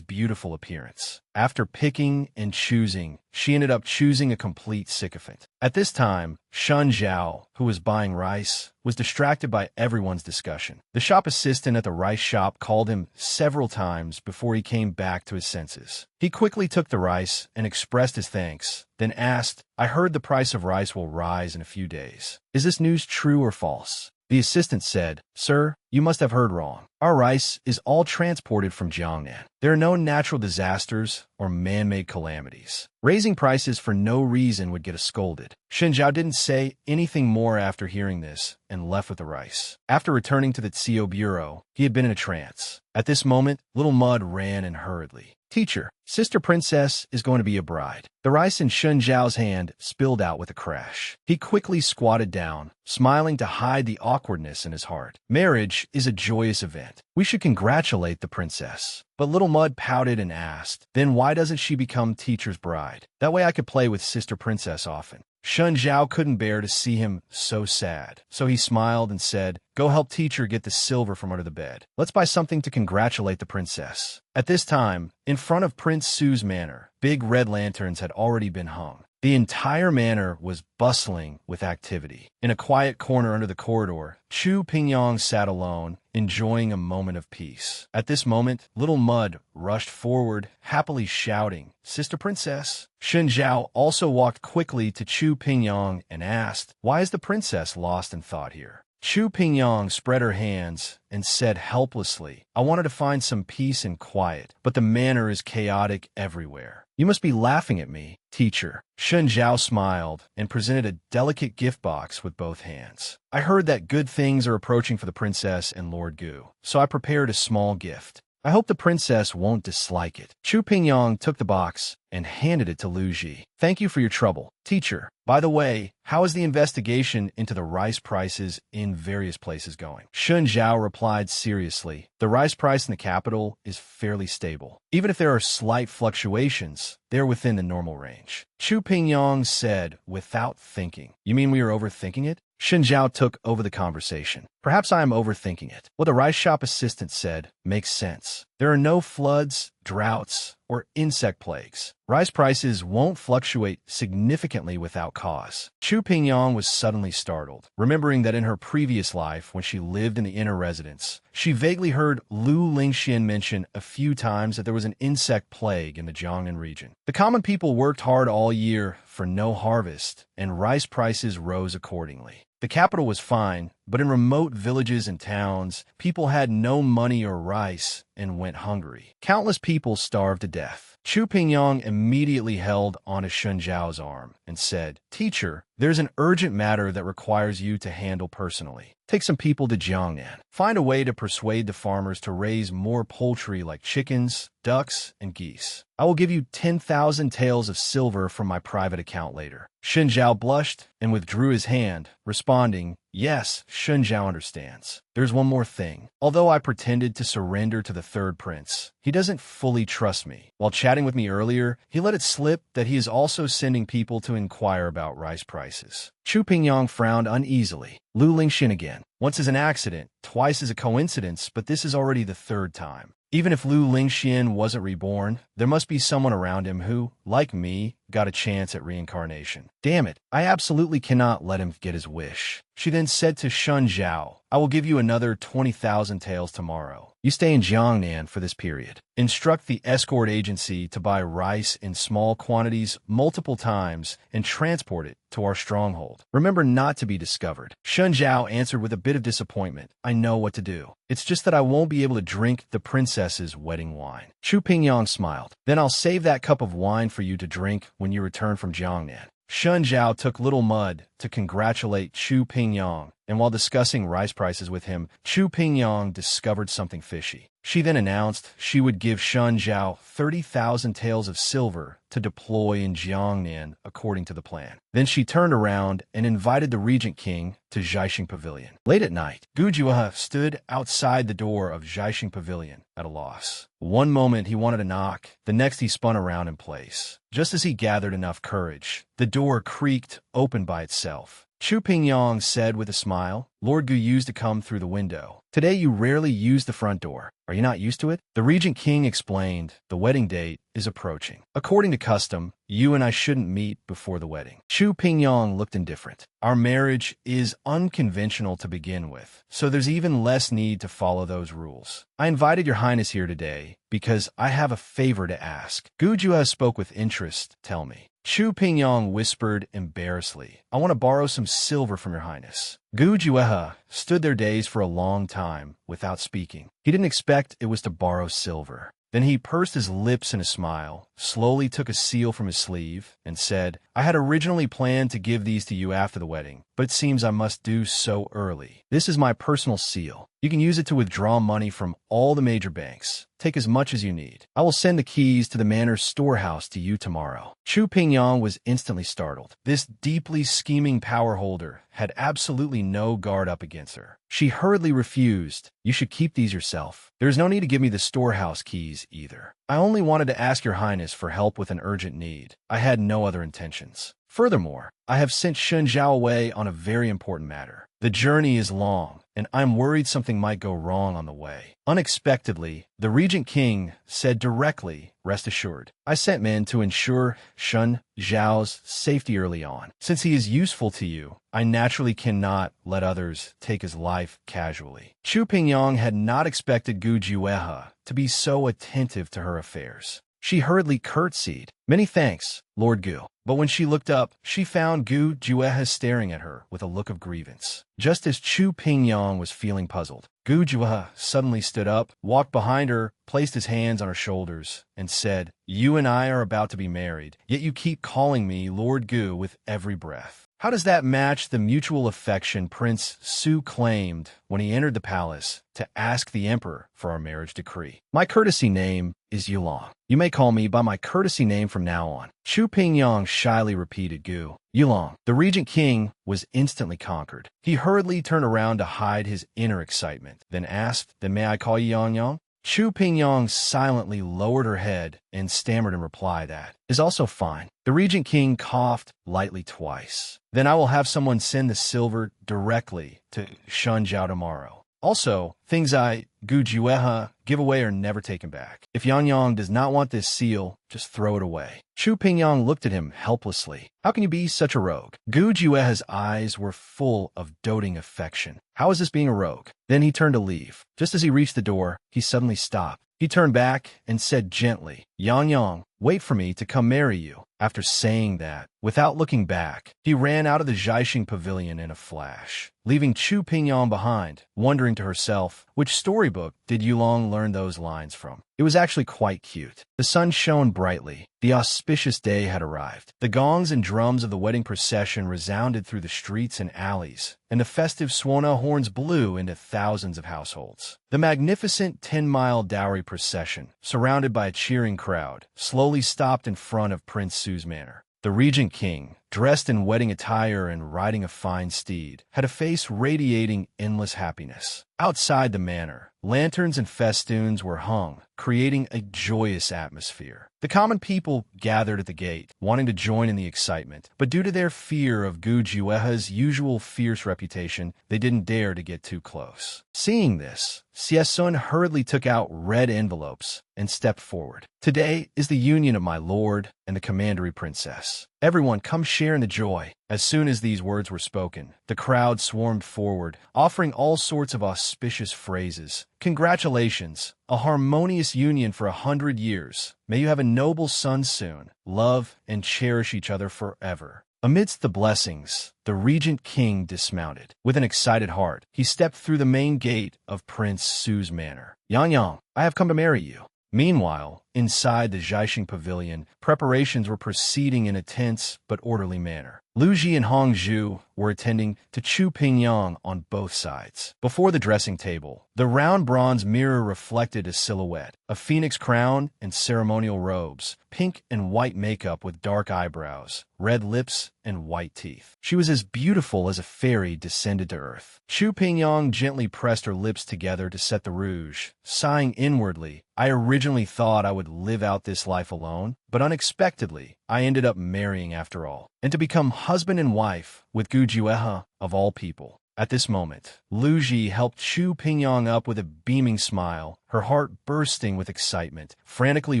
beautiful appearance. After picking and choosing, she ended up choosing a complete sycophant. At this time, Shun Zhao, who was buying rice, was distracted by everyone's discussion. The shop assistant at the rice shop called him several times before he came back to his senses. He quickly took the rice and expressed his thanks, then asked, I heard the price of rice will rise in a few days. Is this news true or false? The assistant said, Sir, You must have heard wrong. Our rice is all transported from Jiangnan. There are no natural disasters or man-made calamities. Raising prices for no reason would get us scolded. Shen Zhao didn't say anything more after hearing this and left with the rice. After returning to the Tso bureau, he had been in a trance. At this moment, Little Mud ran in hurriedly. Teacher, Sister Princess is going to be a bride. The rice in Shen Zhao's hand spilled out with a crash. He quickly squatted down, smiling to hide the awkwardness in his heart. Marriage is a joyous event. We should congratulate the princess. But Little Mud pouted and asked, then why doesn't she become teacher's bride? That way I could play with Sister Princess often. Shen Zhao couldn't bear to see him so sad, so he smiled and said, go help teacher get the silver from under the bed. Let's buy something to congratulate the princess. At this time, in front of Prince Su's manor, big red lanterns had already been hung. The entire manor was bustling with activity. In a quiet corner under the corridor, Chu Pingyong sat alone, enjoying a moment of peace. At this moment, Little Mud rushed forward, happily shouting, Sister Princess. Shen Zhao also walked quickly to Chu Pingyong and asked, why is the princess lost in thought here? Chu Pingyong spread her hands and said helplessly, I wanted to find some peace and quiet, but the manor is chaotic everywhere. You must be laughing at me, teacher. Shen Zhao smiled and presented a delicate gift box with both hands. I heard that good things are approaching for the princess and Lord Gu, so I prepared a small gift. I hope the princess won't dislike it. Chu Pingyong took the box and handed it to Lu Ji. Thank you for your trouble, teacher. By the way, how is the investigation into the rice prices in various places going? Shen Zhao replied seriously. The rice price in the capital is fairly stable. Even if there are slight fluctuations, they're within the normal range. Chu Pingyong said without thinking. You mean we are overthinking it? Shen Zhao took over the conversation. Perhaps I am overthinking it. What the rice shop assistant said makes sense. There are no floods, droughts, or insect plagues. Rice prices won't fluctuate significantly without cause. Chu Pingyong was suddenly startled, remembering that in her previous life, when she lived in the inner residence, she vaguely heard Lu Lingxian mention a few times that there was an insect plague in the Jiangnan region. The common people worked hard all year for no harvest, and rice prices rose accordingly. The capital was fine, but in remote villages and towns, people had no money or rice and went hungry. Countless people starved to death. Chu Pingyong immediately held onto Shen Zhao's arm and said, Teacher, there's an urgent matter that requires you to handle personally. Take some people to Jiangnan. Find a way to persuade the farmers to raise more poultry like chickens, ducks, and geese. I will give you 10,000 taels of silver from my private account later. Shen Zhao blushed and withdrew his hand, responding, Yes, Shen Zhao understands. There's one more thing. Although I pretended to surrender to the third prince, he doesn't fully trust me. While chatting with me earlier, he let it slip that he is also sending people to inquire about rice prices. Chu Pingyong frowned uneasily. Lu Lingxian again. Once is an accident, twice is a coincidence, but this is already the third time. Even if Lu Lingxian wasn't reborn, there must be someone around him who, like me, got a chance at reincarnation. Damn it, I absolutely cannot let him get his wish. She then said to Shen Zhao, I will give you another 20,000 taels tomorrow. You stay in Jiangnan for this period. Instruct the escort agency to buy rice in small quantities multiple times and transport it to our stronghold. Remember not to be discovered. Shen Zhao answered with a bit of disappointment. I know what to do. It's just that I won't be able to drink the princess's wedding wine. Chu Pingyong smiled. Then I'll save that cup of wine for you to drink when you return from Jiangnan. Shen Zhao took Little Mud to congratulate Chu Pingyong, and while discussing rice prices with him, Chu Pingyong discovered something fishy. She then announced she would give Shen Zhao 30,000 taels of silver to deploy in Jiangnan according to the plan. Then she turned around and invited the Regent King to Zhaixing Pavilion. Late at night, Gu Juhe stood outside the door of Zhaixing Pavilion at a loss. One moment he wanted to knock, the next he spun around in place. Just as he gathered enough courage, the door creaked open by itself. Chu Pingyong said with a smile, Lord Gu used to come through the window. Today you rarely use the front door. Are you not used to it? The Regent King explained, the wedding date is approaching. According to custom, you and I shouldn't meet before the wedding. Chu Pingyong looked indifferent. Our marriage is unconventional to begin with, so there's even less need to follow those rules. I invited your highness here today because I have a favor to ask. Gu Juhe spoke with interest. Tell me. Chu Pingyong whispered embarrassedly, I want to borrow some silver from your highness. Gu Jueha stood there dazed for a long time without speaking. He didn't expect it was to borrow silver. Then he pursed his lips in a smile, slowly took a seal from his sleeve, and said, I had originally planned to give these to you after the wedding, but it seems I must do so early. This is my personal seal. You can use it to withdraw money from all the major banks. Take as much as you need. I will send the keys to the manor's storehouse to you tomorrow. Chu Pingyang was instantly startled. This deeply scheming power holder had absolutely no guard up against her. She hurriedly refused. You should keep these yourself. There is no need to give me the storehouse keys either. I only wanted to ask your highness for help with an urgent need. I had no other intentions. Furthermore, I have sent Shun Zhao away on a very important matter. The journey is long, and I'm worried something might go wrong on the way. Unexpectedly, the Regent King said directly, rest assured. I sent men to ensure Shun Zhao's safety early on. Since he is useful to you, I naturally cannot let others take his life casually. Chu Pingyang had not expected Gu Jueha to be so attentive to her affairs. She hurriedly curtsied. Many thanks, Lord Gu. But when she looked up, she found Gu Jueha staring at her with a look of grievance. Just as Chu Pingyang was feeling puzzled, Gu Jueha suddenly stood up, walked behind her, placed his hands on her shoulders, and said, You and I are about to be married, yet you keep calling me Lord Gu with every breath. How does that match the mutual affection Prince Su claimed when he entered the palace to ask the emperor for our marriage decree? My courtesy name is Yulong. You may call me by my courtesy name from now on. Chu Pingyang shyly repeated Gu. Yulong. The Regent King was instantly conquered. He hurriedly turned around to hide his inner excitement, then asked, Then may I call you Yang? Chu Pingyang silently lowered her head and stammered in reply that is also fine. The Regent King coughed lightly twice. Then I will have someone send the silver directly to Shunjiao tomorrow. Also, things I, Gu Jueha, give away are never taken back. If Yang Yang does not want this seal, just throw it away. Chu Pingyang looked at him helplessly. How can you be such a rogue? Gu Jueha's eyes were full of doting affection. How is this being a rogue? Then he turned to leave. Just as he reached the door, he suddenly stopped. He turned back and said gently, Yang Yang, wait for me to come marry you. After saying that, without looking back, he ran out of the Zhaixing pavilion in a flash, leaving Chu Pingyang behind, wondering to herself, which storybook did Yulong learn those lines from? It was actually quite cute. The sun shone brightly. The auspicious day had arrived. The gongs and drums of the wedding procession resounded through the streets and alleys, and the festive Swana horns blew into thousands of households. The magnificent 10-mile dowry procession, surrounded by a cheering crowd, slowly stopped in front of Prince Su's manor. The Regent King, dressed in wedding attire and riding a fine steed, had a face radiating endless happiness. Outside the manor, lanterns and festoons were hung, creating a joyous atmosphere. The common people gathered at the gate, wanting to join in the excitement, but due to their fear of Gu Jueha's usual fierce reputation, they didn't dare to get too close. Seeing this, Xie hurriedly took out red envelopes and stepped forward. Today is the union of my lord and the commandery princess. Everyone come share in the joy. As soon as these words were spoken, the crowd swarmed forward, offering all sorts of auspicious phrases. Congratulations, a harmonious union for 100 years. May you have a noble son soon. Love and cherish each other forever. Amidst the blessings, the Regent King dismounted. With an excited heart, he stepped through the main gate of Prince Su's manor. Yang Yang, I have come to marry you. Meanwhile, inside the Zhaixing pavilion, preparations were proceeding in a tense but orderly manner. Lu Ji and Hong Zhu were attending to Chu Pingyang on both sides. Before the dressing table, the round bronze mirror reflected a silhouette, a phoenix crown and ceremonial robes, pink and white makeup with dark eyebrows, red lips, and white teeth. She was as beautiful as a fairy descended to earth. Chu Pingyang gently pressed her lips together to set the rouge, sighing inwardly, I originally thought I would live out this life alone, but unexpectedly, I ended up marrying after all, and to become husband and wife with Gu Jueha, of all people. At this moment, Lu Ji helped Chu Pingyang up with a beaming smile, her heart bursting with excitement, frantically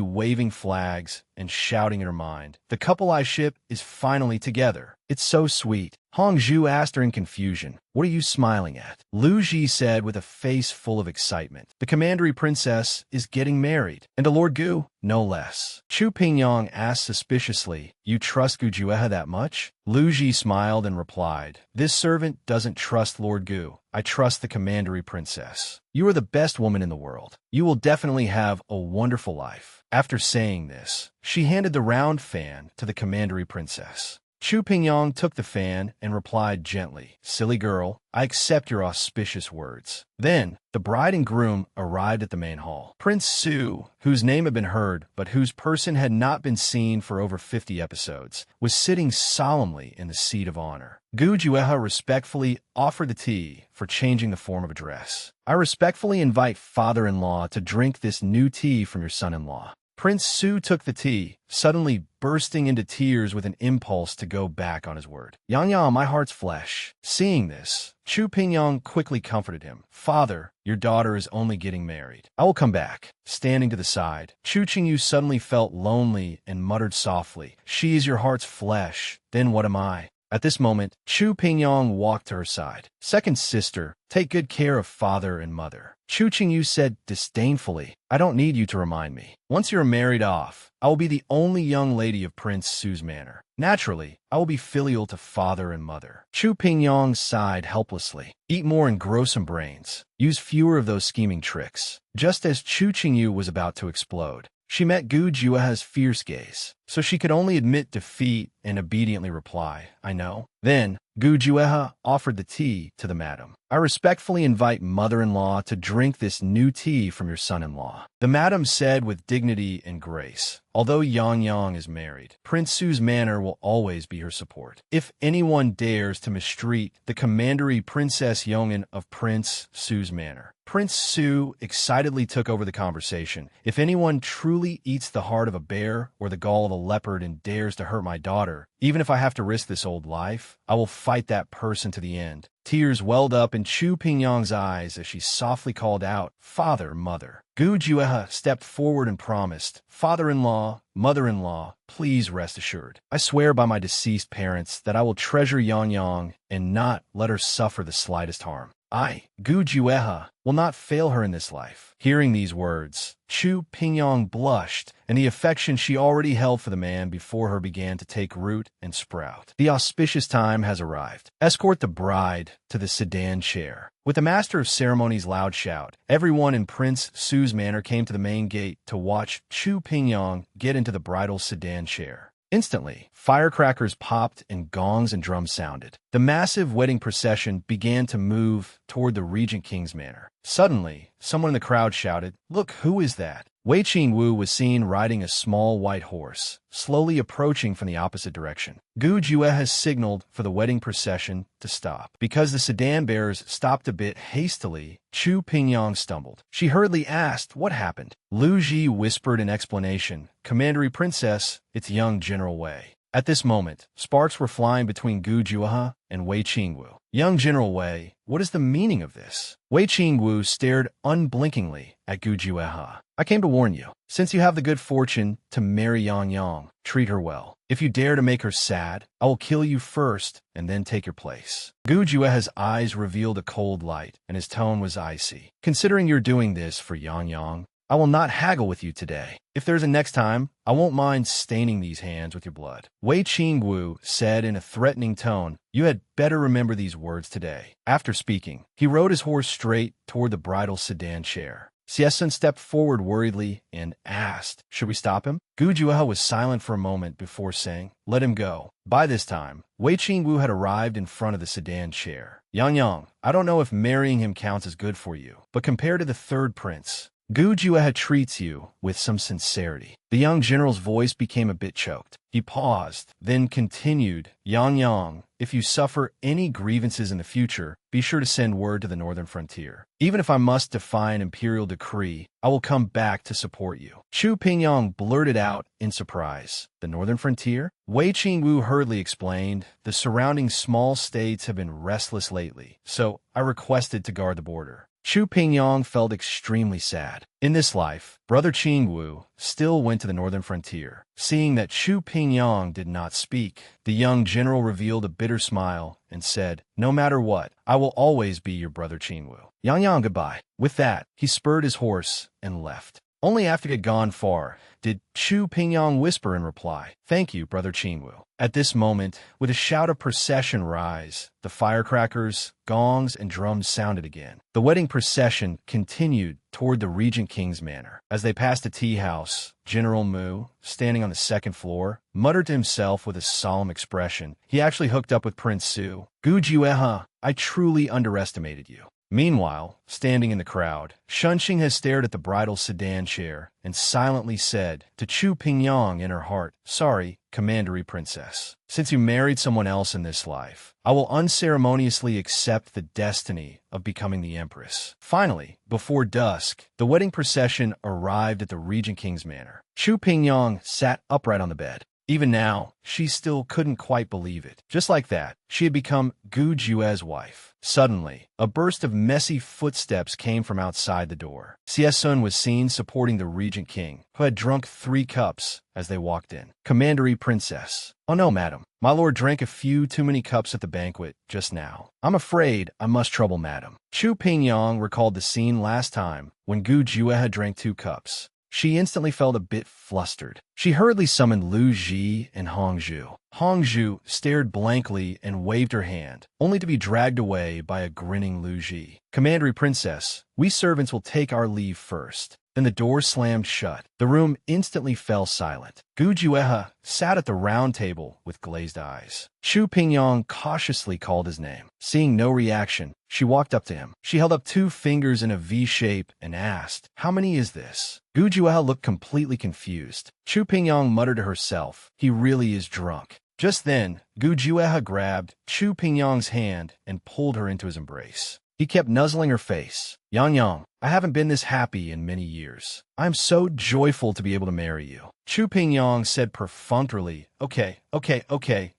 waving flags and shouting in her mind, the couple I ship is finally together. It's so sweet. Hong Zhu asked her in confusion. What are you smiling at? Lu Ji said with a face full of excitement. The commandery princess is getting married. And to Lord Gu, no less. Chu Pingyong asked suspiciously, You trust Gu Juehe that much? Lu Ji smiled and replied, This servant doesn't trust Lord Gu. I trust the commandery princess. You are the best woman in the world. You will definitely have a wonderful life. After saying this, she handed the round fan to the commandery princess. Chu Pingyong took the fan and replied gently, Silly girl, I accept your auspicious words. Then, the bride and groom arrived at the main hall. Prince Su, whose name had been heard but whose person had not been seen for over 50 episodes, was sitting solemnly in the seat of honor. Gu Juehe respectfully offered the tea for changing the form of address. I respectfully invite father-in-law to drink this new tea from your son-in-law. Prince Su took the tea, suddenly bursting into tears with an impulse to go back on his word. Yang, my heart's flesh. Seeing this, Chu Pingyong quickly comforted him. Father, your daughter is only getting married. I will come back. Standing to the side, Chu Qingyu suddenly felt lonely and muttered softly, She is your heart's flesh. Then what am I? At this moment, Chu Pingyong walked to her side. Second sister, take good care of father and mother. Chu Qingyu said disdainfully, I don't need you to remind me. Once you're married off, I will be the only young lady of Prince Su's manor. Naturally, I will be filial to father and mother. Chu Pingyong sighed helplessly. Eat more and grow some brains. Use fewer of those scheming tricks. Just as Chu Qingyu was about to explode, she met Gu Juehe's fierce gaze, so she could only admit defeat and obediently reply, I know. Then, Gu Juehe offered the tea to the madam. I respectfully invite mother-in-law to drink this new tea from your son-in-law. The madam said with dignity and grace, Although Yang is married, Prince Su's manor will always be her support. If anyone dares to mistreat the commandery Princess Yongin of Prince Su's manor, Prince Su excitedly took over the conversation. If anyone truly eats the heart of a bear or the gall of a leopard and dares to hurt my daughter, even if I have to risk this old life, I will fight that person to the end. Tears welled up in Chu Pingyong's eyes as she softly called out, Father, mother. Gu Juehe stepped forward and promised, Father-in-law, mother-in-law, please rest assured. I swear by my deceased parents that I will treasure Yang and not let her suffer the slightest harm. I, Gu Juehe, will not fail her in this life. Hearing these words, Chu Pingyong blushed, and the affection she already held for the man before her began to take root and sprout. The auspicious time has arrived. Escort the bride to the sedan chair. With the master of ceremonies' loud shout, everyone in Prince Su's manor came to the main gate to watch Chu Pingyong get into the bridal sedan chair. Instantly, firecrackers popped and gongs and drums sounded. The massive wedding procession began to move toward the Regent King's manor. Suddenly, someone in the crowd shouted, Look, who is that? Wei Qingwu was seen riding a small white horse, slowly approaching from the opposite direction. Gu Juehe signaled for the wedding procession to stop. Because the sedan bearers stopped a bit hastily, Chu Pingyong stumbled. She hurriedly asked what happened. Lu Ji whispered in explanation, Commandery Princess, it's young General Wei. At this moment, sparks were flying between Gu Juehe and Wei Qingwu. Young General Wei, what is the meaning of this? Wei Qingwu stared unblinkingly at Gu Juehe. I came to warn you. Since you have the good fortune to marry Yang, treat her well. If you dare to make her sad, I will kill you first and then take your place. Gu Juehe's eyes revealed a cold light, and his tone was icy. Considering you're doing this for Yang, I will not haggle with you today. If there's a next time, I won't mind staining these hands with your blood. Wei Qingwu said in a threatening tone, You had better remember these words today. After speaking, he rode his horse straight toward the bridal sedan chair. Xiesun stepped forward worriedly and asked, Should we stop him? Gu Juehe was silent for a moment before saying, Let him go. By this time, Wei Qingwu had arrived in front of the sedan chair. Yang, I don't know if marrying him counts as good for you, but compared to the third prince, Gu Juehe treats you with some sincerity. The young general's voice became a bit choked. He paused, then continued, Yang, if you suffer any grievances in the future, be sure to send word to the northern frontier. Even if I must defy an imperial decree, I will come back to support you. Chu Pingyong blurted out in surprise. The northern frontier? Wei Qingwu hurriedly explained, The surrounding small states have been restless lately, so I requested to guard the border. Chu Pingyong felt extremely sad. In this life, Brother Qingwu still went to the northern frontier. Seeing that Chu Pingyong did not speak, the young general revealed a bitter smile and said, "No matter what, I will always be your Brother Qingwu. Yang goodbye." With that, he spurred his horse and left. Only after he had gone far did Chu Pingyong whisper in reply, "Thank you, Brother Qingwu." At this moment, with a shout of procession rise, the firecrackers, gongs, and drums sounded again. The wedding procession continued toward the Regent King's manor. As they passed a tea house, General Mu, standing on the second floor, muttered to himself with a solemn expression. He actually hooked up with Prince Su. "Gu Jueha, I truly underestimated you." Meanwhile, standing in the crowd, Shunxing has stared at the bridal sedan chair and silently said to Chu Pingyong in her heart, "Sorry, Commandery Princess. Since you married someone else in this life, I will unceremoniously accept the destiny of becoming the Empress." Finally, before dusk, the wedding procession arrived at the Regent King's manor. Chu Pingyong sat upright on the bed. Even now, she still couldn't quite believe it. Just like that, she had become Gu Jue's wife. Suddenly, a burst of messy footsteps came from outside the door. Xie was seen supporting the Regent King, who had drunk 3 cups as they walked in. "Commandery Princess." "Oh no, madam. My lord drank a few too many cups at the banquet just now. I'm afraid I must trouble madam." Chu Pingyong recalled the scene last time when Gu Jue had drank 2 cups. She instantly felt a bit flustered. She hurriedly summoned Lu Ji and Hong Zhu. Hong Zhu stared blankly and waved her hand, only to be dragged away by a grinning Lu Ji. "Commandery Princess, we servants will take our leave first." Then the door slammed shut. The room instantly fell silent. Gu Jueha sat at the round table with glazed eyes. Chu Pingyong cautiously called his name. Seeing no reaction, she walked up to him. She held up 2 fingers in a V shape and asked, "How many is this?" Gu Jueha looked completely confused. Chu Pingyong muttered to herself, "He really is drunk." Just then, Gu Jueha grabbed Chu Pingyong's hand and pulled her into his embrace. He kept nuzzling her face. Yang, I haven't been this happy in many years. I am so joyful to be able to marry you." Chu Pingyong said perfunctorily, Okay,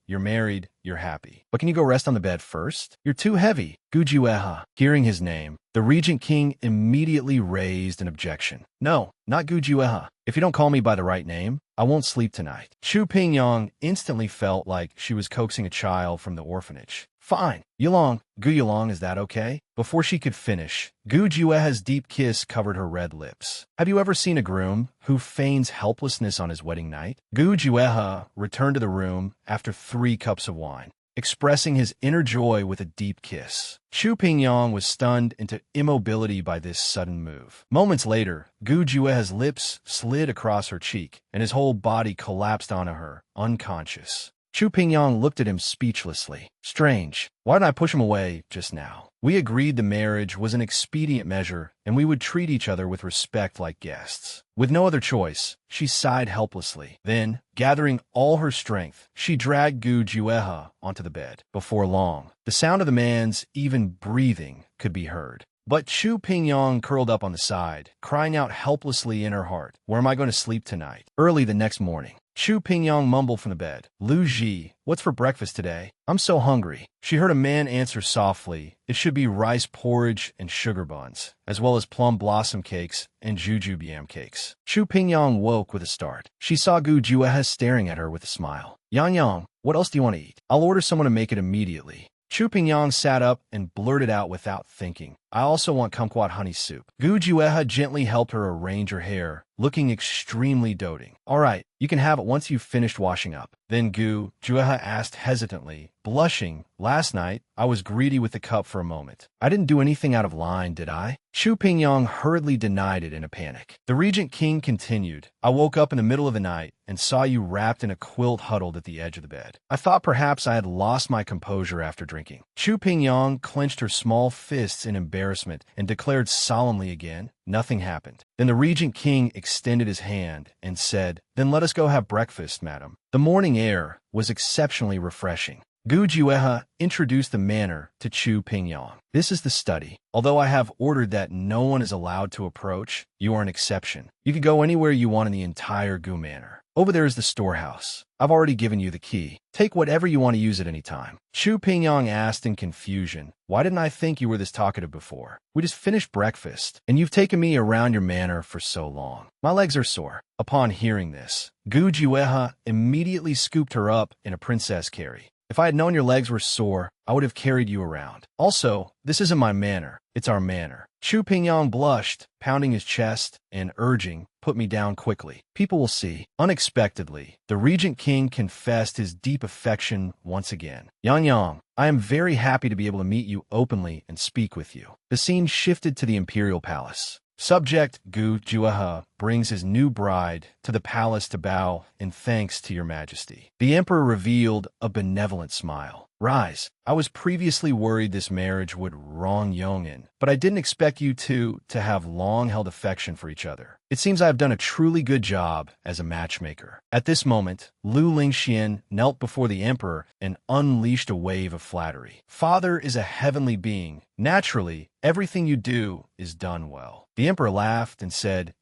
you're married, you're happy. But can you go rest on the bed first? You're too heavy." Gu Jueha, hearing his name, the Regent King immediately raised an objection. "No, not Gu Jueha. If you don't call me by the right name, I won't sleep tonight." Chu Pingyong instantly felt like she was coaxing a child from the orphanage. "Fine. Yulong, Gu Yulong, is that okay?" Before she could finish, Gu Jueha's deep kiss covered her red lips. Have you ever seen a groom who feigns helplessness on his wedding night? Gu Jueha returned to the room after 3 cups of wine, expressing his inner joy with a deep kiss. Chu Pingyong was stunned into immobility by this sudden move. Moments later, Gu Jueha's lips slid across her cheek, and his whole body collapsed onto her, unconscious. Chu Pingyong looked at him speechlessly. Strange. Why didn't I push him away just now? We agreed the marriage was an expedient measure, and we would treat each other with respect like guests. With no other choice, she sighed helplessly. Then, gathering all her strength, she dragged Gu Jueha onto the bed. Before long, the sound of the man's even breathing could be heard. But Chu Pingyong curled up on the side, crying out helplessly in her heart, "Where am I going to sleep tonight?" Early the next morning, Chu Pingyong mumbled from the bed, "Lu Ji, what's for breakfast today? I'm so hungry." She heard a man answer softly, "It should be rice porridge and sugar buns, as well as plum blossom cakes and jujube cakes." Chu Pingyong woke with a start. She saw Gu Jueha staring at her with a smile. Yang, what else do you want to eat? I'll order someone to make it immediately." Chu Pingyong sat up and blurted out without thinking, "I also want kumquat honey soup." Gu Jueha gently helped her arrange her hair, looking extremely doting. "All right, you can have it once you've finished washing up." Then Gu Jueha asked hesitantly, blushing, "Last night, I was greedy with the cup for a moment. I didn't do anything out of line, did I?" Chu Pingyong hurriedly denied it in a panic. The Regent King continued, "I woke up in the middle of the night and saw you wrapped in a quilt huddled at the edge of the bed. I thought perhaps I had lost my composure after drinking." Chu Pingyong clenched her small fists in embarrassment and declared solemnly again, "Nothing happened." Then the Regent King extended his hand and said, "Then let us go have breakfast, madam." The morning air was exceptionally refreshing. Gu Jueha introduced the manor to Chu Pingyong. "This is the study. Although I have ordered that no one is allowed to approach, you are an exception. You can go anywhere you want in the entire Gu Manor. Over there is the storehouse. I've already given you the key. Take whatever you want to use at any time. Chu Pingyang asked in confusion, why didn't I think you were this talkative before? We just finished breakfast, and you've taken me around your manor for so long. My legs are sore. Upon hearing this, Gu Jueha immediately scooped her up in a princess carry. If I had known your legs were sore, I would have carried you around. Also, this isn't my manor, it's our manor. Chu Pingyang blushed, pounding his chest and urging, put me down quickly. People will see. Unexpectedly, the Regent King confessed his deep affection once again. Yang Yang, I am very happy to be able to meet you openly and speak with you. The scene shifted to the Imperial Palace. Subject Gu Jueha brings his new bride to the palace to bow in thanks to your majesty. The emperor revealed a benevolent smile. Rise. I was previously worried this marriage would wrong Yongin, but I didn't expect you two to have long-held affection for each other. It seems I have done a truly good job as a matchmaker. At this moment, Lu Lingxian knelt before the emperor and unleashed a wave of flattery. Father is a heavenly being. Naturally, everything you do is done well. The emperor laughed and said,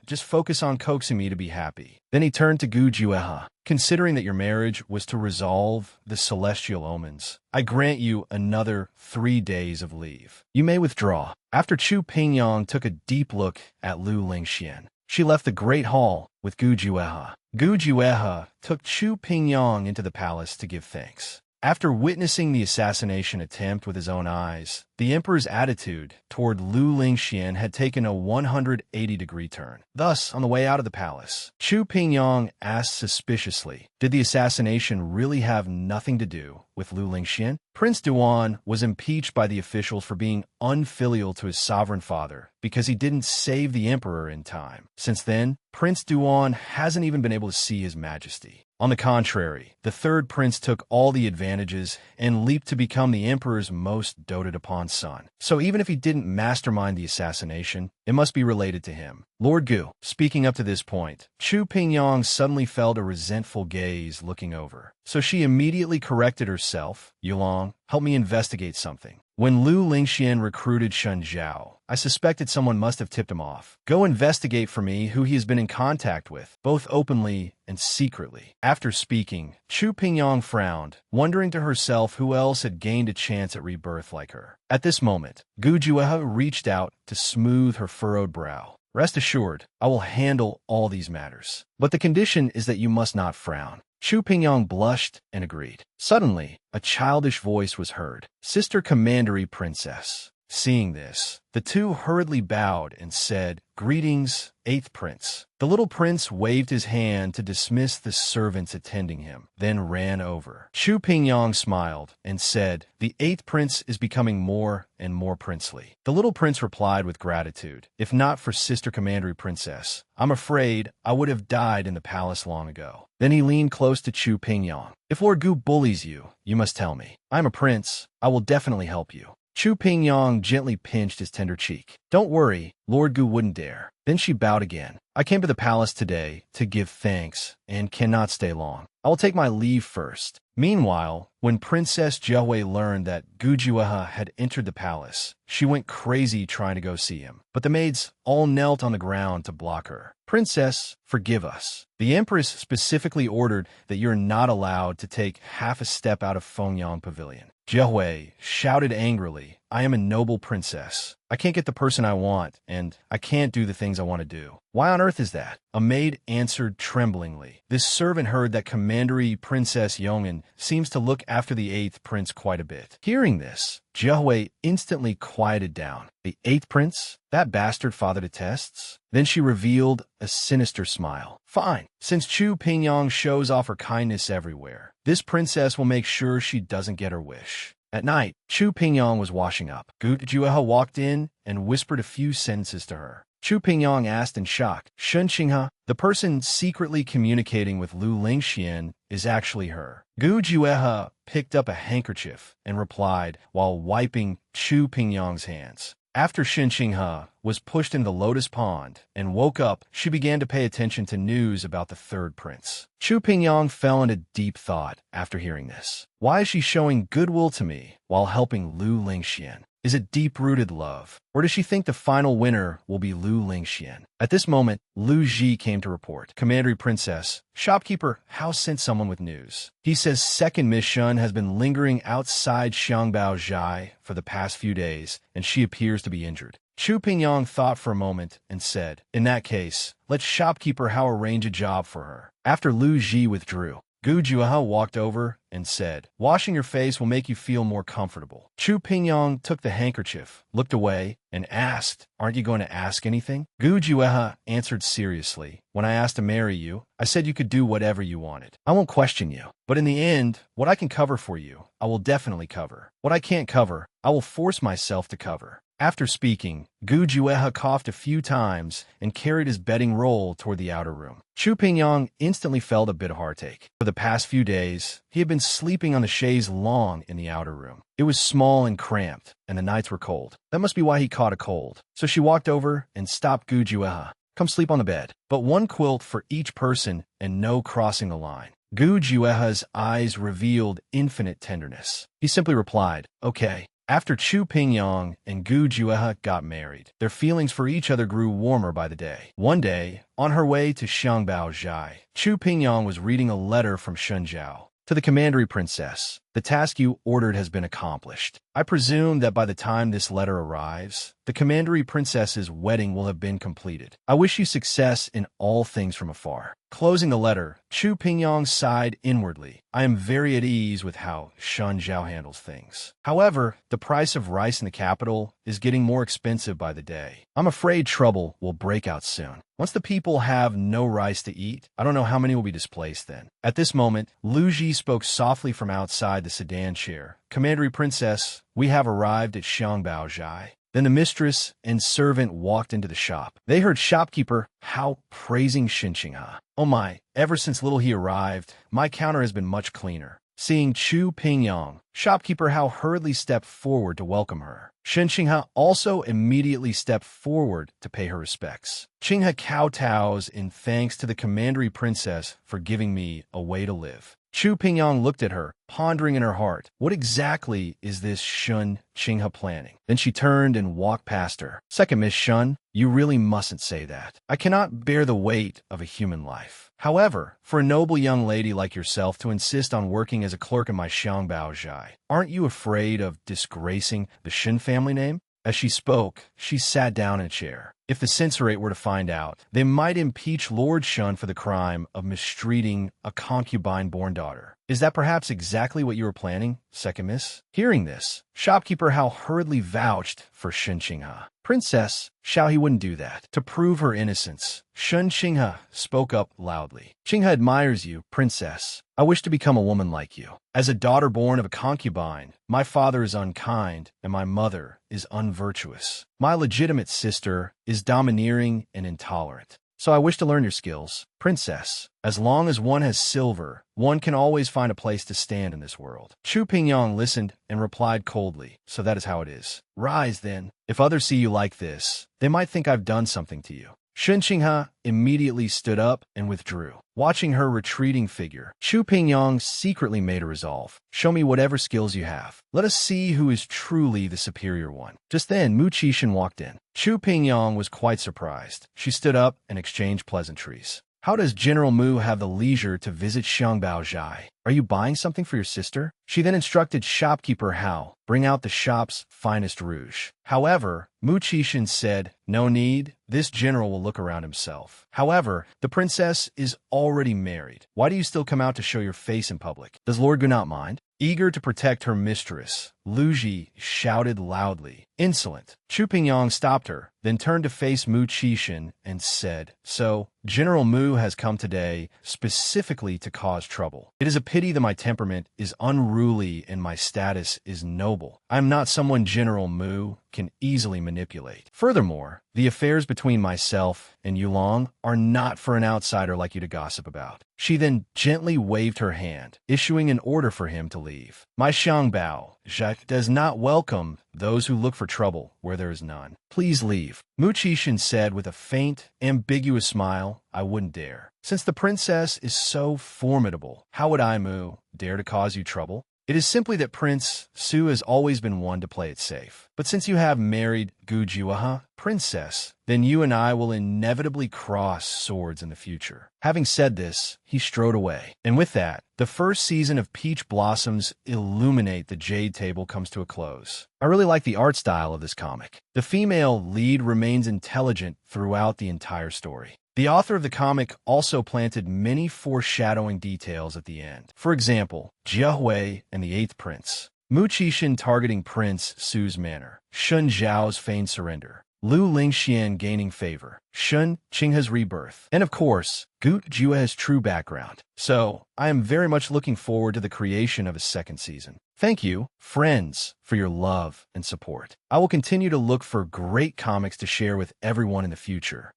just focus on coaxing me to be happy. Then he turned to Gu Jueha. Considering that your marriage was to resolve the celestial omens, I grant you another 3 days of leave. You may withdraw. After Chu Pingyang took a deep look at Lu Lingxian, she left the great hall with Gu Jueha. Gu Jueha took Chu Pingyang into the palace to give thanks. After witnessing the assassination attempt with his own eyes, the emperor's attitude toward Lu Lingxian had taken a 180-degree turn. Thus, on the way out of the palace, Chu Pingyang asked suspiciously, did the assassination really have nothing to do with Lu Lingxian? Prince Duan was impeached by the officials for being unfilial to his sovereign father because he didn't save the emperor in time. Since then, Prince Duan hasn't even been able to see his majesty. On the contrary, the third prince took all the advantages and leaped to become the emperor's most doted-upon son. So even if he didn't mastermind the assassination, it must be related to him. Lord Gu, speaking up to this point, Chu Pingyang suddenly felt a resentful gaze looking over. So she immediately corrected herself. Yulong, help me investigate something. When Lu Lingxian recruited Shen Zhao, I suspected someone must have tipped him off. Go investigate for me who he has been in contact with, both openly and secretly. After speaking, Chu Pingyang frowned, wondering to herself who else had gained a chance at rebirth like her. At this moment, Gu Jueha reached out to smooth her furrowed brow. Rest assured, I will handle all these matters. But the condition is that you must not frown. Chu Pingyang blushed and agreed. Suddenly, a childish voice was heard. Sister Commandery Princess. Seeing this, the two hurriedly bowed and said, Greetings, 8th Prince. The little prince waved his hand to dismiss the servants attending him, then ran over. Chu Pingyang smiled and said, The 8th Prince is becoming more and more princely. The little prince replied with gratitude, If not for Sister Commandery Princess, I'm afraid I would have died in the palace long ago. Then he leaned close to Chu Pingyang. If Lord Gu bullies you, you must tell me. I'm a prince. I will definitely help you. Chu Pingyang gently pinched his tender cheek. Don't worry, Lord Gu wouldn't dare. Then she bowed again. I came to the palace today to give thanks and cannot stay long. I will take my leave first. Meanwhile, when Princess Jiahui learned that Gu Jueha had entered the palace, she went crazy trying to go see him. But the maids all knelt on the ground to block her. Princess, forgive us. The Empress specifically ordered that you're not allowed to take half a step out of Fengyang Pavilion. Jiahui shouted angrily, I am a noble princess. I can't get the person I want, and I can't do the things I want to do. Why on earth is that? A maid answered tremblingly. This servant heard that Commandery Princess Yongin seems to look after the 8th prince quite a bit. Hearing this, Jiahui instantly quieted down. The 8th prince? That bastard father detests? Then she revealed a sinister smile. Fine. Since Chu Pingyang shows off her kindness everywhere, this princess will make sure she doesn't get her wish. At night, Chu Pingyang was washing up. Gu Jueha walked in and whispered a few sentences to her. Chu Pingyang asked in shock, Shen Qinghe, the person secretly communicating with Lu Lingxian is actually her. Gu Jueha picked up a handkerchief and replied while wiping Chu Pingyang's hands. After Shen Qinghe was pushed into the lotus pond and woke up, she began to pay attention to news about the third prince. Chu Pingyang fell into deep thought after hearing this. Why is she showing goodwill to me while helping Lu Lingxian? Is it deep-rooted love? Or does she think the final winner will be Lu Lingxian? At this moment, Lu Ji came to report. Commandery Princess, shopkeeper Hao sent someone with news. He says second Miss Shun has been lingering outside Xiangbao Zhai for the past few days, and she appears to be injured. Chu Pingyang thought for a moment and said, in that case, let shopkeeper Hao arrange a job for her. After Lu Ji withdrew, Gu Juehe walked over and said, washing your face will make you feel more comfortable. Chu Pingyang took the handkerchief, looked away, and asked, aren't you going to ask anything? Gu Juehe answered seriously, when I asked to marry you, I said you could do whatever you wanted. I won't question you. But in the end, what I can cover for you, I will definitely cover. What I can't cover, I will force myself to cover. After speaking, Gu Juehe coughed a few times and carried his bedding roll toward the outer room. Chu Pingyang instantly felt a bit of heartache. For the past few days, he had been sleeping on the chaise longue in the outer room. It was small and cramped, and the nights were cold. That must be why he caught a cold. So she walked over and stopped Gu Juehe. Come sleep on the bed, but one quilt for each person and no crossing the line. Gu Juehe's eyes revealed infinite tenderness. He simply replied, okay. After Chu Pingyang and Gu Juehe got married, their feelings for each other grew warmer by the day. One day, on her way to Xiangbao Zhai, Chu Pingyang was reading a letter from Shenzhou. To the Commandery Princess, the task you ordered has been accomplished. I presume that by the time this letter arrives, the Commandery Princess's wedding will have been completed. I wish you success in all things from afar. Closing the letter, Chu Pingyang sighed inwardly. I am very at ease with how Shenzhou handles things. However, the price of rice in the capital is getting more expensive by the day. I'm afraid trouble will break out soon. Once the people have no rice to eat, I don't know how many will be displaced then. At this moment, Lu Ji spoke softly from outside the sedan chair. Commandery Princess, we have arrived at Xiangbao Zhai. Then the mistress and servant walked into the shop. They heard shopkeeper Hao praising Xinqinghe. Oh my, ever since little he arrived, my counter has been much cleaner. Seeing Chu Pingyang, shopkeeper Hao hurriedly stepped forward to welcome her. Xinqinghe also immediately stepped forward to pay her respects. Qinghe kowtows in thanks to the Commandery Princess for giving me a way to live. Chu Pingyang looked at her, pondering in her heart, what exactly is this Shun Qinghe planning? Then she turned and walked past her. Second Miss Shun, you really mustn't say that. I cannot bear the weight of a human life. However, for a noble young lady like yourself to insist on working as a clerk in my Xiangbao Zhai, aren't you afraid of disgracing the Shin family name? As she spoke, she sat down in a chair. If the censorate were to find out, they might impeach Lord Shun for the crime of mistreating a concubine-born daughter. Is that perhaps exactly what you were planning, second miss? Hearing this, shopkeeper Hao hurriedly vouched for Xinqinghe. Princess, Xiao he wouldn't do that. To prove her innocence, Xinqinghe spoke up loudly. Qinghe admires you, princess. I wish to become a woman like you. As a daughter born of a concubine, my father is unkind and my mother is unvirtuous. My legitimate sister is domineering and intolerant. So I wish to learn your skills. Princess, as long as one has silver, one can always find a place to stand in this world. Chu Pingyang listened and replied coldly, so that is how it is. Rise, then. If others see you like this, they might think I've done something to you. Xinqinghe immediately stood up and withdrew. Watching her retreating figure, Chu Pingyang secretly made a resolve. Show me whatever skills you have. Let us see who is truly the superior one. Just then, Mu Qixin walked in. Chu Pingyang was quite surprised. She stood up and exchanged pleasantries. How does General Mu have the leisure to visit Xiangbao Zhai? Are you buying something for your sister? She then instructed shopkeeper Hao, bring out the shop's finest rouge. However, Mu Qixin said, no need, this general will look around himself. However, the princess is already married. Why do you still come out to show your face in public? Does Lord Gu not mind? Eager to protect her mistress, Lu Ji shouted loudly. Insolent. Chu Pingyang stopped her, then turned to face Mu Qixin and said, so, General Mu has come today specifically to cause trouble. It is a pity that my temperament is unruly and my status is noble. I am not someone General Mu can easily manipulate. Furthermore, the affairs between myself and Yulong are not for an outsider like you to gossip about. She then gently waved her hand, issuing an order for him to leave. My Xiangbao Zhai does not welcome those who look for trouble where there is none. Please leave. Mu Qixin said with a faint, ambiguous smile, I wouldn't dare. Since the princess is so formidable, how would I, Mu, dare to cause you trouble? It is simply that Prince Su has always been one to play it safe. But since you have married Gu Jiwaha, princess, then you and I will inevitably cross swords in the future. Having said this, he strode away. And with that, the first season of Peach Blossoms Illuminate the Jade Table comes to a close. I really like the art style of this comic. The female lead remains intelligent throughout the entire story. The author of the comic also planted many foreshadowing details at the end. For example, Jia Hui and the Eighth Prince, Mu Qixin targeting Prince Su's manor, Shun Zhao's feigned surrender, Lu Lingxian gaining favor, Shun Qinghe's rebirth, and of course, Gu Jue's true background. So, I am very much looking forward to the creation of a second season. Thank you, friends, for your love and support. I will continue to look for great comics to share with everyone in the future.